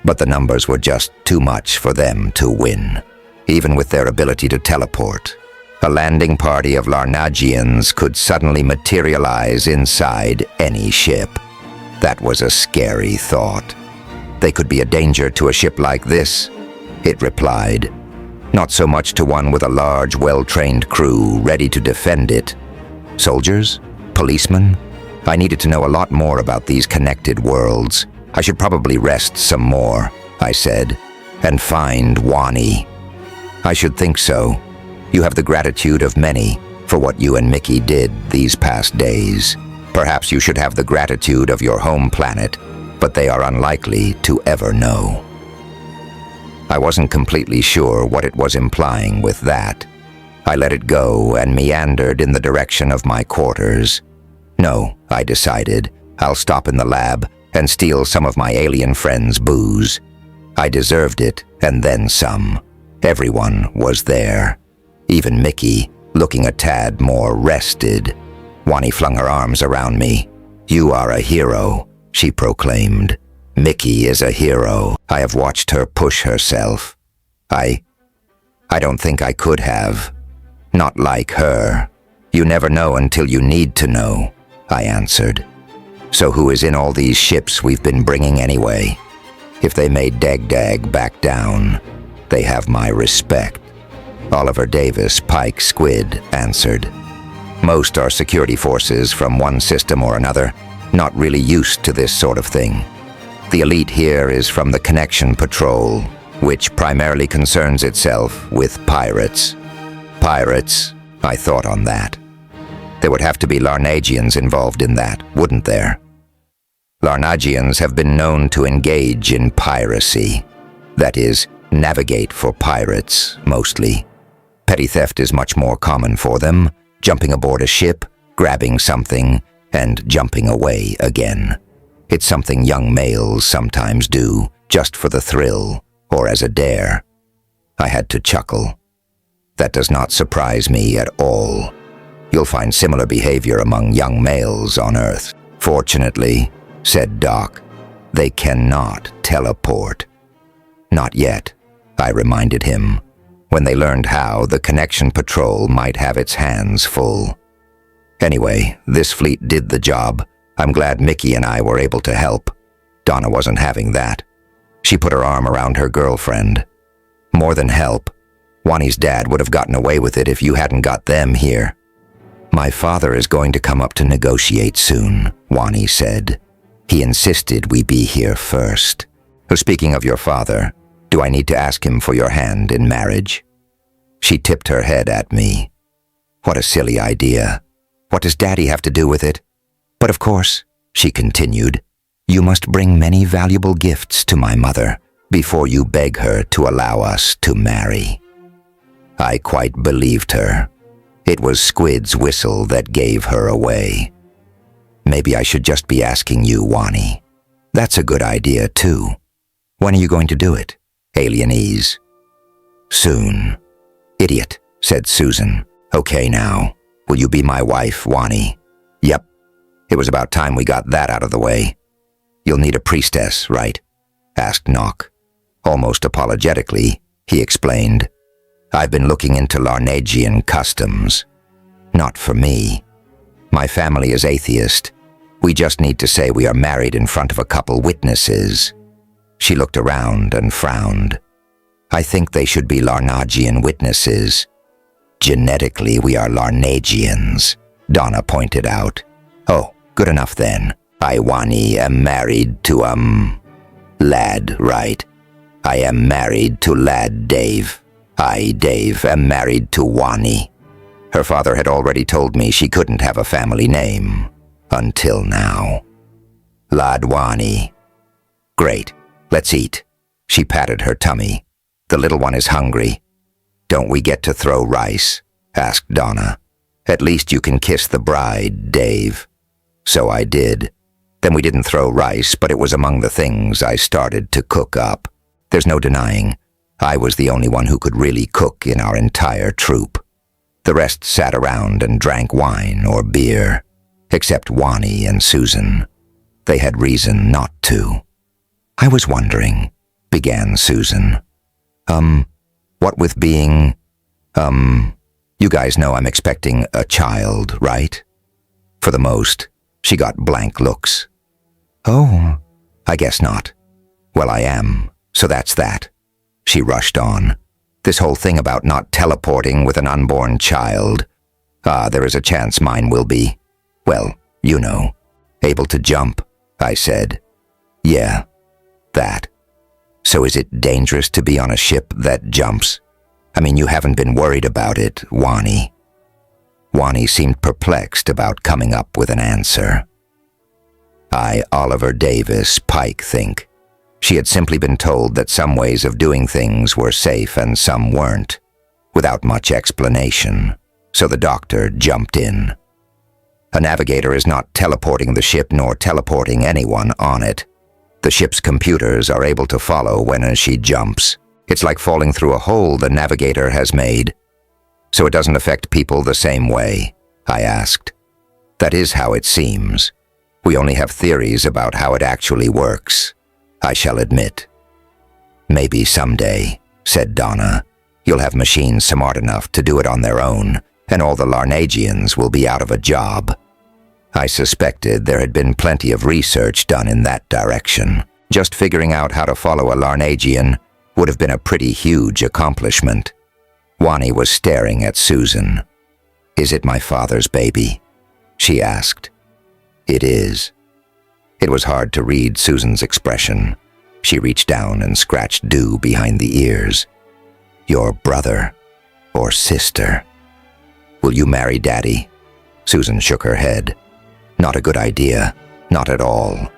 [SPEAKER 1] but the numbers were just too much for them to win. Even with their ability to teleport, a landing party of Larnagians could suddenly materialize inside any ship. That was a scary thought. They could be a danger to a ship like this, it replied. Not so much to one with a large, well-trained crew ready to defend it. Soldiers? Policemen? I needed to know a lot more about these connected worlds. I should probably rest some more, I said, and find Wani. I should think so. You have the gratitude of many for what you and Mickey did these past days. Perhaps you should have the gratitude of your home planet, but they are unlikely to ever know. I wasn't completely sure what it was implying with that. I let it go and meandered in the direction of my quarters. No, I decided, I'll stop in the lab and steal some of my alien friends' booze. I deserved it, and then some. Everyone was there. Even Mickey, looking a tad more rested. Wani flung her arms around me. "You are a hero," she proclaimed. "Mickey is a hero. I have watched her push herself. I don't think I could have. Not like her. You never know until you need to know," I answered. "So who is in all these ships we've been bringing anyway? If they made Dag back down, they have my respect." Oliver Davis, Pike Squid, answered. "Most are security forces from one system or another, not really used to this sort of thing. The elite here is from the Connection Patrol, which primarily concerns itself with pirates." Pirates? I thought on that. There would have to be Larnagians involved in that, wouldn't there? Larnagians have been known to engage in piracy. That is, navigate for pirates, mostly. Petty theft is much more common for them, jumping aboard a ship, grabbing something, and jumping away again. It's something young males sometimes do, just for the thrill, or as a dare. I had to chuckle. That does not surprise me at all. You'll find similar behavior among young males on Earth. "Fortunately," said Doc, "they cannot teleport." "Not yet," I reminded him. "When they learned how, the Connection Patrol might have its hands full." Anyway, this fleet did the job. I'm glad Mickey and I were able to help. Donna wasn't having that. She put her arm around her girlfriend. "More than help. Wani's dad would have gotten away with it if you hadn't got them here." "My father is going to come up to negotiate soon," Wani said. "He insisted we be here first." "Speaking of your father, do I need to ask him for your hand in marriage?" She tipped her head at me. "What a silly idea. What does Daddy have to do with it? But of course," she continued, "you must bring many valuable gifts to my mother before you beg her to allow us to marry." I quite believed her. It was Squid's whistle that gave her away. "Maybe I should just be asking you, Wani." "That's a good idea, too. When are you going to do it, Alienese?" "Soon." "Idiot," said Susan. "Okay now, will you be my wife, Wani?" "Yep. It was about time we got that out of the way." "You'll need a priestess, right?" asked Nock. Almost apologetically, he explained. "I've been looking into Larnagian customs. Not for me. My family is atheist. We just need to say we are married in front of a couple witnesses." She looked around and frowned. "I think they should be Larnagian witnesses." "Genetically, we are Larnagians," Donna pointed out. "Oh, good enough then. I, Wani, am married to, Lad, right? I am married to Lad Dave. I, Dave, am married to Wani." Her father had already told me she couldn't have a family name. Until now. "Lad Wani." "Great. Let's eat." She patted her tummy. "The little one is hungry." "Don't we get to throw rice?" asked Donna. "At least you can kiss the bride, Dave." So I did. Then we didn't throw rice, but it was among the things I started to cook up. There's no denying, I was the only one who could really cook in our entire troop. The rest sat around and drank wine or beer, except Wani and Susan. They had reason not to. "I was wondering," began Susan. What with being, you guys know I'm expecting a child, right?" For the most, she got blank looks. Oh, I guess not. Well, I am, so that's that. She rushed on. This whole thing about not teleporting with an unborn child. There is a chance mine will be. Well, you know. Able to jump, I said. Yeah, that. So is it dangerous to be on a ship that jumps? I mean, you haven't been worried about it, Wani. Wani seemed perplexed about coming up with an answer. I, Oliver Davis, Pike, think. She had simply been told that some ways of doing things were safe and some weren't, without much explanation, so the doctor jumped in. A navigator is not teleporting the ship nor teleporting anyone on it. The ship's computers are able to follow when she jumps. It's like falling through a hole the navigator has made. So it doesn't affect people the same way, I asked. That is how it seems. We only have theories about how it actually works, I shall admit. Maybe someday, said Donna, you'll have machines smart enough to do it on their own, and all the Larnagians will be out of a job. I suspected there had been plenty of research done in that direction. Just figuring out how to follow a Larnagian would have been a pretty huge accomplishment. Wani was staring at Susan. Is it my father's baby? She asked. It is. It was hard to read Susan's expression. She reached down and scratched Dew behind the ears. Your brother or sister. Will you marry Daddy? Susan shook her head. Not a good idea. Not at all.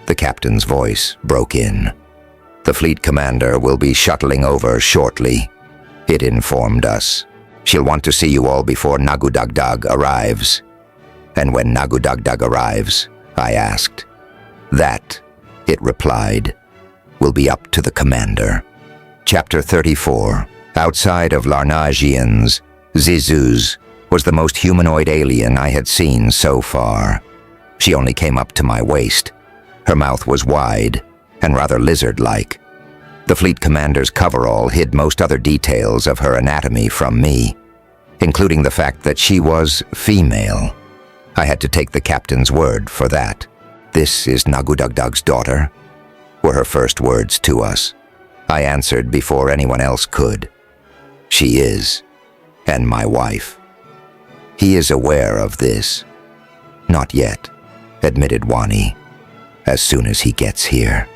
[SPEAKER 1] The captain's voice broke in. The fleet commander will be shuttling over shortly. It informed us. She'll want to see you all before Nagudagdag arrives. And when Nagudagdag arrives, I asked. That, it replied, will be up to the commander. Chapter 34. Outside of Larnagians, Zizuz was the most humanoid alien I had seen so far. She only came up to my waist. Her mouth was wide and rather lizard-like. The fleet commander's coverall hid most other details of her anatomy from me, including the fact that she was female. I had to take the captain's word for that. This is Nagudagdag's daughter, were her first words to us. I answered before anyone else could. She is, and my wife. He is aware of this. Not yet, admitted Wani. As soon as he gets here.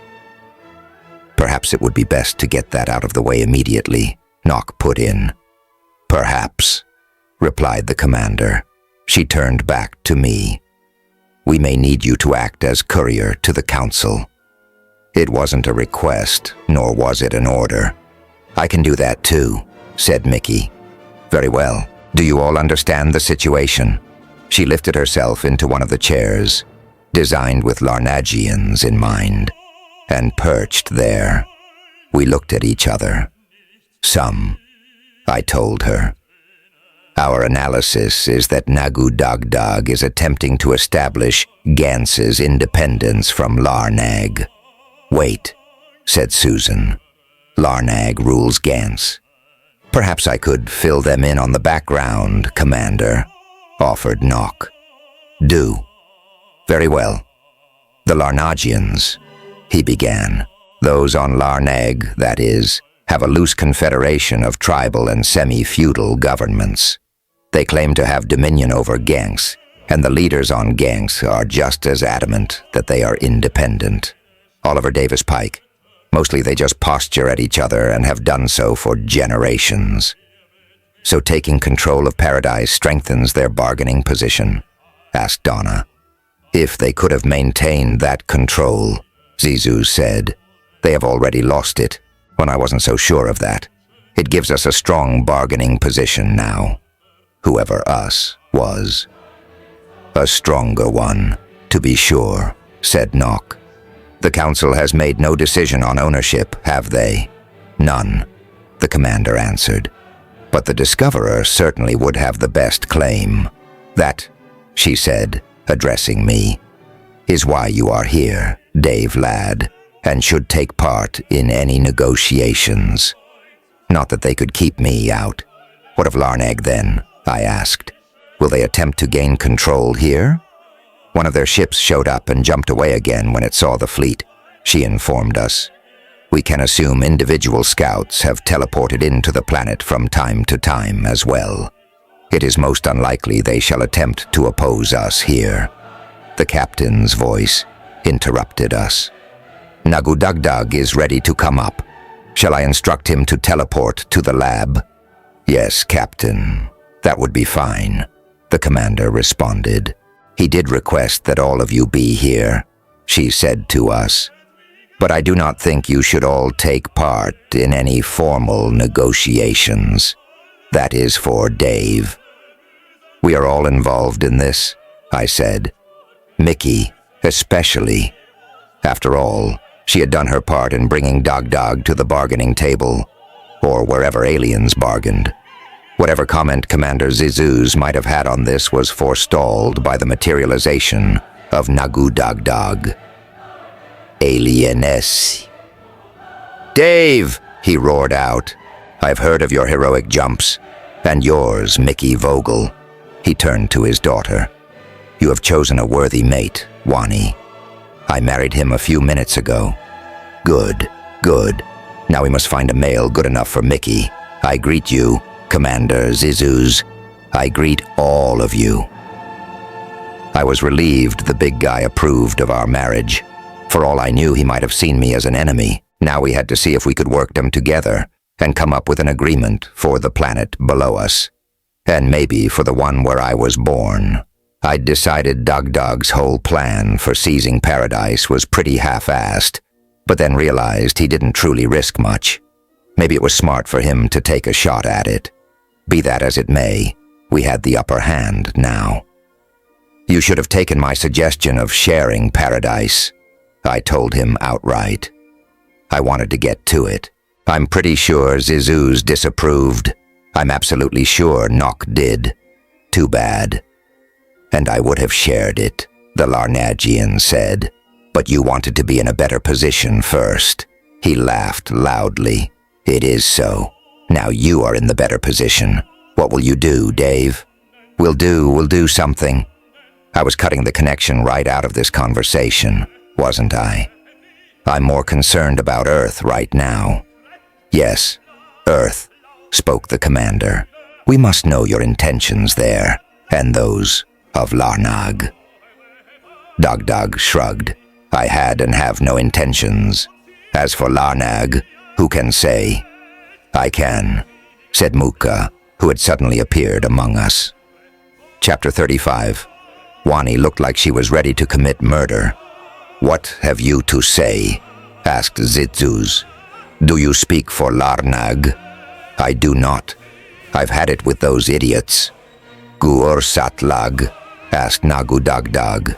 [SPEAKER 1] Perhaps it would be best to get that out of the way immediately, Nock put in. Perhaps, replied the commander. She turned back to me. We may need you to act as courier to the council. It wasn't a request, nor was it an order. I can do that too, said Mickey. Very well. Do you all understand the situation? She lifted herself into one of the chairs, designed with Larnagians in mind, and perched there. We looked at each other. Some, I told her. Our analysis is that Nagudagdag is attempting to establish Gance's independence from Larnag. Wait, said Susan. Larnag rules Gance. Perhaps I could fill them in on the background, Commander, offered Nock. Do. Very well. The Larnagians, he began. Those on Larnag, that is, have a loose confederation of tribal and semi-feudal governments. They claim to have dominion over Ganks, and the leaders on Ganks are just as adamant that they are independent. Oliver Davis Pike. Mostly they just posture at each other and have done so for generations. So taking control of Paradise strengthens their bargaining position? Asked Donna. If they could have maintained that control, Zizou said. They have already lost it, when I wasn't so sure of that. It gives us a strong bargaining position now. Whoever us was. A stronger one, to be sure, said Nock. The council has made no decision on ownership, have they? None, the commander answered. But the discoverer certainly would have the best claim. That, she said, addressing me, is why you are here, Dave lad, and should take part in any negotiations. Not that they could keep me out. What of Larnag then? I asked. Will they attempt to gain control here? One of their ships showed up and jumped away again when it saw the fleet, she informed us. We can assume individual scouts have teleported into the planet from time to time as well. It is most unlikely they shall attempt to oppose us here. The captain's voice interrupted us. Nagudagdag is ready to come up. Shall I instruct him to teleport to the lab? Yes, Captain. That would be fine, the commander responded. He did request that all of you be here, she said to us. But I do not think you should all take part in any formal negotiations. That is for Dave. We are all involved in this, I said. Mickey, especially. After all, she had done her part in bringing Dog to the bargaining table, or wherever aliens bargained. Whatever comment Commander Zizuz might have had on this was forestalled by the materialization of Nagudagdag. Alienes. Dave, he roared out. I've heard of your heroic jumps, and yours, Mickey Vogel. He turned to his daughter. You have chosen a worthy mate, Wani. I married him a few minutes ago. Good, good. Now we must find a male good enough for Mickey. I greet you, Commander Zizuz. I greet all of you. I was relieved the big guy approved of our marriage. For all I knew, he might have seen me as an enemy. Now we had to see if we could work them together and come up with an agreement for the planet below us. And maybe for the one where I was born. I'd decided Dog's whole plan for seizing paradise was pretty half-assed, but then realized he didn't truly risk much. Maybe it was smart for him to take a shot at it. Be that as it may, we had the upper hand now. You should have taken my suggestion of sharing paradise, I told him outright. I wanted to get to it. I'm pretty sure Zizuz disapproved. I'm absolutely sure Nock did. Too bad. And I would have shared it, the Larnagian said. But you wanted to be in a better position first. He laughed loudly. It is so. Now you are in the better position. What will you do, Dave? We'll do something. I was cutting the connection right out of this conversation, wasn't I? I'm more concerned about Earth right now. Yes, Earth, spoke the commander. We must know your intentions there, and those of Larnag. Dog shrugged. I had and have no intentions. As for Larnag, who can say? I can, said Muka, who had suddenly appeared among us. Chapter 35. Wani looked like she was ready to commit murder. What have you to say? Asked Zizuz. Do you speak for Larnag? I do not. I've had it with those idiots. Guursatlag? Asked Nagudagdag.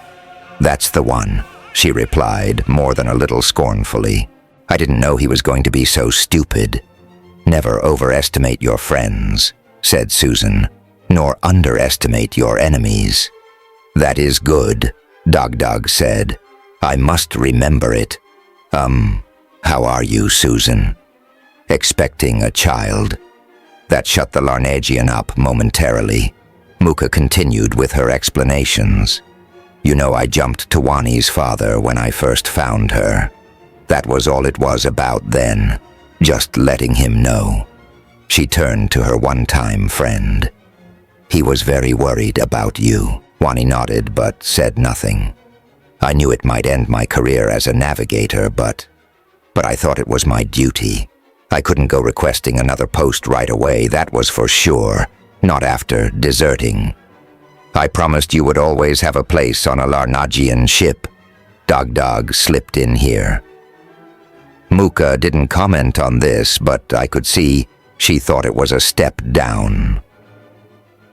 [SPEAKER 1] That's the one, she replied, more than a little scornfully. I didn't know he was going to be so stupid. Never overestimate your friends, said Susan, nor underestimate your enemies. That is good, Dog said. I must remember it. How are you, Susan? Expecting a child. That shut the Larnagian up momentarily. Muka continued with her explanations. You know, I jumped to Wani's father when I first found her. That was all it was about then, just letting him know. She turned to her one-time friend. He was very worried about you. Wani nodded but said nothing. I knew it might end my career as a navigator, but I thought it was my duty. I couldn't go requesting another post right away, that was for sure, not after deserting. I promised you would always have a place on a Larnagian ship. Dog slipped in here. Muka didn't comment on this, but I could see she thought it was a step down.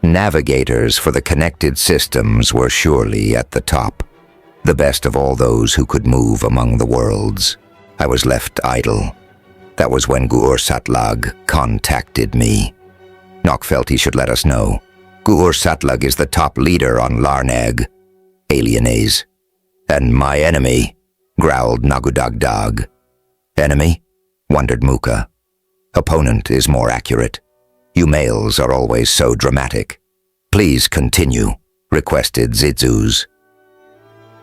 [SPEAKER 1] Navigators for the connected systems were surely at the top, the best of all those who could move among the worlds. I was left idle. That was when Guursatlag contacted me. Nock felt he should let us know. Guursatlag is the top leader on Larnag. Alienes. And my enemy, growled Nagudagdag. Enemy? Wondered Muka. Opponent is more accurate. You males are always so dramatic. Please continue, requested Zizuz.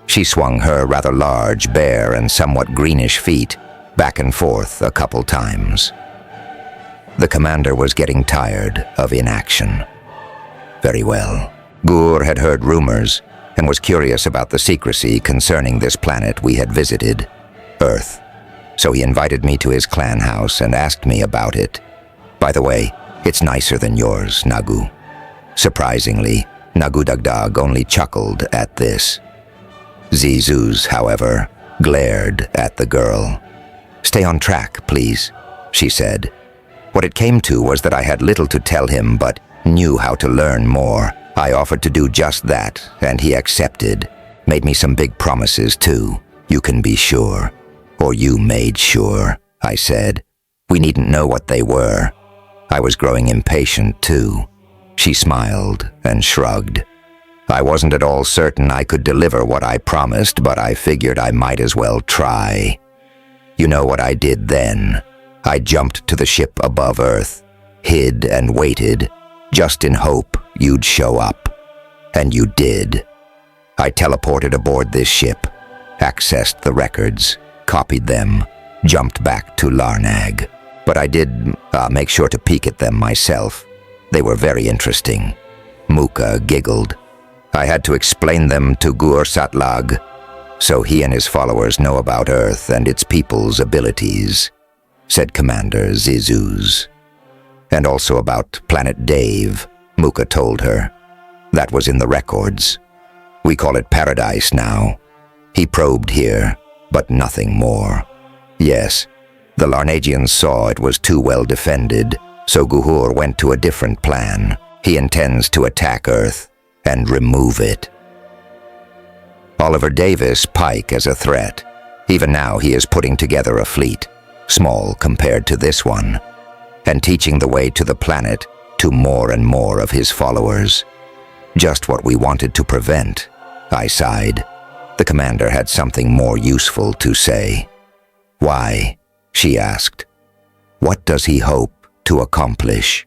[SPEAKER 1] She swung her rather large, bare, and somewhat greenish feet back and forth a couple times. The commander was getting tired of inaction. Very well. Gur had heard rumors and was curious about the secrecy concerning this planet we had visited, Earth. So he invited me to his clan house and asked me about it. By the way, it's nicer than yours, Nagu. Surprisingly, Nagu Dagdag only chuckled at this. Zizuz, however, glared at the girl. "Stay on track, please," she said. What it came to was that I had little to tell him but knew how to learn more. I offered to do just that, and he accepted. Made me some big promises, too. You can be sure. Or you made sure, I said. We needn't know what they were. I was growing impatient, too. She smiled and shrugged. I wasn't at all certain I could deliver what I promised, but I figured I might as well try. You know what I did then? I jumped to the ship above Earth, hid and waited, just in hope you'd show up. And you did. I teleported aboard this ship, accessed the records, copied them, jumped back to Larnag. But I did make sure to peek at them myself. They were very interesting. Muka giggled. I had to explain them to Gur Satlag, so he and his followers know about Earth and its people's abilities, said Commander Zizuz. And also about Planet Dave, Muka told her. That was in the records. We call it Paradise now. He probed here, but nothing more. Yes, the Larnagians saw it was too well defended, so Guhur went to a different plan. He intends to attack Earth and remove it. Oliver Davis pike as a threat. Even now he is putting together a fleet, small compared to this one, and teaching the way to the planet to more and more of his followers. Just what we wanted to prevent, I sighed. The commander had something more useful to say. Why? She asked. What does he hope to accomplish?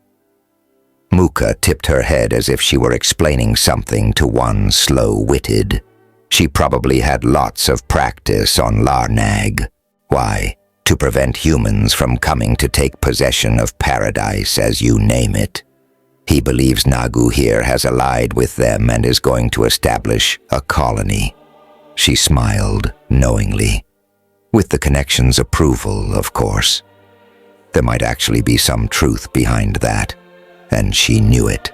[SPEAKER 1] Muka tipped her head as if she were explaining something to one slow-witted. She probably had lots of practice on Larnag. Why? To prevent humans from coming to take possession of Paradise, as you name it. He believes Nagu here has allied with them and is going to establish a colony. She smiled knowingly. With the connection's approval, of course. There might actually be some truth behind that, and she knew it.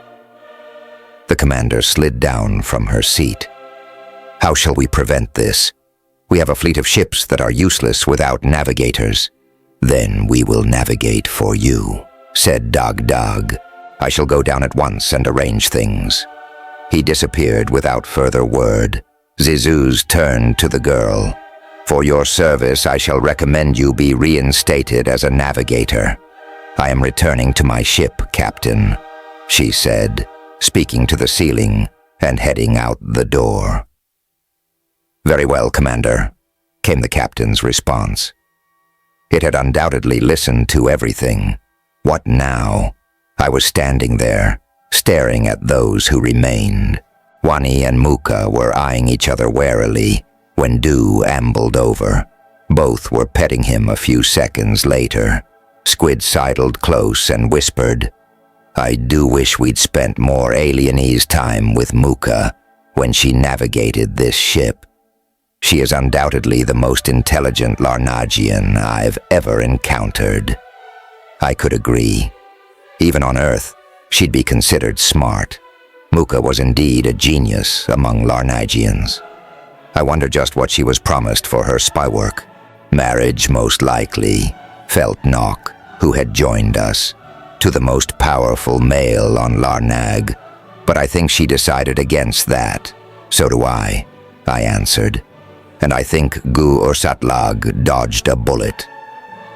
[SPEAKER 1] The commander slid down from her seat. How shall we prevent this? We have a fleet of ships that are useless without navigators. Then we will navigate for you, said Dagdag. I shall go down at once and arrange things. He disappeared without further word. Zizuz turned to the girl. For your service, I shall recommend you be reinstated as a navigator. I am returning to my ship, Captain, she said, speaking to the ceiling and heading out the door. Very well, Commander, came the captain's response. It had undoubtedly listened to everything. What now? I was standing there, staring at those who remained. Wani and Muka were eyeing each other warily when Du ambled over. Both were petting him a few seconds later. Squid sidled close and whispered, I do wish we'd spent more alienese time with Muka when she navigated this ship. She is undoubtedly the most intelligent Larnagian I've ever encountered. I could agree. Even on Earth, she'd be considered smart. Muka was indeed a genius among Larnagians. I wonder just what she was promised for her spy work. Marriage, most likely, felt Nock, who had joined us, to the most powerful male on Larnag. But I think she decided against that. So do I answered. And I think Gu Ursatlag dodged a bullet.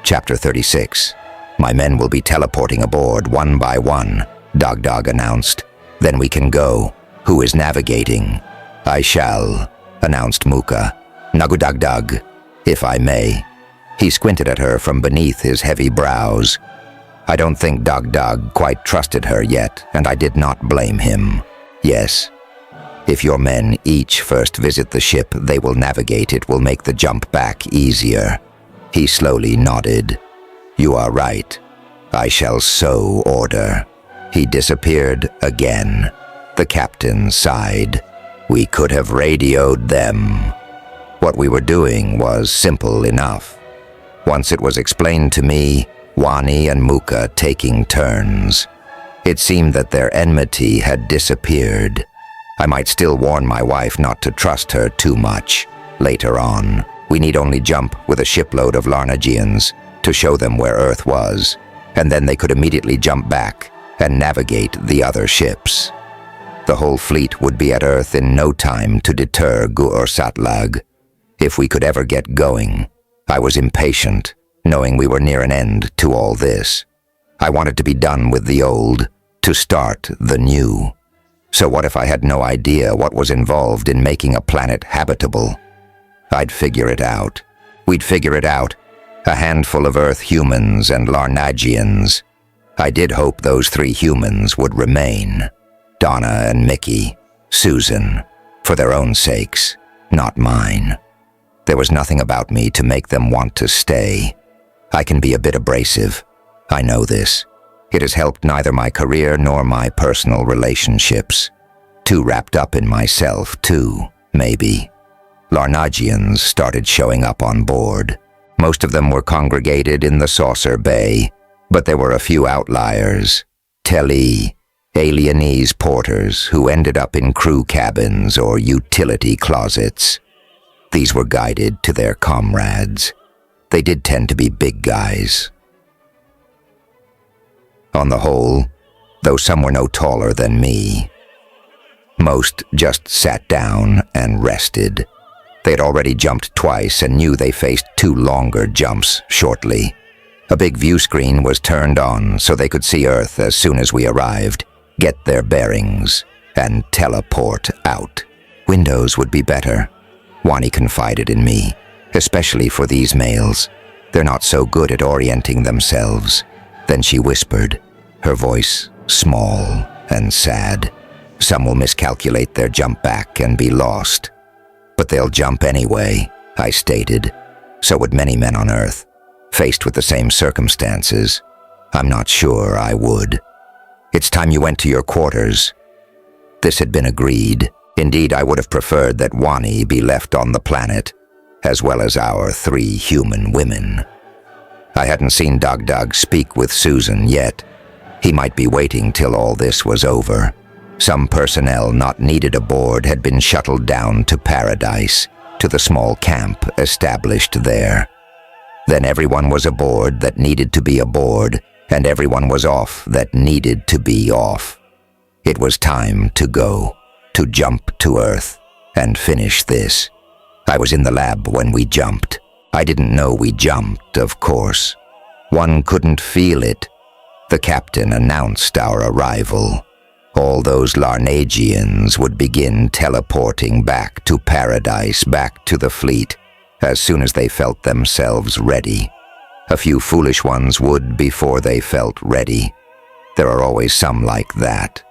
[SPEAKER 1] Chapter 36. My men will be teleporting aboard one by one, Dagdag announced. Then we can go. Who is navigating? I shall, announced Muka. Nagudagdag, if I may. He squinted at her from beneath his heavy brows. I don't think Dagdag quite trusted her yet, and I did not blame him. Yes, If your men each first visit the ship they will navigate, it will make the jump back easier. He slowly nodded. You are right. I shall so order. He disappeared again. The captain sighed. We could have radioed them. What we were doing was simple enough. Once it was explained to me, Wani and Muka taking turns. It seemed that their enmity had disappeared. I might still warn my wife not to trust her too much. Later on, we need only jump with a shipload of Larnagians to show them where Earth was, and then they could immediately jump back and navigate the other ships. The whole fleet would be at Earth in no time to deter Guursatlag. If we could ever get going, I was impatient, knowing we were near an end to all this. I wanted to be done with the old, to start the new. So what if I had no idea what was involved in making a planet habitable? I'd figure it out. We'd figure it out. A handful of Earth humans and Larnagians. I did hope those 3 humans would remain. Donna and Mickey, Susan, for their own sakes, not mine. There was nothing about me to make them want to stay. I can be a bit abrasive. I know this. It has helped neither my career nor my personal relationships. Too wrapped up in myself, too, maybe. Larnagians started showing up on board. Most of them were congregated in the Saucer Bay, but there were a few outliers. Telly, alienese porters who ended up in crew cabins or utility closets. These were guided to their comrades. They did tend to be big guys. On the whole, though some were no taller than me, most just sat down and rested. They had already jumped twice and knew they faced 2 longer jumps shortly. A big view screen was turned on so they could see Earth as soon as we arrived, get their bearings, and teleport out. Windows would be better. Wani confided in me, especially for these males. They're not so good at orienting themselves. Then she whispered, her voice small and sad. Some will miscalculate their jump back and be lost. But they'll jump anyway, I stated. So would many men on Earth. Faced with the same circumstances, I'm not sure I would. It's time you went to your quarters. This had been agreed. Indeed, I would have preferred that Wani be left on the planet, as well as our 3 human women. I hadn't seen Dog speak with Susan yet. He might be waiting till all this was over. Some personnel not needed aboard had been shuttled down to Paradise, to the small camp established there. Then everyone was aboard that needed to be aboard, and everyone was off that needed to be off. It was time to go, to jump to Earth, and finish this. I was in the lab when we jumped. I didn't know we jumped, of course. One couldn't feel it. The captain announced our arrival. All those Larnagians would begin teleporting back to Paradise, back to the fleet, as soon as they felt themselves ready. A few foolish ones would before they felt ready. There are always some like that.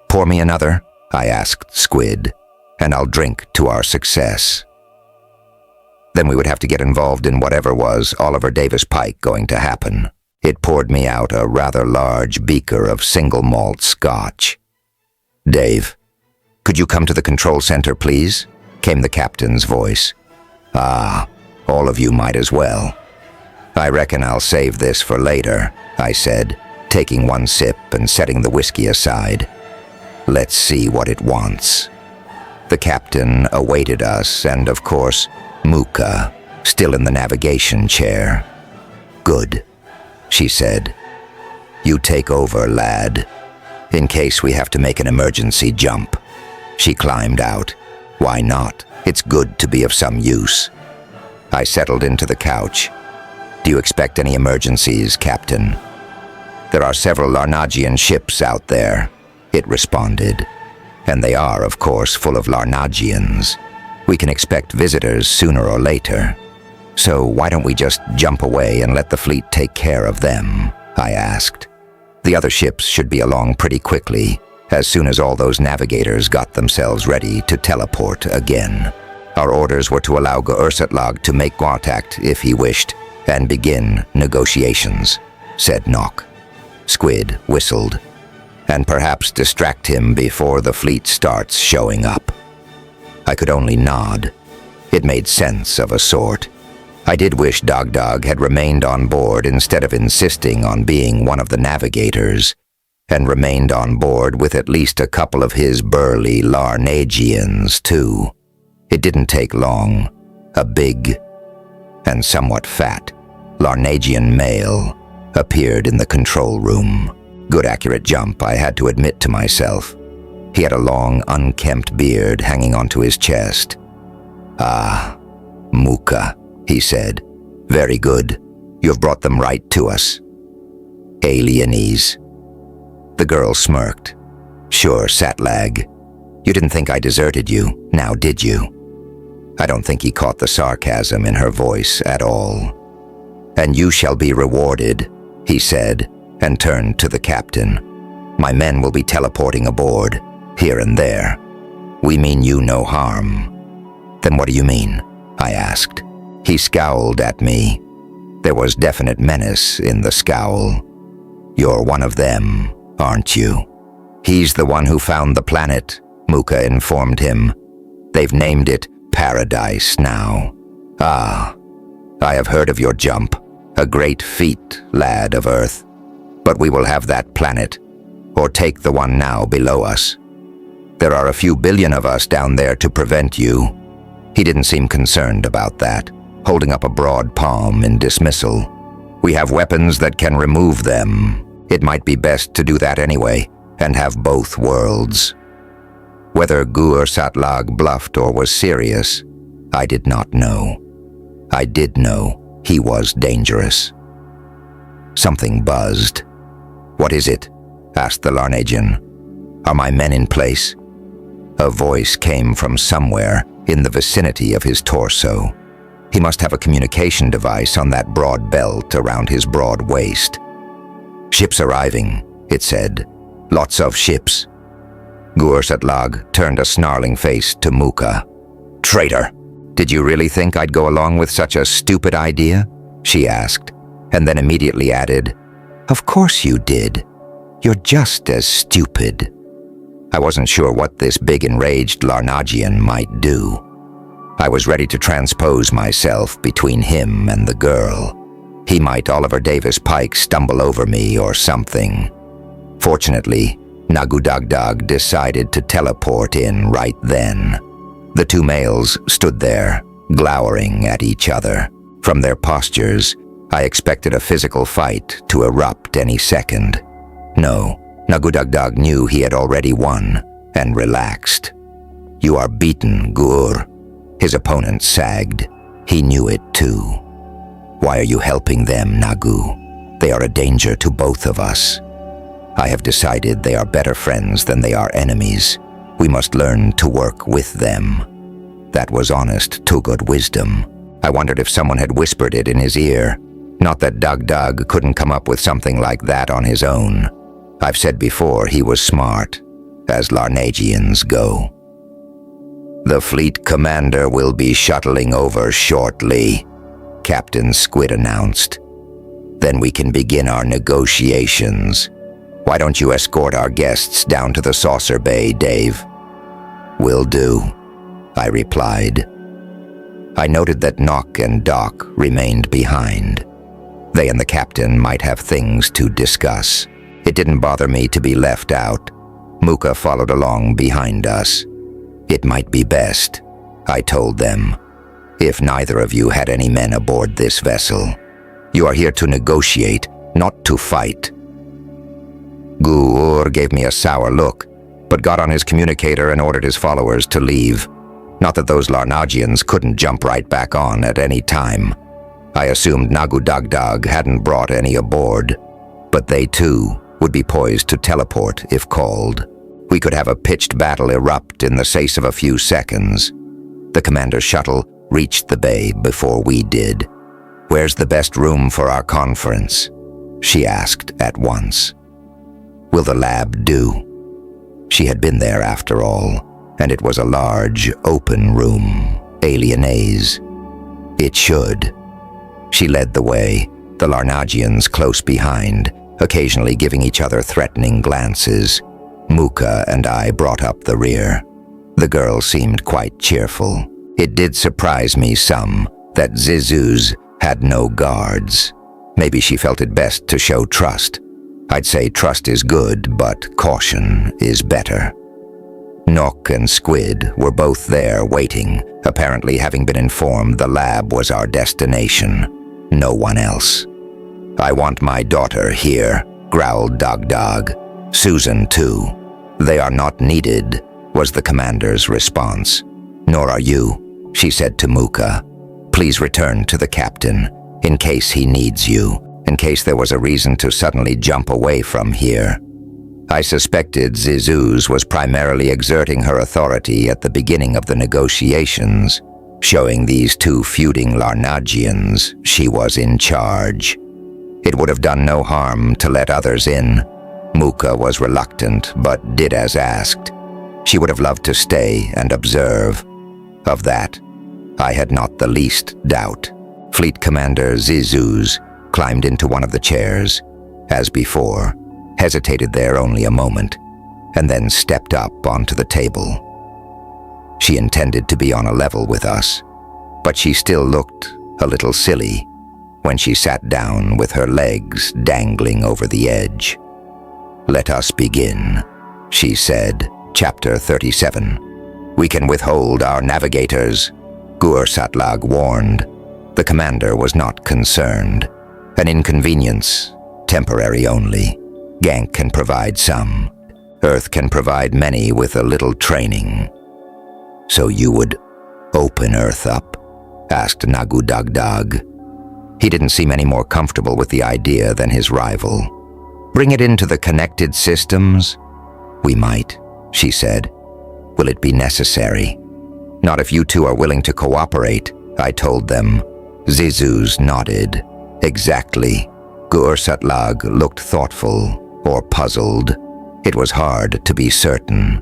[SPEAKER 1] Pour me another, I asked Squid, and I'll drink to our success. Then we would have to get involved in whatever was Oliver Davis Pike going to happen. It poured me out a rather large beaker of single malt scotch. Dave, could you come to the control center, please? Came the captain's voice. Ah, all of you might as well. I reckon I'll save this for later, I said, taking one sip and setting the whiskey aside. Let's see what it wants. The captain awaited us, and of course, Muka, still in the navigation chair. Good, she said. You take over, lad, in case we have to make an emergency jump. She climbed out. Why not? It's good to be of some use. I settled into the couch. Do you expect any emergencies, Captain? There are several Larnagian ships out there, it responded. And they are, of course, full of Larnagians. We can expect visitors sooner or later. So why don't we just jump away and let the fleet take care of them? I asked. The other ships should be along pretty quickly, as soon as all those navigators got themselves ready to teleport again. Our orders were to allow Guursatlag to make contact if he wished and begin negotiations, said Nock. Squid whistled, and perhaps distract him before the fleet starts showing up. I could only nod. It made sense of a sort. I did wish Dog Dog had remained on board instead of insisting on being one of the navigators, and remained on board with at least a couple of his burly Larnagians, too. It didn't take long. A big and somewhat fat Larnagian male appeared in the control room. Good accurate jump, I had to admit to myself. He had a long, unkempt beard hanging onto his chest. "Ah, Muka," he said. "Very good. You've brought them right to us." "Alienese." The girl smirked. "Sure, Satlag. You didn't think I deserted you, now did you?" I don't think he caught the sarcasm in her voice at all. "And you shall be rewarded," he said, and turned to the captain. "My men will be teleporting aboard, here and there. We mean you no harm." "Then what do you mean?" I asked. He scowled at me. There was definite menace in the scowl. "You're one of them, aren't you?" "He's the one who found the planet," Muka informed him. "They've named it Paradise now." "Ah, I have heard of your jump. A great feat, lad of Earth. But we will have that planet, or take the one now below us. There are a few billion of us down there to prevent you." He didn't seem concerned about that, holding up a broad palm in dismissal. "We have weapons that can remove them. It might be best to do that anyway, and have both worlds." Whether Guursatlag bluffed or was serious, I did not know. I did know he was dangerous. Something buzzed. "What is it?" asked the Larnagian. "Are my men in place?" A voice came from somewhere in the vicinity of his torso. He must have a communication device on that broad belt around his broad waist. "Ships arriving," it said. "Lots of ships." Guursatlag turned a snarling face to Muka. "Traitor! Did you really think I'd go along with such a stupid idea?" she asked, and then immediately added, "Of course you did. You're just as stupid." I wasn't sure what this big enraged Larnagian might do. I was ready to transpose myself between him and the girl. He might Oliver Davis Pike stumble over me or something. Fortunately, Nagudagdag decided to teleport in right then. The two males stood there, glowering at each other. From their postures, I expected a physical fight to erupt any second. No, Nagudagdag knew he had already won, and relaxed. "You are beaten, Gur." His opponent sagged. He knew it too. "Why are you helping them, Nagu? They are a danger to both of us. I have decided they are better friends than they are enemies. We must learn to work with them." That was honest, Tugud wisdom. I wondered if someone had whispered it in his ear. Not that Dug couldn't come up with something like that on his own. I've said before he was smart, as Larnagians go. "The fleet commander will be shuttling over shortly," Captain Squid announced. "Then we can begin our negotiations. Why don't you escort our guests down to the saucer bay, Dave?" "Will do," I replied. I noted that Nock and Doc remained behind. They and the captain might have things to discuss. It didn't bother me to be left out. Muka followed along behind us. "It might be best," I told them, "if neither of you had any men aboard this vessel. You are here to negotiate, not to fight." Gur gave me a sour look, but got on his communicator and ordered his followers to leave. Not that those Larnagians couldn't jump right back on at any time. I assumed Nagudagdag hadn't brought any aboard, but they too would be poised to teleport if called. We could have a pitched battle erupt in the space of a few seconds. The commander's shuttle reached the bay before we did. "Where's the best room for our conference?" she asked at once. "Will the lab do?" She had been there after all, and it was a large, open room, alienaze. It should. She led the way, the Larnagians close behind, occasionally giving each other threatening glances. Muka and I brought up the rear. The girl seemed quite cheerful. It did surprise me some that Zizuz had no guards. Maybe she felt it best to show trust. I'd say trust is good, but caution is better. Nock and Squid were both there waiting, apparently having been informed the lab was our destination. No one else. "I want my daughter here," growled Dog Dog. "Susan, too." "They are not needed," was the commander's response. "Nor are you," she said to Muka. "Please return to the captain, in case he needs you, in case there was a reason to suddenly jump away from here." I suspected Zizuz was primarily exerting her authority at the beginning of the negotiations, showing these two feuding Larnagians she was in charge. It would have done no harm to let others in. Muka was reluctant, but did as asked. She would have loved to stay and observe. Of that, I had not the least doubt. Fleet Commander Zizuz climbed into one of the chairs, as before, hesitated there only a moment, and then stepped up onto the table. She intended to be on a level with us, but she still looked a little silly when she sat down with her legs dangling over the edge. "Let us begin," she said, Chapter 37. "We can withhold our navigators," Gursatlag warned. The commander was not concerned. "An inconvenience, temporary only. Gank can provide some. Earth can provide many with a little training." "So you would open Earth up?" asked Nagu Dagdag. He didn't seem any more comfortable with the idea than his rival. "Bring it into the connected systems?" "We might," she said. "Will it be necessary?" "Not if you two are willing to cooperate," I told them. Zizuz nodded. "Exactly." Gursatlag looked thoughtful or puzzled. It was hard to be certain.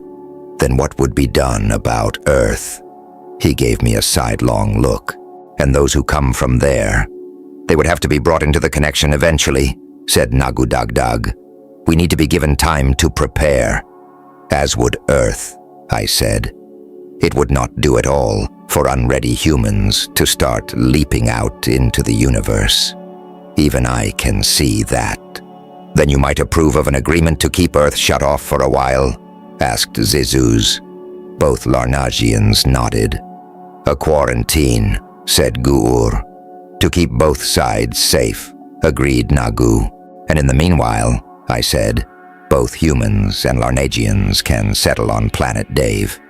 [SPEAKER 1] "Then what would be done about Earth?" He gave me a sidelong look. "And those who come from there?" "They would have to be brought into the connection eventually," said Nagu Dagdag. "We need to be given time to prepare." "As would Earth," I said. It would not do at all for unready humans to start leaping out into the universe. Even I can see that. "Then you might approve of an agreement to keep Earth shut off for a while?" asked Zizuz. Both Larnagians nodded. "A quarantine," said Gur. "To keep both sides safe," agreed Nagu. "And in the meanwhile," I said, "both humans and Larnagians can settle on Planet Dave."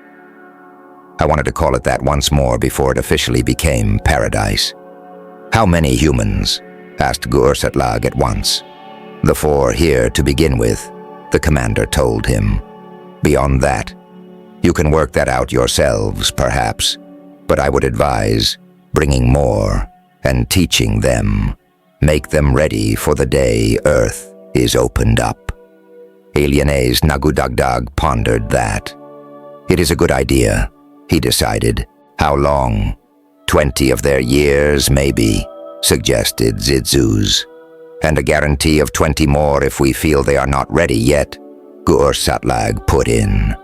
[SPEAKER 1] I wanted to call it that once more before it officially became paradise. "How many humans?" asked Gursatlag at once. "The 4 here to begin with," the commander told him. "Beyond that, you can work that out yourselves, perhaps, but I would advise bringing more and teaching them. Make them ready for the day Earth is opened up." Aliena's Nagu Dagdag pondered that. "It is a good idea," he decided. "How long?" 20 of their years, maybe," suggested Zizuz. "And a guarantee of 20 more if we feel they are not ready yet," Gursatlag put in.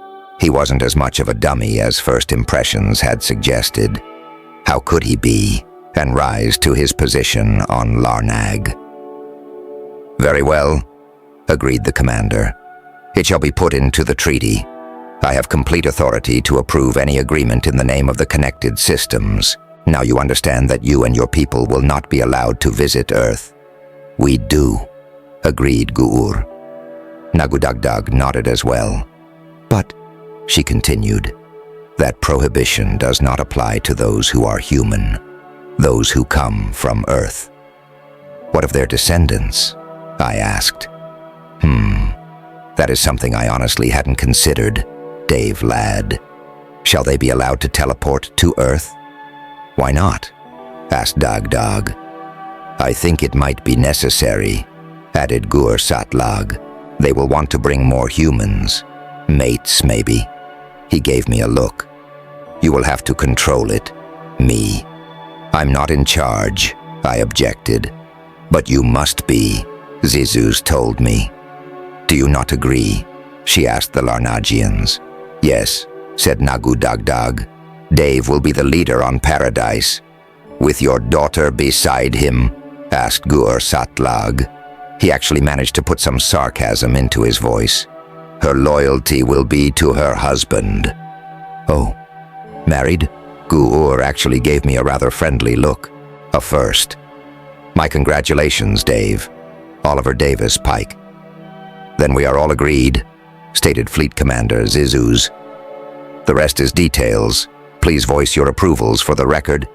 [SPEAKER 1] He wasn't as much of a dummy as first impressions had suggested. How could he be and rise to his position on Larnag? "Very well," agreed the commander. "It shall be put into the treaty. I have complete authority to approve any agreement in the name of the connected systems. Now you understand that you and your people will not be allowed to visit Earth." "We do," agreed Gur. Nagu Dagdag nodded as well. "But," she continued, "that prohibition does not apply to those who are human, those who come from Earth." "What of their descendants?" I asked. That is something I honestly hadn't considered, Dave lad. Shall they be allowed to teleport to Earth?" "Why not?" asked Dagdag. "I think it might be necessary," added Gursatlag. "They will want to bring more humans. Mates, maybe. He gave me a look. You will have to control it. Me. I'm not in charge, I objected. But you must be, Zizuz told me. Do you not agree? She asked the Larnagians. Yes, said Nagudagdag. Dave will be the leader on Paradise. With your daughter beside him? Asked Guursatlag. He actually managed to put some sarcasm into his voice. Her loyalty will be to her husband. Oh, married? Guur actually gave me a rather friendly look. A first. My congratulations, Dave. Oliver Davis Pike. Then we are all agreed, stated Fleet Commander Zizuz. The rest is details. Please voice your approvals for the record.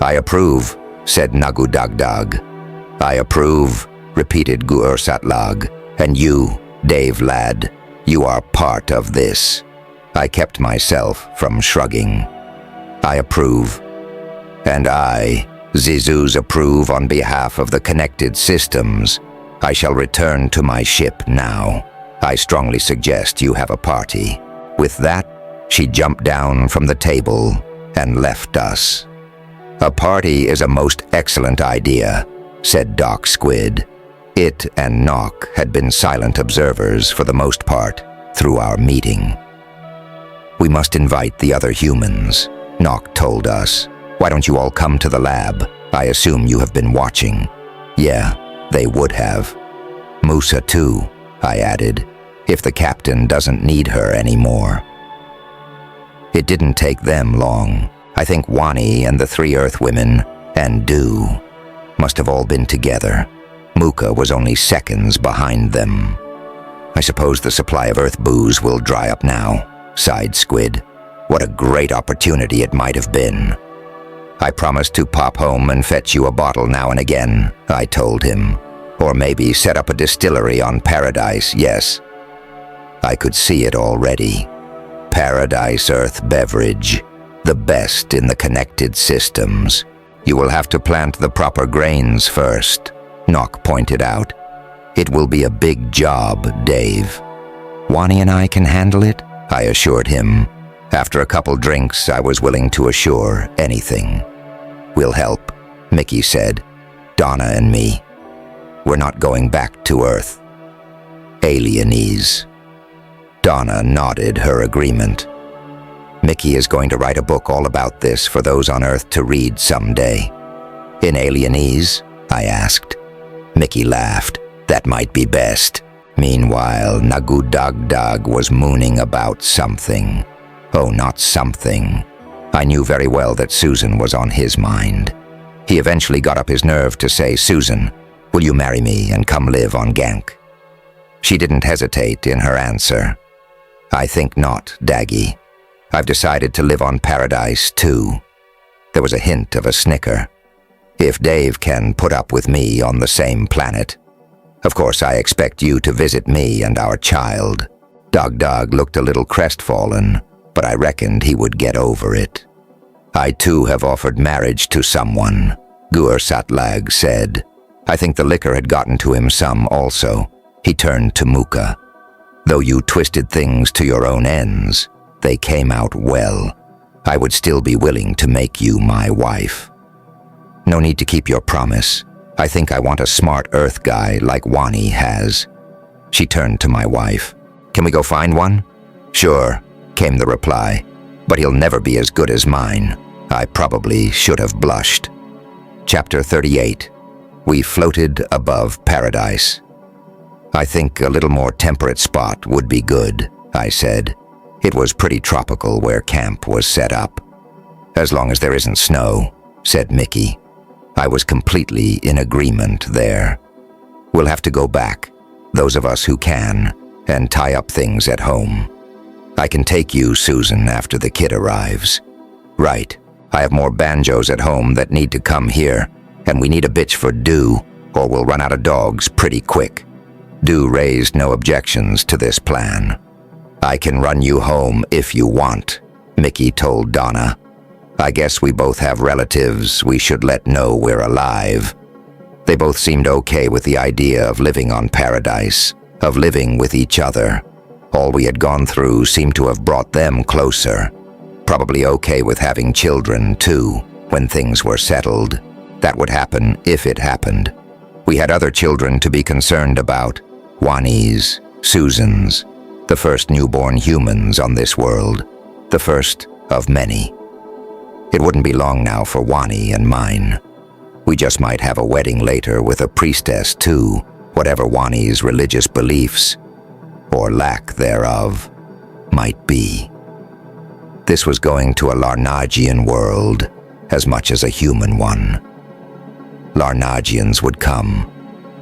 [SPEAKER 1] I approve, said Nagudagdag. I approve, repeated Guursatlag. And you, Dave lad, you are part of this. I kept myself from shrugging. I approve. And I, Zizuz, approve on behalf of the connected systems. I shall return to my ship now. I strongly suggest you have a party. With that, she jumped down from the table and left us. A party is a most excellent idea, said Doc Squid. It and Nock had been silent observers for the most part through our meeting. We must invite the other humans, Nock told us. Why don't you all come to the lab? I assume you have been watching. Yeah, they would have. Musa too, I added, if the captain doesn't need her anymore. It didn't take them long. I think Wani and the 3 Earth women, and Du, must have all been together. Muka was only seconds behind them. I suppose the supply of Earth booze will dry up now, sighed Squid. What a great opportunity it might have been. I promised to pop home and fetch you a bottle now and again, I told him. Or maybe set up a distillery on Paradise, yes. I could see it already. Paradise Earth beverage, the best in the connected systems. You will have to plant the proper grains first, Nock pointed out. It will be a big job, Dave. Wani and I can handle it, I assured him. After a couple drinks, I was willing to assure anything. We'll help, Mickey said. Donna and me. We're not going back to Earth. Alienese. Donna nodded her agreement. Mickey is going to write a book all about this for those on Earth to read someday. In Alienese? I asked. Mickey laughed. That might be best. Meanwhile, Nagudagdag was mooning about something. Oh, not something. I knew very well that Susan was on his mind. He eventually got up his nerve to say, Susan, will you marry me and come live on Gank? She didn't hesitate in her answer. I think not, Daggy. I've decided to live on Paradise, too. There was a hint of a snicker. If Dave can put up with me on the same planet. Of course, I expect you to visit me and our child. Dog looked a little crestfallen, but I reckoned he would get over it. I too have offered marriage to someone, Guursatlag said. I think the liquor had gotten to him some also. He turned to Muka. Though you twisted things to your own ends, they came out well. I would still be willing to make you my wife. No need to keep your promise. I think I want a smart Earth guy like Wani has. She turned to my wife. Can we go find one? Sure, came the reply. But he'll never be as good as mine. I probably should have blushed. Chapter 38. We floated above Paradise. I think a little more temperate spot would be good, I said. It was pretty tropical where camp was set up. As long as there isn't snow, said Mickey. I was completely in agreement there. We'll have to go back, those of us who can, and tie up things at home. I can take you, Susan, after the kid arrives. Right. I have more banjos at home that need to come here, and we need a bitch for Du, or we'll run out of dogs pretty quick. Du raised no objections to this plan. I can run you home if you want, Mickey told Donna. I guess we both have relatives we should let know we're alive. They both seemed okay with the idea of living on Paradise, of living with each other. All we had gone through seemed to have brought them closer. Probably okay with having children, too, when things were settled. That would happen if it happened. We had other children to be concerned about. Wani's, Susan's, the first newborn humans on this world. The first of many. It wouldn't be long now for Wani and mine. We just might have a wedding later with a priestess too, whatever Wani's religious beliefs, or lack thereof, might be. This was going to a Larnagian world as much as a human one. Larnagians would come,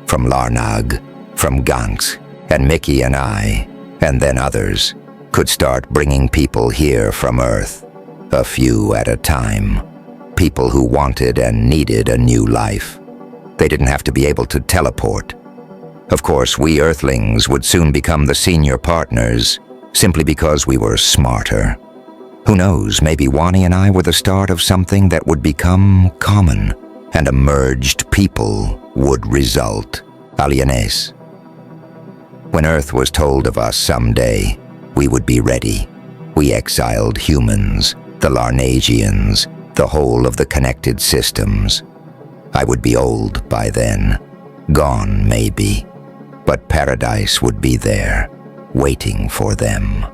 [SPEAKER 1] from Larnag, from Gansk, and Mickey and I, and then others, could start bringing people here from Earth, a few at a time. People who wanted and needed a new life. They didn't have to be able to teleport. Of course, we Earthlings would soon become the senior partners, simply because we were smarter. Who knows, maybe Wani and I were the start of something that would become common, and a merged people would result. Alienes. When Earth was told of us someday, we would be ready. We exiled humans, the Larnagians, the whole of the connected systems. I would be old by then, gone maybe, but paradise would be there, waiting for them.